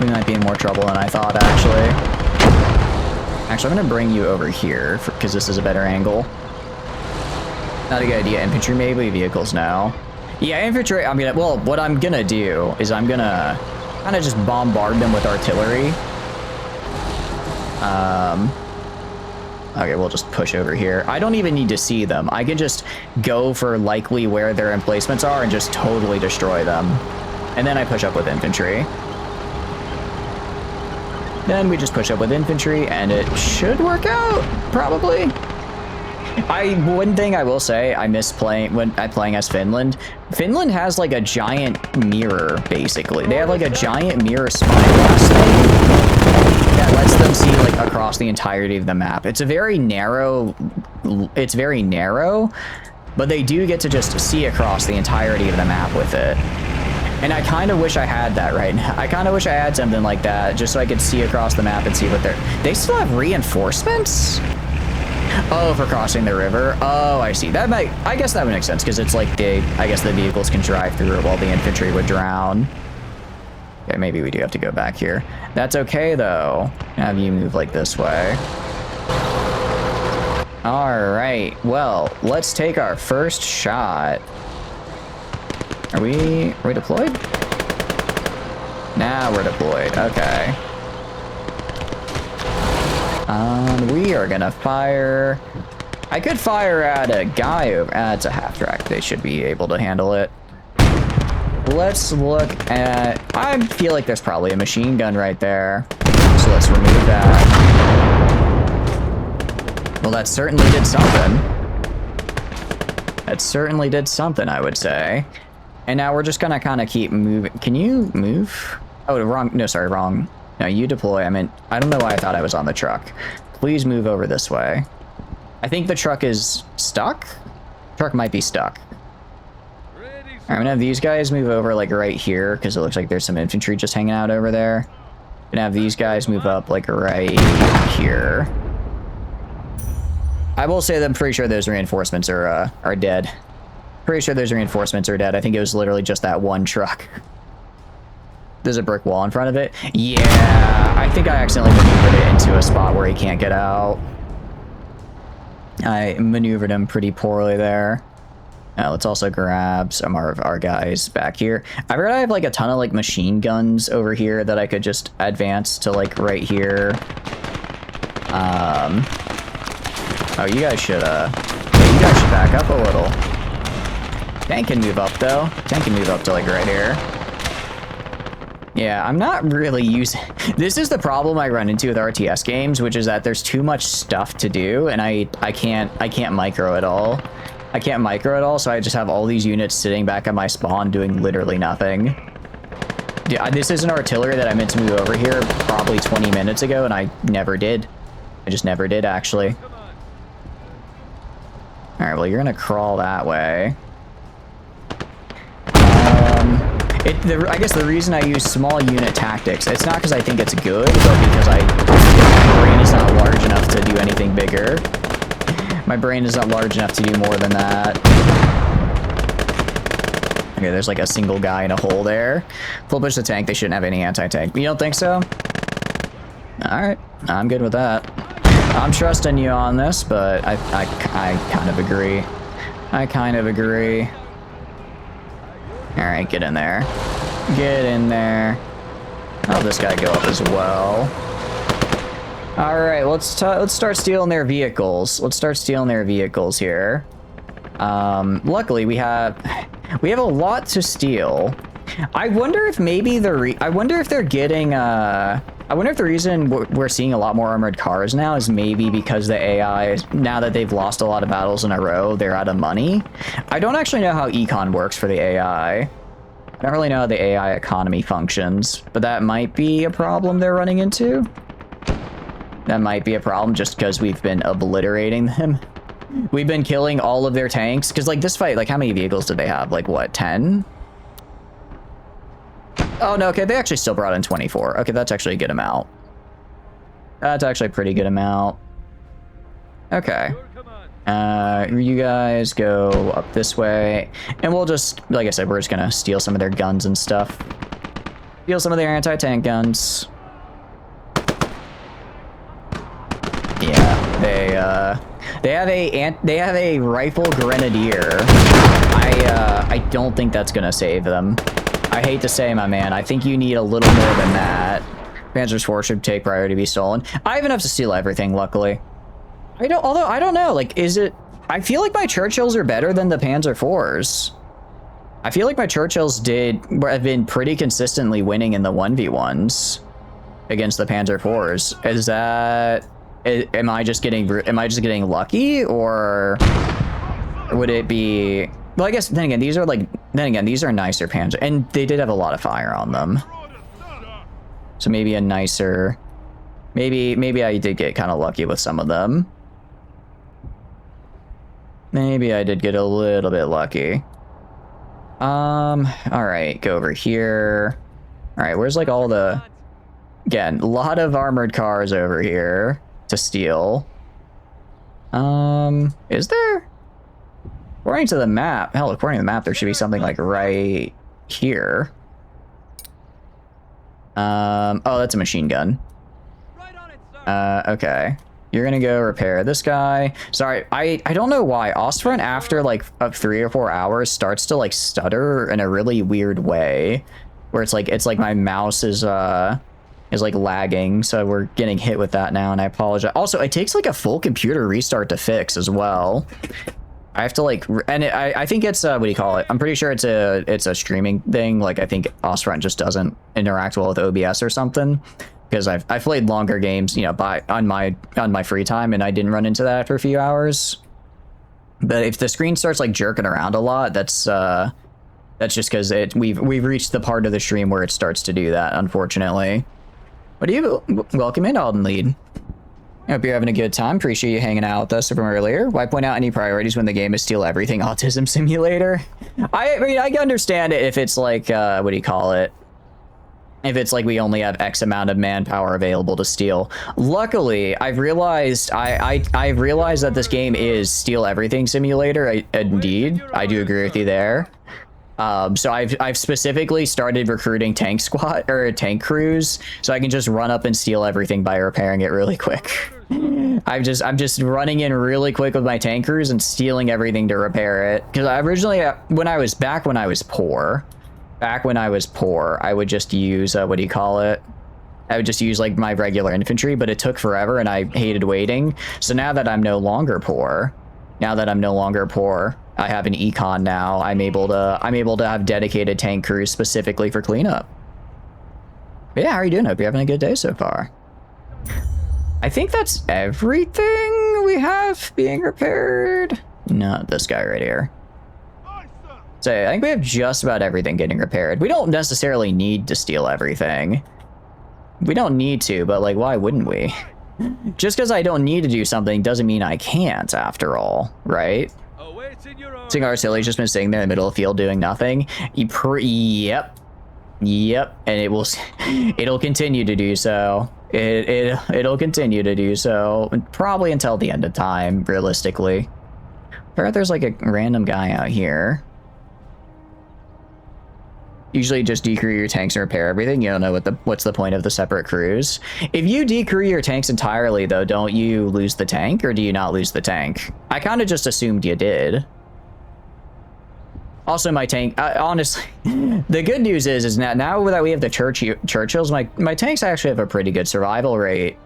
We might be in more trouble than I thought, actually. Actually, I'm gonna bring you over here because this is a better angle. Not a good idea. Infantry maybe, vehicles now. Yeah, infantry, well, what I'm gonna do is I'm gonna kind of just bombard them with artillery. Okay, we'll just push over here. I don't even need to see them. I can just go for likely where their emplacements are and just totally destroy them. And then I push up with infantry. Then we just push up with infantry and it should work out, probably. One thing I will say, I miss playing as Finland. Finland has like a giant mirror, basically. They have like a giant mirror spy glass thing that lets them see like across the entirety of the map. It's very narrow, but they do get to just see across the entirety of the map with it. And I kind of wish I had that right now. I kind of wish I had something like that just so I could see across the map and see what they still have reinforcements? Oh, for crossing the river. Oh, I see. I guess that would make sense because it's like I guess the vehicles can drive through it while the infantry would drown. Okay, maybe we do have to go back here. That's okay though. Have you move like this way. All right, well, let's take our first shot. Are we deployed? Now we're deployed. Okay. We are gonna fire. I could fire at a guy over. It's a half track. They should be able to handle it. Let's look at. I feel like there's probably a machine gun right there. So let's remove that. Well, that certainly did something. That certainly did something, I would say. And now we're just gonna kind of keep moving. Can you move? Oh, wrong. No, sorry, wrong. No, you deploy. I mean, I don't know why I thought I was on the truck. Please move over this way. I think the truck is stuck. Truck might be stuck. All right, I'm gonna have these guys move over like right here because it looks like there's some infantry just hanging out over there. Gonna have these guys move up like right here. I will say that I'm pretty sure those reinforcements are dead. Pretty sure those reinforcements are dead. I think it was literally just that one truck. There's a brick wall in front of it. Yeah, I think I accidentally maneuvered it into a spot where he can't get out. I maneuvered him pretty poorly there. Let's also grab some of our guys back here. I heard I have like a ton of like machine guns over here that I could just advance to like right here. Oh, you guys should back up a little. Tank can move up though. Tank can move up to like right here. Yeah, I'm not really using... This is the problem I run into with RTS games, which is that there's too much stuff to do, and I can't micro it all. I can't micro it all, so I just have all these units sitting back at my spawn doing literally nothing. Yeah, this is an artillery that I meant to move over here probably 20 minutes ago, and I never did. I just never did, actually. Alright, well, you're gonna crawl that way. I guess the reason I use small unit tactics, it's not because I think it's good, but because my brain is not large enough to do anything bigger. My brain is not large enough to do more than that. Okay, there's like a single guy in a hole there. Full push the tank, they shouldn't have any anti-tank. You don't think so? Alright, I'm good with that. I'm trusting you on this, but I kind of agree. I kind of agree. Alright, get in there. Get in there. Oh, this guy go up as well. Alright, let's start stealing their vehicles. Let's start stealing their vehicles here. Luckily, we have a lot to steal. I wonder if maybe I wonder if they're getting, I wonder if the reason we're seeing a lot more armored cars now is maybe because the AI, now that they've lost a lot of battles in a row, they're out of money. I don't actually know how econ works for the AI. I don't really know how the AI economy functions, but that might be a problem they're running into. That might be a problem just because we've been obliterating them. We've been killing all of their tanks. Because, like, this fight, like, how many vehicles did they have? Like, what, 10? Oh, no, okay, they actually still brought in 24. Okay, that's actually a good amount. That's actually a pretty good amount. Okay. You guys go up this way. And we'll just, like I said, we're just gonna steal some of their guns and stuff. Steal some of their anti-tank guns. Yeah, they have a rifle grenadier. I don't think that's gonna save them. I hate to say, my man, I think you need a little more than that. Panzer's 4 should take priority to be stolen. I have enough to steal everything, luckily. Although I don't know, like, is it... I feel like my Churchills are better than the Panzer 4s. I feel like my Churchills have been pretty consistently winning in the 1v1s against the Panzer 4s. Is that... Am I just getting lucky, or would it be... Well, I guess, then again, these are nicer Panzer, and they did have a lot of fire on them. So maybe a nicer... Maybe I did get kind of lucky with some of them. Maybe I did get a little bit lucky. Alright, go over here. Alright, where's like all the... Again, a lot of armored cars over here to steal. Is there? According to the map, hell, according to the map, there should be something like right here. Oh, that's a machine gun. Okay. You're gonna go repair this guy. Sorry, I don't know why. Ostfront after like 3 or 4 hours starts to like stutter in a really weird way. Where it's like my mouse is like lagging, so we're getting hit with that now, and I apologize. Also, it takes like a full computer restart to fix as well. I have to like, and I think it's what do you call it? I'm pretty sure it's a streaming thing. Like I think Ostfront just doesn't interact well with OBS or something. Because I've played longer games, you know, on my free time, and I didn't run into that after a few hours. But if the screen starts like jerking around a lot, that's just because we've reached the part of the stream where it starts to do that, unfortunately. But welcome in, Alden Lead. I hope you're having a good time. Appreciate you hanging out with us from earlier. Why point out any priorities when the game is Steal Everything Autism Simulator? I mean, I can understand it if it's like what do you call it? If it's like we only have X amount of manpower available to steal. Luckily, I've realized I've realized that this game is Steal Everything Simulator. Indeed, I do agree with you there. So I've specifically started recruiting tank squad or tank crews, so I can just run up and steal everything by repairing it really quick. I'm just running in really quick with my tank crews and stealing everything to repair it. Because originally, when I was poor. Back when I was poor, I would just use, what do you call it? I would just use like my regular infantry, but it took forever and I hated waiting. So now that I'm no longer poor, I have an econ now. I'm able to have dedicated tank crews specifically for cleanup. But yeah, how are you doing? Hope you're having a good day so far. I think that's everything we have being repaired. Not this guy right here. So I think we have just about everything getting repaired. We don't necessarily need to steal everything. We don't need to, but like, why wouldn't we? Just because I don't need to do something doesn't mean I can't, after all, right? Single artillery's just been sitting there in the middle of the field doing nothing. Yep, and it'll continue to do so. It'll continue to do so, probably until the end of time, realistically. But there's like a random guy out here. Usually just decrew your tanks and repair everything. You don't know what's the point of the separate crews. If you decrew your tanks entirely, though, don't you lose the tank, or do you not lose the tank? I kind of just assumed you did. Also, my tank, honestly, the good news is now that we have the Churchills, my tanks actually have a pretty good survival rate.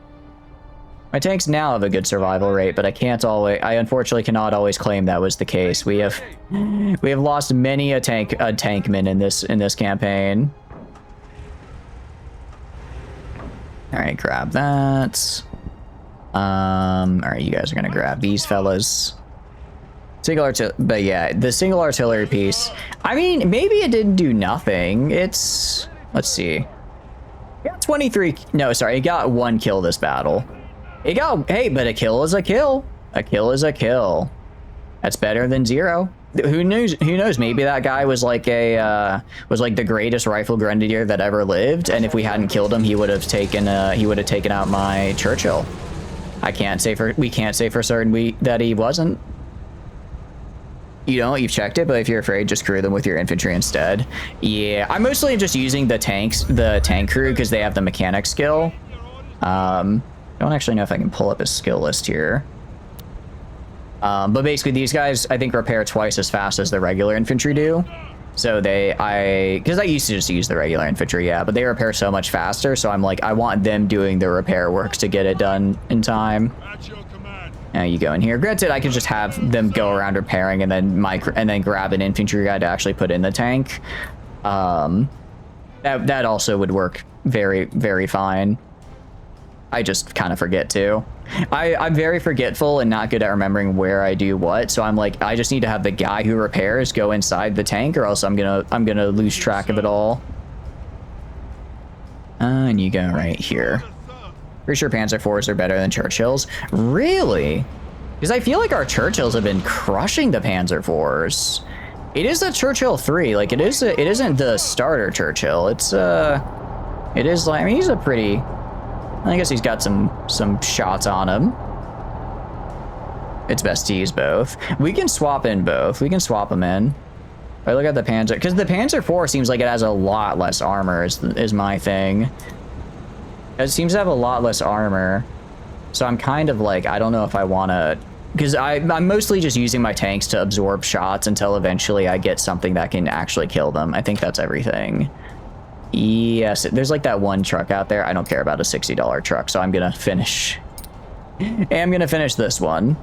My tanks now have a good survival rate, but I unfortunately cannot always claim that was the case. We have lost many a tankman in this campaign. All right, grab that. All right, you guys are gonna grab these fellas. But yeah, the single artillery piece. I mean, maybe it didn't do nothing. Let's see. It got 23. No, sorry, it got 1 kill this battle. Hey, but a kill is a kill. A kill is a kill. That's better than 0. Who knows? Maybe that guy was like the greatest rifle grenadier that ever lived, and if we hadn't killed him, he would have taken out my Churchill. We can't say for certain that he wasn't. You know, you've checked it, but if you're afraid, just crew them with your infantry instead. Yeah, I'm mostly just using the tank crew because they have the mechanic skill. I don't actually know if I can pull up his skill list here. But basically these guys, I think, repair twice as fast as the regular infantry do. So because I used to just use the regular infantry, yeah, but they repair so much faster. So I'm like, I want them doing the repair works to get it done in time. Now you go in here. Granted, I could just have them go around repairing and then grab an infantry guy to actually put in the tank. That also would work very, very fine. I just kind of forget to. I'm very forgetful and not good at remembering where I do what, so I'm like, I just need to have the guy who repairs go inside the tank, or else I'm gonna lose track of it all. And you go right here. Pretty sure Panzer IVs are better than Churchills. Really? Because I feel like our Churchills have been crushing the Panzer IVs. It is the Churchill 3. Like it isn't the starter Churchill. It is like, I mean, he's a pretty. I guess he's got some shots on him. It's best to use both. We can swap in both. We can swap them in. I look at the Panzer, because the Panzer IV seems like it has a lot less armor is my thing. It seems to have a lot less armor. So I'm kind of like, I don't know if I want to, because I'm mostly just using my tanks to absorb shots until eventually I get something that can actually kill them. I think that's everything. Yes, there's like that one truck out there. I don't care about a $60 truck, so I'm gonna finish. I'm gonna finish this one.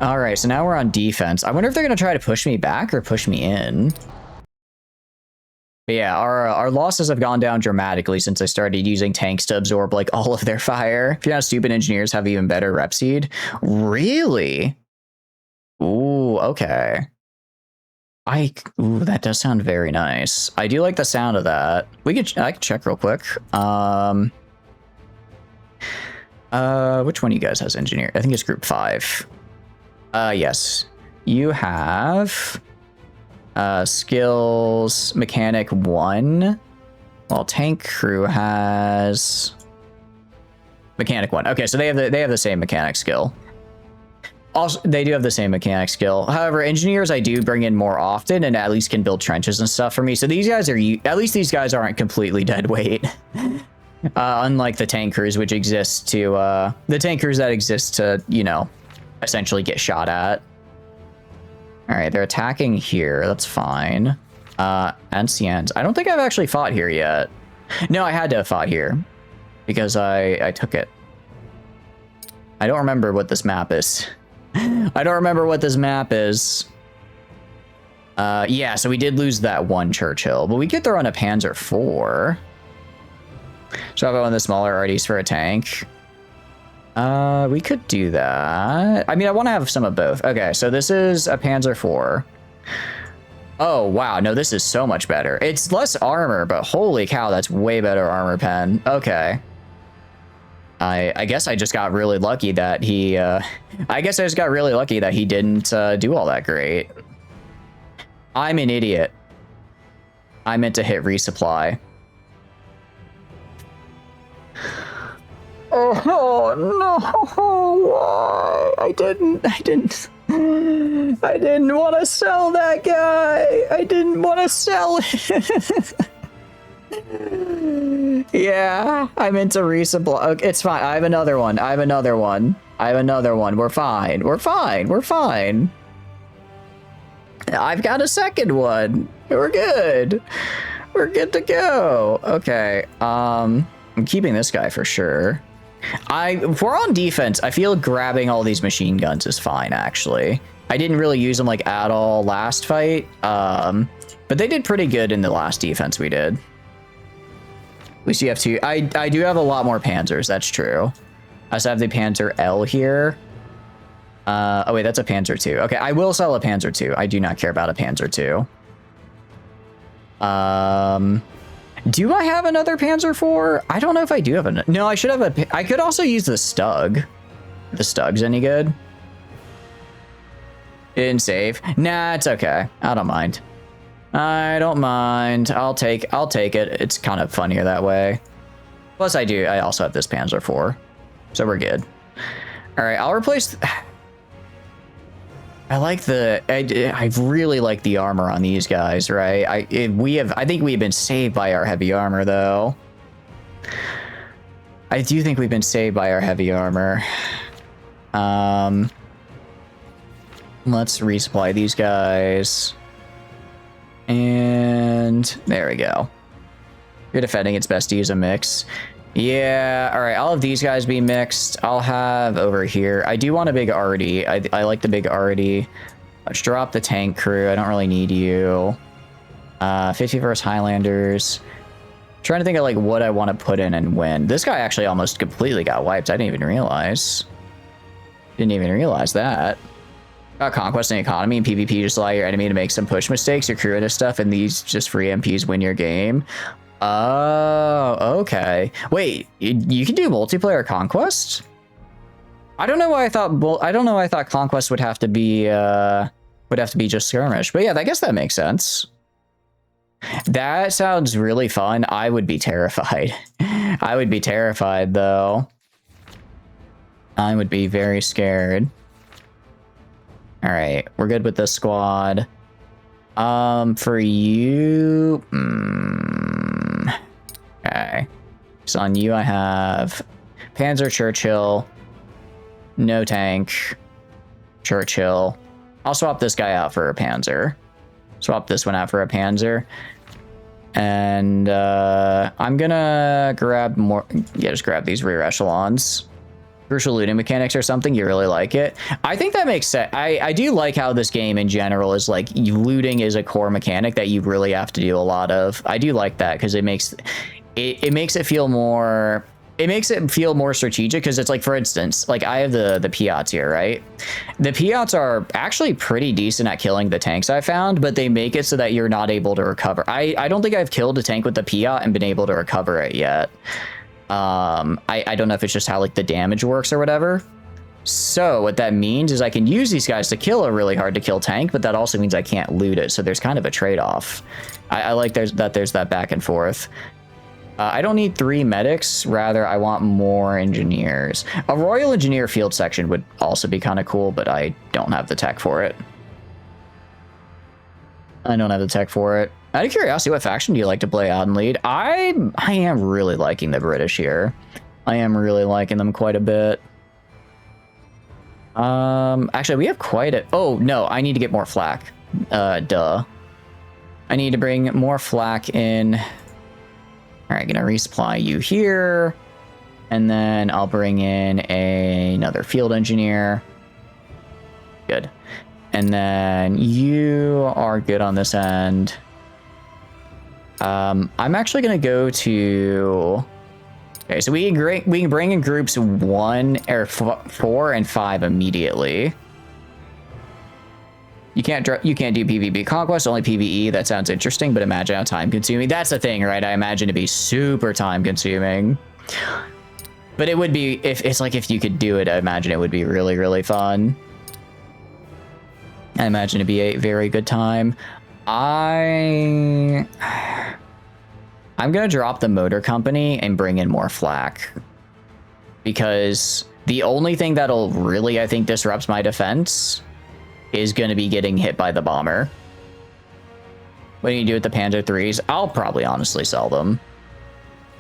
All right, so now we're on defense. I wonder if they're gonna try to push me back or push me in. But yeah, our losses have gone down dramatically since I started using tanks to absorb like all of their fire. If you're not stupid, engineers have even better rep seed. Really? Ooh, okay. Ooh, that does sound very nice. I do like the sound of that. I could check real quick. Which one of you guys has engineer? I think it's group 5. Yes. You have skills mechanic 1, while tank crew has mechanic 1. Okay, so they have the same mechanic skill. Also, they do have the same mechanic skill. However, engineers I do bring in more often and at least can build trenches and stuff for me. So these guys are, at least these guys aren't completely dead weight. Unlike the tank crews, which exist to, the tank crews that exist to, you know, essentially get shot at. All right, they're attacking here. That's fine. Ancients. I don't think I've actually fought here yet. No, I had to have fought here because I took it. I don't remember what this map is. I don't remember what this map is. Yeah, so we did lose that one Churchill, but we could throw in a Panzer IV. So I'll go in the smaller RDs for a tank. We could do that. I mean, I want to have some of both. Okay, so this is a Panzer IV. Oh, wow. No, this is so much better. It's less armor, but holy cow, that's way better armor pen. Okay. I guess I just got really lucky that he, I guess I just got really lucky that he didn't do all that great. I'm an idiot. I meant to hit resupply. Oh no, why? I didn't want to sell that guy. I didn't want to sell him. Yeah, I meant to resupply. Okay, it's fine. I have another one. We're fine. I've got a second one. We're good. We're good to go. Okay. I'm keeping this guy for sure. If we're on defense, I feel grabbing all these machine guns is fine, actually. I didn't really use them like at all last fight. But they did pretty good in the last defense we did. At least you have 2. I do have a lot more Panzers, that's true. I also have the Panzer L here. Oh wait, that's a Panzer II. Okay, I will sell a Panzer II. I do not care about a Panzer II. Do I have another Panzer IV? I don't know if I do have a... No, I should have a... I could also use the Stug. The Stug's any good? Didn't save. Nah, it's okay. I don't mind. I don't mind. I'll take it. It's kind of funnier that way. Plus I also have this Panzer IV. So we're good. All right, I'll replace... I really like the armor on these guys, right? I think we've been saved by our heavy armor, though. I do think we've been saved by our heavy armor. Let's resupply these guys. And there we go. You're defending, it's best to use a mix. Yeah, all right, I'll have these guys be mixed. I'll have over here. I do want a big arty. I like the big arty. Let's drop the tank crew. I don't really need you. 51st Highlanders. Trying to think of like what I want to put in and when. This guy actually almost completely got wiped. I didn't even realize. Didn't even realize that. Conquest and economy and PvP just allow your enemy to make some push mistakes. Your crew and stuff, and these just free MPs win your game. Oh, okay. Wait, you can do multiplayer Conquest? I don't know why I thought Conquest would have to be just skirmish. But yeah, I guess that makes sense. That sounds really fun. I would be terrified. I would be terrified though. I would be very scared. All right, we're good with this squad. For you, okay. So on you, I have Panzer, Churchill, no tank, Churchill. I'll swap this guy out for a Panzer. Swap this one out for a Panzer. And I'm gonna grab more. Yeah, just grab these rear echelons. Crucial looting mechanics or something. You really like it. I think that makes sense. I do like how this game in general is like looting is a core mechanic that you really have to do a lot of. I do like that because it makes it feel more. It makes it feel more strategic because it's like, for instance, like I have the Piats here, right? The Piats are actually pretty decent at killing the tanks I found, but they make it so that you're not able to recover. I don't think I've killed a tank with the Piat and been able to recover it yet. I don't know if it's just how like the damage works or whatever. So what that means is I can use these guys to kill a really hard to kill tank, but that also means I can't loot it. So there's kind of a trade-off. I like there's that back and forth. I don't need 3 medics. Rather, I want more engineers. A Royal Engineer field section would also be kind of cool, but I don't have the tech for it. I don't have the tech for it. Out of curiosity, what faction do you like to play out and lead? I am really liking the British here. I am really liking them quite a bit. Actually, we have quite a... Oh, no, I need to get more flak. Duh. I need to bring more flak in... All right, gonna resupply you here, and then I'll bring in another field engineer. Good. And then you are good on this end. I'm actually gonna go to... Okay, so we can bring in groups 1 or 4 and 5 immediately. You can't do PvP conquest, only PvE. That sounds interesting, but imagine how time consuming. That's the thing, right? I imagine it'd be super time consuming. But it would be, if you could do it, I imagine it would be really, really fun. I imagine it'd be a very good time. I'm gonna drop the motor company and bring in more flak. Because the only thing that'll really, I think, disrupts my defense is going to be getting hit by the bomber. What do you do with the Panzer 3s? I'll probably honestly sell them.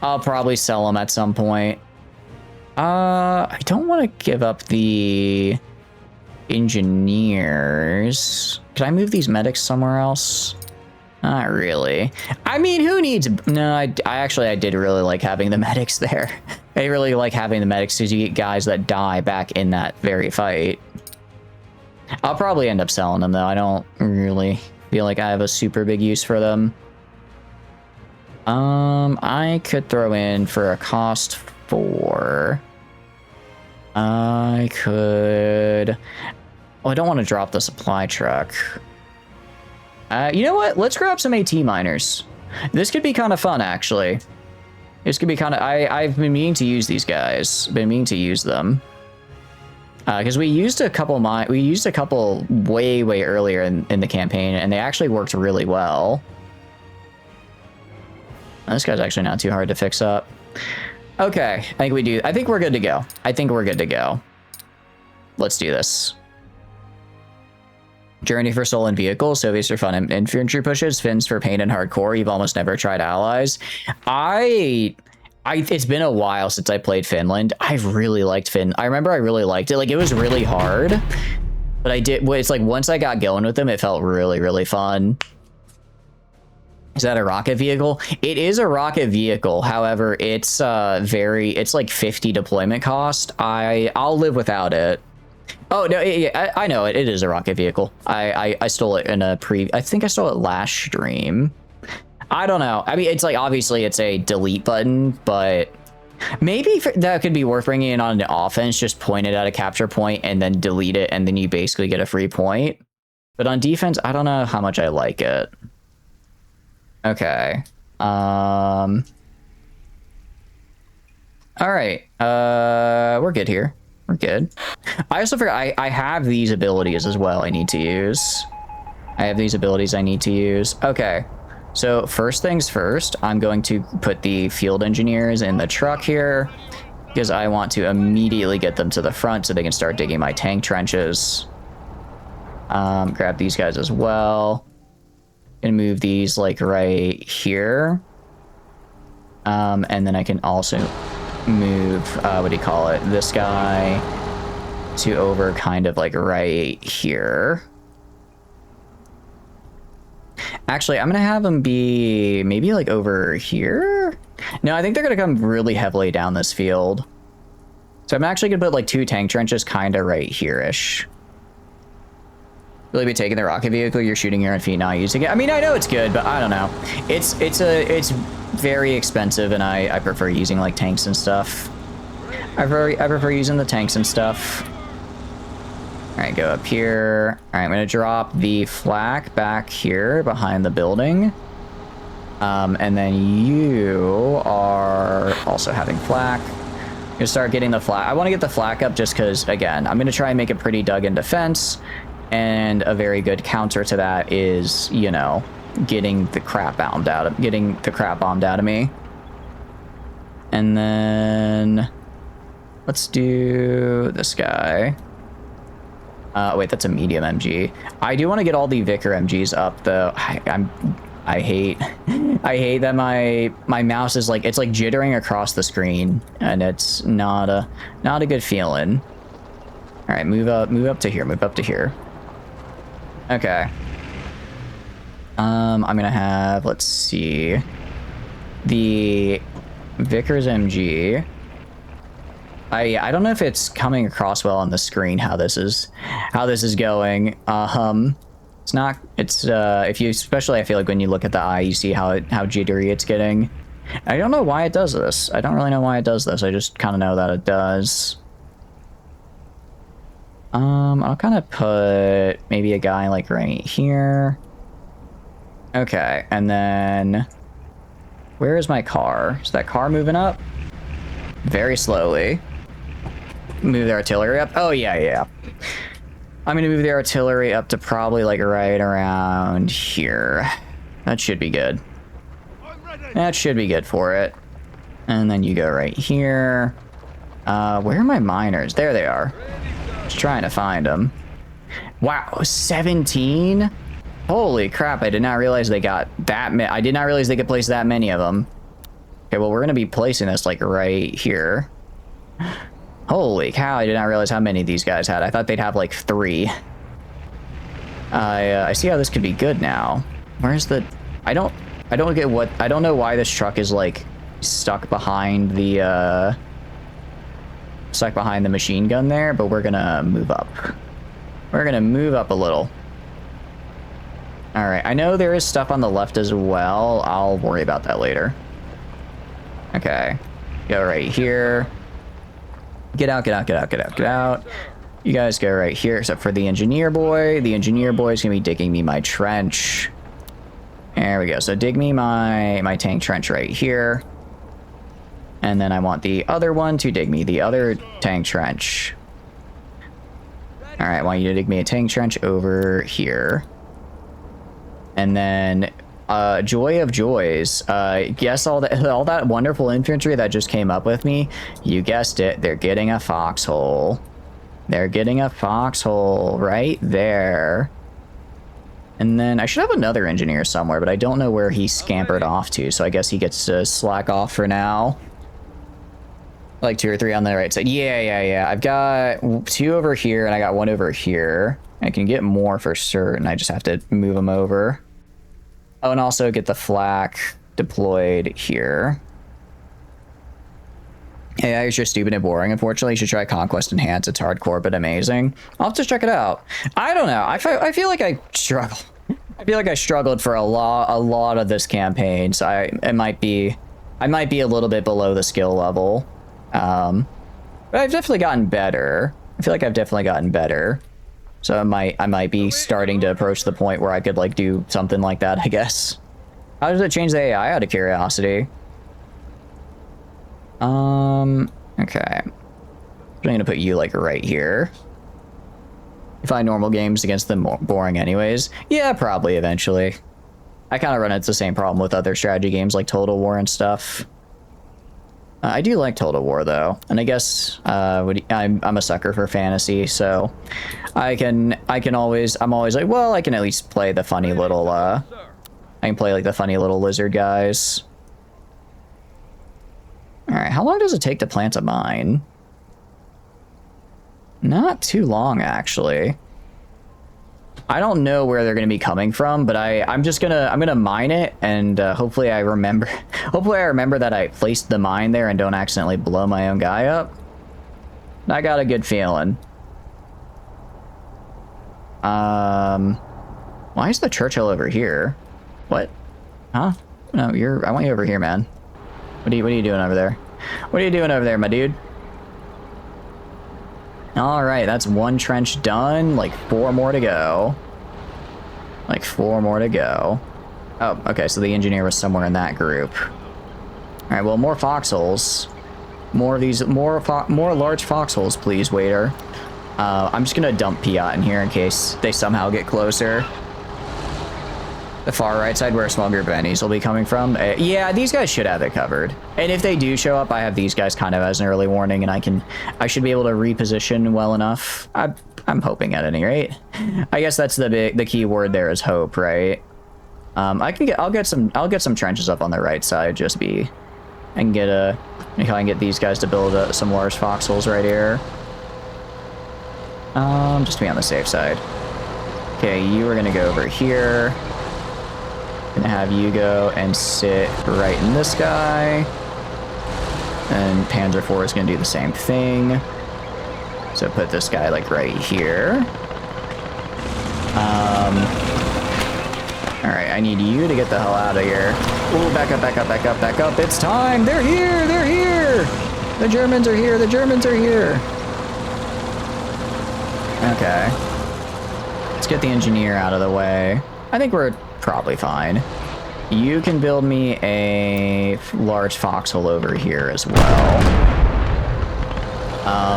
I'll probably sell them at some point. I don't want to give up the engineers. Can I move these medics somewhere else? Not really. I mean, who needs... No, I did really like having the medics there. I really like having the medics because you get guys that die back in that very fight. I'll probably end up selling them, though. I don't really feel like I have a super big use for them. I could throw in for a cost 4. I could... Oh, I don't want to drop the supply truck. You know what? Let's grab some AT miners. This could be kind of fun, actually. This could be kind of... I've been meaning to use these guys. Been meaning to use them. Because we used a couple way earlier in the campaign, and they actually worked really well. This guy's actually not too hard to fix up. Okay, I think we're good to go. I think we're good to go. Let's do this. Journey for stolen vehicles, Soviets for fun and infantry pushes, Finns for pain and hardcore. You've almost never tried allies. It's been a while since I played Finland. I really liked Finn. I remember I really liked it. Like, it was really hard, but it's like once I got going with them, it felt really, really fun. Is that a rocket vehicle? It is a rocket vehicle. However, it's like 50 deployment cost. I'll live without it. Oh, no, yeah, I know it. It is a rocket vehicle. I stole it in I think I stole it last stream. I don't know. I mean, it's like, obviously it's a delete button, but maybe that could be worth bringing in on the offense. Just point it at a capture point and then delete it, and then you basically get a free point. But on defense, I don't know how much I like it. Okay. All right. We're good here. We're good. I also forgot I have these abilities as well I need to use. I have these abilities I need to use. Okay. So first things first, I'm going to put the field engineers in the truck here because I want to immediately get them to the front so they can start digging my tank trenches. Grab these guys as well. And move these like right here. And then I can also move, what do you call it, this guy to over kind of like right here. Actually, I'm gonna have them be maybe like over here. No, I think they're gonna come really heavily down this field. So I'm actually gonna put like 2 tank trenches kind of right here-ish. Really be taking the rocket vehicle, you're shooting your own feet, not using it. I mean, I know it's good, but I don't know. It's very expensive, and I prefer using like tanks and stuff. I prefer using the tanks and stuff. All right, go up here. All right, I'm gonna drop the flak back here behind the building. And then you are also having flak. I'm gonna start getting the flak. I want to get the flak up just because, again, I'm gonna try and make a pretty dug-in defense. And a very good counter to that is, you know, getting the crap bombed out of me. And then let's do this guy. Wait, that's a medium MG. I do want to get all the Vicker MGs up though. I hate that my mouse is like, it's like jittering across the screen, and it's not a good feeling. All right, move up to here. Okay. I'm gonna have, let's see, the Vickers MG. I don't know if it's coming across well on the screen how this is going. It's not. It's if you, especially I feel like when you look at the eye, you see how jittery it's getting. I don't know why it does this. I don't really know why it does this. I just kind of know that it does. I'll kind of put maybe a guy like right here. Okay, and then where is my car? Is that car moving up? Very slowly. Move the artillery up. Oh, yeah. I'm gonna move the artillery up to probably like right around here. That should be good. That should be good for it. And then you go right here. Where are my miners? There they are. Just trying to find them. Wow, 17? Holy crap, I did not realize they got that many. I did not realize they could place that many of them. Okay, well, we're going to be placing this, like, right here. Holy cow, I did not realize how many these guys had. I thought they'd have, like, 3. I see how this could be good now. Where's the... I don't get what... I don't know why this truck is, like, stuck behind the machine gun there, but we're gonna move up. We're gonna move up a little. All right, I know there is stuff on the left as well. I'll worry about that later. Okay, go right here. Get out. You guys go right here, except for the engineer boy. The engineer boy is gonna be digging me my trench. There we go. So dig me my tank trench right here. And then I want the other one to dig me the other tank trench. All right, I want you to dig me a tank trench over here. And then, joy of joys. Guess all that wonderful infantry that just came up with me. You guessed it. They're getting a foxhole. They're getting a foxhole right there. And then I should have another engineer somewhere, but I don't know where he scampered off to. So I guess he gets to slack off for now. Like 2 or 3 on the right side. Yeah. I've got 2 over here, and I got 1 over here. I can get more for certain. I just have to move them over. Oh, and also get the flak deployed here. AI is just stupid and boring. Unfortunately, you should try Conquest Enhanced. It's hardcore, but amazing. I'll have to check it out. I don't know. I feel like I struggle. I feel like I struggled for a lot of this campaign, so I might be a little bit below the skill level. But I've definitely gotten better. I feel like I've definitely gotten better. So I might be starting to approach the point where I could like do something like that, I guess. How does it change the AI out of curiosity? Okay. I'm gonna put you like right here. You find normal games against them more boring anyways? Yeah, probably eventually. I kind of run into the same problem with other strategy games like Total War and stuff. I do like Total War though, and I guess I'm a sucker for fantasy, so I'm always like, well, I can at least play the funny little I can play like the funny little lizard guys. Alright, how long does it take to plant a mine? Not too long, actually. I don't know where they're going to be coming from, but I'm gonna mine it, and hopefully I remember that I placed the mine there and don't accidentally blow my own guy up. I got a good feeling. Why is the Churchill over here? What? Huh? No, I want you over here, man. What are you doing over there? What are you doing over there, my dude? Alright, that's one trench done. Like 4 more to go. Like 4 more to go. Oh, okay, so the engineer was somewhere in that group. Alright, well, more foxholes. More of these, more large foxholes, please, waiter. I'm just gonna dump Piat in here in case they somehow get closer. The far right side where a small group of enemies will be coming from. Yeah, these guys should have it covered. And if they do show up, I have these guys kind of as an early warning, and I should be able to reposition well enough. I'm hoping at any rate. I guess that's the key word there is hope, right? I'll get some trenches up on the right side. I can get these guys to build some large foxholes right here. Just to be on the safe side. Okay, you are gonna go over here. Gonna have you go and sit right in this guy. And Panzer IV is gonna do the same thing. So put this guy like right here. Alright, I need you to get the hell out of here. Ooh, back up, back up, back up, back up. It's time! They're here! They're here! The Germans are here! The Germans are here! Okay. Let's get the engineer out of the way. I think we're probably fine. You can build me a large foxhole over here as well.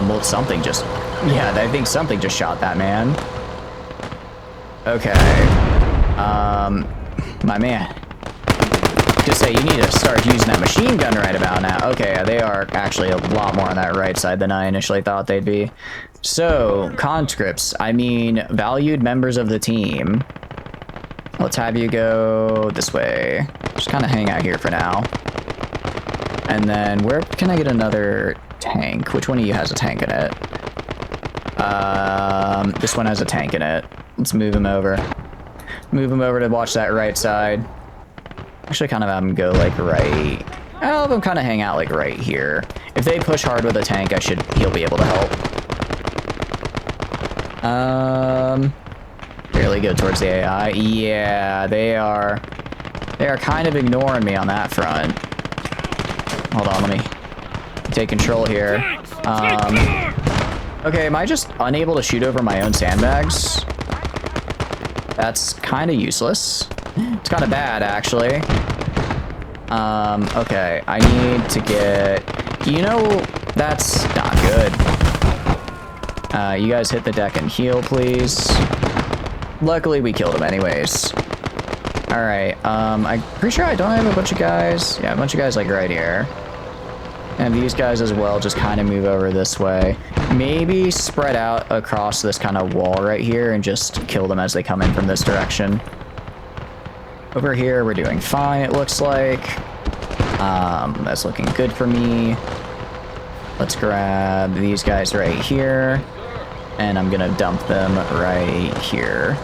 Well, something just... Yeah, I think something just shot that man. Okay. My man. Just say you need to start using that machine gun right about now. Okay, they are actually a lot more on that right side than I initially thought they'd be. So, conscripts, I mean valued members of the team. Let's have you go this way. Just kind of hang out here for now. And then where can I get another tank? Which one of you has a tank in it? This one has a tank in it. Let's move him over. Move him over to watch that right side. Actually, kind of have him go like right. I'll have him kind of hang out like right here. If they push hard with a tank, he'll be able to help. Fairly good towards the AI. Yeah, they are kind of ignoring me on that front. Hold on, let me take control here. Okay, am I just unable to shoot over my own sandbags? That's kind of useless. It's kind of bad, actually. Okay, I need to get... You know, that's not good. You guys hit the deck and heal, please. Luckily, we killed him anyways. Alright, I'm pretty sure I don't have a bunch of guys. Yeah, a bunch of guys like right here. And these guys as well just kind of move over this way. Maybe spread out across this kind of wall right here and just kill them as they come in from this direction. Over here, we're doing fine, it looks like. That's looking good for me. Let's grab these guys right here. And I'm gonna dump them right here.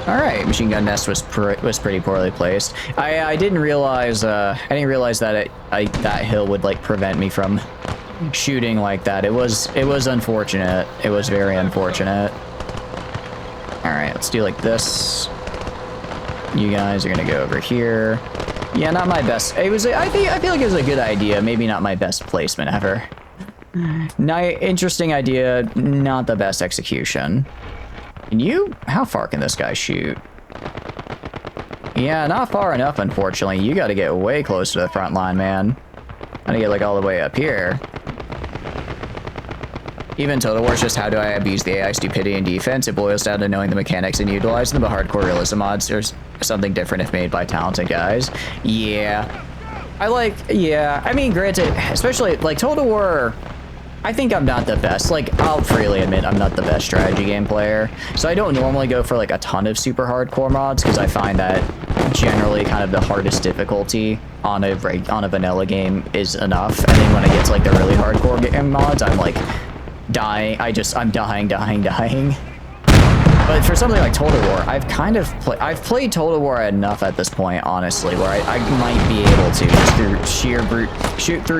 All right, machine gun nest was pretty poorly placed. I didn't realize that that hill would like prevent me from shooting like that. It was unfortunate. It was very unfortunate. All right, let's do like this. You guys are gonna go over here. Yeah, not my best. I feel like it was a good idea. Maybe not my best placement ever. Interesting idea. Not the best execution. How far can this guy shoot? Yeah, not far enough, unfortunately. You gotta get way close to the front line, man. Gotta get like all the way up here. Even Total War's just how do I abuse the AI stupidity and defense? It boils down to knowing the mechanics and utilizing them, but hardcore realism mods, there's something different if made by talented guys. Yeah. I mean, granted, especially like Total War, I think I'm not the best. Like, I'll freely admit I'm not the best strategy game player. So I don't normally go for like a ton of super hardcore mods because I find that generally kind of the hardest difficulty on a vanilla game is enough. And then when I get to like the really hardcore game mods, I'm like dying. I'm dying. But for something like Total War, I've played Total War enough at this point, honestly, where I might be able to, just through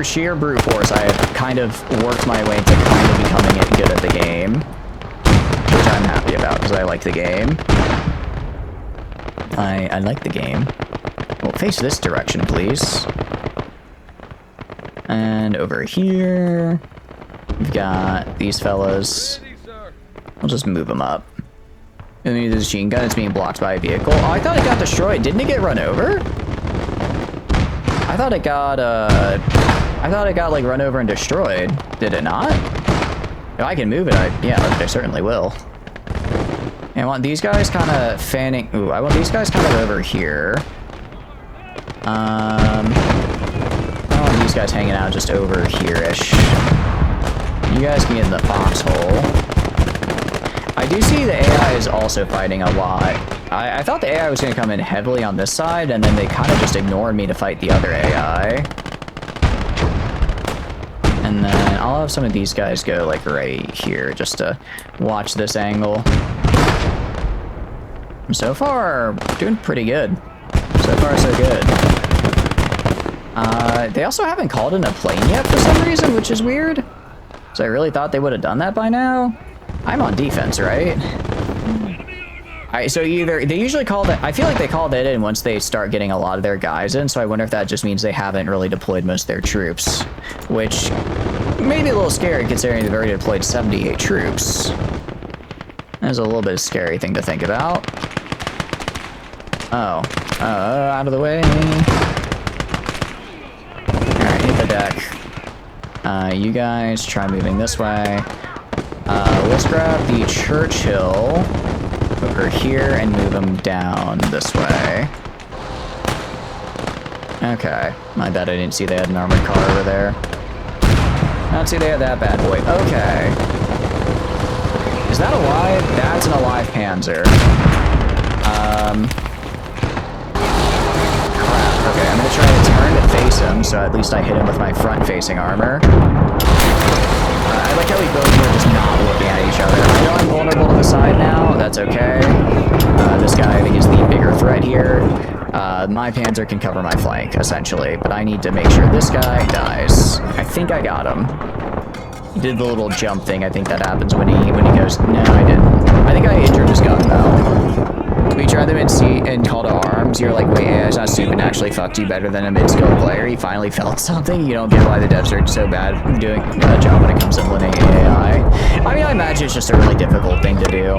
sheer brute force, I have kind of worked my way into kind of becoming good at the game, which I'm happy about because I like the game. I like the game. Well, face this direction, please. And over here, we've got these fellas. We'll just move them up. And then the machine gun is being blocked by a vehicle. Oh, I thought it got destroyed. Didn't it get run over? I thought it got like run over and destroyed. Did it not? If I can move it, yeah, I certainly will. And I want these guys kind of fanning. Ooh, I want these guys kind of over here. I want these guys hanging out just over here-ish. You guys can get in the foxhole. I do see the AI is also fighting a lot. I thought the AI was going to come in heavily on this side, and then they kind of just ignored me to fight the other AI. And then I'll have some of these guys go like right here just to watch this angle. So far, doing pretty good. So far, so good. They also haven't called in a plane yet for some reason, which is weird. So I really thought they would have done that by now. I'm on defense, right? So either they usually call that. I feel like they call that in once they start getting a lot of their guys in. So I wonder if that just means they haven't really deployed most of their troops, which may be a little scary considering they've already deployed 78 troops. That's a little bit of a scary thing to think about. Oh, out of the way. All right, hit the deck. You guys try moving this way. Let's grab the Churchill over here and move them down this way. Okay, my bad I didn't see they had an armored car over there. I don't see they had that bad boy. Okay. Is that alive? That's an alive Panzer. Crap. Okay, I'm gonna try to turn to face him, so at least I hit him with my front-facing armor. I like how we both were just not looking at each other. I know I'm vulnerable to the side now. That's okay. This guy, I think, is the bigger threat here. My Panzer can cover my flank, essentially, but I need to make sure this guy dies. I think I got him. He did the little jump thing. I think that happens when he goes. No, I didn't. I think I injured his gun though. We tried them in C and call to arms. You're like, wait, it's not stupid. Actually, fucked you better than a mid-skill player. He finally felt something. You don't get why the devs are so bad at doing a job when it comes to implementing AI. I mean, I imagine it's just a really difficult thing to do.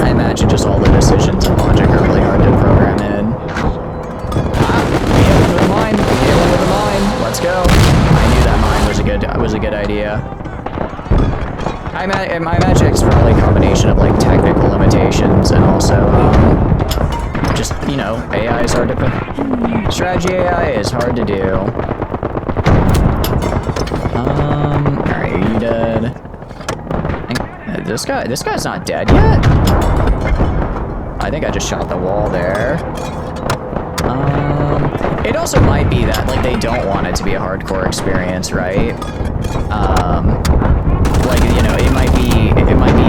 I imagine just all the decisions and logic are really hard to program in. Hit one with a mine. Hit one with a mine. Let's go. I knew that mine was a good idea. I imagine it's probably a combination of like technical limitations and also just, you know, AI is hard to strategy AI is hard to do. Alright, are you dead? This guy's not dead yet? I think I just shot the wall there. It also might be that like they don't want it to be a hardcore experience, right? Like, you know, it might be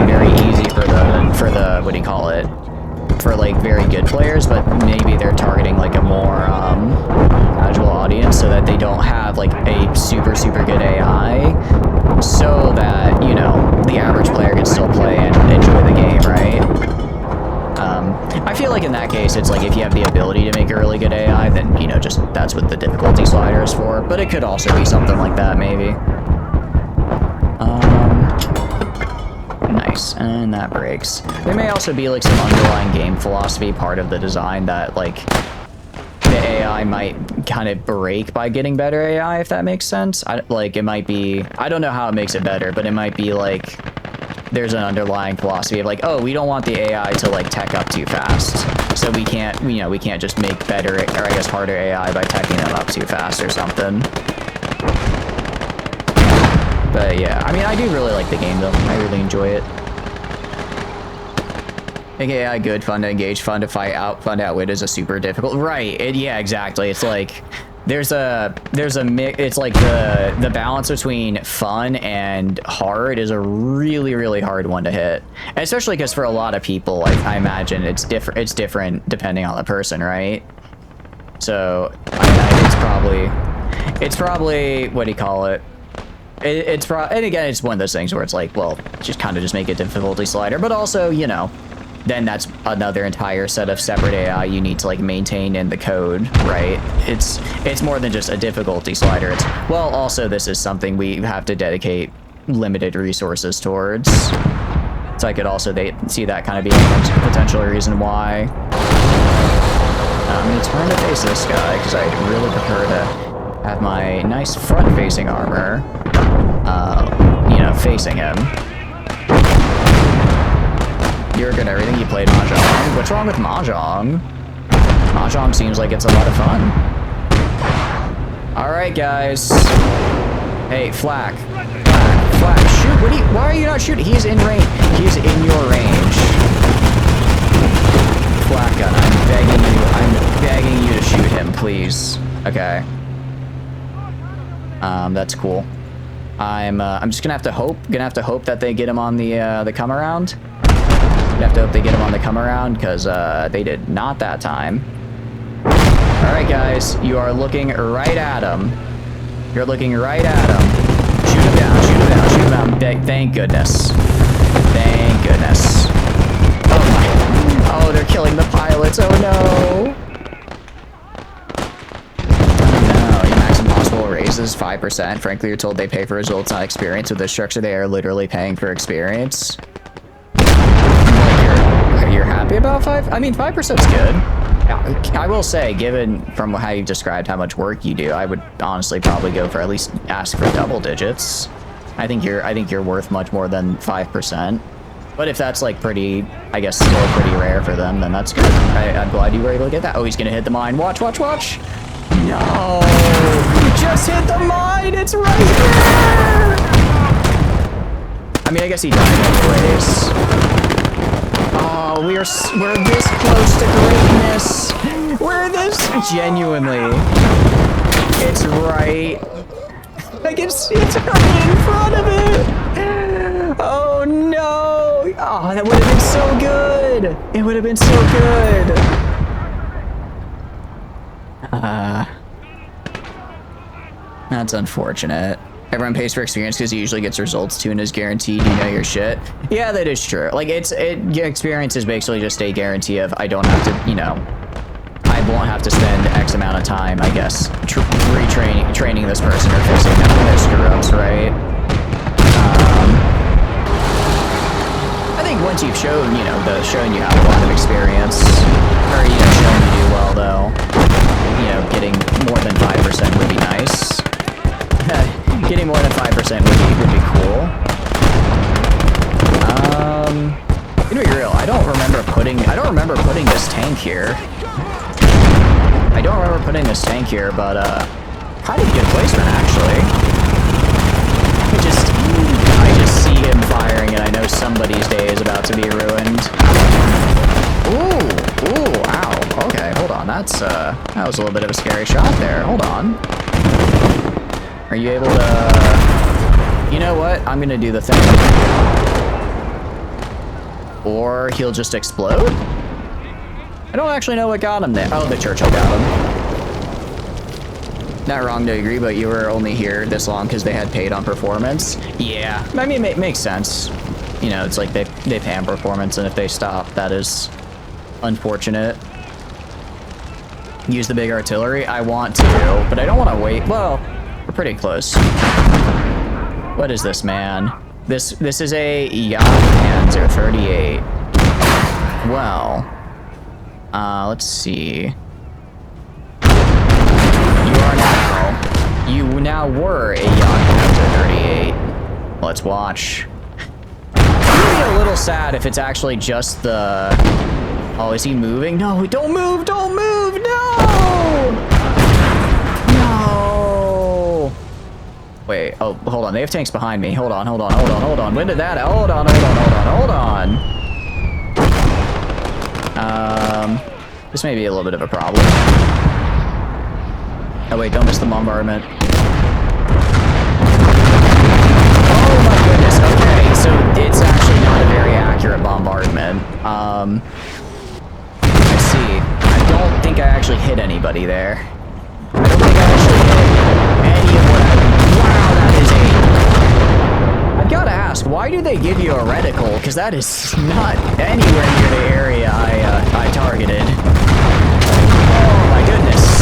very easy for the what do you call it? For like very good players, but maybe they're targeting like a more casual audience so that they don't have like a super good AI, so that, you know, the average player can still play and enjoy the game, right? I feel like in that case, it's like if you have the ability to make a really good AI, then, you know, just that's what the difficulty slider is for. But it could also be something like that, maybe. Nice, and that breaks. There may also be like some underlying game philosophy part of the design that like the AI might kind of break by getting better AI, if that makes sense. Like it might be, I don't know how it makes it better, but it might be like there's an underlying philosophy of like, oh, we don't want the AI to like tech up too fast, so we can't, you know, we can't just make better, or I guess harder AI by teching them up too fast or something. But But yeah, I mean, I do really like the game though. I really enjoy it. AKI good, fun to engage, fun to fight out, fun to outwit is a super difficult. Right? Yeah, exactly. It's like there's a mix. It's like the balance between fun and hard is a really hard one to hit, especially because for a lot of people, like I imagine it's different. It's different depending on the person, right? So it's probably what do you call it? And again, it's one of those things where it's like, well, just kind of just make a difficulty slider, but also, you know, then that's another entire set of separate AI you need to like maintain in the code, right? It's more than just a difficulty slider. It's, well, also this is something we have to dedicate limited resources towards. So I could also see that kind of being a potential reason why. I'm gonna turn to face this guy because I really prefer to have my nice front-facing armor, you know, facing him. You're good at everything. You played Mahjong. What's wrong with Mahjong? Mahjong seems like it's a lot of fun. Alright, guys. Hey, Flak. Flak, shoot. What are you, why are you not shooting? He's in range. He's in your range. Flak gun, I'm begging you to shoot him, please. Okay. That's cool. I'm just gonna have to hope that they get him on the come around. You have to hope they get him on the come around because they did not that time. All right, guys, you are looking right at him. You're looking right at him. Shoot him down. Shoot him down. Shoot him down. Thank goodness. Thank goodness. Oh my. Oh, they're killing the pilots. Oh no. Raises 5%. Frankly, you're told they pay for results, not experience. With this structure, they are literally paying for experience. You're happy about 5? I mean, 5%'s good. I will say, given from how you described how much work you do, I would honestly probably go for at least ask for double digits. I think you're worth much more than 5%. But if that's like pretty, I guess still pretty rare for them, then that's good. I'm glad you were able to get that. Oh, he's gonna hit the mine. Watch, watch, watch. No! Just hit the mine! It's right there! I mean, I guess he died anyways. Oh, we're this close to greatness! We're this... Genuinely. It's right... I can see it's right in front of it! Oh, no! Oh, that would have been so good! It would have been so good! That's unfortunate. Everyone pays for experience because he usually gets results too and is guaranteed. You know your shit. Yeah, that is true. Like experience is basically just a guarantee of I don't have to, you know, I won't have to spend X amount of time, I guess, training this person or fixing them when they're screw-ups, right? I think once you've shown, you know, shown you have a lot of experience, or, you know, shown you do well, though, you know, getting more than 5% would be nice. Getting more than 5% would be cool. To be real, I don't remember putting this tank here. But kind of a good placement actually. I just see him firing, and I know somebody's day is about to be ruined. Ooh, ow. Okay, hold on. That was a little bit of a scary shot there. Hold on. Are you able to... You know what? I'm gonna do the thing. Or he'll just explode? I don't actually know what got him there. Oh, the Churchill got him. Not wrong to agree, but you were only here this long because they had paid on performance. Yeah, I mean, it makes sense. You know, it's like they pay on performance, and if they stop, that is unfortunate. Use the big artillery? I want to, but I don't want to wait. Well, we're pretty close. What is this, man? This is a Panzer 38. Well, let's see. You now were a Panzer 38. Let's watch. It'll be a little sad if it's actually just the... Oh, is he moving? No, don't move, no! No! Wait, oh, hold on. They have tanks behind me. Hold on, hold on, hold on, hold on. When did that? Hold on, hold on, hold on, hold on. This may be a little bit of a problem. Oh, wait, don't miss the bombardment. Oh, my goodness. Okay, so it's actually not a very accurate bombardment. Let's see. I don't think I actually hit anybody there. I don't think I actually hit any of what I... Wow, that is a... I've got to ask, why do they give you a reticle? Because that is not anywhere near the area I targeted. Oh, my goodness.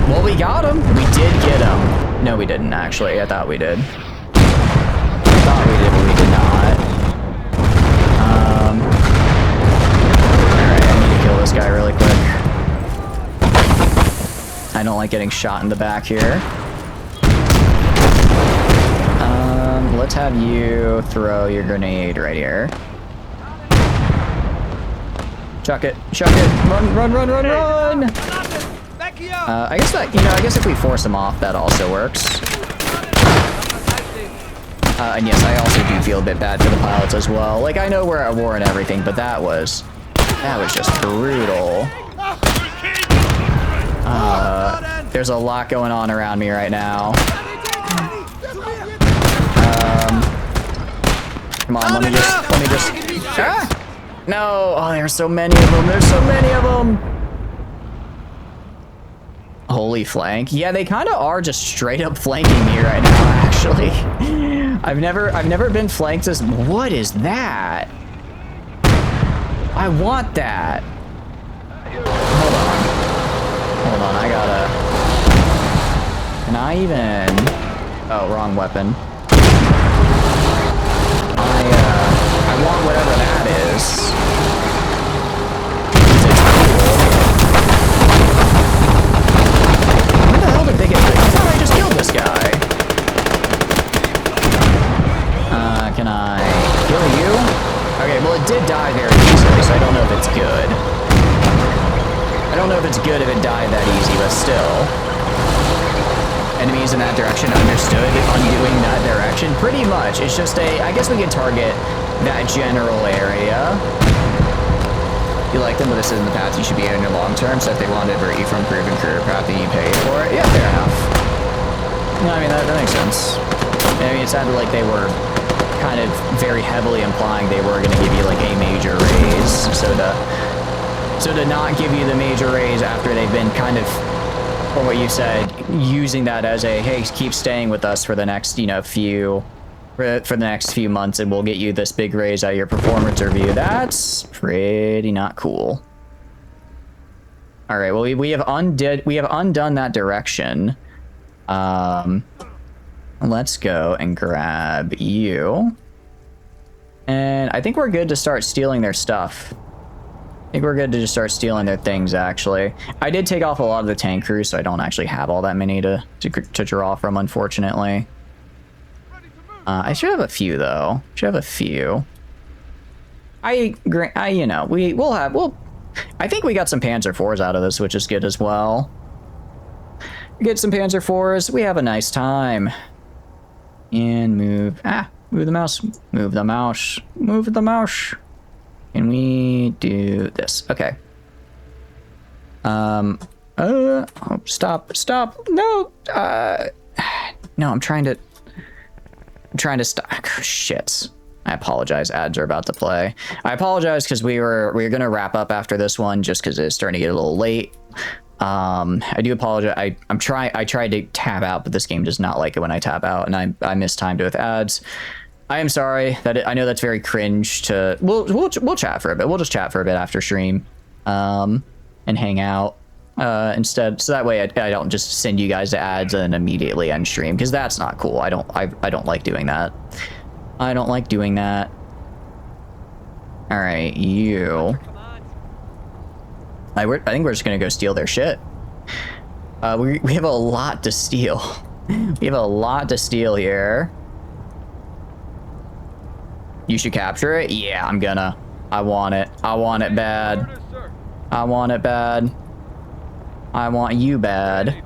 Well, we got him. We did get him. No, we didn't, actually. I thought we did. I thought we did, but we did not. Alright, I need to kill this guy really quick. I don't like getting shot in the back here. Let's have you throw your grenade right here. Chuck it, run, run, run, run, run! I guess that, I guess if we force him off, that also works. And yes, I also do feel a bit bad for the pilots as well. Like, I know we're at war and everything, but that was just brutal. There's a lot going on around me right now. Come on, let me just... Ah! No! Oh, there's so many of them. There's so many of them. Holy flank. Yeah, they kind of are just straight up flanking me right now, actually. I've never been flanked as... What is that? I want that. Hold on, I gotta... Can I even... Oh, wrong weapon. I want whatever that is. When the hell did they get... I thought I just killed this guy. Can I kill you? Okay, well it did die very easily, so I don't know if it's good. I don't know if it's good if it died that easy, but still. Enemies in that direction understood undoing that direction. Pretty much. It's just I guess we could target that general area. You like them, but this isn't the path you should be in the long term, so if they want to divert you from proven career path, then you pay for it. Yeah, fair enough. No, I mean, that makes sense. I mean, it sounded like they were kind of very heavily implying they were going to give you like a major raise. So to not give you the major raise after they've been kind of, from what you said, using that as a, hey, keep staying with us for the next, for the next few months and we'll get you this big raise out of your performance review. That's pretty not cool. All right, well, we have undone that direction. Let's go and grab you. And I think we're good to start stealing their stuff. I think we're good to just start stealing their things, actually. I did take off a lot of the tank crews, so I don't actually have all that many to draw from, unfortunately. I should have a few, though. Should have a few. I think we got some Panzer IVs out of this, which is good as well. Get some Panzer IVs. We have a nice time. And move the mouse. Move the mouse. Move the mouse. Can we do this? Okay. Oh, stop. No. No, I'm trying to stop. Shit. I apologize. Ads are about to play. I apologize because we were gonna wrap up after this one just because it's starting to get a little late. I do apologize. I tried to tab out, but this game does not like it when I tab out, and I mistimed it with ads. I am sorry. I know that's very cringe to... We'll chat for a bit. We'll just chat for a bit after stream, and hang out instead. So that way I don't just send you guys to ads and immediately end stream, because that's not cool. I don't like doing that. I don't like doing that. All right, you. I think we're just gonna go steal their shit. We have a lot to steal. We have a lot to steal here. You should capture it? Yeah, I'm gonna. I want it. I want it bad. I want it bad. I want you bad.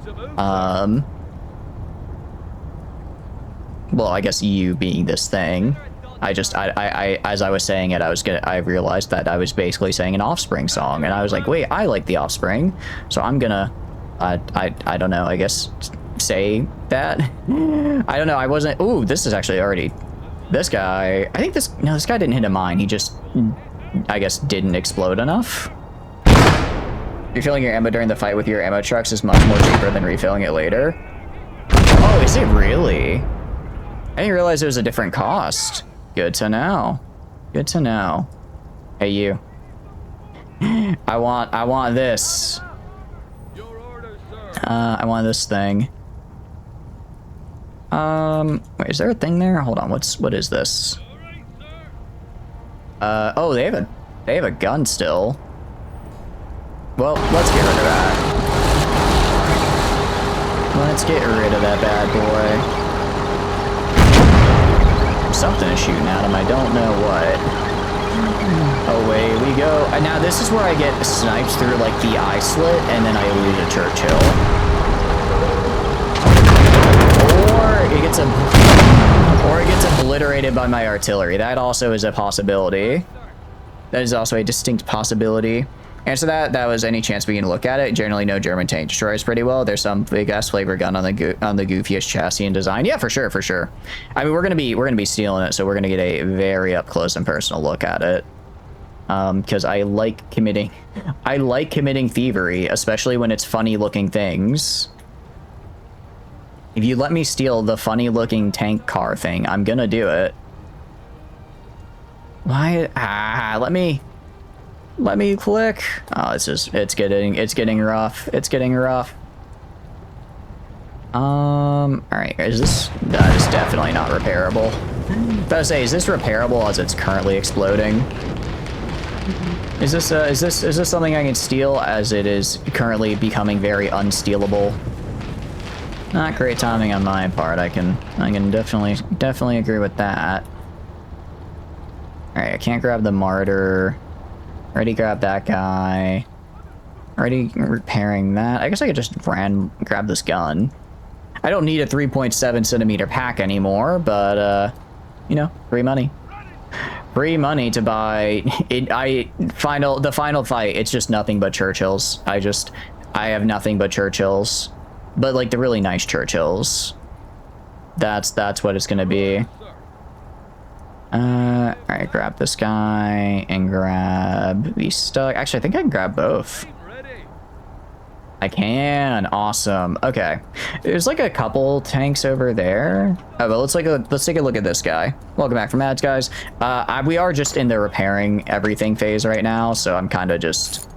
Well, I guess you being this thing. As I was saying it, I realized that I was basically saying an Offspring song, and I was like, wait, I like the Offspring, so I'm gonna, I don't know, I guess say that. I don't know, I wasn't, ooh, this is actually already, this guy, I think this guy didn't hit a mine, he just, I guess, didn't explode enough. Refilling your ammo during the fight with your ammo trucks is much more cheaper than refilling it later. Oh, is it really? I didn't realize it was a different cost. Good to know. Good to know. Hey, you. I want this. I want this thing. Wait, is there a thing there? Hold on, what is this? Oh, they have a gun still. Well, let's get rid of that. Let's get rid of that bad boy. Something is shooting at him, I don't know what. Away we go. And now this is where I get sniped through like the eye slit and then I lose a Churchill. Or it gets obliterated by my artillery. That also is a possibility. That is also a distinct possibility. And so that was any chance we can look at it. Generally, no German tank destroys pretty well. There's some big ass flavor gun on the goofiest chassis and design. Yeah, for sure, for sure. I mean, we're gonna be stealing it, so we're gonna get a very up close and personal look at it. Because I like committing thievery, especially when it's funny looking things. If you let me steal the funny looking tank car thing, I'm gonna do it. Why? Let me click. Oh, it's getting rough. It's getting rough. All right, that is definitely not repairable. I was about to say, is this repairable as it's currently exploding? Is this something I can steal as it is currently becoming very unstealable? Not great timing on my part. I can definitely agree with that. All right, I can't grab the martyr. Already grabbed that guy. Already repairing that. I guess I could just grab this gun. I don't need a 3.7 centimeter pack anymore, but you know, free money. Free money to buy it. The final fight, it's just nothing but Churchills. I have nothing but Churchills. But like the really nice Churchills. That's what it's gonna be. Alright, grab this guy and grab these stuck. Actually, I think I can grab both. I can. Awesome. Okay. There's like a couple tanks over there. Oh, well, let's take a look at this guy. Welcome back from ads, guys. We are just in the repairing everything phase right now, so I'm kind of just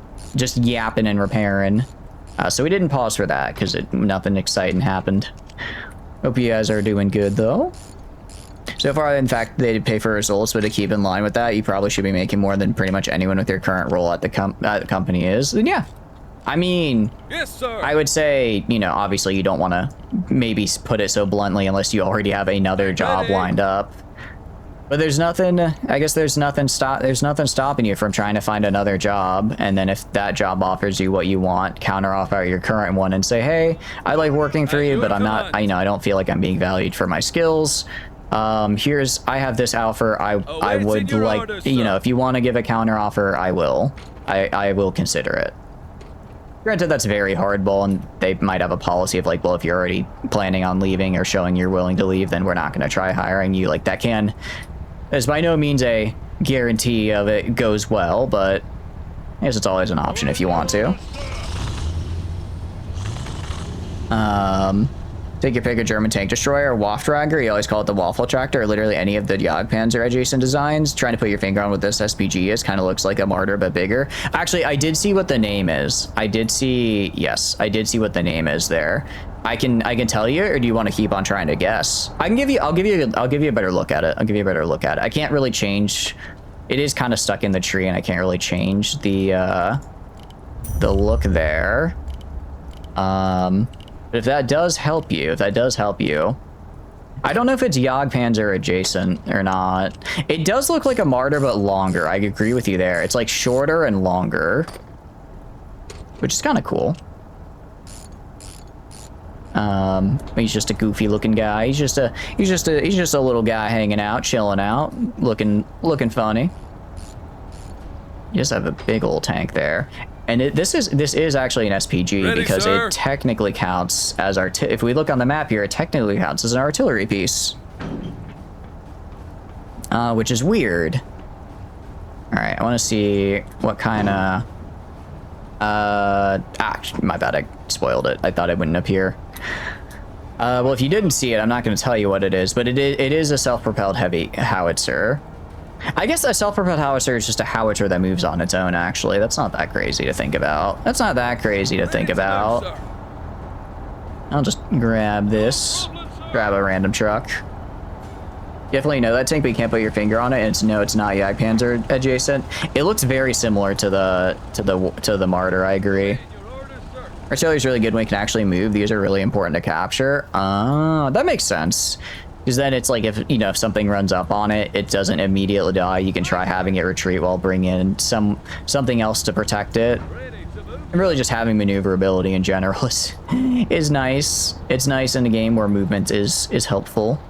yapping and repairing. So we didn't pause for that because nothing exciting happened. Hope you guys are doing good though. So far, in fact, they did pay for results, but to keep in line with that, you probably should be making more than pretty much anyone with your current role at the company is. And yeah, I mean, Yes, sir. I would say, you know, obviously you don't want to maybe put it so bluntly unless you already have another job lined up. But there's nothing, I guess there's nothing stopping you from trying to find another job. And then if that job offers you what you want, counteroffer your current one and say, hey, I like working for you, but I'm not, I don't feel like I'm being valued for my skills. I have this offer. I would like, orders, you know, if you want to give a counter offer, I will consider it. Granted, that's very hardball, and they might have a policy of like, well, if you're already planning on leaving or showing you're willing to leave, then we're not going to try hiring you. Like, there's by no means a guarantee of it goes well, but I guess it's always an option if you want to. Take your pick of German tank destroyer, waft dragger, you always call it the waffle tractor, or literally any of the Jagdpanzer adjacent designs. Trying to put your finger on what this SPG is, kind of looks like a martyr but bigger. Actually, I did see what the name is. I did see what the name is there. I can tell you, or do you want to keep on trying to guess? I'll give you a better look at it. I can't really change. It is kind of stuck in the tree, and I can't really change the look there. But if that does help you, I don't know if it's Jagdpanzer adjacent or not. It does look like a martyr, but longer. I agree with you there. It's like shorter and longer, which is kind of cool. He's just a goofy looking guy. He's just a little guy hanging out, chilling out, looking funny. You just have a big old tank there. And this is actually an SPG. Ready, because sir. it technically counts as if we look on the map here, it technically counts as an artillery piece. Which is weird. Alright, I want to see what kind of... my bad, I spoiled it. I thought it wouldn't appear. Well, if you didn't see it, I'm not going to tell you what it is, but it is a self-propelled heavy howitzer. I guess a self-propelled howitzer is just a howitzer that moves on its own, actually. That's not that crazy to think about. That's not that crazy to think about. I'll just grab this. Grab a random truck. Definitely know that tank, but you can't put your finger on it. And it's not Jagdpanzer adjacent. It looks very similar to the Martyr. I agree. Artillery is really good when it can actually move. These are really important to capture. That makes sense. Because then it's like if something runs up on it, it doesn't immediately die. You can try having it retreat while bringing in something else to protect it. And really just having maneuverability in general is nice. It's nice in a game where movement is helpful.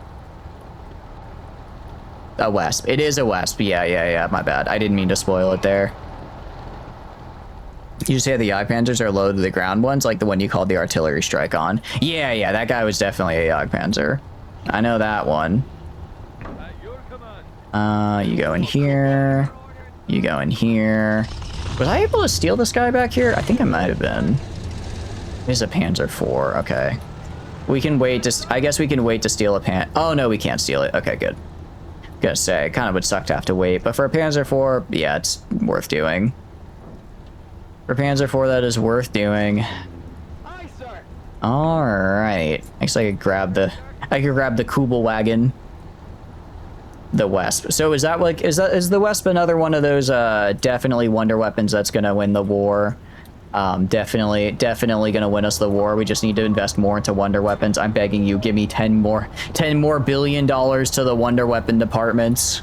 A Wesp. It is a Wesp. Yeah. My bad. I didn't mean to spoil it there. You say the Jagdpanzers are low to the ground ones, like the one you called the artillery strike on. Yeah. That guy was definitely a Jagdpanzer. I know that one. You go in here. You go in here. Was I able to steal this guy back here? I think I might have been. He's a Panzer IV. Okay. We can wait to... I guess we can wait to steal a Oh, no, we can't steal it. Okay, good. Gonna say, it kind of would suck to have to wait. But for a Panzer IV, yeah, it's worth doing. For Panzer IV, that is worth doing. Alright. Looks like I could grab the Kubel wagon. The Wesp. So is that like is the Wesp another one of those definitely wonder weapons that's gonna win the war? Definitely gonna win us the war. We just need to invest more into wonder weapons. I'm begging you, give me 10 more $10 billion to the wonder weapon departments.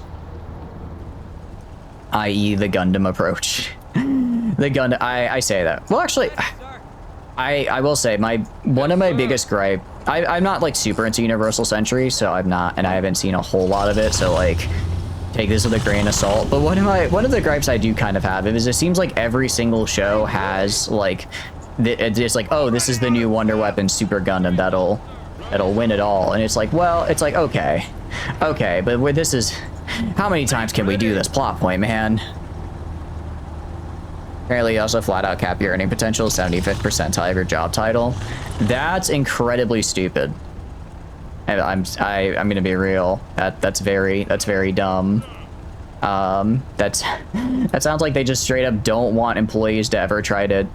I.e. the Gundam approach. The Gundam I say that. Well, actually I will say one of my biggest gripe. I'm not like super into Universal Century, so I'm not, and I haven't seen a whole lot of it. So like, take this with a grain of salt. But one of the gripes I do kind of have is it seems like every single show has like, it's like, oh, this is the new Wonder Weapon Super Gundam that'll win it all, and it's like, well, it's like okay, but where this is, how many times can we do this plot point, man? Apparently, you also flat out cap your earning potential 75th percentile of your job title. That's incredibly stupid. I'm gonna be real. That's very dumb. That sounds like they just straight up don't want employees to ever try to,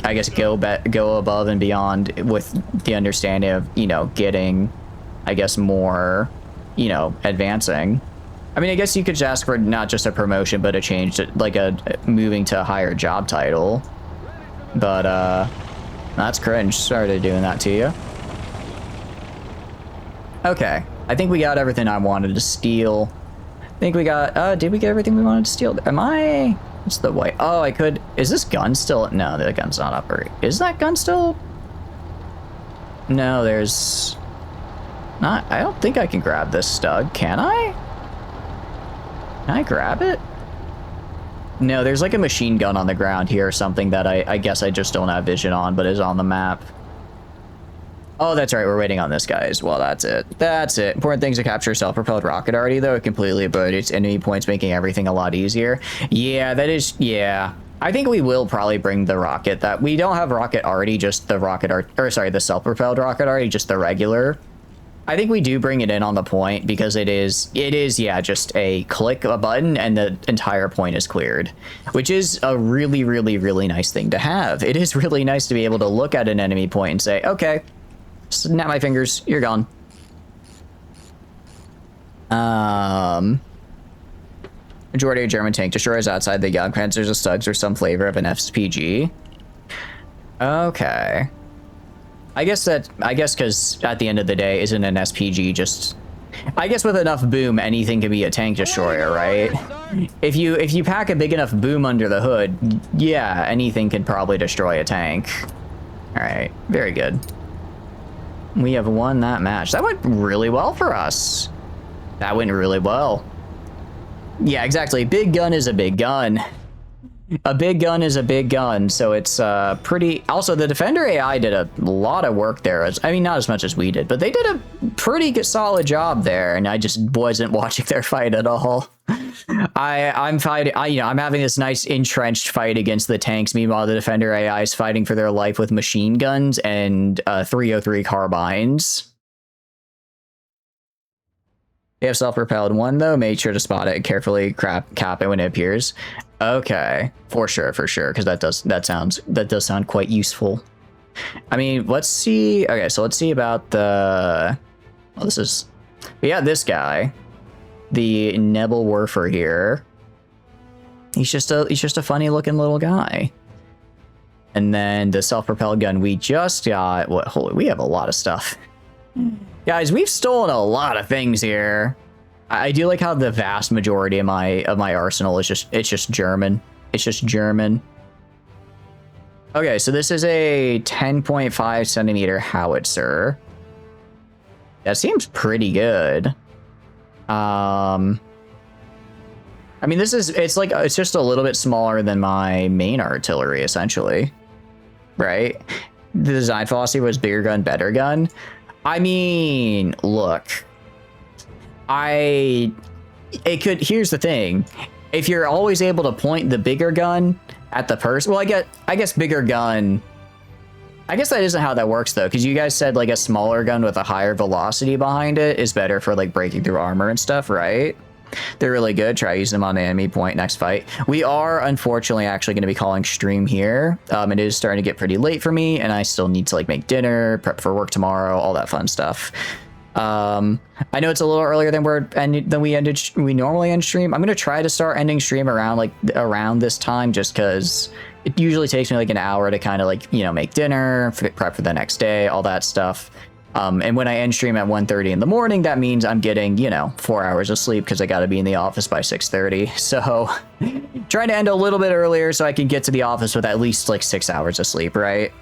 I guess go above and beyond with the understanding of, getting, I guess, more, advancing. I mean, I guess you could just ask for not just a promotion, but a change to, like, moving to a higher job title. But, that's cringe. Started doing that to you. Okay. I think we got everything I wanted to steal. I think we got, did we get everything we wanted to steal? What's the white? Oh, I could, is this gun still? No, the gun's not up. Is that gun still? No, there's not. I don't think I can grab this stud. Can I? Can I grab it? No, there's like a machine gun on the ground here or something that I guess I just don't have vision on, but is on the map. Oh, that's right. We're waiting on this guy as well. That's it. That's it. Important things to capture self-propelled rocket already, though. It completely avoids enemy points, making everything a lot easier. Yeah, that is... Yeah. I think we will probably bring the rocket. That we don't have rocket already, just the rocket... the self-propelled rocket already, just the regular. I think we do bring it in on the point because it is, yeah, just a click of a button and the entire point is cleared, which is a really, really, really nice thing to have. It is really nice to be able to look at an enemy point and say, okay, snap my fingers, you're gone. Majority of German tank destroyers outside the Jagdpanzers and Stugs are some flavor of an SPG. Okay. I guess because at the end of the day, isn't an SPG just... I guess with enough boom, anything can be a tank destroyer, right? If you pack a big enough boom under the hood, yeah, anything can probably destroy a tank. All right, very good. We have won that match. That went really well for us. That went really well. Yeah, exactly. Big gun is a big gun. A big gun is a big gun, so it's pretty... Also, the Defender AI did a lot of work there. I mean, not as much as we did, but they did a pretty good, solid job there, and I just wasn't watching their fight at all. I'm fighting... I'm having this nice entrenched fight against the tanks. Meanwhile, the Defender AI is fighting for their life with machine guns and 303 carbines. You have self-propelled one, though. Make sure to spot it and carefully cap it when it appears. Okay, for sure, because that does sound quite useful. I mean, let's see. Okay, so let's see about the... Well, this is... Yeah, this guy, the Nebelwerfer here. He's just a funny looking little guy. And then the self-propelled gun we just got. What? Holy, we have a lot of stuff. Guys, we've stolen a lot of things here. I do like how the vast majority of my arsenal is just German. It's just German. Okay, so this is a 10.5 centimeter howitzer. That seems pretty good. I mean, it's just a little bit smaller than my main artillery, essentially. Right? The design philosophy was bigger gun, better gun. I mean, look, here's the thing. If you're always able to point the bigger gun at the person, well, I guess bigger gun, I guess that isn't how that works though. Cause you guys said like a smaller gun with a higher velocity behind it is better for like breaking through armor and stuff, right? They're really good. Try using them on the enemy point next fight. We are unfortunately actually going to be calling stream here. It is starting to get pretty late for me, and I still need to like make dinner, prep for work tomorrow, all that fun stuff. I know it's a little earlier than we normally end stream. I'm going to try to start ending stream around this time, just because it usually takes me like an hour to kind of like, make dinner, prep for the next day, all that stuff. And when I end stream at 1:30 in the morning, that means I'm getting, 4 hours of sleep because I got to be in the office by 6:30. So trying to end a little bit earlier so I can get to the office with at least like 6 hours of sleep, right?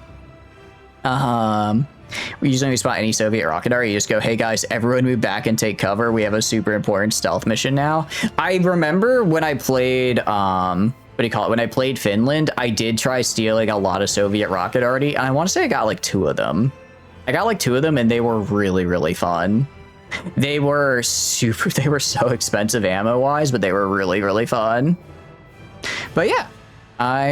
We usually spot any Soviet rocket army. You just go, hey guys, everyone move back and take cover. We have a super important stealth mission now. I remember when I played, when I played Finland, I did try stealing a lot of Soviet rocket army. And I want to say I got like 2 of them. And they were really, really fun. They were so expensive ammo wise, but they were really, really fun. But yeah, I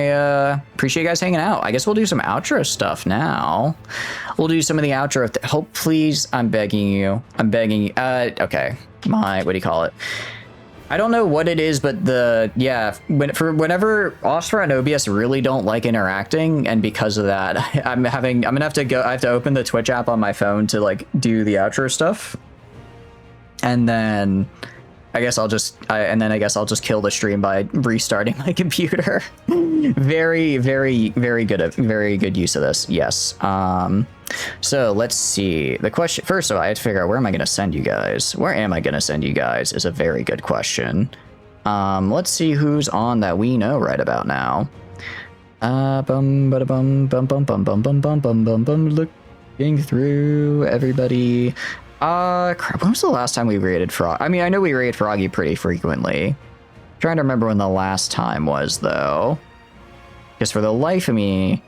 appreciate you guys hanging out. I guess we'll do some outro stuff now. We'll do some of the outro. Please, I'm begging you. Okay. What do you call it? I don't know what it is, but whenever Oscar and OBS really don't like interacting, and because of that, I'm gonna have to go. I have to open the Twitch app on my phone to like do the outro stuff, and then I guess I'll just kill the stream by restarting my computer. Very, very, very good use of this. Yes. So let's see. The question first of all, I have to figure out where am I going to send you guys? Where am I going to send you guys is a very good question. Let's see who's on that we know right about now. Looking through everybody. Crap, when was the last time we raided Frog? I mean, I know we raid Froggy pretty frequently. Trying to remember when the last time was though. Because for the life of me,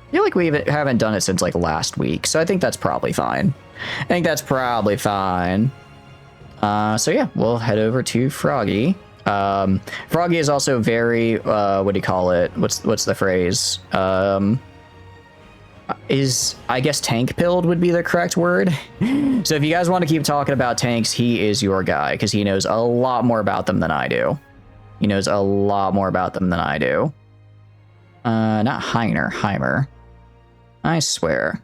I feel like we haven't done it since like last week, so I think that's probably fine. So yeah, we'll head over to Froggy. Froggy is also very, what do you call it? What's the phrase? I guess tank pilled would be the correct word. So if you guys want to keep talking about tanks, he is your guy, because he knows a lot more about them than I do. Not Heimer. I swear.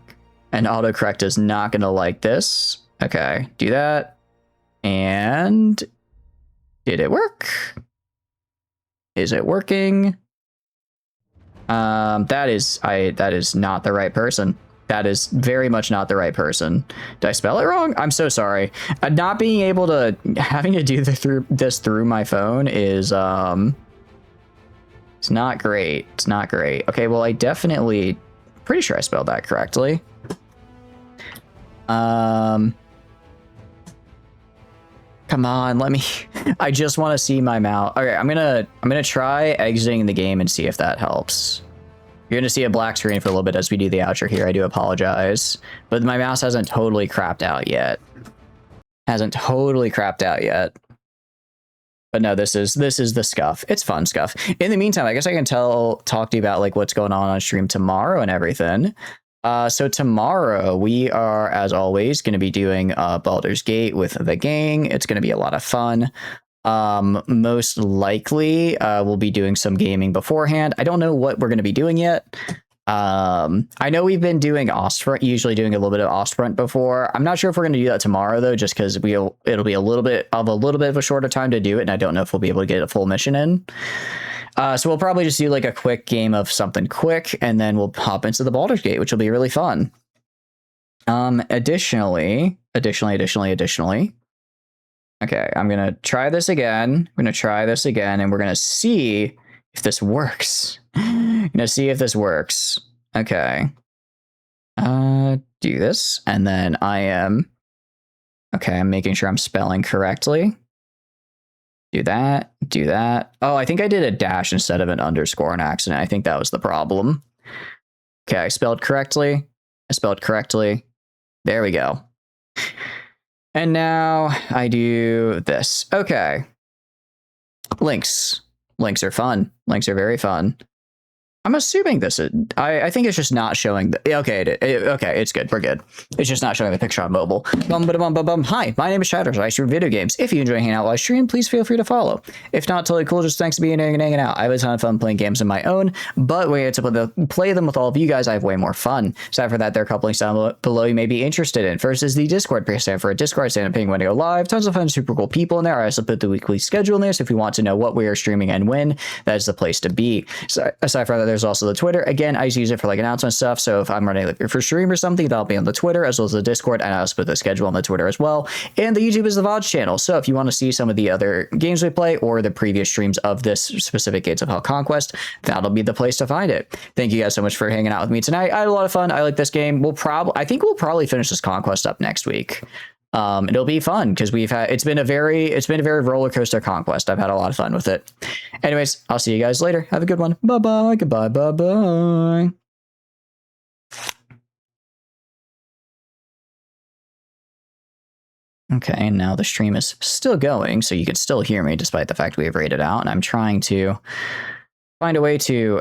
And autocorrect is not going to like this. Okay, do that. And did it work? Is it working? That is not the right person. That is very much not the right person. Did I spell it wrong? I'm so sorry. Not being able to, having to do this through my phone is, it's not great. Okay, well, pretty sure I spelled that correctly. Come on, let me. I just want to see my mouse. Okay, I'm gonna try exiting the game and see if that helps. You're gonna see a black screen for a little bit as we do the outro here. I do apologize, but my mouse hasn't totally crapped out yet. Hasn't totally crapped out yet. But no, this is the scuff. It's fun scuff. In the meantime, I guess I can talk to you about like what's going on stream tomorrow and everything. So tomorrow we are, as always, going to be doing Baldur's Gate with the gang. It's going to be a lot of fun. Most likely we'll be doing some gaming beforehand. I don't know what we're going to be doing yet. I know we've been doing Ostfront, usually doing a little bit of Ostfront before. I'm not sure if we're going to do that tomorrow though, just because it'll be a little bit of a shorter time to do it, and I don't know if we'll be able to get a full mission in. So we'll probably just do like a quick game of something quick, and then we'll hop into the Baldur's Gate, which will be really fun. Additionally. Okay, I'm gonna try this again. And we're gonna see if this works. Okay. Do this, and then I'm making sure I'm spelling correctly. Do that. Oh, I think I did a dash instead of an underscore on accident. I think that was the problem. Okay, I spelled correctly. There we go. And now I do this. Okay. Links. Links are fun. Links are very fun. I'm assuming this is, I think it's just not showing the, okay, okay, it's good, we're good. It's just not showing the picture on mobile. Hi, my name is Shatters. I stream video games. If you enjoy hanging out while I stream, please feel free to follow. If not, totally cool, just thanks to being and hanging out. I have a ton of fun playing games on my own, but when I get to play them with all of you guys, I have way more fun. So for that, there are a couple links down below you may be interested in. First is the Discord page. For a Discord, stand up paying when to go live. Tons of fun, super cool people in there. I also put the weekly schedule in there, so if you want to know what we are streaming and when, that is the place to be. So aside from that, there's also the Twitter. Again, I just use it for like announcement stuff. So if I'm running like for stream or something, that'll be on the Twitter as well as the Discord, and I also put the schedule on the Twitter as well. And the YouTube is the VODs channel. So if you want to see some of the other games we play or the previous streams of this specific Gates of Hell Conquest, that'll be the place to find it. Thank you guys so much for hanging out with me tonight. I had a lot of fun. I like this game. I think we'll probably finish this Conquest up next week. It'll be fun because it's been a very roller coaster Conquest. I've had a lot of fun with it. Anyways, I'll see you guys later. Have a good one. Bye bye. Goodbye. Bye bye. Okay, and now the stream is still going, so you can still hear me despite the fact we have rated out. And I'm trying to find a way to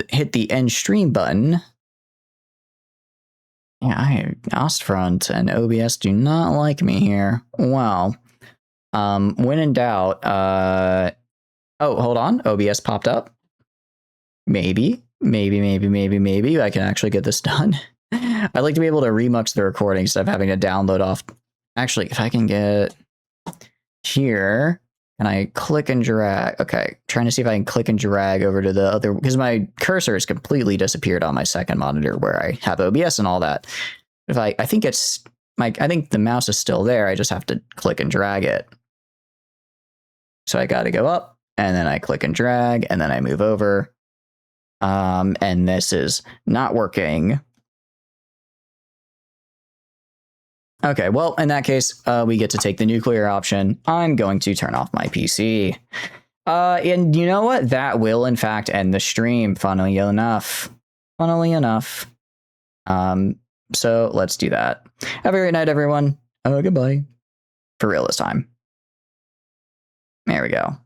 hit the end stream button. Yeah, Ostfront and OBS do not like me here. Wow. When in doubt, oh, hold on. OBS popped up. Maybe I can actually get this done. I'd like to be able to remux the recording instead of having to download off. Actually, if I can get here, and I click and drag. Okay, trying to see if I can click and drag over to the other, because my cursor has completely disappeared on my second monitor where I have OBS and all that. If I think the mouse is still there. I just have to click and drag it. So I got to go up, and then I click and drag, and then I move over. And this is not working. Okay, well, in that case, we get to take the nuclear option. I'm going to turn off my PC. And you know what? That will, in fact, end the stream, funnily enough. So let's do that. Have a great night, everyone. Goodbye. For real this time. There we go.